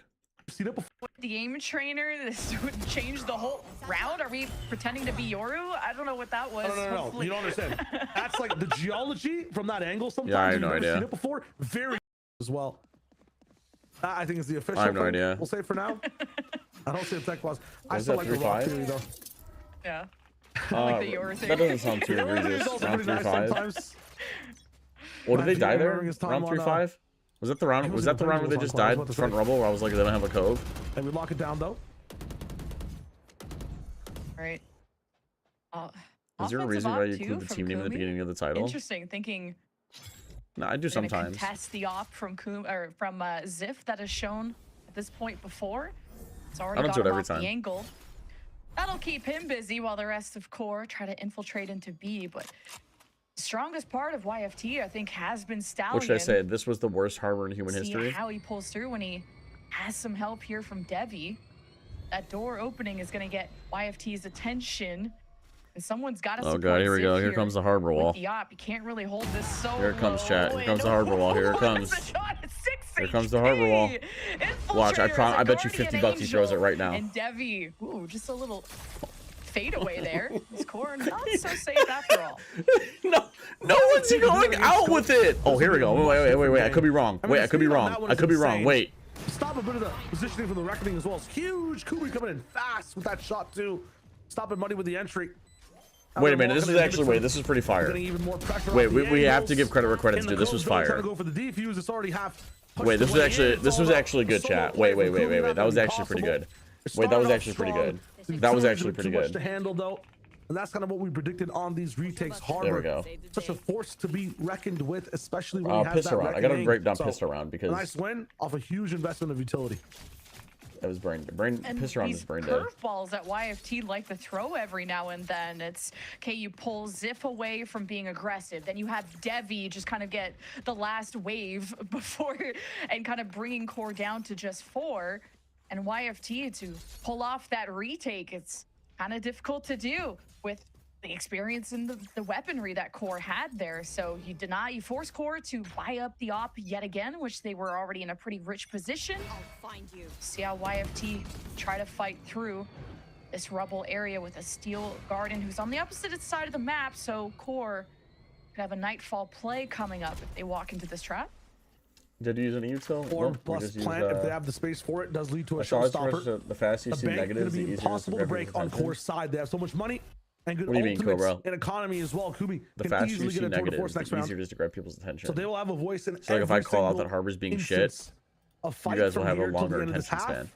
Seen it before. The aim trainer, this would change the whole round. Are we pretending to be Yoru? I don't know what that was. No. You don't understand. That's like the geology from that angle sometimes. Yeah, I have if no you've never idea. seen it before, very as well. I think it's the official. I have no thing, idea. We'll say for now. I don't see the tech boss. I Was still that like the rock 3-5? theory though. Yeah. Like the Yoru thing. That doesn't sound too egregious. Round 3-5. What did they die there? Round 3-5? Was that the round? Was that the round where they just died front rubble? Where I was like, they don't have a cove. And we lock it down though. All right. Is there a reason why you include the team name at the beginning of the title? Interesting. Thinking. No, I do sometimes. Contest the op from Ziff that is shown at this point before. It's already got him off the angle. That'll keep him busy while the rest of Core try to infiltrate into B. But the strongest part of YFT, I think, has been Stallion. What should I say? This was the worst harbor in human history. See how he pulls through when he has some help here from Devi. That door opening is going to get YFT's attention. And someone's got to. Oh god, here we go. Here comes the harbor wall. The op. You can't really hold this so Here it comes, chat. Here comes the harbor wall. Here it comes. Here comes the harbor wall. Watch, I bet you 50 bucks he throws it right now. And Devi, ooh, just a little fadeaway there. His Core not so safe after all. No one's going out with it. Oh, here we go. Wait. I could be wrong. Wait, I could be wrong. I could be wrong. Wait. Stop a bit of the positioning from the Reckoning as well. It's huge. Kubi coming in fast with that shot too. Stopping money with the entry. Wait a minute, this is actually, this is pretty fire. Wait, we have to give credit where credit's due. This was fire. Wait, this was actually good, chat. Wait. That was actually pretty good. Wait, that was actually pretty good. That was actually pretty good. To handle though, and that's kind of what we predicted on these retakes. Harbor, there we go. Such a force to be reckoned with, especially when he has that Around. I gotta break down Pistol Round because nice win off a huge investment of utility. That was Pistol Round is brain dead. Curveballs that YFT like to throw every now and then. It's okay, you pull Ziff away from being aggressive, then you have Devi just kind of get the last wave before and kind of bringing Core down to just 4. And YFT to pull off that retake, it's kind of difficult to do with the experience and the weaponry that Core had there. So you force Core to buy up the op yet again, which they were already in a pretty rich position. I'll find you. See how YFT try to fight through this rubble area with a Steel Garden who's on the opposite side of the map. So Core could have a Nightfall play coming up if they walk into this trap. Did you use an util? Or plus plant if they have the space for it, does lead to a showstopper. The faster you see negatives, the easier impossible to break on Core's side. They have so much money and good ultimates and economy as well. Kubi the can faster easily you see get a tour de negatives, force next the round. easier it is to grab people's attention. So they will have a voice in so like if I call out that Harbor's being shit, you guys will have a longer attention span.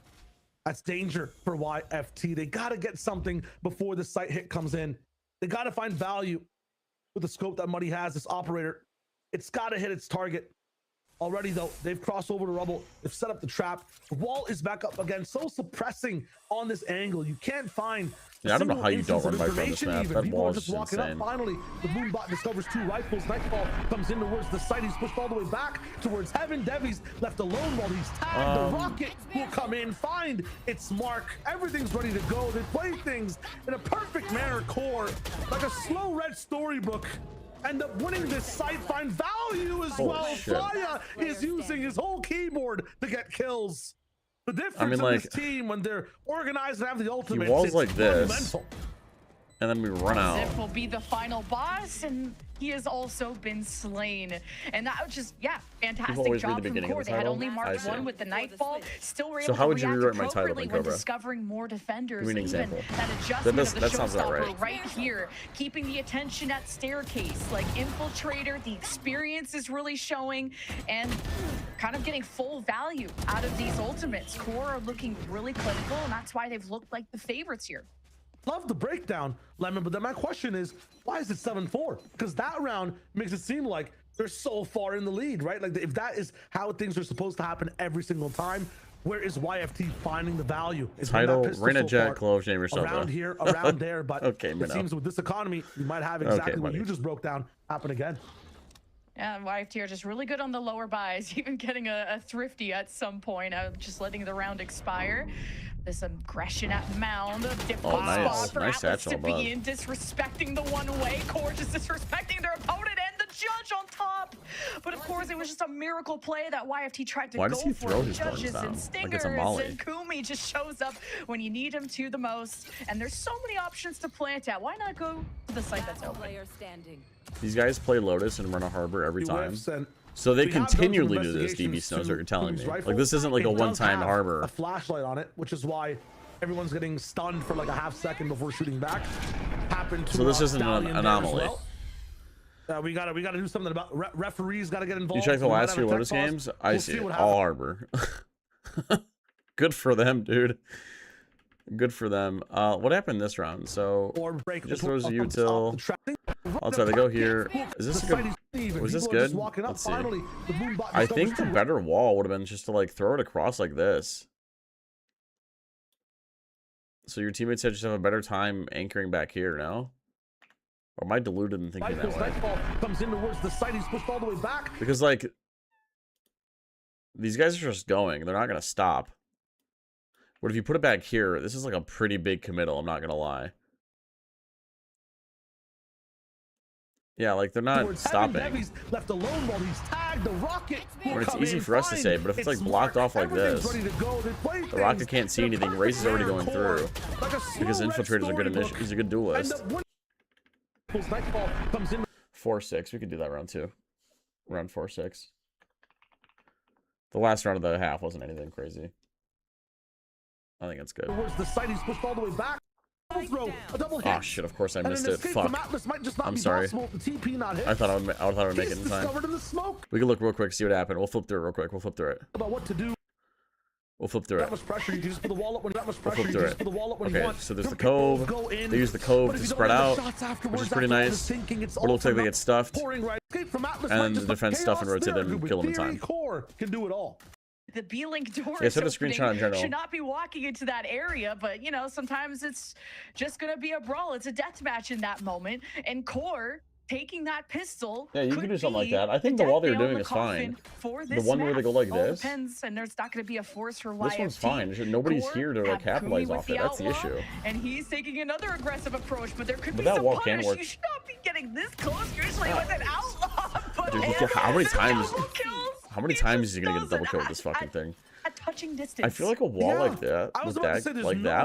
That's danger for YFT. They got to get something before the site hit comes in. They got to find value with the scope that Muddy has, this operator. It's got to hit its target. Already though, they've crossed over to rubble. They've set up the trap. The wall is back up again. So suppressing on this angle. You can't find. Yeah, I don't know how you don't run by from this map. That People wall are is just just walking insane. up. Finally, the Moonbot discovers 2 rifles. Nightfall comes in towards the site. He's pushed all the way back towards heaven. Devi's left alone while he's tagged. The rocket will come in, find its mark. Everything's ready to go. They play things in a perfect manner. Core, like a slow red storybook. End up winning this site, find value as well. Flya is using his whole keyboard to get kills. The difference in this team when they're organized and have the ultimate. He walls like this, and then we run out. Ziff will be the final boss, and he has also been slain. And that was just, fantastic job from Core. They had only marked 1 with the Nightfall. Still were able to react appropriately when discovering more defenders. Even that adjustment of the showstopper right here, keeping the attention at staircase. Like Infiltrator, the experience is really showing, and kind of getting full value out of these ultimates. Core are looking really clinical, and that's why they've looked like the favorites here. love the breakdown, Lemon, but then my question is, why is it 7-4? Because that round makes it seem like they're so far in the lead, right? Like if that is how things are supposed to happen every single time, where is YFT finding the value? Is title, Reyna Jet, Clove, Chamber, around here, around there, but okay, it seems with this economy, you might have exactly what you just broke down happen again. Yeah, YFT are just really good on the lower buys, even getting a thrifty at some point, just letting the round expire. This aggression at Mound, difficult spot for Atlas to be in, disrespecting the one-way core, just disrespecting their opponent and the judge on top. But of course, it was just a miracle play that YFT tried to go for. Judges and stingers, and Kumi just shows up when you need him to the most. And there's so many options to plant at. Why not go to the site that's open? These guys play Lotus and run a harbor every time. So they continually do this, DB Snows, are telling me. Like, this isn't like a one-time harbor. A flashlight on it, which is why everyone's getting stunned for like a half second before shooting back. Happened to so this isn't an anomaly. Well. We gotta do something about referees. Gotta get involved. You check the last few Lotus games. I see it all harbor. Good for them, dude. Good for them. What happened this round? So just throws a util. I'll try to go here. Is this a good? Was this good? Let's see. I think the better wall would have been just to like throw it across like this. So your teammates had just have a better time anchoring back here now. Or am I deluded in thinking that way? Comes in towards the site. He's pushed all the way back. Because like these guys are just going. They're not gonna stop. But if you put it back here, this is like a pretty big committal, I'm not gonna lie. Yeah, like they're not stopping. Left alone while he's tagged. The rocket. Well, it's easy for us to say, but if it's like blocked off like this, the rocket can't see anything. Race is already going through because infiltrators are good. He's a good duelist. 4-6. We could do that round 2. Round 4-6. The last round of the half wasn't anything crazy. I think it's good. The site, he's pushed all the way back. Oh shit! Of course I missed it. Fuck. I'm sorry. I thought I would make it in time. We can look real quick, see what happened. We'll flip through it real quick. We'll flip through it. About what to do. We'll flip through it. We'll flip through it. Okay, so there's the cove. They use the cove to spread out, which is pretty nice. But it looks like they get stuffed, and then the defense stuff and rotate them and kill them in time. Can do it all. The B-Link door yeah, send a screenshot in general. Should not be walking into that area, but you know, sometimes it's just gonna be a brawl. It's a death match in that moment, and Core taking that pistol. Yeah, you can do something like that. I think the wall they're doing is fine. The one where they go like this. Depends, and there's not gonna be a force for YFT. This one's fine. Nobody's here to like capitalize off it. That's the issue. And he's taking another aggressive approach, but there could be that some wall punish. can work. You should not be getting this close usually with an outlaw. But dude, how many times? How many times is he gonna get a double kill with this fucking thing? A touching distance. I feel like a wall like that,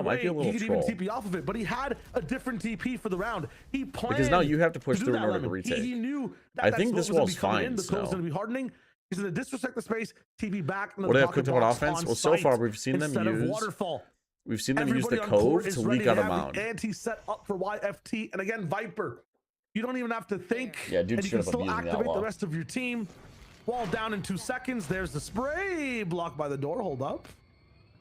might be a little troll. TP off of it, but he had a different TP for the round. He planned because now you have to push through in order to retake. He knew that I think this wall's fine. The code's going to be hardening. He's going to disrespect the space. TP back. What do they have cooked up on offense? Well, so far we've seen them use. We've seen them use the cove to leak out a mound. Anti set up for YFT, and again Viper. You don't even have to think. Yeah, dude, and you can still activate the rest of your team. Wall down in 2 seconds. There's the spray blocked by the door. Hold up.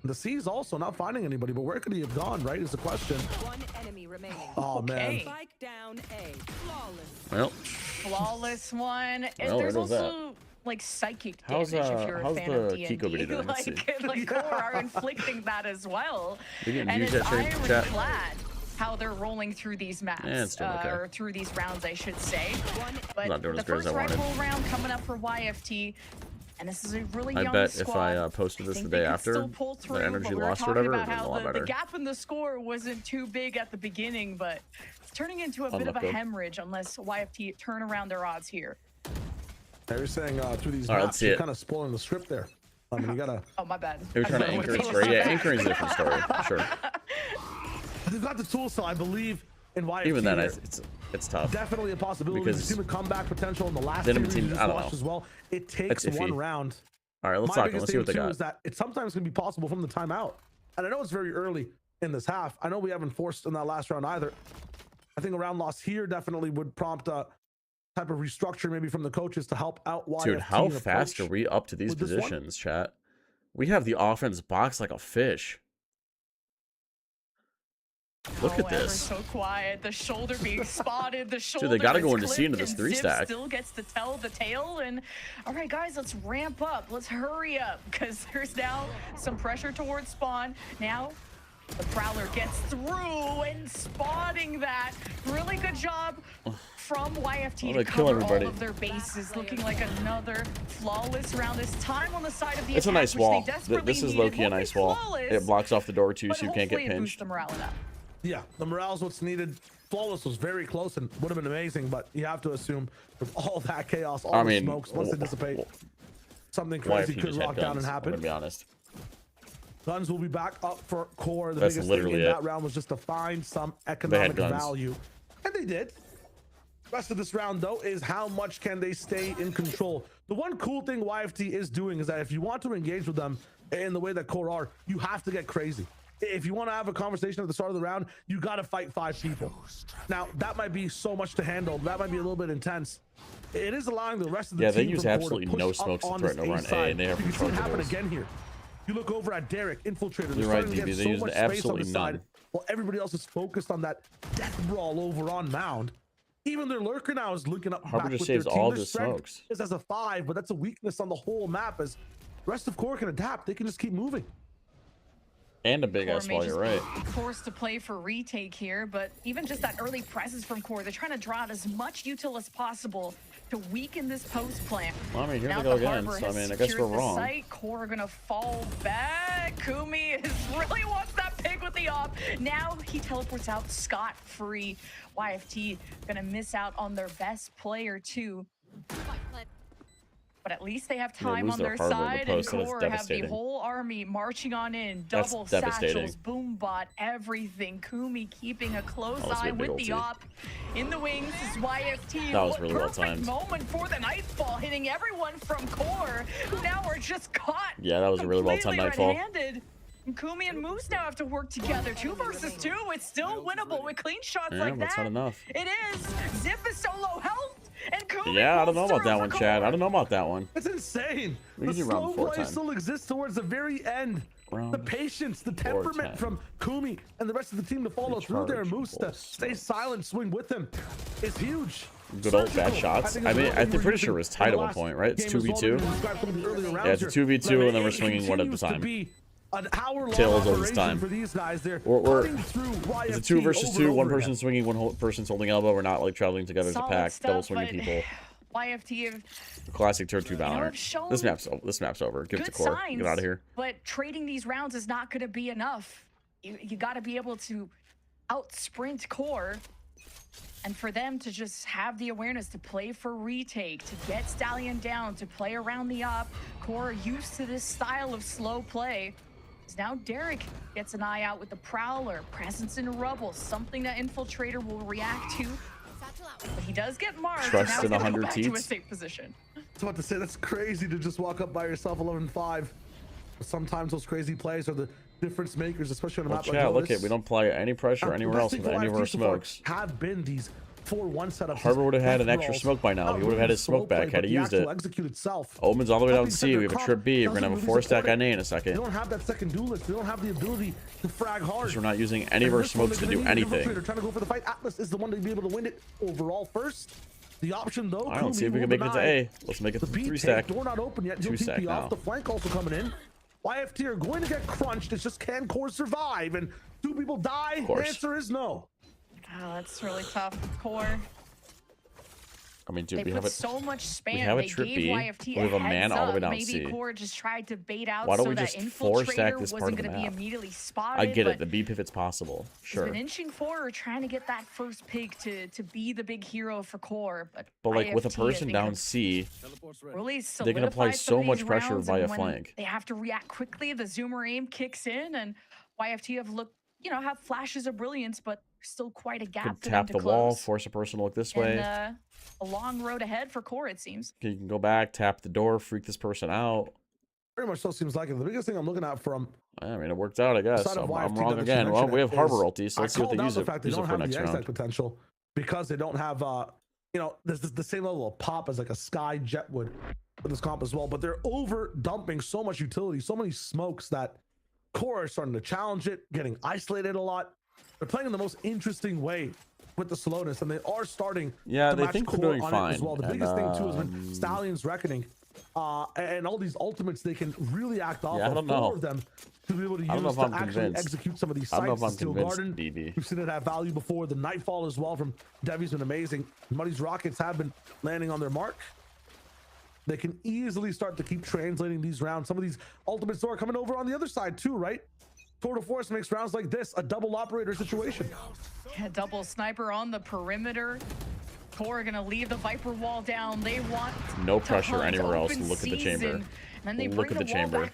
The C's also not finding anybody, but where could he have gone? Right, is the question. One enemy remaining. Oh man. Spike down A. Flawless. Well. Flawless one. Well, there's also like psychic damage if you're a fan of D&D. Like Core are inflicting that as well. And it's ironclad how they're rolling through these maps, or through these rounds, I should say. But the first rifle round coming up for YFT, and this is a really young squad. I bet if I posted this the day after, the energy lost or whatever, it would be a lot better. The gap in the score wasn't too big at the beginning, but it's turning into a bit of a hemorrhage unless YFT turn around their odds here. They're saying through these maps, you're kind of spoiling the script there. I mean, you gotta. Oh, my bad. They were trying to anchor it straight. Yeah, anchoring is a different story, for sure. They've got the tools, so I believe in YFT. Even then, it's tough. Definitely a possibility. Because we've seen the comeback potential in the last series we just watched as well. It takes one round. All right, let's talk. Let's see what they got. Is that it sometimes can be possible from the timeout, and I know it's very early in this half. I know we haven't forced in that last round either. I think a round loss here definitely would prompt a type of restructure maybe from the coaches to help out YFT. Dude, how fast are we up to these positions, chat? We have the offense boxed like a fish. Look at this. So quiet. The shoulder being spotted. The shoulder. Dude, they gotta go is into C into clipped, this and 3-stack. Still gets to tell the tale. And all right, guys, let's ramp up. Let's hurry up because there's now some pressure towards spawn. Now the Prowler gets through and spotting that. Really good job from YFT to cover all of their bases. Looking like another flawless round. This time on the side of the It's a attack, nice which wall. they desperately This is needed. low-key a nice wall. It blocks off the door too, so you can't get Hopefully it boosts pinched. the morale up. Yeah, the morale's what's needed. Flawless was very close and would have been amazing, but you have to assume with all that chaos, all the smokes, once they dissipate, something crazy could rock down and happen. To be honest, guns will be back up for Core. The That's biggest literally thing in it. that round was just to find some economic guns. value, and they did. Rest of this round though is how much can they stay in control. The one cool thing YFT is doing is that if you want to engage with them in the way that Core are, you have to get crazy. If you want to have a conversation at the start of the round, you got to fight 5 people. Now that might be so much to handle. That might be a little bit intense. It is allowing the rest of the team. they use from Core to absolutely push no up smokes to on threaten this to run side. and they have You can see it happen control. again here. You look over at Derek, Infiltrator. You're right, DB. They use absolutely side, none. while everybody else is focused on that death brawl over on Mound. Even their lurker now is linking up Harbor back just with their saves team. all Their the strength smokes. is as a 5, but that's a weakness on the whole map. As the rest of Core can adapt, they can just keep moving. And a big ass wall, you're right. Forced to play for retake here, but even just that early presence from Core, they're trying to draw out as much util as possible to weaken this post plan. Well, I mean, here now they go the again. Harbor So I has mean, I guess we're secured the wrong. site. Core are gonna fall back. Kumi is really wants that pick with the op. Now he teleports out scot-free. YFT gonna miss out on their best player too. But at least they have time lose on their their Harbor in the side, and post, so that's Core have the devastating. whole army marching on in. That's Double devastating. satchels, boom bot, everything. Kumi keeping a close Oh, that's a eye big with ult the too. op. In the wings is YFT. That was What really well perfect timed. moment for the Nightfall, hitting everyone from Core, who now are just caught. Yeah, that was a really well timed completely Nightfall. red-handed. And Kumi and Moose now have to work together. 2 versus 2. It's still winnable with clean shots Yeah, like but it's that. not enough. It is. Zip is solo health. And Kumi Yeah, I don't pulls know about through that for one, Core. Chad. I don't know about that one. It's insane. We The can do round slow 4 play time. still exists towards the very end. Round The patience, the 4 temperament time. from Kumi and the rest of the team to follow through there. Recharge Moose to pulse. stay silent, swing with him is huge. Good old bad Surgical, shots. think I is mean, what I'm we were pretty sure using it was in tied the at one last point, right? It's game as well. 2v2. We described some of the earlier rounds Yeah, it's a here. 2v2, and then we're It swinging one at a continues to time. be an hour-long Tails all this operation time. for these guys. They're We're cutting through it's a YFT 2 versus over 2. and One over person again. swinging, one person's holding elbow. We're not like traveling together as a Solid pack, double stuff, swinging but people. YFT have Classic Tier 2 know, Valorant. shown This map's over. Give it to good Core. signs, Get out of here. but trading these rounds is not going to be enough. You got to be able to out sprint Core, and for them to just have the awareness to play for retake, to get Stallion down, to play around the op. Core are used to this style of slow play. Now Derek gets an eye out with the Prowler, presence in rubble, something that Infiltrator will react to. But he does get marked. Trust now in he's gonna 100 go back to a teats. safe position. I was about to say, that's crazy to just walk up by yourself 11-5. Sometimes those crazy plays are the difference makers, especially on a Well, map like Chad, look this. at we don't apply any pressure anywhere else with any of our smokes. Have been these 4-1 setups. Harbor would have had these an extra brawls. smoke by now. Not He would have had really his smoke slow back play, had but he the used it. actual execute itself. Omen's all the way down That C. being We have said, a their trip B. We're comp gonna have a doesn't 4-stack really on A in a They second. don't have that second duelist. They don't have the ability to frag hard. Because we're not using any of And our this one, smokes to they're do gonna need an anything. infiltrator trying to go for the fight. Atlas is the one to be able to win it overall first. The option though, I don't see if we Kumi can will make it to deny A. Let's make it the B 3-stack. take. Door not open yet. He'll 2-stack TP now. off. The flank also coming in. YFT are going to get crunched. It's just can Core survive? And 2 people die? The course. answer is no. Oh, that's really tough. Core. I mean, dude, They we have put it. so much spam. have a They trip gave B. YFT We have a heads man all the way up. down Maybe C. Core just tried to bait out Why don't so we that just 4-stack Infiltrator this part wasn't of the going to be map? immediately spotted. I get it. but The B pivot's possible. Sure. He's been inching forward, trying to get that first pick to be the big hero for Core. But But like with a YFT, I person think, down have C, really they can apply solidified some so of much these pressure rounds, via and when flank. they have to react quickly. The zoomer aim kicks in, and YFT have looked, have flashes of brilliance, but still quite a gap could for tap them the to wall, close. force a person to look this And, way. a long road ahead for Core, it seems. You can go back, tap the door, freak this person out. Very much so seems like it. The biggest thing I'm looking at from I mean, it worked out, I guess. side of I'm YFT wrong that you again. Well, mentioned we have is Harbor ulti, so I let's see what called they out use the it, fact they use it don't for have next the exit round. potential because they don't have there's the same level of pop as like a Sky Jet would for this comp as well, but they're over dumping so much utility, so many smokes that Core is starting to challenge it, getting isolated a lot. they're playing in the most interesting way with the slowness, and they are starting. Yeah, to they match think they're Core doing on it fine. as well. The biggest thing too has been Stallion's Reckoning, and all these ultimates they can really act off. Yeah, I don't know. 4 of them to be able to use to actually execute some of these sites. The Steel Garden, we've seen it have value before. The Nightfall as well from Devi's been amazing. Muddy's rockets have been landing on their mark. They can easily start to keep translating these rounds. Some of these ultimates are coming over on the other side too, right? Tour de Force makes rounds like this a double operator situation. Yeah, double sniper on the perimeter. Core are gonna leave the Viper wall down. They want no pressure anywhere else. Look at the chamber. And they look at the chamber.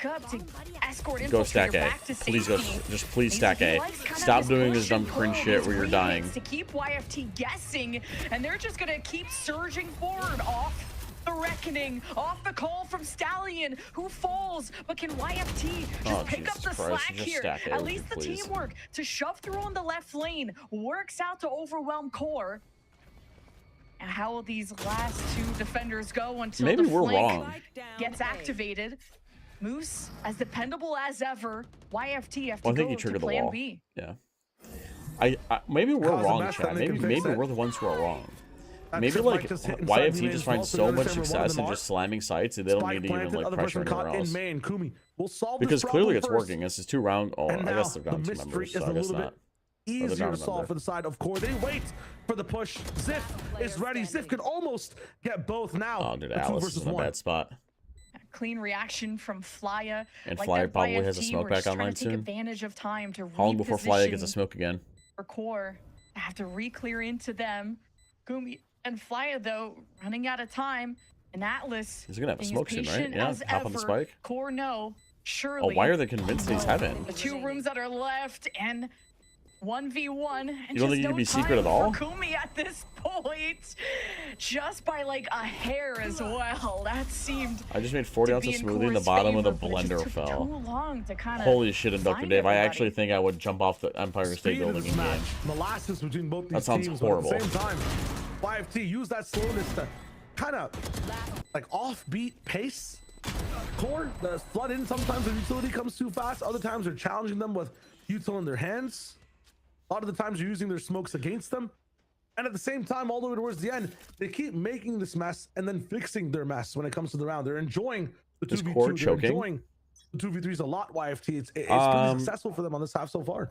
Go stack A. Please go. Just please stack A. Stop doing this dumb cringe shit where you're dying. To keep YFT guessing, and they're just gonna keep surging forward off the Reckoning, off the call from Stallion, who falls, but can YFT just pick up the slack here? At least the teamwork to shove through on the left lane works out to overwhelm Core. And how will these last 2 defenders go until maybe the we're flank wrong gets activated? Moose, as dependable as ever. YFT have to I think go you triggered to plan the wall. B. Yeah. I maybe we're wrong, Chad. Maybe we're the ones who are wrong. Maybe like YFT just finds so much success in just slamming sites and they don't need to even like pressure anywhere else. Because clearly it's working. This is 2 rounds. Oh, I guess they've gotten 2 members, so I guess not. Easier to solve for the side of Core. They wait for the push. Ziff is ready. Ziff could almost get both now. Oh, dude, Alice is in a bad spot. Clean reaction from Flya. And Flya probably has a smoke back online soon. Advantage of time to how long before Flya gets a smoke again? For Core, I have to re-clear into them. Gumi and Flya though running out of time. And Atlas. He's gonna have a smoke soon, right? Yeah, hop on the spike. Core, no. Surely. Oh, why are they convinced he's heaven? The 2 rooms that are left and 1v1. And you don't think you can be secret at all? Kumi at this point, just by like a hair as well. That seemed. I just made 40 ounces of smoothie in the bottom of the blender fell. Holy shit, and Dr. Dave, I actually think I would jump off the Empire State Building in game. Molasses between both these that sounds teams, horrible. At the same time, YFT use that slowness to kind of like offbeat pace. Core, the flood in sometimes the utility comes too fast. Other times they're challenging them with util in their hands. A lot of the times they're using their smokes against them. And at the same time, all the way towards the end, they keep making this mess and then fixing their mess when it comes to the round. They're enjoying the 2v2. They're enjoying the 2v3s a lot, YFT. It's pretty successful for them on this half so far.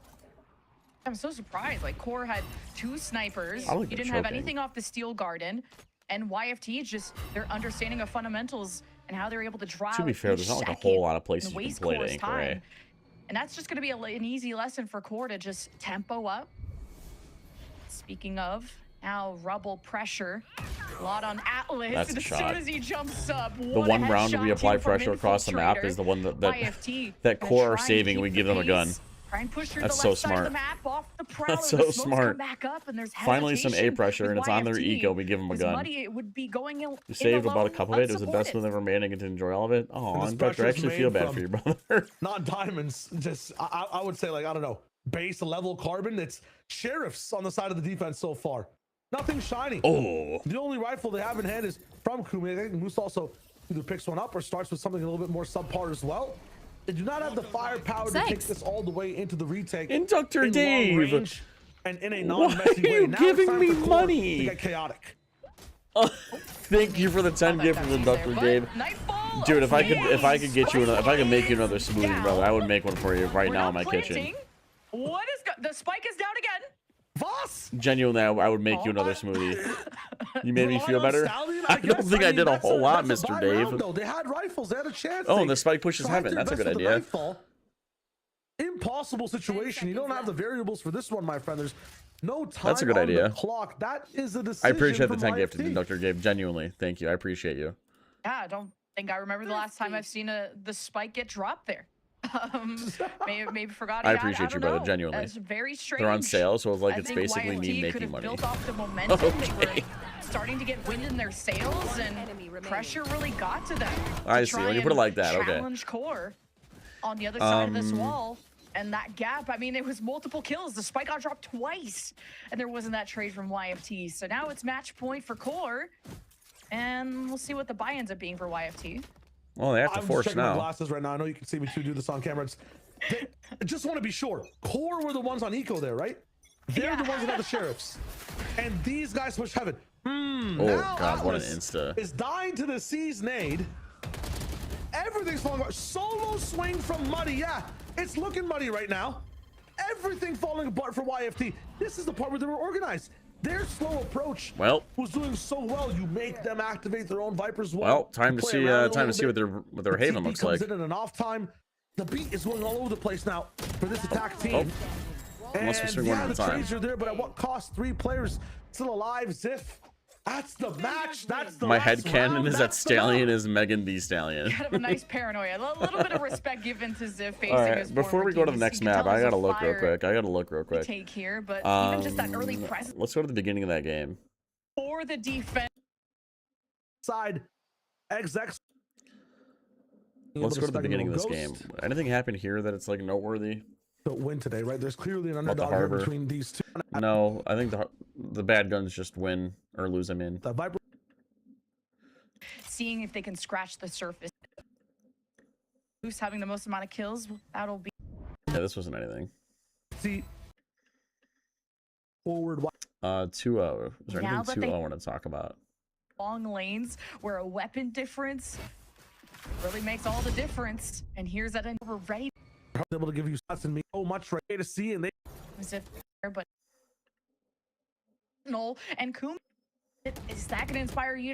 I'm so surprised. Like, Core had 2 snipers. Like you didn't have anything off the Steel Garden. And YFT is just their understanding of fundamentals and how they're able to draw. To be fair, there's not like a whole lot of places you can play to anchor A. And that's just going to be an easy lesson for Core to just tempo up. Speaking of, now Rubble pressure. A lot on Atlas. That's and a as shot. soon as he jumps up, the one round we apply pressure across the map is the one that Core are saving and we give them a gun. That's so smart. That's so smart. Finally some A pressure and it's on their eco. We give them a gun. You save about a cup of it. It was the best one ever made and get to enjoy all of it. Oh, and Dr. I actually feel bad for you, brother. Not diamonds. Just I would say like I don't know, base level carbon. It's sheriffs on the side of the defense so far. Nothing shiny. Oh. The only rifle they have in hand is from Kumi. I think Moose also either picks one up or starts with something a little bit more subpar as well. They do not have the firepower to take this all the way into the retake. In Dr. Dave. And in a non-messy way. Why are you giving me money? To get chaotic. Thank you for the 10 gift from the Dr. Dave. Dude, if I could get you if I could make you another smoothie, brother, I would make one for you right now in my kitchen. What is the spike is down again? Voss! Genuinely, I would make you another smoothie. You made me feel better. I don't think I did a whole lot, Mr. Dave. They had rifles. They had a chance. Oh, and the spike pushes heaven. That's a good idea. Impossible situation. You don't have the variables for this one, my friend. There's no time. That's a good idea. Clock. That is a decision. I appreciate the 10 gift, Dr. Gabe. Genuinely, thank you. I appreciate you. Yeah, I don't think I remember the last time I've seen the spike get dropped there. Maybe forgot. I appreciate you, brother. Genuinely. It's very strange. They're on sale, so it's basically me making money. Built off the momentum. They were starting to get wind in their sails, and pressure really got to them. I see. When you put it like that, okay. Challenge Core on the other side of this wall, and that gap. I mean, it was multiple kills. The spike got dropped twice, and there wasn't that trade from YFT. So now it's match point for Core, and we'll see what the buy ends up being for YFT. Well, they have to force checking now. my glasses right now. I know you can see me too do this on camera. I just want to be sure. Core were the ones on Eco there, right? They're the ones that have the sheriffs. And these guys push heaven. Oh god, what an insta. Is dying to the C's nade. Everything's falling apart. Solo swing from Muddy. Yeah, it's looking muddy right now. Everything falling apart for YFT. This is the part where they were organized. Their slow approach was doing so well. You make them activate their own Vipers. Well, time to see what their Haven looks like. In an off time. The beat is going all over the place now for this attack team. Unless we swing one at a time. The trades are there, but at what cost? 3 players still alive. Ziff. That's the match. That's the My headcanon is that Stallion is Megan Thee Stallion. Kind of a nice paranoia. A little bit of respect given to Ziv facing All right, his before we go to the next map, I gotta look real quick. Take here, but even just that early presence. Let's go to the beginning of that game. For the defense side, XX. Let's go to the beginning of this game. Anything happen here that it's like noteworthy? The win today, right? There's clearly an underdog here between these two. No, I think the bad guns just win or lose. I mean, the Viper. Seeing if they can scratch the surface. Who's having the most amount of kills? That'll be. Yeah, this wasn't anything. See. Forward. 2-0. Is there anything 2-0 I want to talk about? Long lanes where a weapon difference really makes all the difference. And here's that we're ready. Able to give you shots and me so much right to see, and they but Noel and Kum, is that gonna inspire you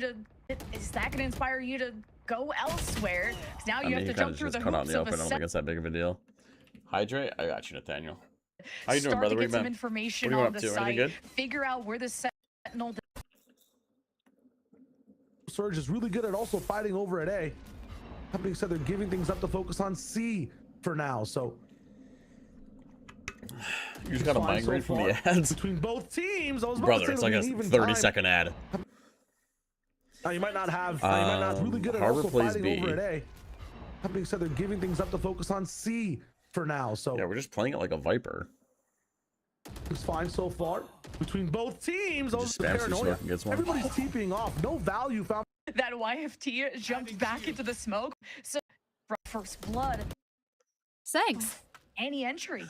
to go elsewhere? Because now you have to jump through the hoops of a I don't think it's that big of a deal. Hydrate, I got you, Nathaniel. How you doing, brother? Get some information on the site. Figure out where the Sentinel. Surge is really good at also fighting over at A. That being said, they're giving things up to focus on C for now. So you just got a migraine from the ads between both teams. Brother, it's like a 30-second ad. Now you might not have. You might not really good at Harbor also plays fighting B. over at A. That being said, they're giving things up to focus on C for now. So yeah, we're just playing it like a Viper. It's fine so far between both teams. Paranoia. Everybody's TPing off. No value found. That YFT jumped back into the smoke. So first blood. Thanks. Any entry.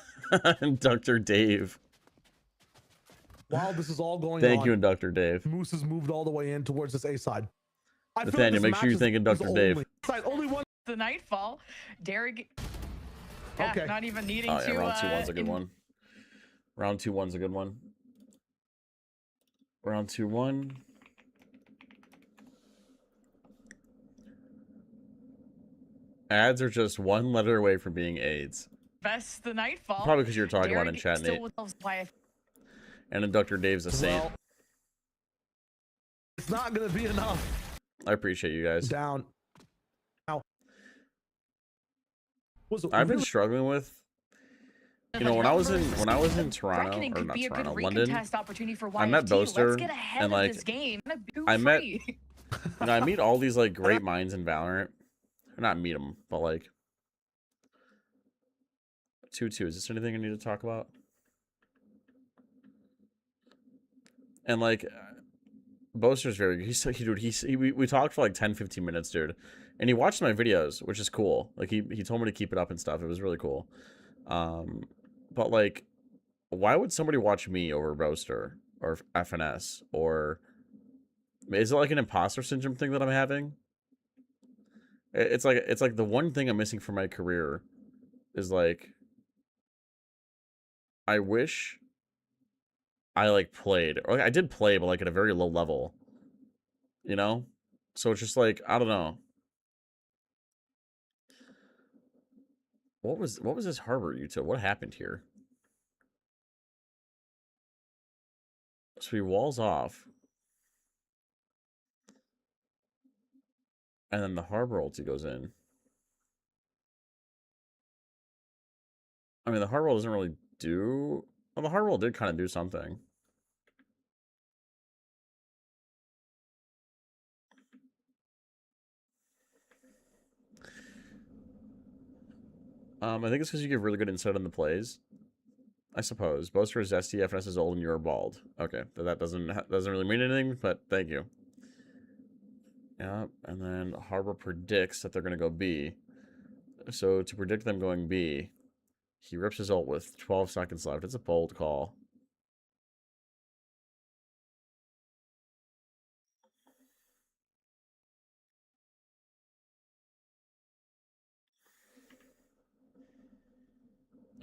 Dr. Dave. While this is all going on. Thank you, Dr. Dave. Moose has moved all the way in towards this A side. Nathaniel, make sure you're thinking Dr. Dave. Only one. The Nightfall. Derek. Yeah, okay. Not even needing to. Round 2-1's a good one. Round 2-1's a good one. Round 2-1. Ads are just one letter away from being AIDS. Best the Nightfall. Probably because you were talking about in chat, Nate. And then Dr. Dave's a saint. It's not gonna be enough. I appreciate you guys. Down. Now. I've been struggling with. You know, when I was in Toronto, or not Toronto, London, I met Boaster, and like, I meet all these like great minds in Valorant. Not meet them, but like 2-2. Is this anything I need to talk about? And like, Boaster's very good. We talked for like 10-15 minutes, dude, and he watched my videos, which is cool. Like he told me to keep it up and stuff. It was really cool. But like, why would somebody watch me over Boaster or FNS? Or is it like an imposter syndrome thing that I'm having? It's like the one thing I'm missing from my career is like, I wish I like played, or like I did play, but like at a very low level, you know? So it's just like, I don't know. What was this Harbor Utah? What happened here? So he walls off. And then the Harbor ulti goes in. I mean, the Harbor doesn't really do... Well, the Harbor did kind of do something. I think it's because you give really good insight on the plays. I suppose. Boaster is SD, FNS is old, and you're bald. Okay, that doesn't really mean anything, but thank you. Yeah, and then Harbor predicts that they're going to go B. So to predict them going B, he rips his ult with 12 seconds left. It's a bold call.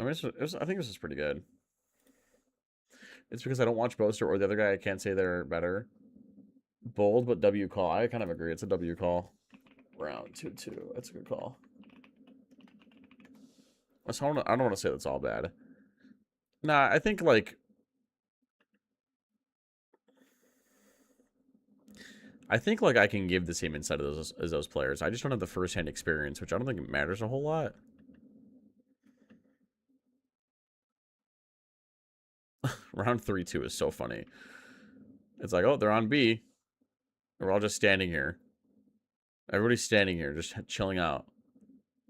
I mean, I think this is pretty good. It's because I don't watch Boaster or the other guy. I can't say they're better. Bold, but W call. I kind of agree. It's a W call. Round 2-2. That's a good call. So I don't want to say that's all bad. Nah, I think, like... I can give the same insight as those players. I just don't have the first-hand experience, which I don't think it matters a whole lot. Round 3-2 is so funny. It's like, oh, they're on B. We're all just standing here. Everybody's standing here, just chilling out.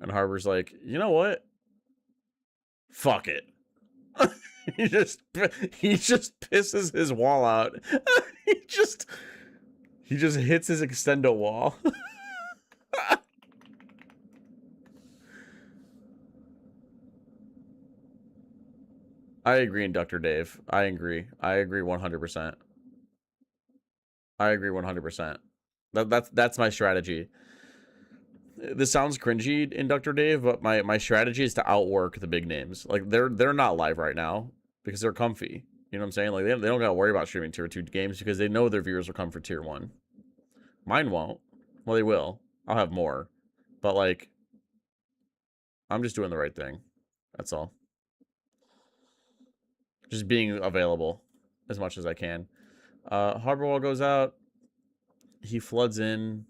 And Harbor's like, you know what? Fuck it. he just pisses his wall out. he just hits his extendo wall. I agree, Inductor Dave. I agree 100%. I agree 100%. That's my strategy. This sounds cringy, Inductor Dave, but my strategy is to outwork the big names. Like they're not live right now because they're comfy. You know what I'm saying? Like they don't gotta worry about streaming tier 2 games because they know their viewers will come for tier 1. Mine won't. Well, they will. I'll have more. But like I'm just doing the right thing. That's all. Just being available as much as I can. Harbor wall goes out. He floods in.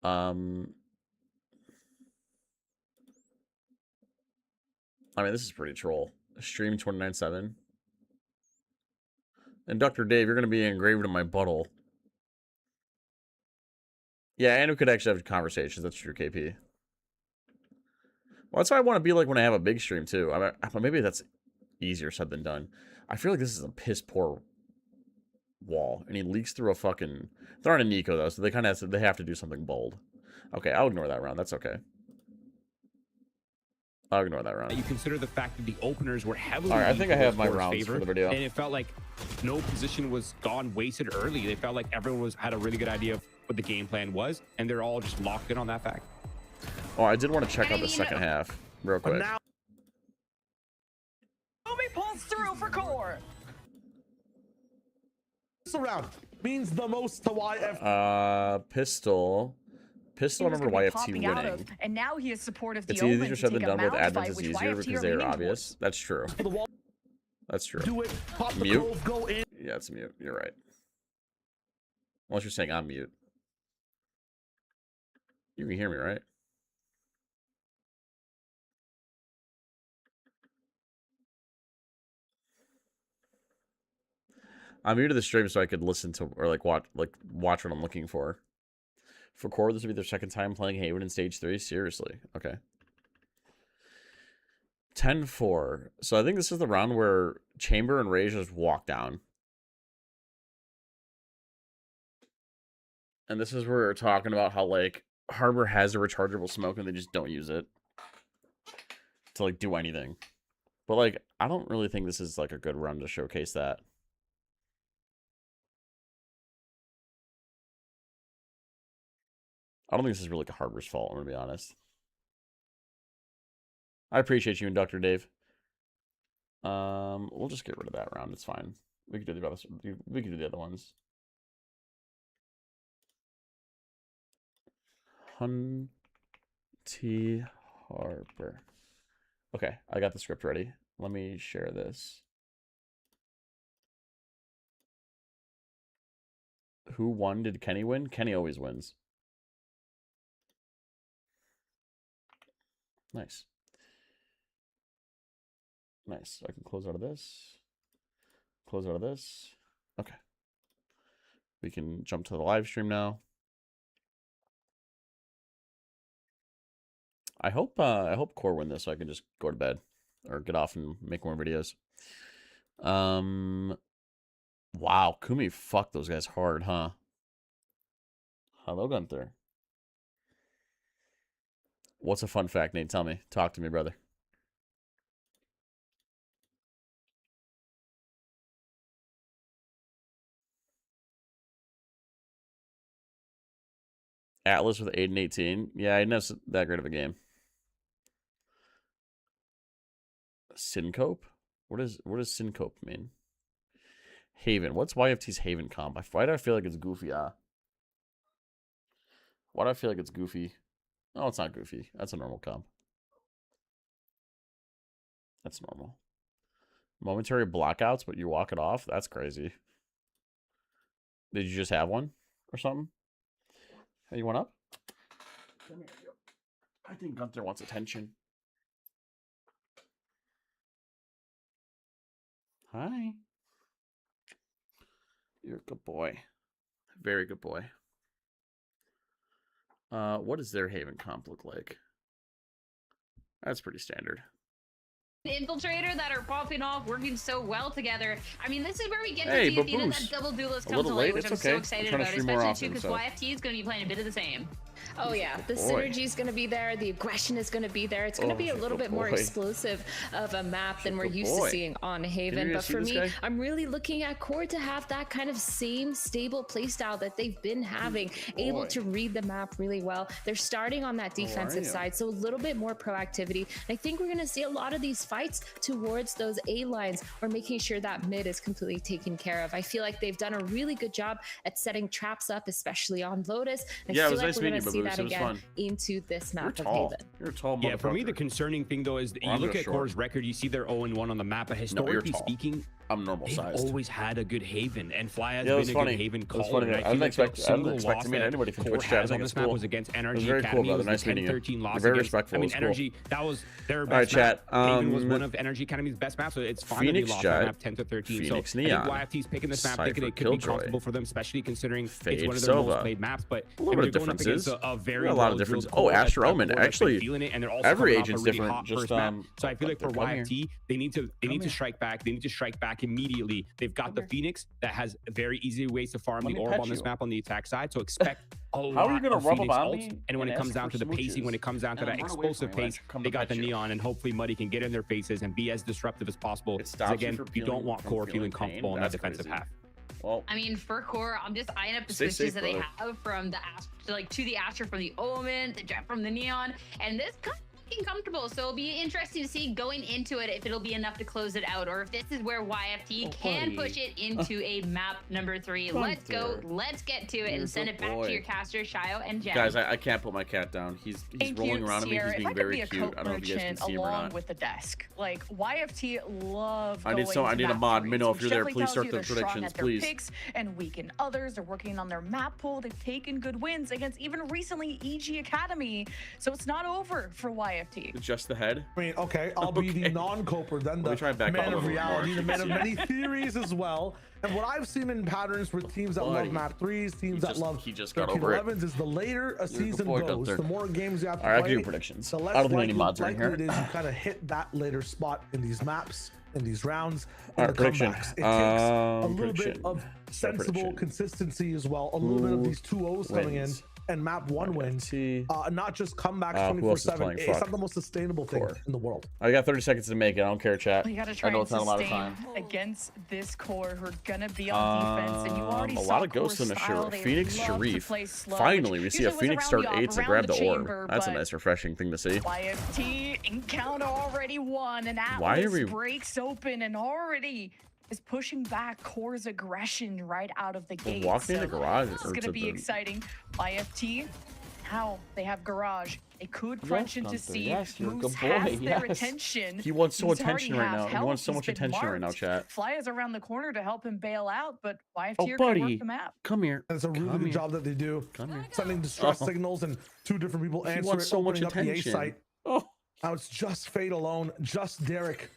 I mean, this is pretty troll. Stream 29/7. And Dr. Dave, you're going to be engraved in my butthole. Yeah, and we could actually have conversations. That's true, KP. Well, that's what I want to be like when I have a big stream, too. I mean, maybe that's easier said than done. I feel like this is a piss-poor wall. And he leaks through a fucking... They're on a Nico, though, so they kind of have to do something bold. Okay, I'll ignore that round. That's okay. I'll ignore that round. You consider the fact that the openers were heavily... All right, I think I have my rounds favor, for the video. And it felt like no position was gone wasted early. They felt like everyone had a really good idea of what the game plan was, and they're all just locked in on that fact. Oh, I did want to check out the second half real quick. Now, Omi pulls through for core. This round means the most to YF. Pistol, I remember YFT winning. And now he is supportive. It's easier said than done with admins is easier because they are obvious. That's true. That's true. Do it. Pop the Mute. cove, go in. Yeah, it's mute. You're right. Unless you're saying I'm mute. You can hear me, right? I'm muted the stream so I could listen to or watch what I'm looking for. For Core, this will be their second time playing Haven in Stage 3. Seriously. Okay. 10-4. So I think this is the round where Chamber and Rage just walk down. And this is where we're talking about how, like, Harbor has a rechargeable smoke and they just don't use it to, like, do anything. But, like, I don't really think this is, like, a good run to showcase that. I don't think this is really like Harbor's fault, I'm going to be honest. I appreciate you and Dr. Dave. We'll just get rid of that round. It's fine. We can do the other, we can do the other ones. T. Harbor. Okay, I got the script ready. Let me share this. Who won? Did Kenny win? Kenny always wins. Nice. Nice. I can close out of this. Close out of this. Okay. We can jump to the live stream now. I hope Core win this so I can just go to bed or get off and make more videos. Wow, Kumi fucked those guys hard, huh? Hello, Gunther. What's a fun fact, Nate? Tell me. Talk to me, brother. Atlas with 8 and 18. Yeah, I didn't have that great of a game. Syncope? What does Syncope mean? Haven. What's YFT's Haven comp? Why do I feel like it's goofy? Why do I feel like it's goofy? Oh, it's not goofy. That's a normal comp. That's normal. Momentary blockouts, but you walk it off? That's crazy. Did you just have one or something? Hey, you want up? Come here. I think Gunther wants attention. Hi. You're a good boy. Very good boy. What does their Haven comp look like? That's pretty standard. Infiltrator that are popping off, working so well together. I mean, this is where we get hey, to see that double duelist come to light, which I'm so excited about, especially too because YFT is going to be playing a bit of the same. Oh yeah, the synergy is going to be there. The aggression is going to be there. It's going to be a little bit more explosive of a map than we're used to seeing on Haven. But for me, I'm really looking at Core to have that kind of same stable playstyle that they've been having, able to read the map really well. They're starting on that defensive side, so a little bit more proactivity. And I think we're going to see a lot of these fights towards those A lines or making sure that mid is completely taken care of. I feel like they've done a really good job at setting traps up, especially on Lotus. And I feel like we're going to see that again into this map of Haven. You're tall. Yeah, for me, the concerning thing though is you look at Core's record, you see they're 0-1 on the map, but historically speaking, I'm normal sized. They've always had a good Haven, and Fly has been a good Haven caller. I didn't expect to meet anybody from Twitch chat. On this map was against Energy Very Academy. cool, brother. Nice meeting you. 10-13 loss. Very respectful. I mean, Energy, that was their best map. Haven was one of Energy Academy's best maps, so it's fine that they lost that map 10-13. Phoenix so Neon. I think YFT's picking this map, thinking it could be comfortable for them, especially considering it's one of their most played maps. But a lot of differences. A lot of differences. Oh, Astro Omen. Actually, every agent's different. Just so I feel like for YFT, they need to strike back. They need to strike back immediately. They've got the Phoenix that has very easy ways to farm the orb on this map on the attack side, so expect a lot of Phoenix ults. And when it comes down to the pacing, when it comes down to that explosive pace, they got the Neon, and hopefully Muddy can get in their faces and be as disruptive as possible. Because again, you don't want Core feeling comfortable in that defensive half. Well, I mean, for Core, I'm just eyeing up the switches that they have from the to the Astra from the Omen, the Jet from the Neon, and this kind of looking comfortable. So it'll be interesting to see going into it if it'll be enough to close it out, or if this is where YFT can push it into a map number 3. Let's go. Let's get to it and send it back to your casters, Shio and Jen. Guys, I can't put my cat down. He's rolling around at me. He's being very cute. I don't know if you guys can see him or not. With the desk, like YFT love. I need a mod. Minnow, if you're there, please start the predictions, please. Picks and weaken others. They're working on their map pool. They've taken good wins against even recently EG Academy. So it's not over for YFT. Just the head? I mean, okay, I'll be the non-coper, then the man of reality, the man of many theories as well. And what I've seen in patterns with teams that love map 3s, teams that love 13-11s is the later a season goes, the more games you have to play. I can do predictions. The less likely it is you kind of hit that later spot in these maps, in these rounds, in the comebacks. It takes a little bit of sensible consistency as well, a little bit of these 2-0s coming in. And map 1 wins, not just comebacks 24/7. It's not the most sustainable thing in the world. I got 30 seconds to make it. I don't care, chat. You gotta try and sustain against this Core who are gonna be on defense, and you already saw a lot of ghosts in the show. Phoenix Sharif. Finally, we see a Phoenix start 8 to grab the orb. That's a nice, refreshing thing to see. YFT encounter already won, and Atlas breaks open and already is pushing back Core's aggression right out of the gate. Walking in the garage. This is going to be exciting. YFT, now they have garage. They could crunch into C. Moose has their attention. He wants so attention right now. He wants so much attention right now, chat. Fly is around the corner to help him bail out, but YFT are going to work the map. Come here. It's a really good job that they do. Come here. Sending distress signals and 2 different people answer it, so much opening attention. up the A site. Now it's just Fate alone, just Derek.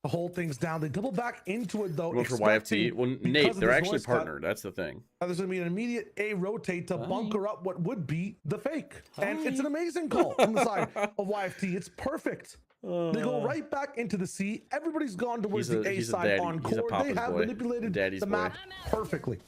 The whole thing's down. They double back into it though. For YFT, well, Nate, they're actually partnered. That's the thing. Now there's gonna be an immediate A rotate to bunker up what would be the fake, and it's an amazing call from the side of YFT. It's perfect. They go right back into the C. Everybody's gone towards the A side on Core. They have manipulated the map perfectly.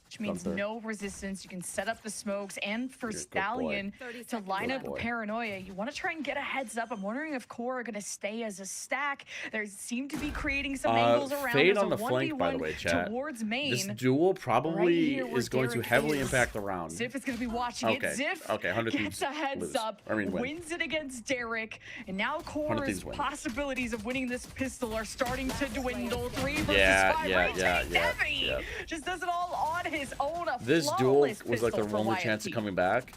which means no resistance. You can set up the smokes, and for Stallion to line up Paranoia, you want to try and get a heads up. I'm wondering if Core are going to stay as a stack. They seem to be creating some angles around. Fade on the flank, by the way, chat. Towards main. This duel probably is going to heavily impact the round. Ziff is going to be watching it. Ziff 100 gets a heads up, wins it against Derek, and now Core's possibilities of winning this pistol are starting to dwindle. 3 versus 5. Yeah. Just does it all on his own. This duel was like their only chance of coming back.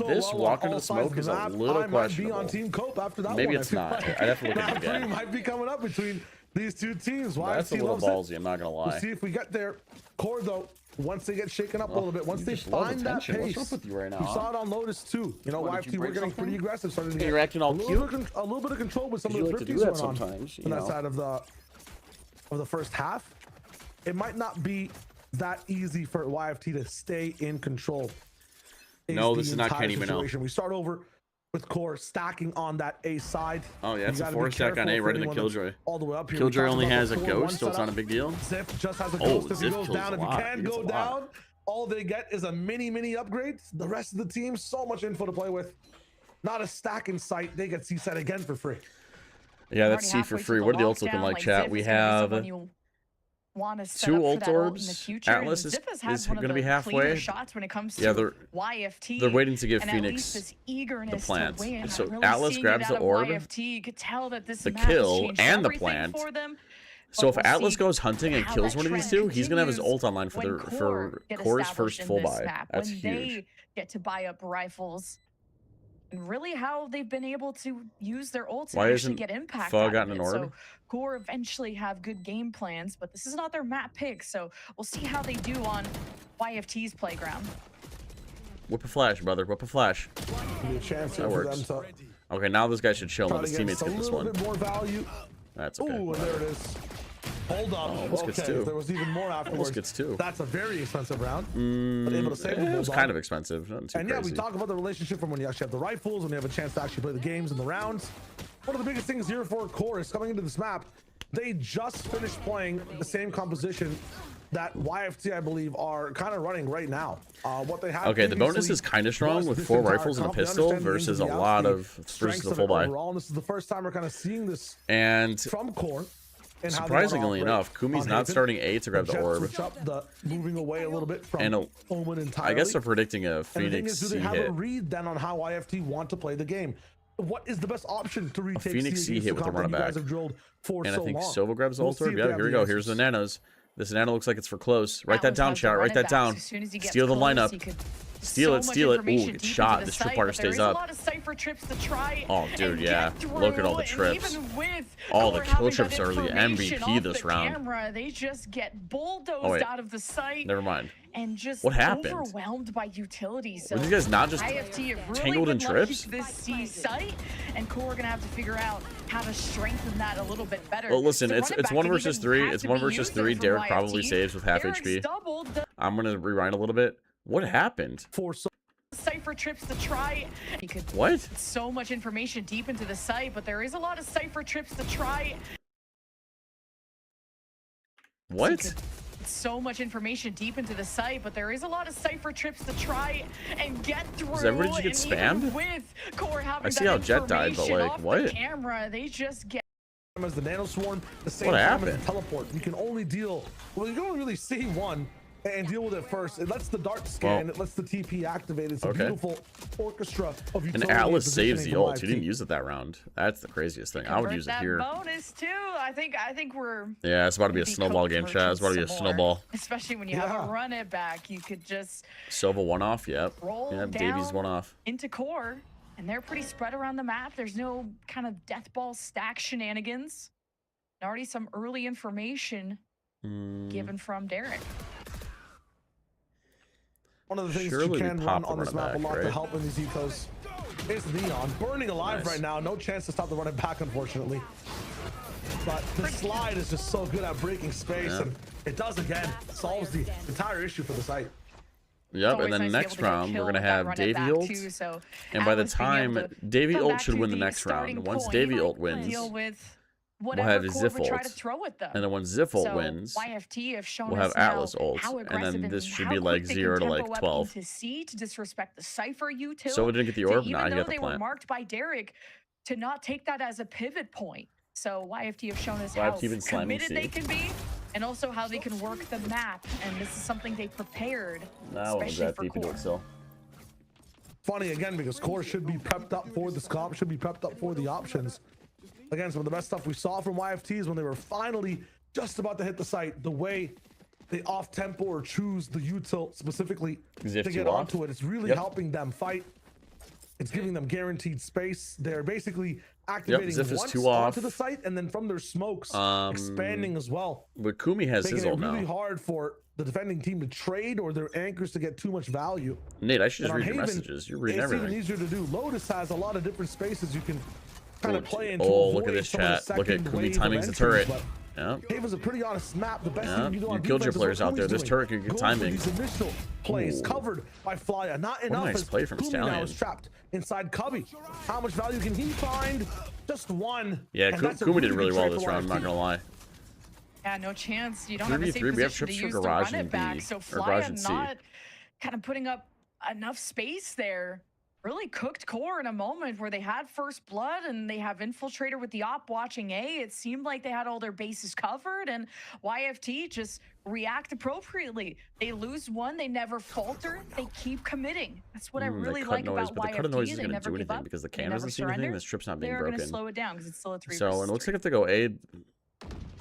This walk into the smoke is a little questionable. On Team Cope after that Maybe one. it's not. I'd have to look at it again. Might be coming up between these two teams. That's a little ballsy, I'm not gonna lie. We'll see if we get there. Core though, once they get shaken up a little bit, once they find that pace. What's up with you right now? You saw it on Lotus too. You know, YFT were getting pretty aggressive, starting to get you're acting all cute. A little bit of control with some of the thrifties going on that side of the first half. It might not be that easy for YFT to stay in control. No, this is not Kenny Minow. We start over with Core stacking on that A side. Oh yeah, it's a 4-stack on A right into Killjoy. All the way up here. Killjoy only has a ghost, so it's not a big deal. Ziff just has a ghost. If he goes down, if he can go down, all they get is a mini upgrade. The rest of the team, so much info to play with. Not a stack in sight. They get C set again for free. Yeah, that's C for free. What are the ults looking like, chat? We have 2 ult orbs. Atlas is going to be halfway. Yeah, they're waiting to give Phoenix the plant. So Atlas grabs the orb, the kill, and the plant. So if Atlas goes hunting and kills one of these two, he's going to have his ult online for Core's first full buy. That's huge. They get to buy up rifles. And really how they've been able to use their ults and actually get impact. Fog gotten an orb? So Core eventually have good game plans, but this is not their map pick, so we'll see how they do on YFT's playground. Whip a flash, brother. Whip a flash. That works. Okay, now this guy should chill and let his teammates get this one. More value. That's okay. Ooh, and there it is. Hold on. Almost gets 2. There was even more afterwards. Almost gets 2. That's a very expensive round. But able to save it was kind of expensive. Not too crazy. Yeah, we talk about the relationship from when you actually have the rifles, when you have a chance to actually play the games and the rounds. One of the biggest things here for Core is coming into this map. They just finished playing the same composition that YFT, I believe, are kind of running right now. What they have. Okay, the bonus is kind of strong with 4 rifles and a pistol versus a lot of versus the full buy. And this is the first time we're kind of seeing this from Core. Surprisingly enough, Kumi's not starting A to grab the orb. Moving away a little bit from Omen entirely. I guess they're predicting a Phoenix C hit. Do they have a read then on how YFT want to play the game? What is the best option to retake a Phoenix C hit with the run back? And I think Silva grabs the ult orb. Yeah, here we go. Here's the nanos. This nano looks like it's for close. Write that down, chat. Write that down. Steal the lineup. Steal it, steal it. Ooh, good shot. This tripwire stays up. Oh, dude, yeah. Look at all the trips. All the kill trips are the MVP this round. They just get bulldozed out of the site. Never mind. And just what happened? Overwhelmed by utilities. Were these guys not just tangled in trips? This C site, and Core are gonna have to figure out how to strengthen that a little bit better. Well, listen, it's 1 versus 3. It's 1 versus 3. Derek probably saves with half HP. I'm gonna rewind a little bit. What happened? Cypher trips to try. You could what? So much information deep into the site, but there is a lot of Cypher trips to try. What? So much information deep into the site, but there is a lot of Cypher trips to try and get through. Does everybody just get spammed? With Core having I see how Jet died, but like, what? Camera, they just get. As the nano swarm, the same time as the teleport. You can only deal. Well, you can only really see one and deal with it first. It lets the dart scan. It lets the TP activate. It's a beautiful orchestra of utility. And Atlas saves the ult. He didn't use it that round. That's the craziest thing. I would use it here. Bonus too. I think we're. Yeah, it's about to be a snowball game, chat. It's about to be a snowball. Especially when you have a run it back, you could just. Silva 1 off. Yep. Roll Davies 1 off. Into Core, and they're pretty spread around the map. There's no kind of death ball stack shenanigans. And already some early information given from Derek. One of the things you can run on this map a lot to help in these ecos is Neon. Burning alive right now. No chance to stop the running back, unfortunately. But the slide is just so good at breaking space, and it does again. Solves the entire issue for the site. Yep, and then next round, we're going to have Davy ult. And by the time, Davy ult should win the next round. Once Davy ult wins, whatever have Core would try Ziff to ult, throw at them. and then when Ziff ult So wins, YFT have shown we'll us have now Atlas ult, how and aggressive then this and should how be like quick they 0 to can like tempo up 12. into C to disrespect the Cypher util. So we didn't get the to orb. even Now you though got the they were plant. marked by Derek, to not take that as a pivot point. So YFT have shown us how YFT been slamming committed C. they can be, and also how they can work the map. And this is something they prepared, Now we'll especially grab for deep into Core. it still. Funny again because Core should be prepped up for this comp, should be prepped up for the options. Again, some of the best stuff we saw from YFTs when they were finally just about to hit the site. The way they off tempo or choose the util specifically Ziff to get off. onto it, it's really helping them fight. It's giving them guaranteed space. They're basically activating Ziff is once 2 off. onto the site, and then from their smokes expanding as well. But Kumi has his Making it ult really now. hard for the defending team to trade or their anchors to get too much value. Nate, I should just And on read your Haven, messages. You're reading it's everything. even easier to do. Lotus has a lot of different spaces you can kind of play into. Oh, look at avoid this some of the chat. Look at second Kumi wave of timing's the entries, turret. but Yeah. Haven's a pretty honest map. The best Yeah, thing you can do you on killed your defense is players what out there. Kumi's This doing. turret could get Go for timing. These initial plays Ooh. covered by Flya. Not a enough. nice as play from Kumi now Stallion. is trapped inside Cubby. How much value can he find? Just one. Yeah, And that's a Kumi did really good well trade this for round, I'm not YFT. gonna lie. Yeah, no chance. You don't have a safe 3v3, we have position to trips for use to Garage run and it back. B, So or Garage Flya and C. not kind of putting up enough space there. Really cooked Core in a moment where they had first blood and they have Infiltrator with the op watching A. It seemed like they had all their bases covered, and YFT just react appropriately. They lose one, they never falter, they keep committing. That's what I really like about But the cut of YFT. noise is They gonna never do give anything up. because the They cam never doesn't see anything. surrender. This trip's not being They're going to broken. slow it down because it's still a 3 So, and it versus looks 3. like if they go A,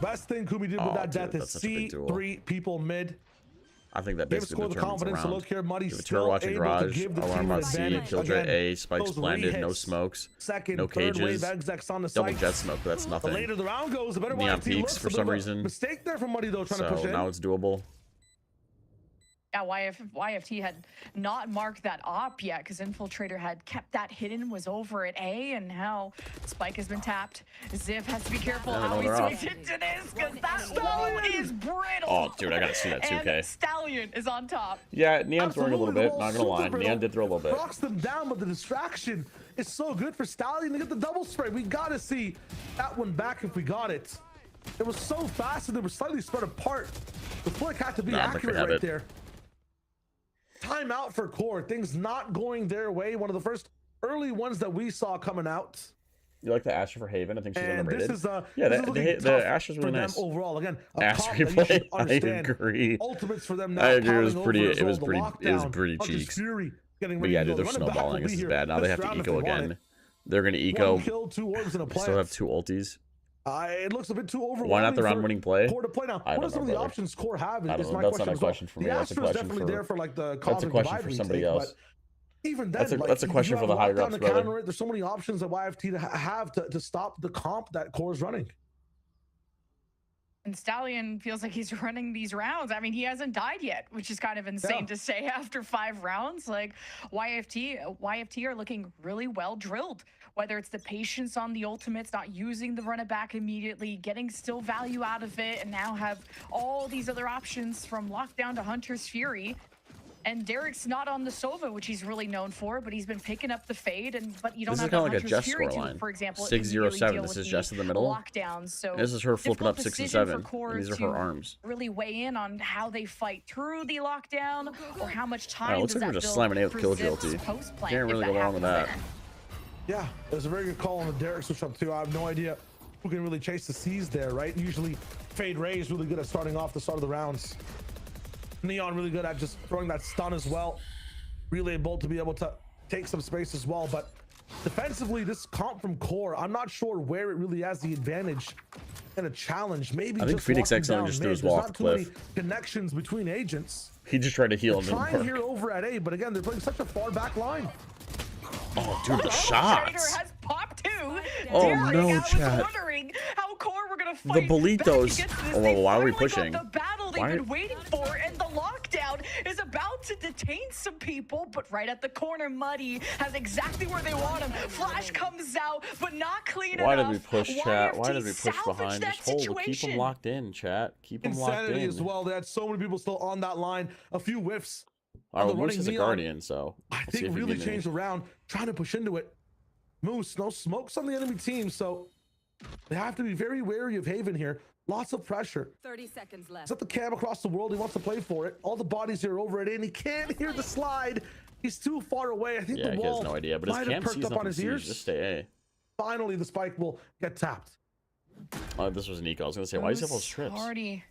Best thing Kumi did with Oh, that dude, death is that's such a big duel. C3 people mid. I think that Gave basically Score the determines the confidence to round. look here. Muddy Give a turret still watching able to Garage, give the alarm team on an C, advantage. Killjoy Again, A, spikes those blinded, no re-hits. smokes, Second, no third wave cages, execs on the double site. jet smoke, but that's The nothing. later the round goes, the better Neon YFT peaks looks. for A bit some of a reason. Mistake there from Muddy though, trying to push So in. now it's doable. Yeah, YFT had not marked that op yet because Infiltrator had kept that hidden, was over at A, and now Spike has been tapped. Ziv has to be careful Yeah, how he they're off. swings into this because that stone is brittle. Oh, dude, I gotta see that 2K. And Stallion is on top. Yeah, Neon's throwing a little Absolutely, bit, the not ball gonna lie. super Neon brittle. did throw a little bit. Rocks them down, but the distraction is so good for Stallion to get the double spray. We gotta see that one back if we got it. It was so fast and they were slightly spread apart. The flick had to be Nah, but they accurate have right it. there. Timeout for Core. Things not going their way. One of the first early ones that we saw coming out. You like the Astra for Haven? I think she's And underrated. this is yeah, this is looking the tough Astra's really for them nice. overall. Again, a Astra comp that you replay, should I understand. agree. Ultimates for them now. I agree. It was piling pretty. over as It well. was The pretty. It was lockdown, pretty Hunter's cheeks. Fury getting But ready yeah, to dude, go. they're The running back will snowballing. be This is here bad. Now they this have to round if eco they want again. it. They're gonna One eco. kill, 2 orbs in a Still plant. have 2 ultis. It looks a bit too overwhelming. Why not the for round-winning play? Core to play now. I What don't are some know, of the brother. options Core have? I don't Is know. my That's not question a as well. question for me. The That's a Astra's question definitely for. there for like the That's a cosmic question divide for we somebody take, else. but even then, That's a question for the higher ups, brother. counter it. There's so many options that YFT have to stop the comp that Core is running. And Stallion feels like he's running these rounds. I mean, he hasn't died yet, which is kind of insane to say after 5 rounds. Like YFT are looking really well drilled. Whether it's the patience on the ultimates, not using the run it back immediately, getting still value out of it, and now have all these other options from Lockdown to Hunter's Fury. And Derek's not on the Sova, which he's really known for, but he's been picking up the fade. But you don't This is have kind of the like a Hunter's Jess Fury scoreline. to, for example, 6-0-7. This is Jess in the middle. Lockdowns. So This is her flipping up difficult 6 and decision 7. for Core And these are to her arms. really weigh in on how they fight through the lockdown or how much time Looks does like that we're just build slamming A with for Killjoy Zip's ulti. post-plant Can't if really go wrong with that. happens. Yeah, it was a very good call on the Derek switch up too. I have no idea who can really chase the C's there, right? Usually Fade Ray is really good at starting off the start of the rounds. Neon really good at just throwing that stun as well. Really able to be able to take some space as well. But defensively, this comp from Core, I'm not sure where it really has the advantage and a challenge. Maybe I think just Phoenix walking accidentally down just mid. threw his There's wall not off the too many cliff. connections between agents. He just tried to heal and didn't Trying work. here over at A, but again, they're playing such a far back line. Oh, dude, the Trader shots. has popped too. Oh, Derek, no, I was chat. wondering how Core were gonna The fight Bolitos. back against this. Oh, They well, why are we finally got pushing? The battle they've Why- been waiting for, and the lockdown is about to detain some people. But right at the corner, Muddy has exactly where they want him. Flash comes out, but not clean Why enough. did we push, chat? Why YFT did we push salvaged behind? that Just hold. Keep situation. them locked in, chat. Keep them locked Insanity in. as well. They had so many people still on that line. A few whiffs. All right, the well, Moose running is a Neon, guardian, so I let's see think if he really can changed around, trying to push into it. Moose, no smokes on the enemy team, so They have to be very wary of Haven here. Lots of pressure. 30 seconds left. He's at the cam across the world. He wants to play for it. All the bodies here over it, and he can't hear the slide. He's too far away. I think the wall he has no idea, but his cam sees on his ears. Just stay A. Finally, the spike will get tapped. Oh, this was Nico. I was gonna say, why is he have all those trips? Already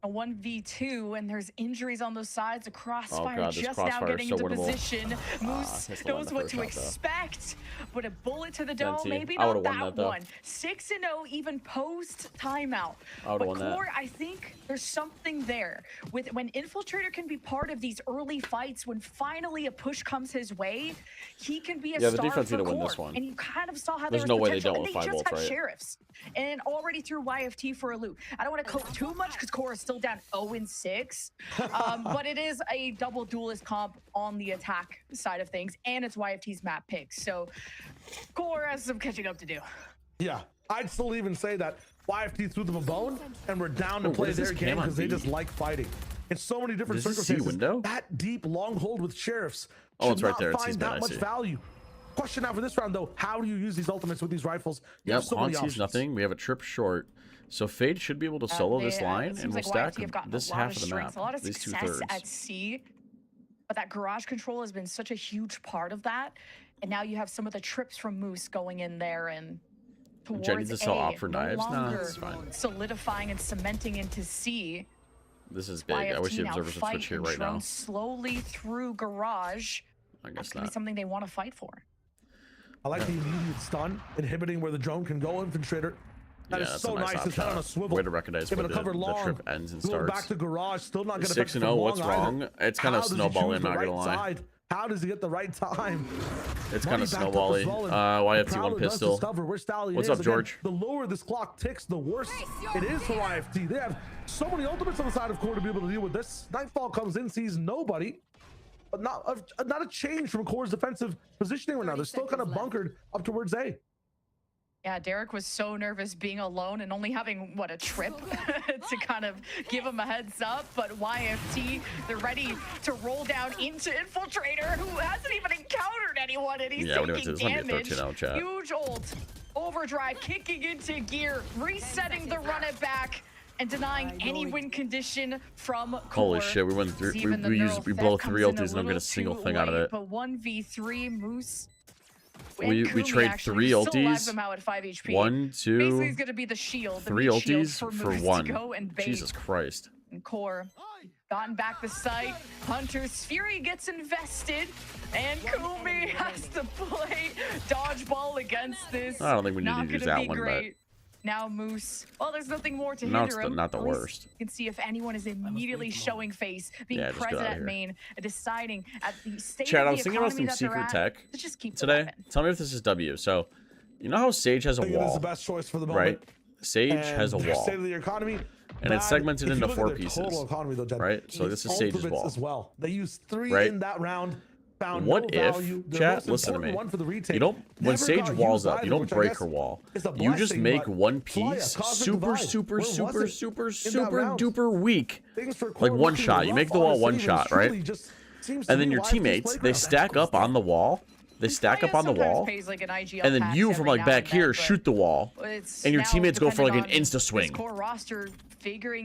a 1v2, and there's injuries on those sides. A Crossfire God, just Crossfire now getting so into winnable. Position. Moose knows what to expect, but a bullet to the dome, maybe not that one. 6-0 even post timeout. But Core, I think there's something there. With when Infiltrator can be part of these early fights, when finally a push comes his way, he can be a star for Core. And you kind of saw how there's no way they don't. And they just had Sheriffs and already threw YFT for a loop. I don't want to cope too much because Core is still down 0-6, but it is a double duelist comp on the attack side of things, and it's YFT's map pick. So Core has some catching up to do. Yeah, I'd still even say that YFT threw them a bone, and we're down to play their game because they just like fighting. In so many different circumstances, that deep long hold with Sheriffs it's right there. Find that much value. Question now for this round though: how do you use these ultimates with these rifles? Yep, Han sees nothing. We have a trip short. So Fade should be able to solo this line, and we'll stack this half of the map. A lot of these success at C, but that garage control has been such a huge part of that. And now you have some of the trips from Moose going in there and towards Jenny to sell op for no knives. No, longer it's fine. solidifying and cementing into C. This is big. I wish the observers would switch here right now. Slowly through garage. I guess that could be something they want to fight for. I like the immediate stun, inhibiting where the drone can go. Infiltrator. That is so nice. It's head on a swivel. Way to recognize where the trip ends and starts. Back to garage. Still not going to 6-0. What's wrong? It's kind of snowballing. Not gonna lie. How does he get the right time? It's kind of snowballing. YFT one pistol. What's up, George? The lower this clock ticks, the worse it is for YFT. They have so many ultimates on the side of Core to be able to deal with this. Nightfall comes in, sees nobody. But not a change from Core's defensive positioning right now. They're still kind of bunkered up towards A. Yeah, Derek was so nervous being alone and only having, what, a trip to kind of give him a heads up. But YFT, they're ready to roll down into Infiltrator, who hasn't even encountered anyone, and he's taking damage. Huge ult, overdrive, kicking into gear, resetting the run it back, and denying any win condition from Core. Holy shit, we went through. We blow 3 ultis and don't get a single thing out of it. But 1v3 Moose. We trade 3 ultis. 1, 2, basically he's gonna be the shield, 3 ultis for 1. Jesus Christ. And Core gotten back the site. Hunter's Fury gets invested, and Kumi has to play dodgeball against this. I don't think we need to use that one, but now Moose. Well, there's nothing more to hinder him. Not the worst. You can see if anyone is immediately showing face, being present at main, deciding at the state Chad, of I was thinking about some secret tech today. Tell me if this is W. So, you know how Sage has a wall? It's the best choice for the moment. Right? Sage has a wall. State of the economy, and it's segmented into 4 pieces. Economy, though, right? So this is Sage's wall. As well. They used 3 in that round. What if, chat, listen to me, you don't, when Sage walls up, you don't break her wall. You just make one piece super duper weak. Like one shot. You make the wall one shot, right? And then your teammates, they stack up on the wall. They stack up on the wall, and then you from like back here shoot the wall, and your teammates go for like an insta swing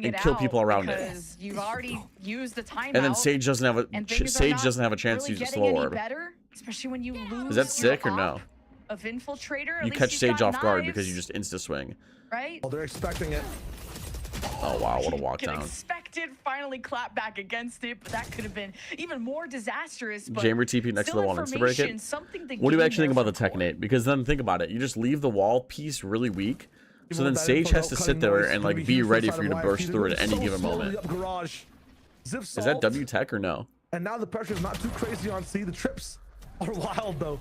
and kill people around it. You've already used the timeout, and then Sage doesn't have a chance to use a slow orb. Especially when you lose. Is that sick or no? Of Infiltrator, you catch Sage off guard because you just insta swing. Right? Well, they're expecting it. Oh wow, what a walk down. Expected, finally clap back against it, but that could have been even more disastrous. Jamer TP next to the wall needs to break it. What do you actually think about the tech, Nate? Because then think about it. You just leave the wall piece really weak. So then Sage has to sit there and like be ready for you to burst through it at any given moment. Is that W tech or no? And now the pressure is not too crazy on C. The trips are wild though.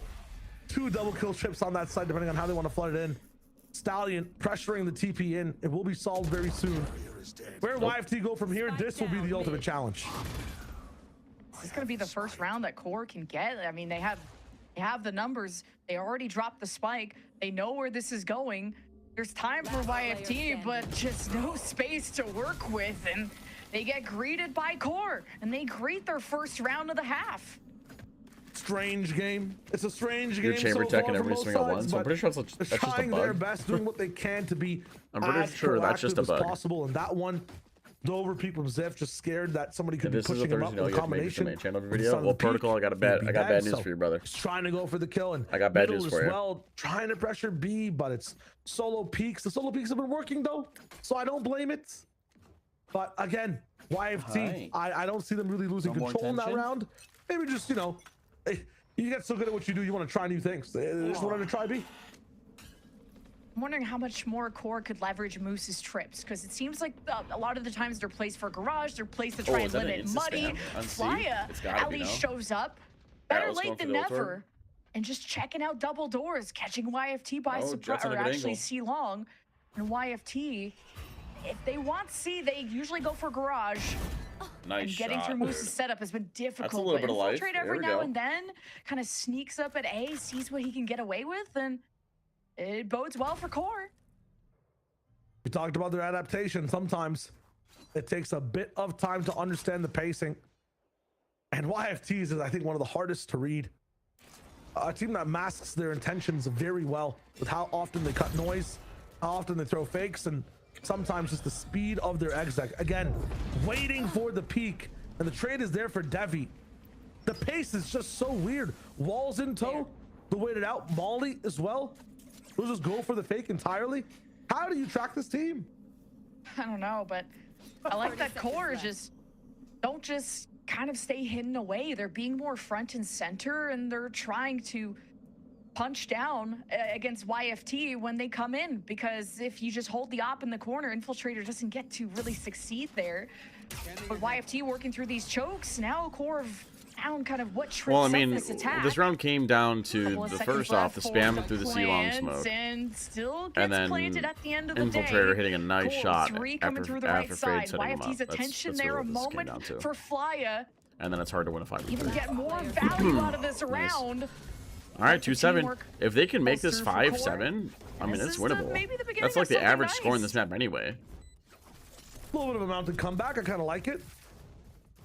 2 double kill trips on that side, depending on how they want to flood it in. Stallion pressuring the TP in. It will be solved very soon. Where YFT go from here, this will be the ultimate challenge. This is going to be the first round that Core can get. I mean, they have the numbers. They already dropped the spike. They know where this is going. There's time for YFT, but just no space to work with. And they get greeted by Core, and they greet their first round of the half. strange game. It's a strange game. You're chamber so teching every single one, so I'm pretty sure that's just a trying their bug. best, doing what they can to be I'm pretty sure that's just a bug. as possible. And that one, Dover people, Ziff just scared that somebody could be pushing him up with a combination. Channel video. Well, Protocol, I got bad news for you, brother. He's trying to go for the kill, and I got bad news for you. Well, trying to pressure B, but it's solo peaks. The solo peaks have been working though, so I don't blame it. But again, YFT, I don't see them really losing control in that round. Maybe just, you know, you get so good at what you do, you want to try new things. They just wanted to try B. I'm wondering how much more Core could leverage Moose's trips, because it seems like a lot of the times they're placed for garage, they're placed to try and limit Muddy. Flya at least shows up. Better late than never. And just checking out double doors, catching YFT by surprise, or actually C long. And YFT, if they want C, they usually go for garage. Nice and getting through Moose's setup has been difficult. That's a little bit of life. Infiltrate every now and then, kind of sneaks up at A, sees what he can get away with, and it bodes well for Core. We talked about their adaptation. Sometimes it takes a bit of time to understand the pacing. And YFT's is, I think, one of the hardest to read. A team that masks their intentions very well with how often they cut noise, how often they throw fakes, and sometimes just the speed of their exec. Again, waiting for the peak, and the trade is there for Devi. The pace is just so weird. Walls in tow, the waited out, Molly as well. We'll just go for the fake entirely. How do you track this team? I don't know, but I like that Core don't just kind of stay hidden away. They're being more front and center, and they're trying to punch down against YFT when they come in, because if you just hold the op in the corner, Infiltrator doesn't get to really succeed there. But YFT working through these chokes, now Core found kind of what trips up this attack. This round came down to the first off, the spam through the C-long smoke, and still gets and then planted at the end of the Infiltrator day. hitting a nice shot coming through the right side. YFT's up. attention that's there, really a moment for Flya. And then it's hard to win a 5v3. Even get more value out of this round. All right, 2-7. If they can make this 5-7, I mean, it's winnable. That's like the average score in this map anyway. A little bit of a mounted comeback. I kind of like it.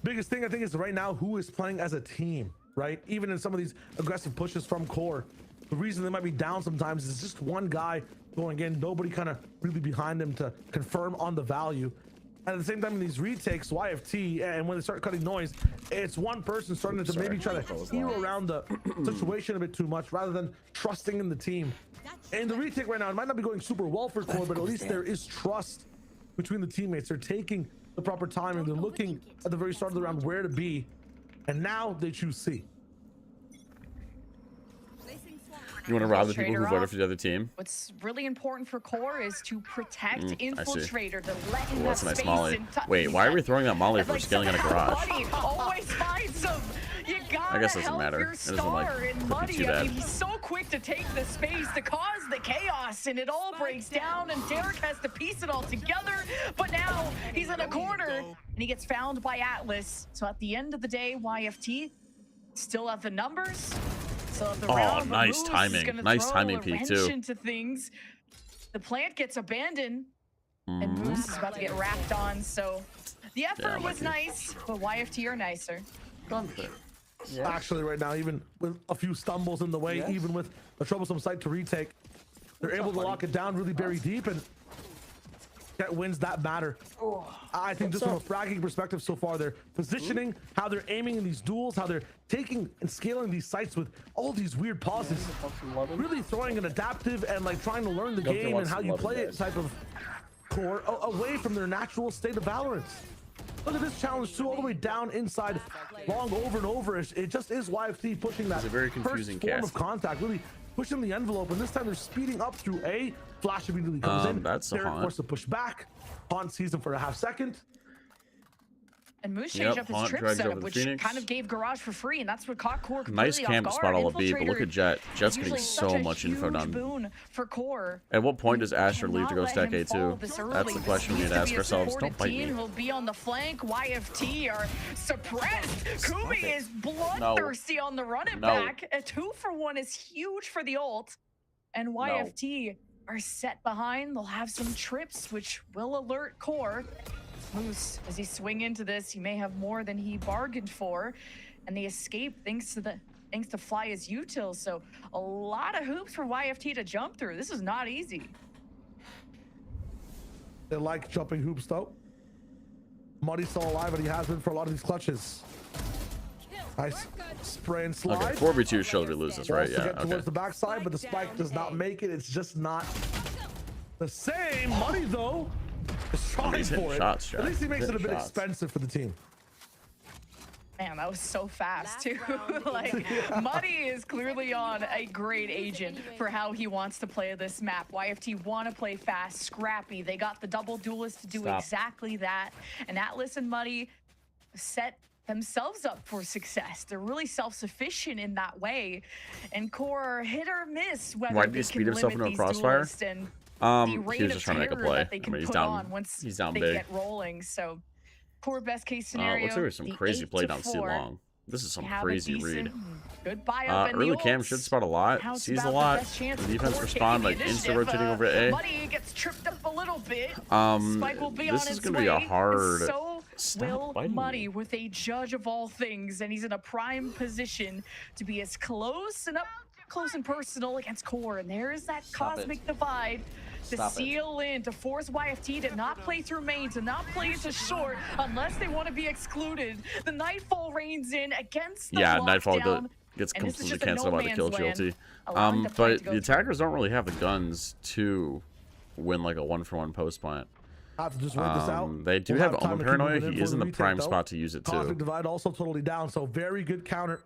Biggest thing I think is right now who is playing as a team, right? Even in some of these aggressive pushes from Core, the reason they might be down sometimes is just one guy going in, nobody kind of really behind him to confirm on the value. And at the same time, in these retakes, YFT, and when they start cutting noise, it's one person starting to maybe try to hero around the situation a bit too much rather than trusting in the team. And the retake right now, it might not be going super well for Core, but at least there is trust between the teammates. They're taking the proper time, and they're looking at the very start of the round where to be, and now they choose C. You want to rob the people who voted for the other team? What's really important for Core is to protect Infiltrator, to let him have that's a nice space molly. Wait, why are we throwing that molly for scaling in a garage? Muddy always finds him. You gotta I guess it doesn't help matter. your It doesn't star like in look Muddy. too I bad. mean, he's so quick to take the space, to cause the chaos, and it all breaks down, and Derek has to piece it all together. But now he's in a corner, and he gets found by Atlas. So at the end of the day, YFT still have the numbers. So the round, nice timing. Nice timing peak too. Into things. The plant gets abandoned, and Moose is about to get wrapped on. So the effort was nice, but YFT are nicer. Actually, right now, even with a few stumbles in the way, even with a troublesome site to retake, they're able to lock it down, really bury deep, and get wins that matter. I think just from a fragging perspective so far, they're positioning, how they're aiming in these duels, how they're taking and scaling these sites with all these weird pauses, really throwing an adaptive and like trying to learn the game and how you play it type of Core away from their natural state of Valorant. Look at this challenge too, all the way down inside, long over and over. It just is YFT pushing that very confusing first form of contact, really pushing the envelope, and this time they're speeding up through A. Flash immediately comes in. That's Derek forced to push back. Haunt sees him for a half second. And Moose changed up his trip setup, which kind of gave Garage for free, and that's what caught Core completely Nice camp off to guard. spot all of B, but look at Jet. Jet's getting so much info done. Boon for Core. At what point does Asher leave to go stack A2? That's the question we need to ask ourselves. Don't bite me. He'll be on the flank. YFT are suppressed. Kumi is bloodthirsty on the running back. A 2-for-1 is huge for the ult. And YFT are set behind. They'll have some trips, which will alert Core. Moose, as he swing into this, he may have more than he bargained for, and the escape thanks to the thanks to Fly's util. So a lot of hoops for YFT to jump through. This is not easy. They like jumping hoops though. Muddy's still alive, and he has been for a lot of these clutches. Nice spray and slide. Okay, 4v2 Shelby loses, right? Yeah. Get towards the backside, but the spike does not make it. It's just not the same. Muddy though is trying for it. Shots, At least he makes it a bit expensive for the team. Man, that was so fast too. Like, Muddy is clearly on a great agent for how he wants to play this map. YFT want to play fast, scrappy. They got the double duelist to do exactly that. And Atlas and Muddy set themselves up for success. They're really self-sufficient in that way. And Core hit or miss whether why did he speed himself into a crossfire? He was just trying to make a play. I mean, he's down. He's down big. Get rolling. So Core best case scenario. Looks like there's some crazy play down C long. This is some crazy read. Good buy up early Cam should spot a lot, sees a lot. The defense respond like instant rotating over A. Muddy gets tripped up a little bit. Spike will be this is going to be a hard. So will Muddy with a judge of all things, and he's in a prime position to be as close and up close and personal against Core. And there is that cosmic divide to seal in, to force YFT to not play through main, to not play into short unless they want to be excluded. The Nightfall reigns in against the Nightfall gets completely canceled by the kill GLT. But the attackers don't really have the guns to win like a 1-for-1 post plant. Have to just wait this out. They do have Omen Paranoia. He is in the prime spot to use it too. Cosmic Divide also totally down, so very good counter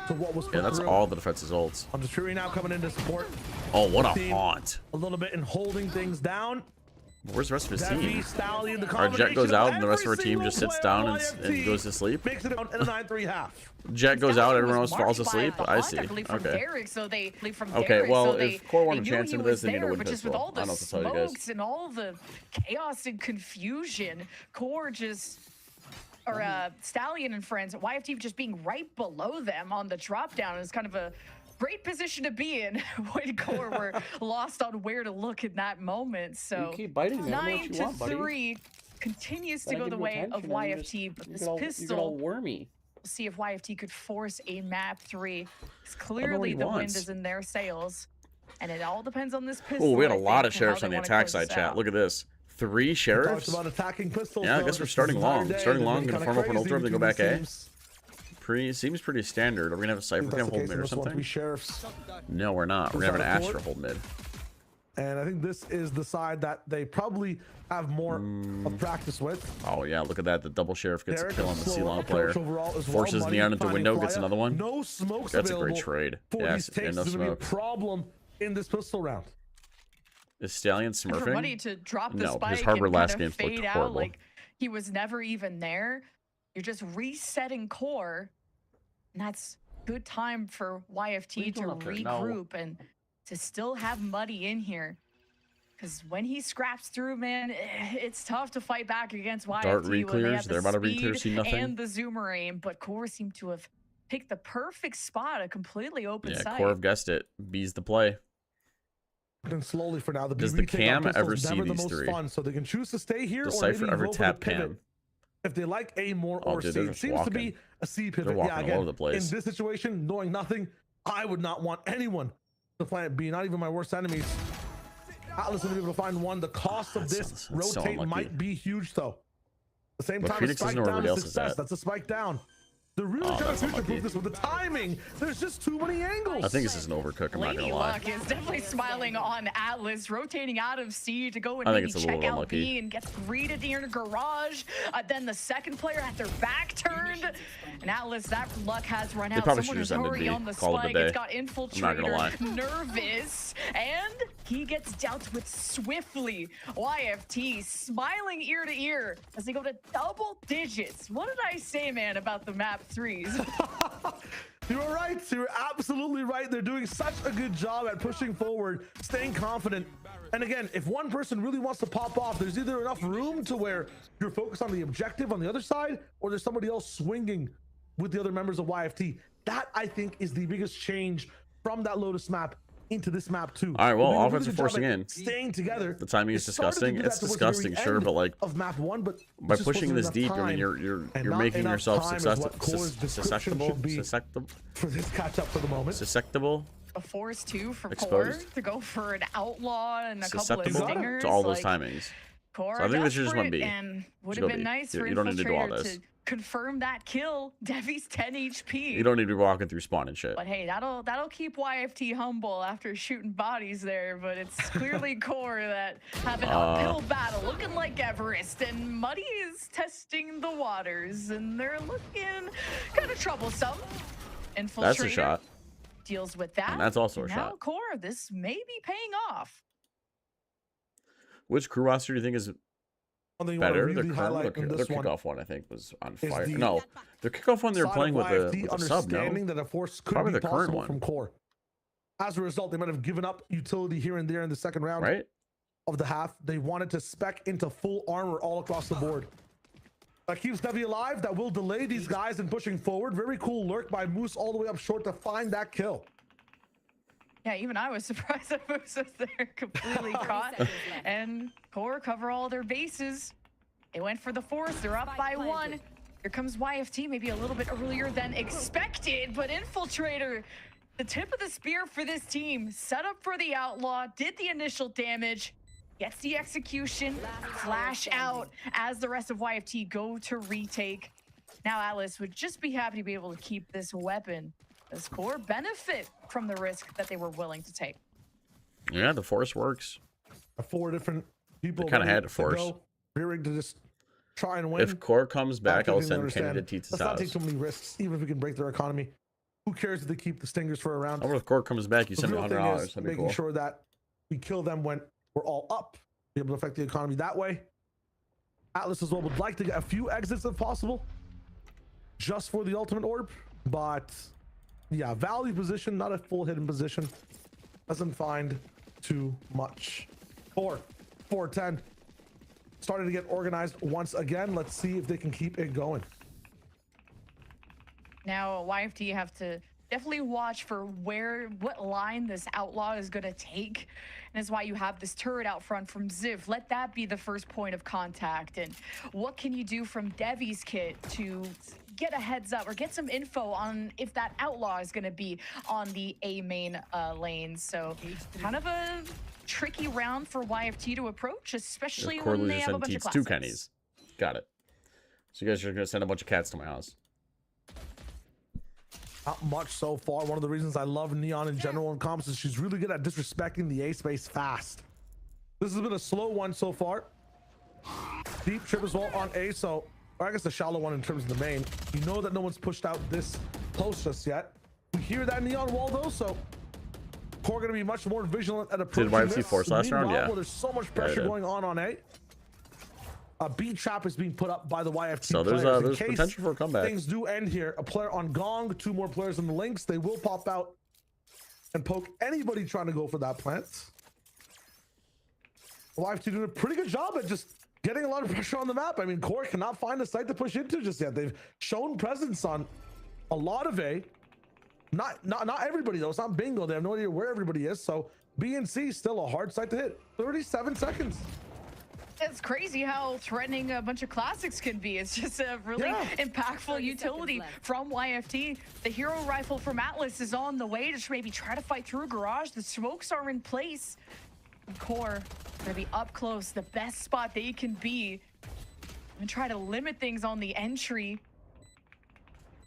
to what was put that's through. all the defense's ults. I'm just Fury now coming in to support. Oh, what a haunt. A little bit in holding things down. Where's the rest of his team? Stallion, our Jet goes out and the rest of our team just sits down and goes to sleep. Makes it out in a 9-3 half. Jet goes out, everyone else falls asleep. I see. Okay, well, if Core wanted a chance into this, they need to win pistol. I don't know what to tell you guys. And all the chaos and confusion, Core just... or Stallion and friends, YFT just being right below them on the drop down is kind of a great position to be in when Core were lost on where to look in that moment. So you keep biting 9-3 continues to go the way of YFT, but this pistol, you're all wormy. We'll see if YFT could force a map 3. It's clearly the wind is in their sails, and it all depends on this pistol. Oh, we had a lot of sheriffs on the attack side chat. Look at this. 3 sheriffs. About attacking pistols, yeah, I guess we're starting long. Starting long, gonna farm up an ultra, then go back A. Seems pretty standard. Are we gonna have a Cypher Cam hold mid or something? No, we're not. We're gonna have an Astra hold mid. And I think this is the side that they probably have more of practice with. Oh yeah, look at that. The double sheriff gets a kill on the C-Long player. Forces Neon into window, gets another one. No smokes. That's a great trade. Yes, and no smoke. Problem in this pistol round. Is Stallion smurfing? For Muddy to drop the spike his Harbor and last kind of game looked fade horrible. out like he was never even there. You're just resetting Core, and that's good time for YFT to regroup and to still have Muddy in here. Because when he scraps through, man, it's tough to fight back against YFT. Dart when they re-clears. have the They're about to re-clear, see nothing. and the zoomer aim, but Core seemed to have picked the perfect spot, a completely open site. Yeah, Core have guessed it. B's the play. And slowly for now, does the cam ever see these three? Fun, so they can choose to stay here. Does or Cypher ever tap cam? If they like A more or C, it seems to be a C pivot. Yeah, again, all over the place. In this situation, knowing nothing, I would not want anyone to plant B, not even my worst enemies. Atlas going to be able to find one. The cost of this rotate might be huge, though. At the same time, a spike down is success. That's a spike down. They're really trying to future-proof this with the timing. There's just too many angles. I think this is an overcook. I'm not gonna lie. Luck is definitely smiling on Atlas, rotating out of C to go and maybe check out B and gets greeted near the garage. Then the second player had their back turned, and Atlas, that luck has run out. Someone is already on the spike. It's got Infiltrator nervous, and he gets dealt with swiftly. YFT smiling ear to ear as they go to double digits. What did I say, man, about the map 3s? You were right. You were absolutely right. They're doing such a good job at pushing forward, staying confident. And again, if one person really wants to pop off, there's either enough room to where you're focused on the objective on the other side, or there's somebody else swinging with the other members of YFT. That, I think, is the biggest change from that Lotus map into this map too. All right, well, really offensive forcing in. Staying together. The timing is disgusting. It's disgusting, sure, but like of map 1, but by pushing this deep, I mean you're making yourself susceptible for this catch up for the moment. Susceptible. A force 2 for Core to go for an outlaw and a couple of stingers to all those timings. Core so I think this should just 1B. And would have been nice for you don't need to do all Infiltrator this. to confirm that kill. Devi's 10 HP. You don't need to be walking through spawn and shit. But hey, that'll keep YFT humble after shooting bodies there. But it's clearly Core that have an uphill battle, looking like Everest, and Muddy is testing the waters, and they're looking kind of troublesome. Infiltrator that's a shot. Deals with that. And that's also a now, shot. Core, this may be paying off. Which crew roster do you think is better? Their kickoff one, I think, was on fire. No, their kickoff one they were playing with a sub. No, that a force could probably be the current one from Core. As a result, they might have given up utility here and there in the second round of the half. They wanted to spec into full armor all across the board. That keeps Devi alive. That will delay these guys in pushing forward. Very cool lurk by Moose all the way up short to find that kill. Yeah, even I was surprised that Moose was there, completely caught. And Core cover all their bases. They went for the force. They're up by 1. Here comes YFT, maybe a little bit earlier than expected, but Infiltrator, the tip of the spear for this team, set up for the outlaw, did the initial damage, gets the execution, flash out as the rest of YFT go to retake. Now Atlas would just be happy to be able to keep this weapon. As Core benefit from the risk that they were willing to take. Yeah, the force works. 4 different people kind of had to force. Rearing to just try and win. If Core comes back, I'll send Kenny to Tita's house. Let's not take too many risks, even if we can break their economy. Who cares if they keep the stingers for a round? Or if Core comes back, you send me $100. That'd be making sure that we kill them when we're all up. Be able to affect the economy that way. Atlas as well would like to get a few exits if possible, just for the ultimate orb. But yeah, value position, not a full hidden position. Doesn't find too much. 4-10. Starting to get organized once again. Let's see if they can keep it going. Now, YFT have to definitely watch for what line this outlaw is going to take. And that's why you have this turret out front from Ziv. Let that be the first point of contact. And what can you do from Devi's kit to get a heads up or get some info on if that outlaw is going to be on the A main lane? So kind of a tricky round for YFT to approach, especially when they have a bunch of classics. 2 Kennys. Got it. So you guys are going to send a bunch of cats to my house. Not much so far. One of the reasons I love Neon in general in comps is she's really good at disrespecting the A space fast. This has been a slow one so far. Deep trip as well on A, so or I guess a shallow one in terms of the main. You know that no one's pushed out this close just yet. We hear that Neon wall though, so Core going to be much more vigilant at approaching this. Did YFT force last round? Yeah. Well, there's so much pressure going on A. A B trap is being put up by the YFT so there's potential for a comeback. Things do end here. A player on Gong, 2 more players in the links. They will pop out and poke anybody trying to go for that plant. The YFT doing a pretty good job at just getting a lot of pressure on the map. I mean, Core cannot find a site to push into just yet. They've shown presence on a lot of A. Not everybody though. It's not bingo. They have no idea where everybody is. So B and C still a hard site to hit. 37 seconds. It's crazy how threatening a bunch of classics can be. It's just a really impactful utility from YFT. The hero rifle from Atlas is on the way to maybe try to fight through Garage. The smokes are in place. Core gonna be up close, the best spot they can be, and try to limit things on the entry.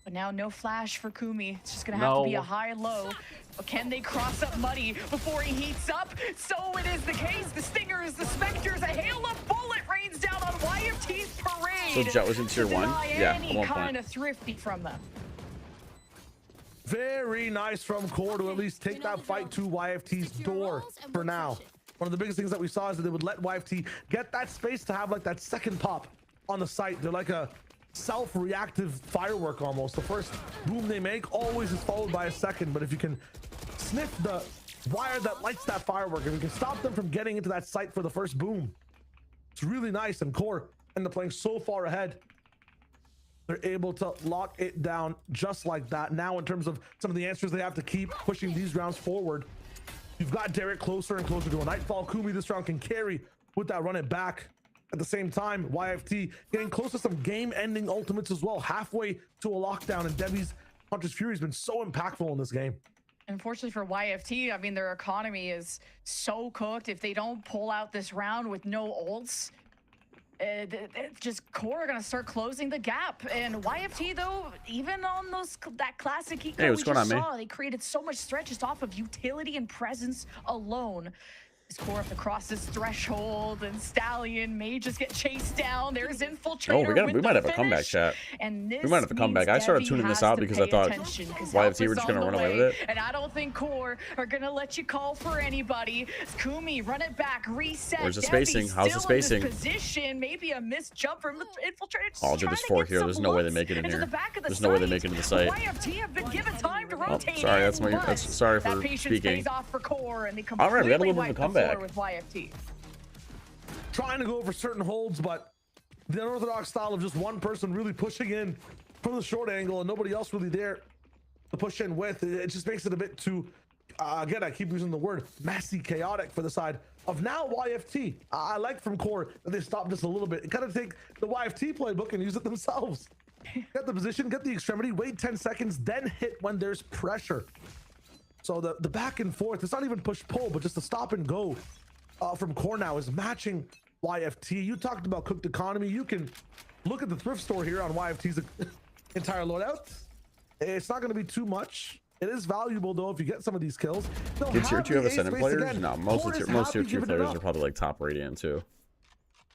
But now no flash for Kumi. It's just gonna have to be a high-low. But can they cross up Muddy before he heats up? So it is the case. The Stingers, the Spectres, a hail of bullet rains down on YFT's parade. So Jet was in tier 1? Yeah, at 1 point. Kind of thrifty from them. Very nice from Core to at least take that fight to YFT's door for now. One of the biggest things that we saw is that they would let YFT get that space to have like that second pop on the site. They're like a self-reactive firework almost. The first boom they make always is followed by a second, but if you can sniff the wire that lights that firework, if you can stop them from getting into that site for the first boom, it's really nice. And Core end up playing so far ahead, they're able to lock it down just like that. Now in terms of some of the answers they have to keep pushing these rounds forward, You've got Derek closer and closer to a Nightfall. Kumi this round can carry with that run it back. At the same time, YFT getting close to some game-ending ultimates as well, halfway to a lockdown, and Devi's Hunter's Fury has been so impactful in this game. Unfortunately for YFT, I mean, their economy is so cooked. If they don't pull out this round with no ults, just Core are gonna start closing the gap. And YFT though, even on that classic eco hey, what's going on, saw, they created so much threat just off of utility and presence alone. Is Core have to cross this threshold, and Stallion may just get chased down. There's Infiltrator. Oh, we might have a comeback, chat. And we might have a comeback. I started tuning this out because I thought YFT were just gonna run away with it. And I don't think Core are gonna let you call for anybody. Kumi, run it back, reset. Where's the spacing? How's the spacing? Position, maybe a missed jump from Infiltrator. Oh, dude, there's 4 here. There's no way they make it in here. There's no way they make it into the site. YFT have been given time to rotate. Oh, sorry, that's sorry for speaking. Off for Core, and they all right, we got a little bit of a comeback. With YFT. Trying to go over certain holds, but the unorthodox style of just one person really pushing in from the short angle and nobody else really there to push in with, it just makes it a bit too, again, I keep using the word messy, chaotic for the side of now YFT. I like from Core that they stopped just a little bit and kind of take the YFT playbook and use it themselves. Get the position, get the extremity, wait 10 seconds, then hit when there's pressure. So the back and forth, it's not even push pull, but just the stop and go from Core now is matching YFT. You talked about cooked economy. You can look at the thrift store here on YFT's entire loadout. It's not going to be too much. It is valuable though if you get some of these kills. Did tier 2 have Ascendant players? Again. No, most tier 2 players are probably like top Radiant too.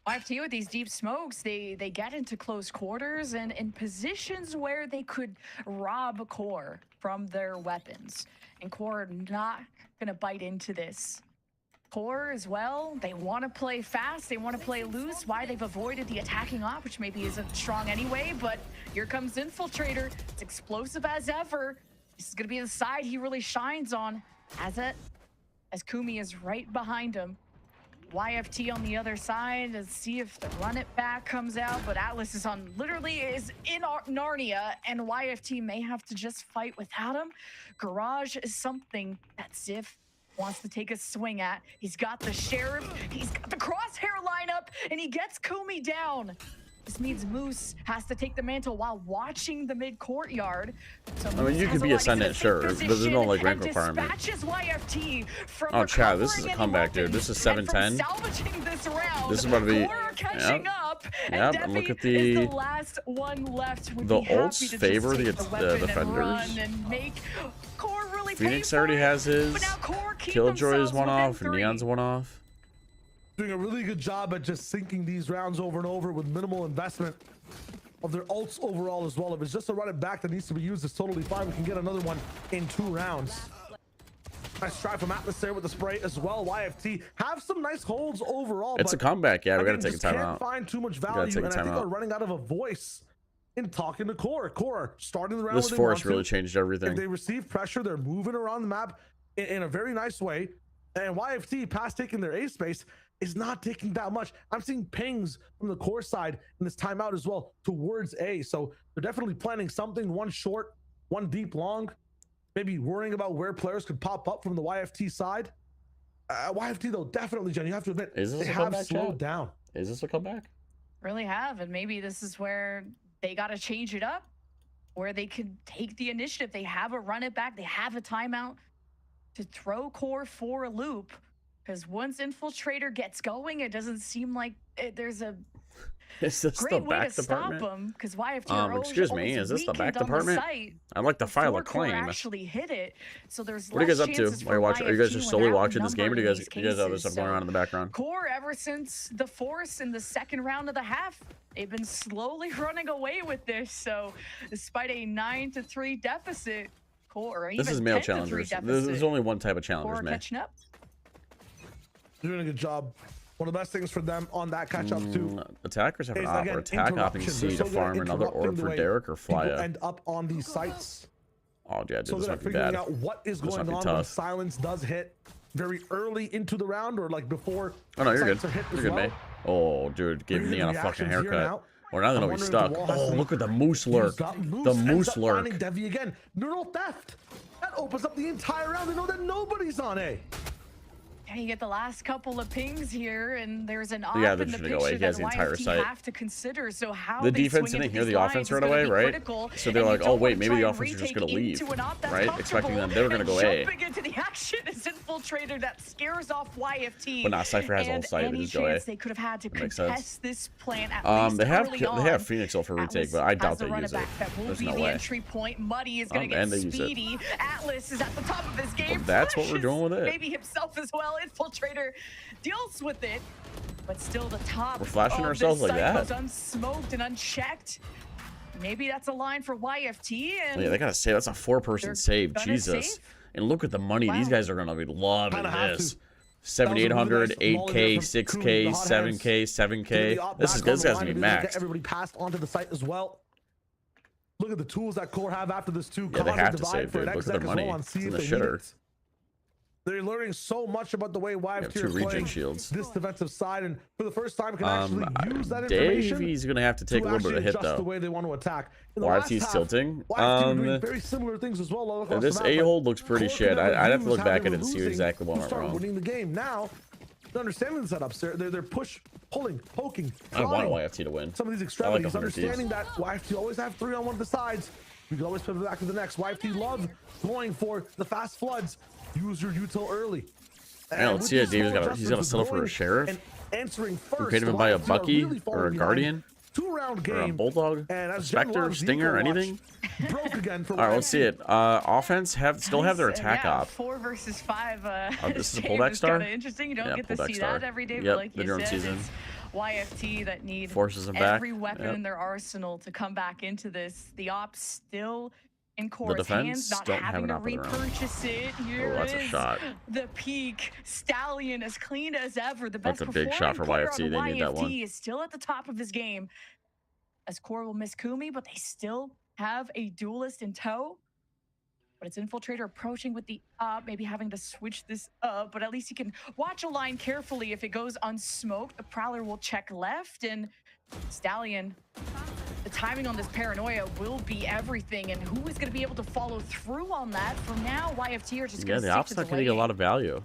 YFT with these deep smokes, they get into close quarters and in positions where they could rob Core from their weapons. And Core are not going to bite into this. Core as well, they want to play fast, they want to play loose. Why they've avoided the attacking op, which maybe isn't strong anyway, but here comes Infiltrator. It's explosive as ever. This is going to be the side he really shines on as Kumi is right behind him. YFT on the other side. Let's see if the run it back comes out, but Atlas is is in Narnia, and YFT may have to just fight without him. Garage is something that Ziv wants to take a swing at. He's got the Sheriff, he's got the crosshair lineup, and he gets Kumi down. This means Moose has to take the mantle while watching the mid courtyard. So I mean, you could be Ascendant, sure, but there's no like rank requirement. Oh, Chad, this is a comeback, dude. This is 7-10. This is about to be. Yep. And look at the ults favor the defenders. Phoenix already has his. Killjoy is one off, and Neon's one off. Doing a really good job at just sinking these rounds over and over with minimal investment of their ults overall as well. If it's just a run it back that needs to be used, it's totally fine. We can get another one in 2 rounds. Nice try from Atlas there with the spray as well. YFT have some nice holds overall. It's a comeback. Yeah, we gotta take a time out. Can't find too much value, and I think they're running out of a voice in talking to Core. Core starting the round. This force really changed everything. If they receive pressure, they're moving around the map in a very nice way. And YFT, past taking their A space, is not taking that much. I'm seeing pings from the Core side in this timeout as well towards A. So they're definitely planning something, one short, one deep long, maybe worrying about where players could pop up from the YFT side. YFT though, definitely, Jen, you have to admit, they have slowed down. Is this a comeback? Really have, and maybe this is where they got to change it up, where they could take the initiative. They have a run it back, they have a timeout to throw Core for a loop. Because once Infiltrator gets going, it doesn't seem like there's a great way to stop them. Because YFT excuse me, is this the back department? I'd like to file a claim. Actually hit it. So there's what are you guys up to? Are you guys just solely watching this game, or do you guys have this going on in the background? Core, ever since the Force in the second round of the half, they've been slowly running away with this. So despite a 9-3 deficit, Core, this is male challengers. There's only one type of challengers, man. Catching up. Doing a good job. One of the best things for them on that catch up too. Attackers have an op or attack opping C to farm another orb for Derek or Flya. End up on these sites. Oh yeah, dude, so this they're might be figuring bad. out what is going on when silence does hit very early into the round or like before. Oh no, you're good. You're good, mate. Oh dude, give Neon a fucking haircut. Or now they know he's stuck. Oh, look at the moose lurk. The moose lurk. Devi again. Neural theft. That opens up the entire round. They know that nobody's on A. Yeah, you get the last couple of pings here, and there's an op Yeah, in they're the just picture gonna go away. He has that the entire YFT site. have to consider. So how The they defense swing didn't into hear the these offense lines right is gonna away, be right? critical, So and they're you like, oh don't wait, wanna maybe try the and offense are just retake gonna leave, into an op that's right? Expecting them they were gonna go comfortable, A. and jumping into the action is Infiltrator that scares off YFT. But not Cypher has all and site. They any just go A. chance they could have had to That makes contest sense. this plan at least They early on. have Phoenix ult for retake, but I doubt they use it. That will There's be no the way. entry point. Muddy is going to get And they use it. speedy. Atlas is at the top of his game. Well, that's what we're doing with it. Maybe himself as well. Infiltrator deals with it, but still the top. We're flashing of ourselves this like site that. goes unsmoked and unchecked. Maybe that's a line for YFT. And Yeah, they gotta save. That's a 4-person save. gonna Jesus. save? And look at the money. These guys are gonna be loving Kinda have this. to. 7,800, That was a really nice 8K, molly there from 6K, Kuhn, the hot hands. 7K, 7K. This Back guy's on the gonna line be to get maxed. everybody passed onto the site as well. Look at the tools that Core have after this too. Yeah, they Cause have and to divide save, for dude. an Look at exec their as well money. on It's C in if the they need shitter. it. They're learning so much about the way have YFT 2 are regen playing shields. this defensive side, and for the first time can actually use that information. Davey's gonna have to take a little bit of a hit adjust the though. way they want to attack. In the last YFT's half, tilting. YFT were doing very similar things as well all across This the map, but A-hold looks pretty Core shit. could never I'd have to use look how back they at it were and see losing exactly what to went start wrong. winning the game. Now, they're understanding the setups. They're push, pulling, poking. I want trying. YFT to win. Some of these I like extremities, 100 Ds. understanding that YFT always have 3 on one of the sides. You can always pivot back to the next. YFT love going for the fast floods. Use your util early. I don't see it. Dave's got. He's got to settle for a sheriff. And answering We first. paid him to buy a YFT are Bucky really or falling a behind. Guardian 2-round game. or a Bulldog, And a as Jen Spectre, loves Stinger, Eco Watch, anything. broke again for All right, let's see it. Offense still have their attack yeah, op. 4 versus 5. This is a save pullback is star? kinda interesting. You don't Yeah, get to pullback see star. that every day, Yep, but like the you drone said, season. it's YFT that need Forces them back. every weapon Yep. in their arsenal to come back into this. The ops still in Core's defense hands, not don't have having an to op of their own. repurchase it. Here Oh, that's a is shot. the peak. Stallion as clean as ever. The best That's a big shot for performing player YFT. on the They need that one. YFT is still at the top of his game. As Core will miss Kumi, but they still have a duelist in tow. But it's Infiltrator approaching with the up, maybe having to switch this up, but at least he can watch a line carefully. If it goes unsmoked, the Prowler will check left, and Stallion, the timing on this paranoia will be everything, and who is going to be able to follow through on that? For now, YFT are just Yeah, going the to op's not getting a lot of value.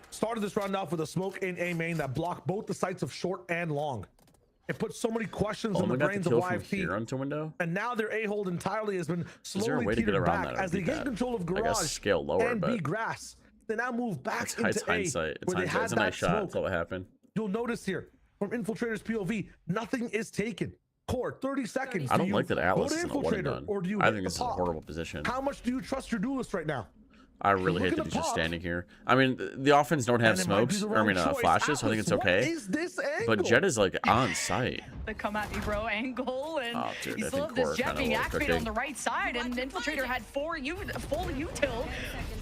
Started this round off with a smoke in A main that blocked both the sights of short and long. It put so many questions in the got the brains of kill from YFT. here onto window. And now their A-hold entirely has been Is there a slowly way to get teetered around back that? as they gain control of I guess Garage scale lower, and B but grass. They now move back it's into A, hindsight. It's where they hindsight. had It's a that nice shot. smoke. That's all that happened. You'll notice here, from Infiltrator's POV, nothing is taken. Core, 30 seconds. I Do don't you like that Atlas go to is in a one and Infiltrator, done. or do you I hit think the this is a pop? horrible position. How much do you trust your duelist right now? I really hate Look that at he's the just pop. standing here. I mean, the offense don't have And it might be smokes, the or I mean, wrong choice. flashes, so I think it's Atlas, okay. What is this But angle? Jet is like on site. The come at me bro angle, and Oh, dude, you I still think have this Core jet kinda being activated on overcooking. the right side, and Infiltrator had full util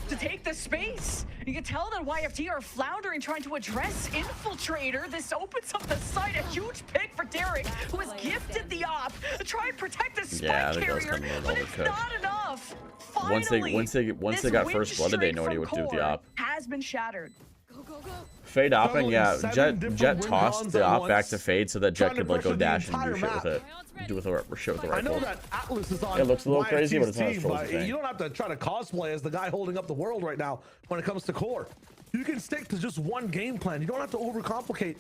to take the space. You can tell that YFT are floundering, trying to address Infiltrator. This opens up the site, a huge pick for Derek, who has gifted the op to try and protect the spike Yeah, I think that was carrier, kind of but it's overcooked. not enough. Once they got first blooded, they know what to do with the op. Has been shattered. Fade opping, Juggling yeah. 7 Jet different tossed win-cons the at op back once, to Fade so that Jet trying to could like go pressure the dash and do entire shit with map. it. Do with the shit with the I know rifle. that Atlas is on. It looks a little crazy, but it's not as YFT's troll team, as you think. you don't have to try to cosplay as the guy holding up the world right now when it comes to Core. You can stick to just one game plan. You don't have to overcomplicate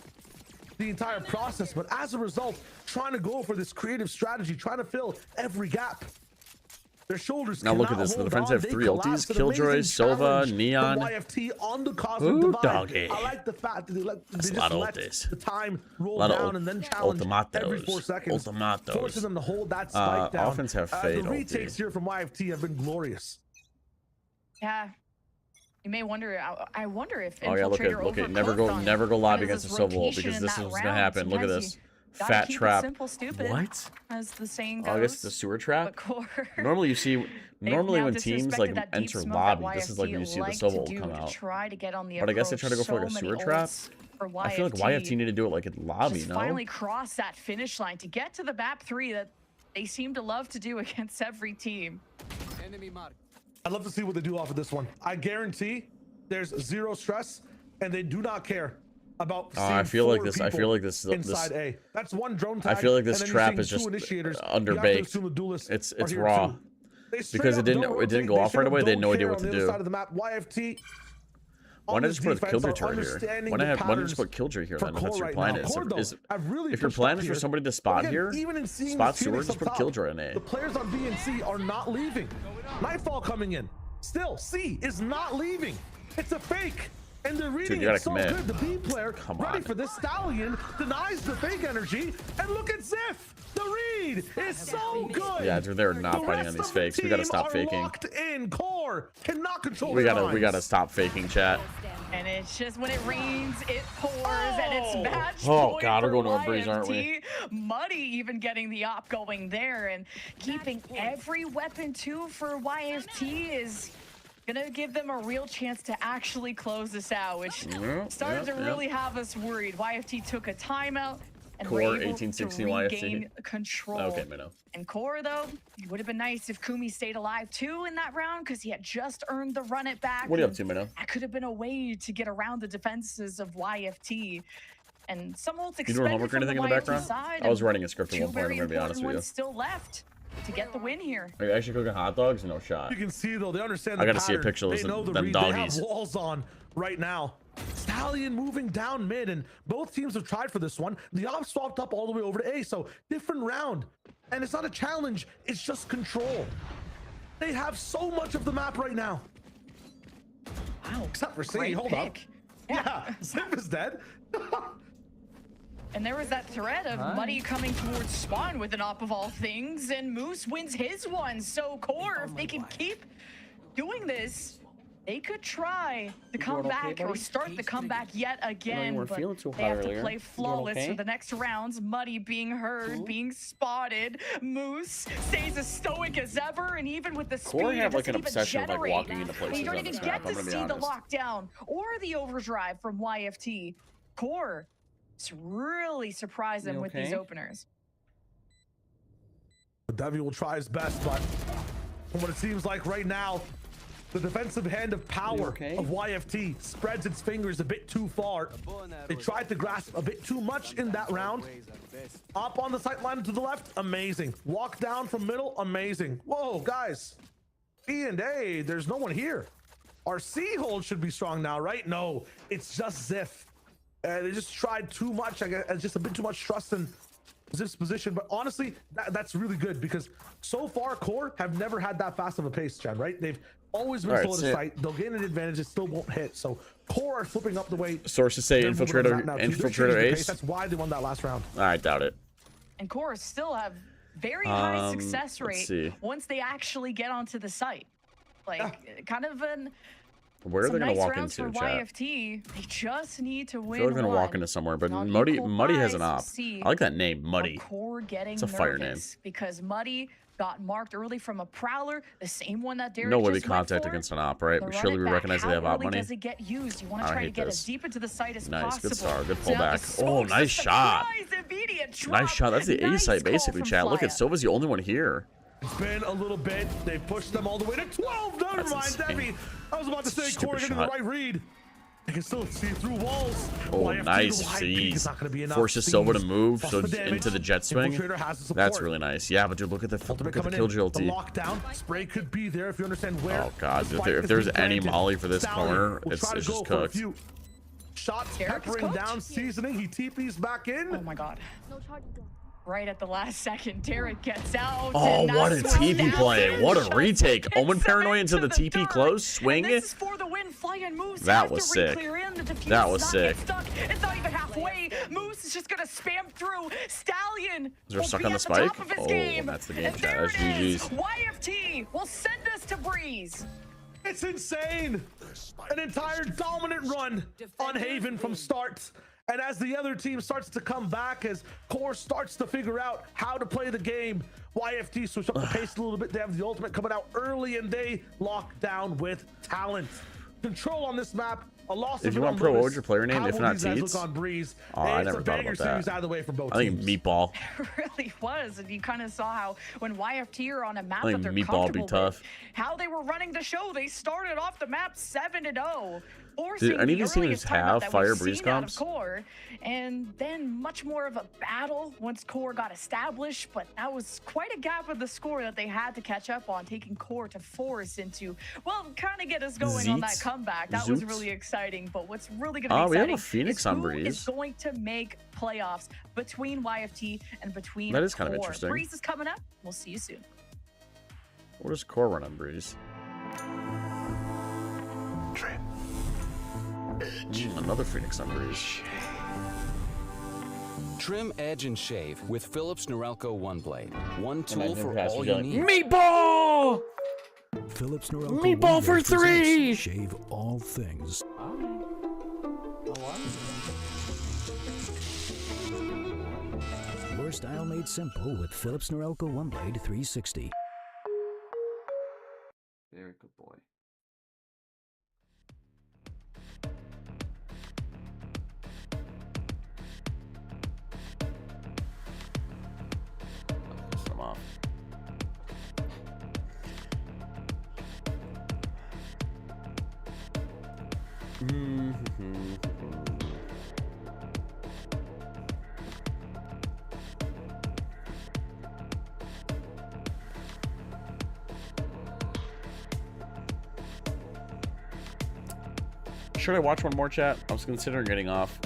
the entire process, but as a result, trying to go for this creative strategy, trying to fill every gap. Their shoulders Now look at cannot this. The hold defense on. have They 3 collapsed. ultis. An Killjoy, amazing Silva, challenge from Neon. YFT on the Cosmic Ooh, Divide. doggy. I like the fact that they That's a just lot of let ultis. the time A roll lot of down and then challenge every 4 ultimatos. seconds, Ultimatos. forcing them to hold that spike down. Offense have Fade The retakes ulti. here from YFT have been glorious. Yeah. You may wonder. I wonder if Oh yeah, look Infiltrator at never go overcooked on lobby kind of against a this Silver Ult rotation because in this that is what's gonna round. happen. Look at Sometimes this. you gotta Fat keep it trap. simple, stupid, What? as the saying Oh, I guess goes. it's a sewer trap. But Core, Normally you see normally now when teams disrespected like that deep enter smoke lobby, that this is like when you see the YFT Silver like Ult to come do to out. try to get on the But I guess they try to go for approach. like a So sewer many trap. ults for I feel like YFT need to do it like in lobby, just no? finally cross that finish line to get to the map 3 that they seem to love to do against every team. I'd love to see what they do off of this one. I guarantee there's zero stress and they do not care about I feel like this. I feel like this. inside A. That's one drone tag. I feel like this and then trap you're is seeing just two initiators. underbaked. It's raw. Because Because it didn't go off right away. They had no idea what to do. Side of the map. YFT Why not just put Killjoy right here? Why not just put Killjoy here then? If that's your plan if your plan is for somebody to spot here, spot Sewers, just put Killjoy in A. The players on B and C are not leaving. Nightfall coming in. Still, C is not leaving. It's a fake. And they're reading it so good. The B player ready for this. Stallion denies the fake energy. And look at Ziff. The read is so good. Yeah, they're not fighting on these fakes. We gotta stop faking. Locked in. Core cannot control. We gotta stop faking, chat. And it's just when it rains, it pours, and it's match Oh God, we're going to a breeze, aren't we? Muddy even getting the op going there and keeping every weapon too for YFT is gonna give them a real chance to actually close this out, which started to really have us worried. YFT took a timeout and Core were able 1860 to regain YFT. control. Okay, Minnow. And Core, though, it would have been nice if Kumi stayed alive too in that round because he had just earned the run it back. What are you up to, Minnow? That could have been a way to get around the defenses of YFT. And some ults You doing homework or anything in the background? I was writing a script at one point, I'm gonna be honest with you. Still left to get the win here. Are you actually cooking hot dogs? No shot. You can see though, they understand the I gotta pattern. see a picture of They know the them read. doggies. They have walls on right now. Stallion moving down mid, and both teams have tried for this one. The op swapped up all the way over to A, so different round. And it's not a challenge, it's just control. They have so much of the map right now. Wow, except for C. Hold up. Yeah, Zip is dead. And there was that threat of Muddy coming towards Spawn with an op of all things, and Moose wins his one. So Core, if they can keep doing this, they could try to come back or start the comeback yet again, but they have to play flawless for the next rounds. Muddy being heard, being spotted. Moose stays as stoic as ever, and even with the speed, Core have like an doesn't even obsession with like generate. walking into places You don't on even this get map, I'm to gonna be see the honest. lockdown or the overdrive from YFT. Core is really surprised them with these openers. Devi will try his best, but from what it seems like right now, the defensive hand of power of YFT spreads its fingers a bit too far. They tried to grasp a bit too much in that round. Up on the sight line to the left, amazing. Walk down from middle, amazing. Whoa, guys. B and A, there's no one here. Our C hold should be strong now, right? No, it's just Ziff. They just tried too much. I guess just a bit too much trust in Ziff's position. But honestly, that's really good because so far Core have never had that fast of a pace, Chad, right? They've always been slow to sight. They'll gain an advantage, it still won't hit. So Core are flipping up the way. Sources say infiltrator ace. That's why they won that last round. I doubt it. And Core still have very high success rate once they actually get onto the site. Like kind of an where are they gonna walk into, chat? YFT, they just need to win. I feel like they're gonna walk into somewhere, but Muddy has an op. I like that name, Muddy. It's a fire name. Because Muddy got marked early from a prowler, the same one that Derek no way we just contact against an op, right? Surely we recognize they have op money. Does it get used? You want to try to get as deep into the site as nice, possible. good start, good pullback. Oh, nice shot. Nice shot. That's the A site basically, chat. Look at Silva's the only one here. It's been a little bit. They pushed them all the way to 12. Never mind, Debbie. I was about to say Core getting the right read. They can still see through walls. Oh, nice sees. Forces Silva to move so into the jet swing. That's really nice. Yeah, but dude, look at the Killjoy ulti. The lockdown spray could be there if you understand where. Oh god, if there's any molly for this corner, it's just cooked. Shots peppering down, seasoning. He TP's back in. Oh my god. Right at the last second, Derek gets out. Oh, what a TP play. What a retake. Omen Paranoia into the TP close. Swing. This is for the win. Flying Moose. That was sick. That was sick. It's not even halfway. Moose is just going to spam through. Stallion. Is there stuck on the spike? Oh, that's the game, chat. That's GG's. YFT will send us to Breeze. It's insane. An entire dominant run on Haven from start. And as the other team starts to come back, as Core starts to figure out how to play the game, YFT switch up the pace a little bit. They have the ultimate coming out early, and they lock down with talent. Control on this map. A loss if you want pro, what would your player name? If not Teats? On Breeze? Oh, I never thought about that. Out of the way from both I think teams. Meatball. It really was, and you kind of saw how when YFT are on a map I that think they're Meatball be comfortable tough. with, how they were running the show. They started off the map 7-0. Did any of these teams have Fire Breeze comps? Core, and then much more of a battle once Core got established, but that was quite a gap of the score that they had to catch up on, taking Core to force into, well, kind of get us going on that comeback. comeback. That was really exciting. But what's really going to be exciting we have a Phoenix on Breeze. Is going to make playoffs between YFT and between That is kind of Core. interesting. Breeze is coming up. We'll see you soon. What does Core run on Breeze? Another Phoenix on Breeze. Trim, edge, and shave with Philips Norelco One Blade. One tool for all you need. Meatball! Philips Norelco Meatball for 3! Shave all things. Your style made simple with Philips Norelco One Blade 360. Very good boy. I'm off. Should I watch one more, chat? I was considering getting off.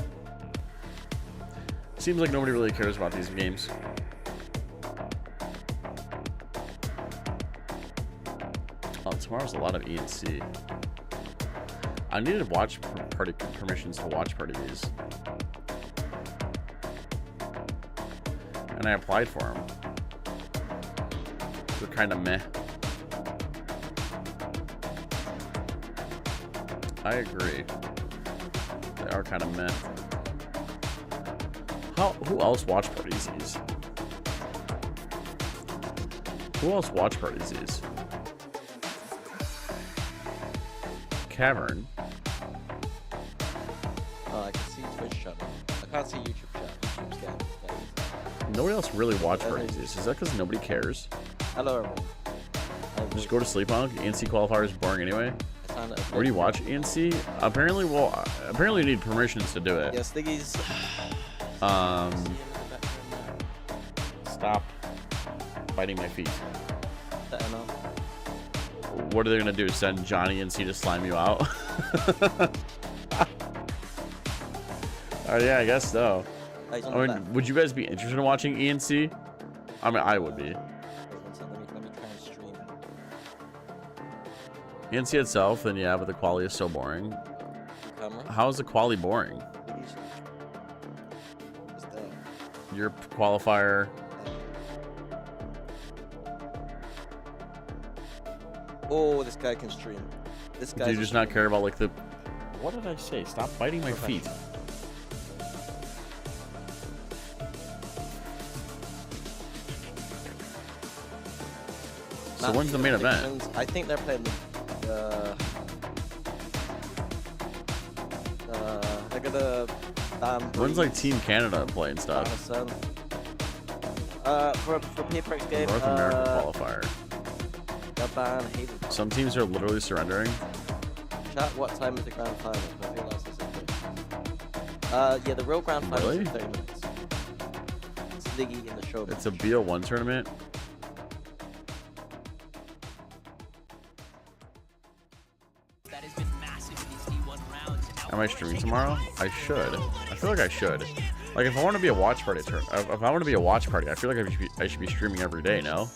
Seems like nobody really cares about these games. Oh, tomorrow's a lot of E&C. I needed watch party permissions to watch party these. And I applied for them. They're kind of meh. I agree. They are kind of meh. Who else watch parties these? Who else watch parties these? Cavern. Oh, I can see Twitch channel. I can't see YouTube chat. YouTube's getting. Nobody else really watch parties these. Is that because nobody cares? Hello, everyone. Just go to sleep on. ENC qualifier is boring anyway. Where do you watch ENC? Apparently, apparently you need permissions to do it. Yes, Stiggy's. Stop biting my feet. What are they gonna do? Send Johnny and C to slime you out? Yeah, I guess so. I mean, would you guys be interested in watching ENC? I mean, I would be. ENC itself, then yeah, but the quality is so boring. How is the quality boring? Your qualifier. Oh, this guy can stream. This guy. Do you just not care about like the? What did I say? Stop biting my feet. So when's the main event? I think they're playing they're gonna when's like Team Canada playing stuff? For PaperX game. North America qualifier. They'll ban Haven. Some teams are literally surrendering. Chat, what time is the grand final? I feel that's yeah, the real grand final is in 30 minutes. It's Liggy in the show. It's a BO1 tournament. Am I streaming tomorrow? I should. I feel like I should. Like if I want to be a watch party, if I want to be a watch party, I feel like I should be streaming every day. No.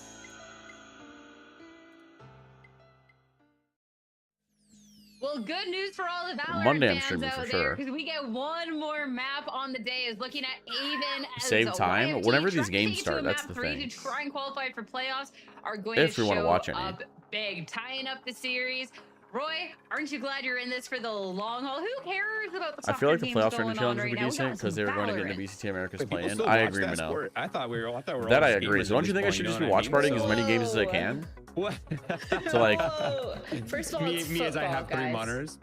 Well, good news for all the Valorant Monday I'm fans streaming out for there, sure. because we get one more map on the day. Is looking at Aven as Save time YFT whenever these trying to games take it to a start. That's map the three thing. to try and qualify for playoffs are going If to we want to show watch any. up big, tying up the series. Roy, aren't you glad you're in this for the long haul? Who cares about the soccer I feel like the teams playoff going tournament on challenge would right be now? We decent got because they some were going to get Valorant. into BCT America's Wait, people play-in. still I watch agree, that Mano. sport? I thought we were all That I just agree. gamers So don't at you think I this should point, just you be know what I watch mean? partying as many games as I can? What? So like, First of all, it's me as I have football, 3 guys. monitors.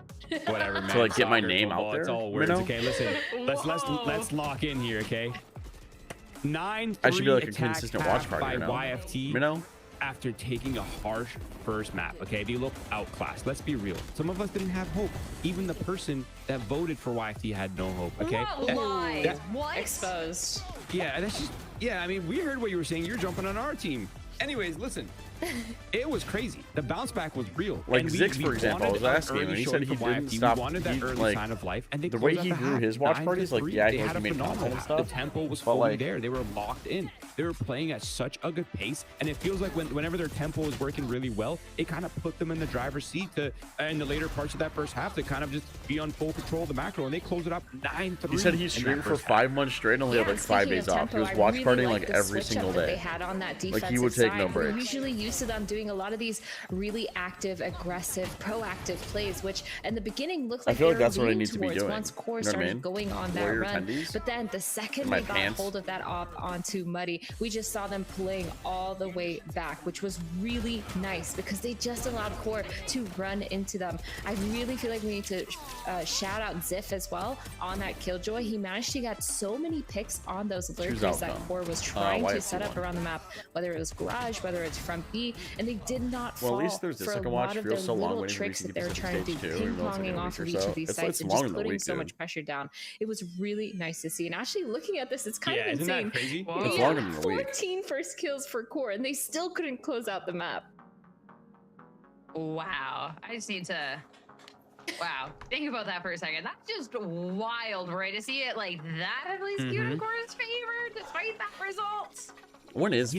Whatever, man. To, like, get my Soccer, name out football, there, It's all you words. know? Okay, listen. Let's lock in here. Okay. 9-3 I should be like a attack consistent half watch party, by you know? YFT. You know? After taking a harsh first map, okay? They look outclassed. Let's be real. Some of us didn't have hope. Even the person that voted for YFT had no hope, okay? What? Exposed. Yeah, that's just, yeah, I mean, we heard what you were saying. You're jumping on our team. Anyways, listen, It was crazy. The bounce back was real. Like Zix, for example, I was asking him, and he said he didn't stop. We wanted that early sign of life, and they the way he grew his watch parties, like yeah, he made content and stuff. The tempo was fully there. They were locked in. They were playing at such a good pace, and it feels like whenever their tempo is working really well, it kind of put them in the driver's seat to in the later parts of that first half to kind of just be on full control of the macro, and they closed it up 9-3. He said he streamed for 5 months straight and only had like 5 days off. He was watch partying like every single day. They had on that like he would take no breaks. We're usually used to them doing a lot of these really active, aggressive, proactive plays, which in the beginning looked like I feel like that's what I need to be doing. Once Core started going on that run, but then the second they got hold of that op onto Muddy, we just saw them playing all the way back, which was really nice because they just allowed Core to run into them. I really feel like we need to shout out Ziff as well on that Killjoy. He managed to get so many picks on those lurkers that Core was trying to set up around the map, whether it was Garage, whether it's front B, and they did not fall for a lot of their little tricks that they were trying to do, ping-ponging off of each of these sites and just putting so much pressure down. It was really nice to see. And actually looking at this, it's kind of insane. Crazy? It's longer than a week. 14 first kills for Core, and they still couldn't close out the map. Wow. I just need to... Wow. Think about that for a second. That's just wild, right? To see it like that at least skewed in Core's favor, despite that result. When is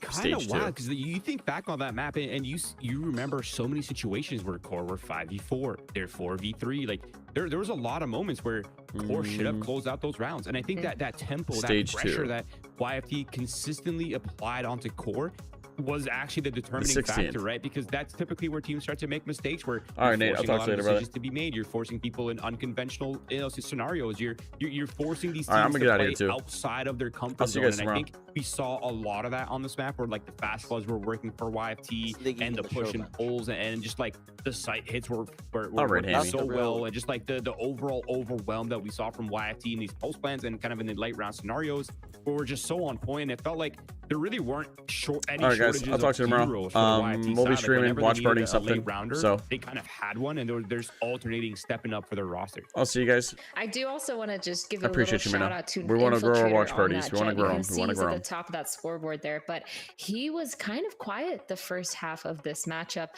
kind of wild because you think back on that map and you remember so many situations where Core were 5v4, they're 4v3. Like there was a lot of moments where Core should have closed out those rounds, and I think that tempo, that pressure that YFT consistently applied onto Core was actually the determining factor, right? Because that's typically where teams start to make mistakes. Where all right, Nate, I'll talk to you later, brother. To be made, you're forcing people in unconventional scenarios. You're forcing these teams I'm gonna to get play outside of their comfort zone. And I think we saw a lot of that on this map, where like the fast floods were working for YFT and the push and pulls, and just like the site hits were working so well, and just like the overall overwhelm that we saw from YFT in these post plans and kind of in the late round scenarios, where we're just so on point. It felt like there really weren't any shortages. I'll talk to you tomorrow. We'll be streaming, watch partying something. So they kind of had one, and there's alternating stepping up for their roster. I'll see you guys. I do also want to just give a little shout out to we want to grow our watch parties. We want to grow them. We want to grow them. At the top of that scoreboard there, but he was kind of quiet the first half of this matchup.